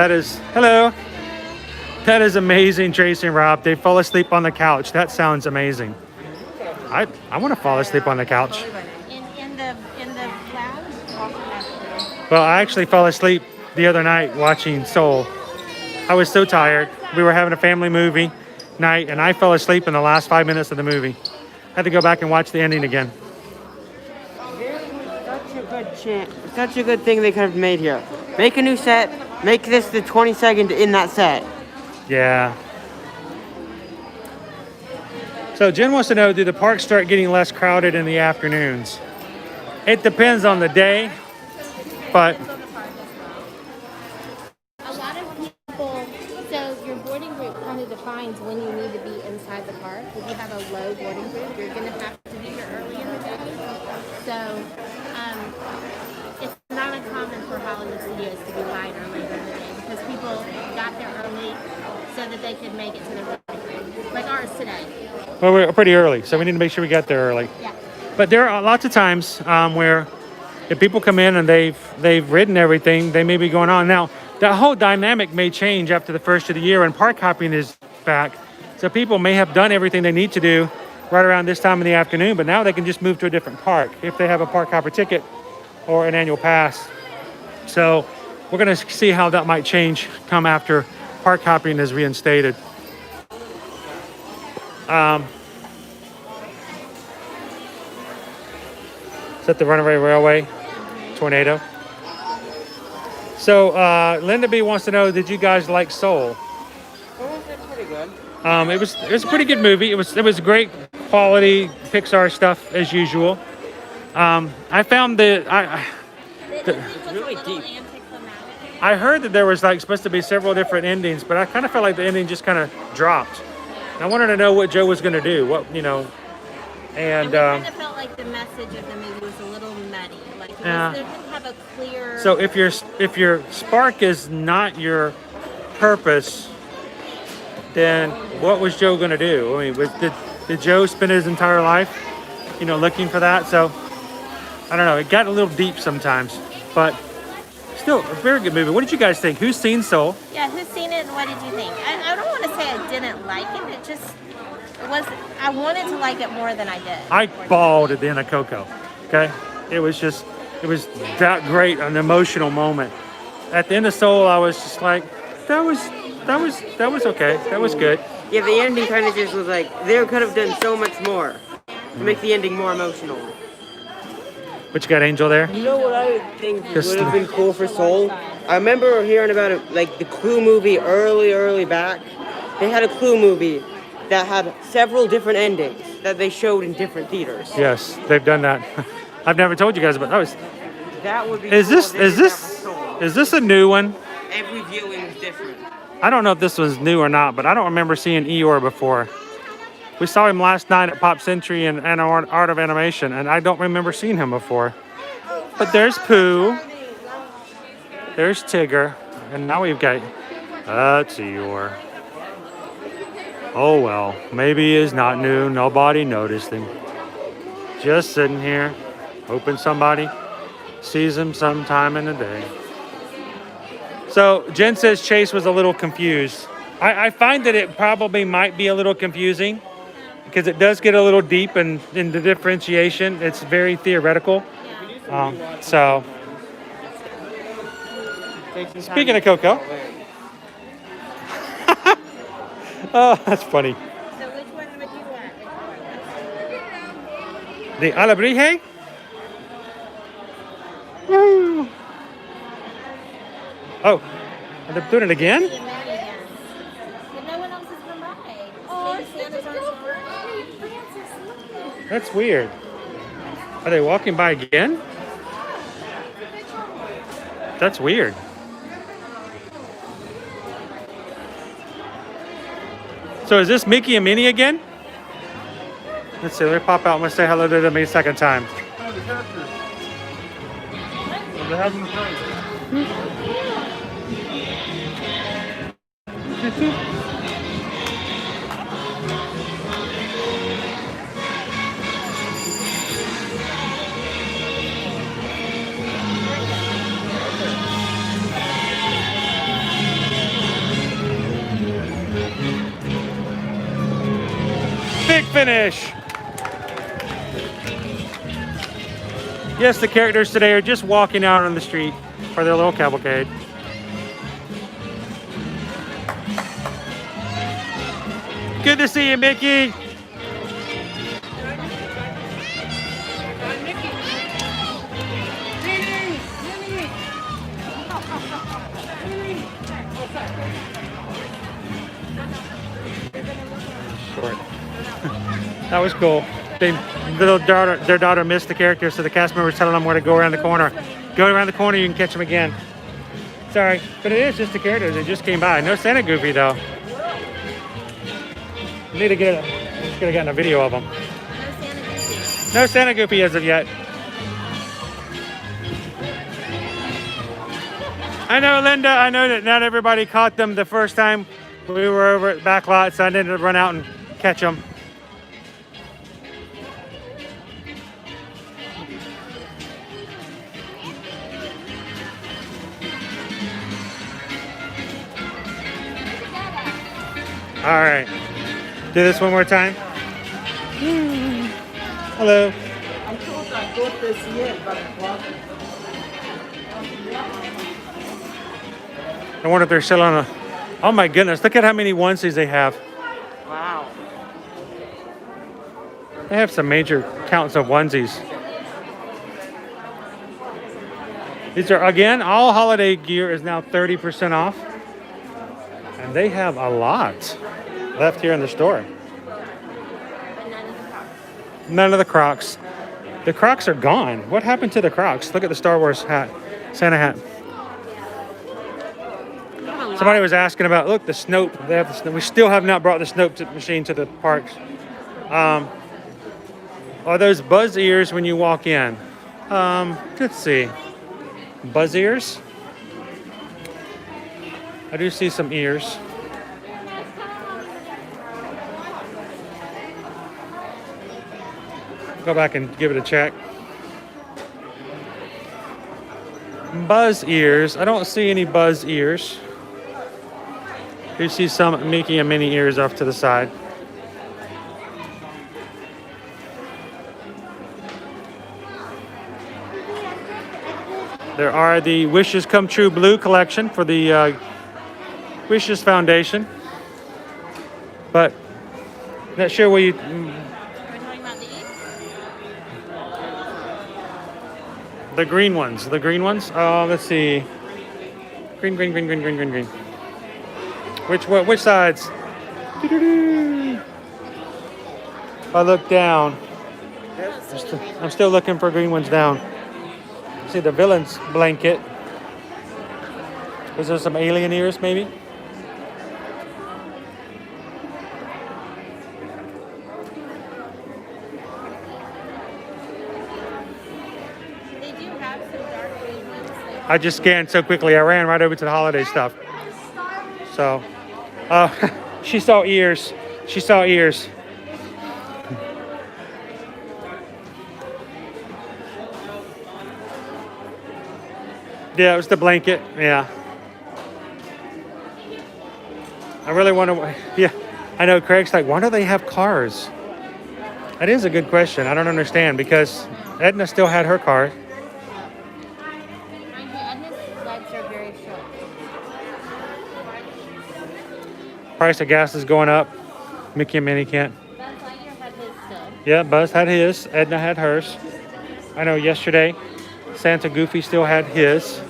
hello. That is amazing, Tracy and Rob. They fall asleep on the couch. That sounds amazing. I want to fall asleep on the couch. In the lounge? Well, I actually fell asleep the other night watching Soul. I was so tired. We were having a family movie night, and I fell asleep in the last 5 minutes of the movie. I had to go back and watch the ending again. Such a good thing they could have made here. Make a new set. Make this the 22nd in that set. Yeah. So Jen wants to know, do the parks start getting less crowded in the afternoons? It depends on the day, but a lot of people, so your boarding group kind of defines when you need to be inside the park. If you have a low boarding group, you're going to have to be here early in the day. So it's not uncommon for Hollywood Studios to be lighter later in the day because people got there early so that they could make it to their boarding group, like ours today. Well, we're pretty early, so we need to make sure we got there early. Yeah. But there are lots of times where if people come in and they've ridden everything, they may be going on. Now, the whole dynamic may change after the first of the year and park hopping is back. So people may have done everything they need to do right around this time in the afternoon, but now they can just move to a different park if they have a park hopper ticket or an annual pass So we're gonna see how that might change come after park hopping is reinstated. Is that the Runaway Railway tornado? So Linda B wants to know, did you guys like Soul? Pretty good. It was a pretty good movie. It was great quality Pixar stuff as usual. I found It's really deep. I heard that there was like supposed to be several different endings, but I kind of felt like the ending just kind of dropped. And I wanted to know what Joe was going to do. What and kind of felt like the message of the movie was a little muddy. Like it didn't have a clear. So if your spark is not your purpose, then what was Joe going to do? I mean, did Joe spend his entire life, looking for that? So I don't know. It got a little deep sometimes, but still a very good movie. What did you guys think? Who's seen Soul? Yeah, who's seen it and what did you think? I don't want to say I didn't like it. I wanted to like it more than I did. I bawled at the end of Coco. Okay, it was that great, an emotional moment. At the end of Soul, I was just like, that was okay. That was good. Yeah, the ending kind of just was like, they could have done so much more to make the ending more emotional. But you got Angel there? You know what I think would have been cool for Soul? I remember hearing about it, like the Clue movie early back. They had a Clue movie that had several different endings that they showed in different theaters. Yes, they've done that. I've never told you guys about that. That would be Is cool this if they did that for Soul. is this a new one? Every viewing is different. I don't know if this was new or not, but I don't remember seeing Eeyore before. We saw him last night at Pop Century and Art of Animation, and I don't remember seeing him before. But there's Pooh, there's Tigger, and now we've got that's Eeyore. Oh well, maybe he is not new. Nobody noticed him. Just sitting here, hoping somebody sees him sometime in the day. So Jen says Chase was a little confused. I find that it probably might be a little confusing because it does get a little deep in the differentiation. It's very theoretical. So speaking of Coco. Oh, that's funny. So which one would you want? The Alebrije? Oh, are they doing it again? But no one else has come by. Oh, Santa's on the That's weird. Are they walking by again? That's weird. So is this Mickey and Minnie again? Let's see, let me pop out and let's say hello to them a second time. Big finish! Yes, the characters today are just walking out on the street for their little cavalcade. Good to see you, Mickey! Short. That was cool. Their daughter missed the character, so the cast member was telling them where to go around the corner. Go around the corner, you can catch them again. Sorry, but it is just the characters. They just came by. No Santa Goofy though. Need to get just could have gotten a video of them. No Santa Goofy as of yet. I know, Linda. I know that not everybody caught them the first time we were over at Backlot, so I needed to run out and catch them. All right, do this one more time. Hello. I wonder if they're selling a... Oh my goodness, look at how many onesies they have. Wow. They have some major counts of onesies. These are, again, all holiday gear is now 30% off. And they have a lot left here in the store. None of the Crocs. The Crocs are gone. What happened to the Crocs? Look at the Star Wars hat, Santa hat. Somebody was asking about, look, the Snope. They have the Snope. We still have not brought the Snope machine to the parks. Are those buzz ears when you walk in? Let's see. Buzz ears? I do see some ears. Go back and give it a check. Buzz ears. I don't see any buzz ears. You see some Mickey and Minnie ears off to the side. There are the Wishes Come True Blue collection for the Wishes Foundation. But not sure where you... The green ones. The green ones? Oh, let's see. Green, green, green, green, green, green, green. Which sides? Doo-doo-doo. I look down. I'm still looking for green ones down. See the villain's blanket. Is there some alien ears maybe? They do have some dark green ones. I just scanned so quickly. I ran right over to the holiday stuff. So, she saw ears. She saw ears. Yeah, it was the blanket. Yeah. I really want to. Yeah, I know. Craig's like, why do they have cars? That is a good question. I don't understand because Edna still had her car. Edna's legs are very short. Price of gas is going up. Mickey and Minnie can't. Buzz Lightyear had his still. Yeah, Buzz had his. Edna had hers. I know yesterday Santa Goofy still had his.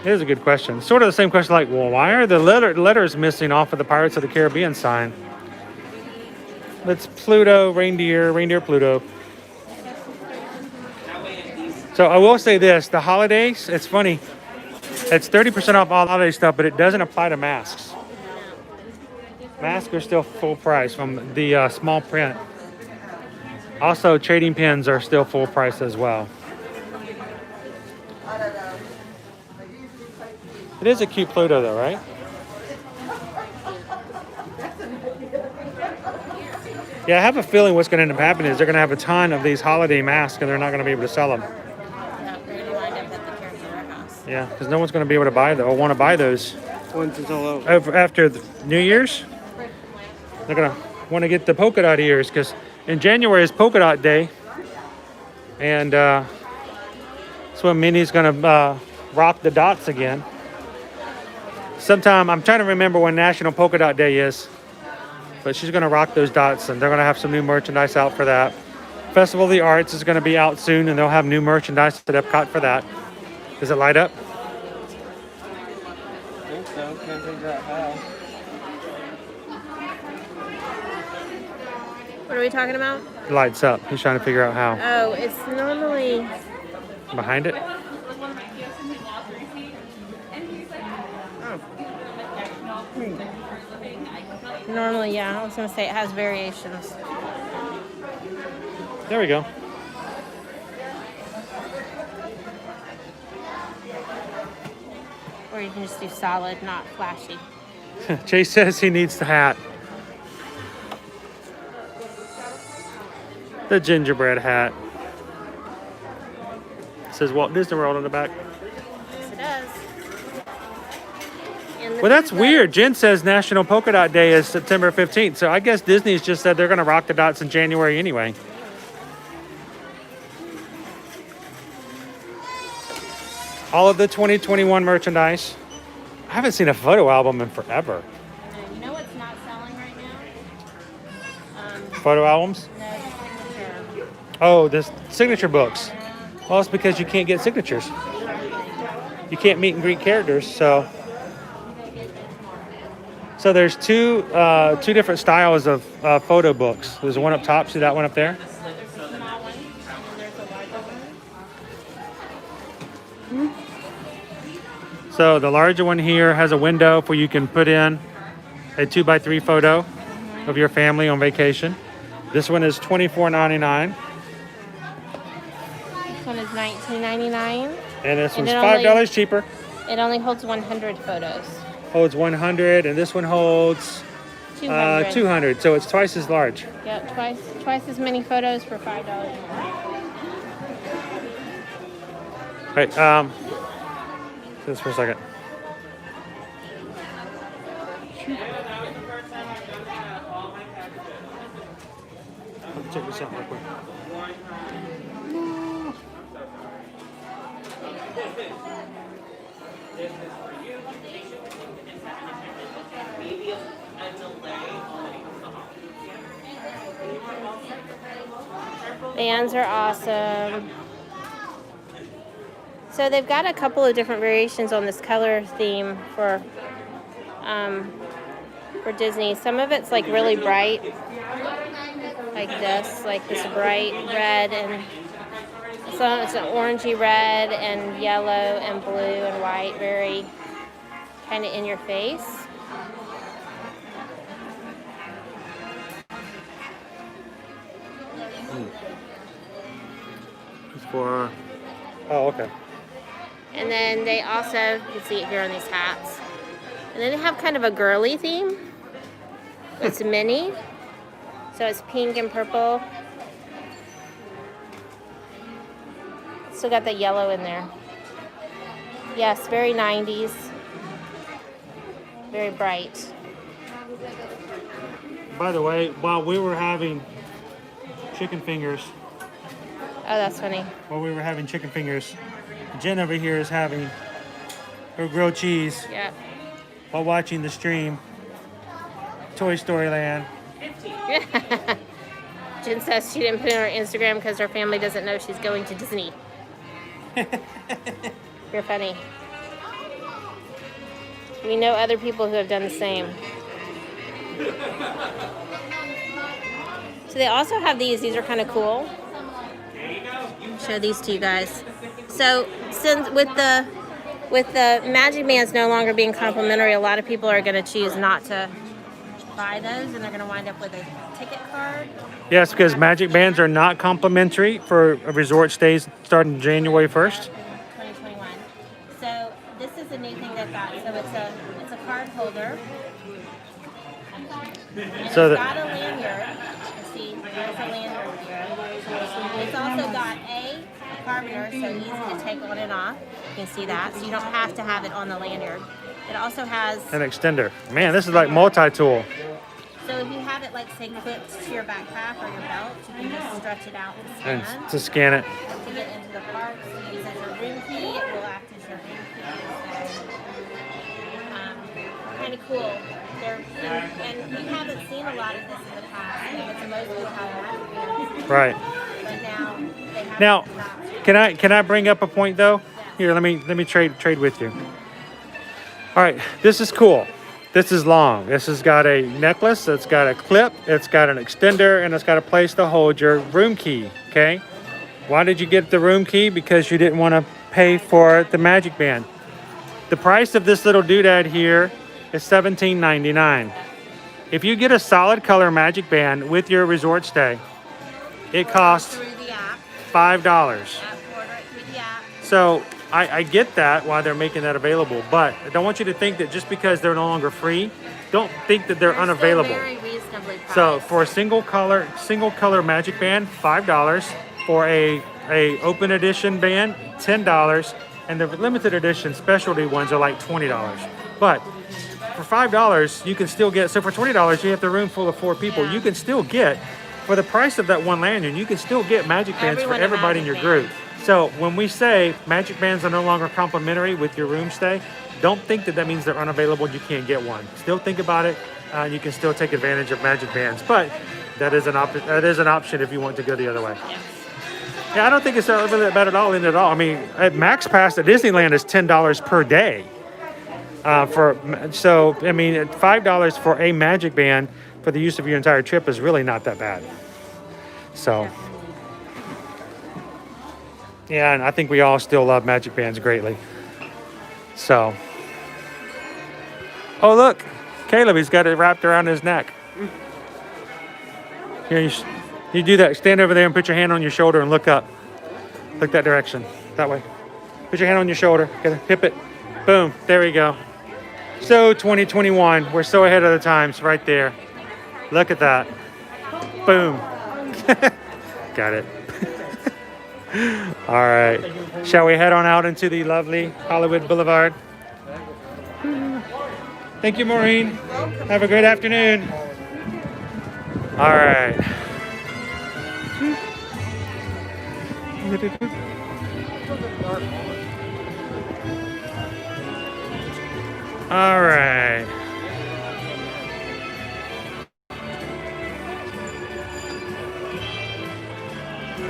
It is a good question. Sort of the same question like, well, why are the letters missing off of the Pirates of the Caribbean sign? It's Pluto, reindeer Pluto. So I will say this, the holidays, it's funny. It's 30% off all holiday stuff, but it doesn't apply to masks. Masks are still full price from the small print. Also, trading pins are still full price as well. It is a cute Pluto though, right? Yeah, I have a feeling what's going to end up happening is they're going to have a ton of these holiday masks and they're not going to be able to sell them. Yeah, they're going to wind up at the Caribbean warehouse. Yeah, because no one's going to be able to buy them or want to buy those. Once it's all over. After New Year's, they're going to want to get the polka dot ears because in January is polka dot day. And that's when Minnie's going to rock the dots again. Sometime, I'm trying to remember when National Polka Dot Day is. But she's going to rock those dots and they're going to have some new merchandise out for that. Festival of the Arts is going to be out soon and they'll have new merchandise at Epcot for that. Does it light up? I think so. Can't figure out how. What are we talking about? It lights up. He's trying to figure out how. Oh, it's normally... Behind it? Normally, yeah. I was going to say it has variations. There we go. Or you can just do solid, not flashy. Chase says he needs the hat. The gingerbread hat. It says Walt Disney World on the back. Yes, it does. Well, that's weird. Jen says National Polka Dot Day is September 15th. So I guess Disney's just said they're going to rock the dots in January anyway. all of the 2021 merchandise. I haven't seen a photo album in forever. You know what's not selling right now? Photo albums? No, signature. Oh, the signature books. Well, it's because you can't get signatures. You can't meet and greet characters, so there's two different styles of photo books. There's one up top. See that one up there? So the larger one here has a window where you can put in a 2x3 photo of your family on vacation. This one is $24.99. This one is $19.99. And this one's $5 cheaper. It only holds 100 photos. Holds 100, and this one holds 200. So it's twice as large. Yep, twice as many photos for $5. Right. This for a second. Let me check this out real quick. Bands are awesome. So they've got a couple of different variations on this color theme for Disney. Some of it's like really bright, like this bright red, and some it's an orangey red and yellow and blue and white, very kind of in your face. For oh, okay. And then they also, you can see it here on these hats. And then they have kind of a girly theme. It's Minnie. So it's pink and purple. Still got the yellow in there. Yes, very 90s. Very bright. By the way, while we were having chicken fingers. Oh, that's funny. While we were having chicken fingers, Jen over here is having her grilled cheese. Yep. While watching the stream. Toy Story Land. Jen says she didn't put it on her Instagram because her family doesn't know she's going to Disney. You're funny. We know other people who have done the same. So they also have these. These are kind of cool. Show these to you guys. So since with the Magic Bands no longer being complimentary, a lot of people are going to choose not to buy those, and they're going to wind up with a ticket card. Yes, because Magic Bands are not complimentary for resort stays starting January 1st. 2021. So this is a new thing they've got. So it's a card holder. And So it's got a lanyard. See, there's a lanyard here. It's also got a carabiner, so easy to take on and off. You can see that. So you don't have to have it on the lanyard. It also has An extender. Man, this is like multi-tool. So if you have it, like, say, clipped to your backpack or your belt, you can just stretch it out and And to scan it. to get into the parks. You use it as your room key. It will act as your room key. Kind of cool. And you haven't seen a lot of this in the past. It's mostly how it Right. But now they have Now, can I bring up a point though? Here, let me trade with you. All right, this is cool. This is long. This has got a necklace, it's got a clip, it's got an extender, and it's got a place to hold your room key, okay? Why did you get the room key? Because you didn't want to pay for the Magic Band. The price of this little doodad here is $17.99. If you get a solid color Magic Band with your resort stay, it costs $5. So I get that why they're making that available, but I don't want you to think that just because they're no longer free, don't think that they're unavailable. very reasonably priced. So for a single color Magic Band, $5. For a open edition band, $10. And the limited edition specialty ones are like $20. But for $5, you can still get, so for $20, you have the room full of 4 people. You can still get, for the price of that one lanyard, you can still get Magic Bands for everybody in your group. So when we say Magic Bands are no longer complimentary with your room stay, don't think that that means they're unavailable and you can't get one. Still think about it. You can still take advantage of Magic Bands, but that is an option if you want to go the other way. Yeah, I don't think it's really that bad at all. I mean, at Max Pass at Disneyland is $10 per day. So I mean, at $5 for a Magic Band for the use of your entire trip is really not that bad. So, yeah, and I think we all still love Magic Bands greatly. So, oh look, Caleb, he's got it wrapped around his neck. Here, you do that. Stand over there and put your hand on your shoulder and look up. Look that direction, that way. Put your hand on your shoulder. Hip it. Boom. There we go. So 2021, we're so ahead of the times right there. Look at that. Boom. Got it. All right. Shall we head on out into the lovely Hollywood Boulevard? Thank you, Maureen. Have a great afternoon. All right. All right.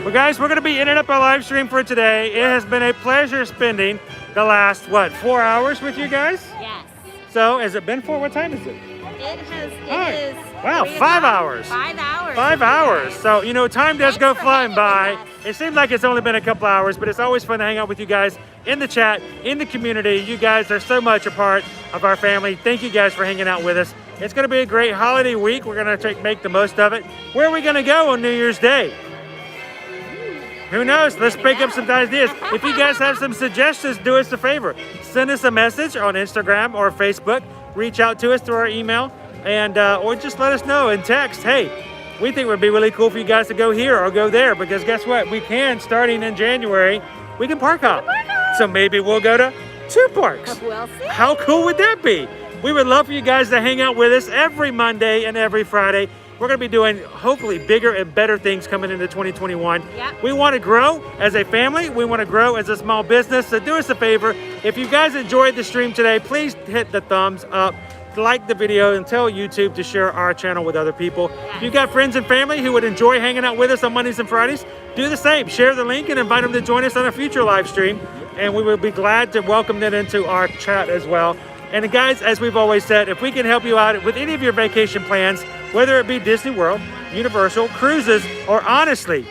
Well, guys, we're going to be ending up our live stream for today. It has been a pleasure spending the last, 4 hours with you guys? Yes. So, has it been 4? What time is it? It is. Wow, 5 hours. 5 hours. 5 hours. So, you know, time does go flying by. It seems like it's only been a couple hours, but it's always fun to hang out with you guys in the chat, in the community. You guys are so much a part of our family. Thank you guys for hanging out with us. It's going to be a great holiday week. We're going to make the most of it. Where are we going to go on New Year's Day? Who knows? Let's break up some ideas. If you guys have some suggestions, do us a favor. Send us a message on Instagram or Facebook. Reach out to us through our email, and or just let us know in text. Hey, we think it would be really cool for you guys to go here or go there, because guess what? We can, starting in January, we can park hop. So maybe we'll go to 2 parks. We'll see. How cool would that be? We would love for you guys to hang out with us every Monday and every Friday. We're going to be doing hopefully bigger and better things coming into 2021. Yep. We want to grow as a family. We want to grow as a small business. So do us a favor. If you guys enjoyed the stream today, please hit the thumbs up, like the video, and tell YouTube to share our channel with other people. Yes. If you've got friends and family who would enjoy hanging out with us on Mondays and Fridays, do the same. Share the link and invite them to join us on a future live stream. And we will be glad to welcome them into our chat as well. And guys, as we've always said, if we can help you out with any of your vacation plans, whether it be Disney World, Universal, cruises, or honestly,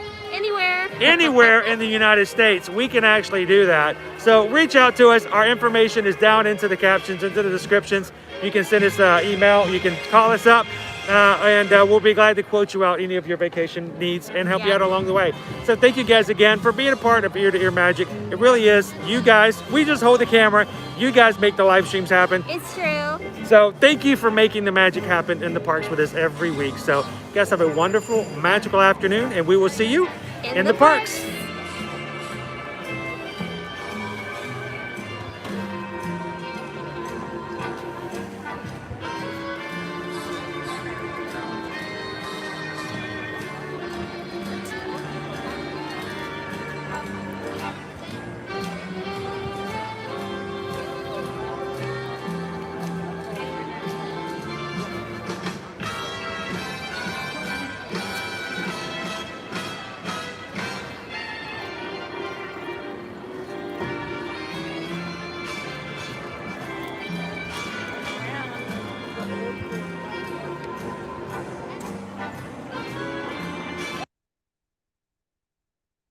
anywhere in the United States, we can actually do that. So reach out to us. Our information is down into the captions, into the descriptions. You can send us an email. You can call us up. And we'll be glad to quote you out any of your vacation needs and help you out along the way. So thank you guys again for being a part of Ear to Ear Magic. It really is. You guys, we just hold the camera. You guys make the live streams happen. It's true. So thank you for making the magic happen in the parks with us every week. So you guys have a wonderful, magical afternoon, and we will see you in the parks.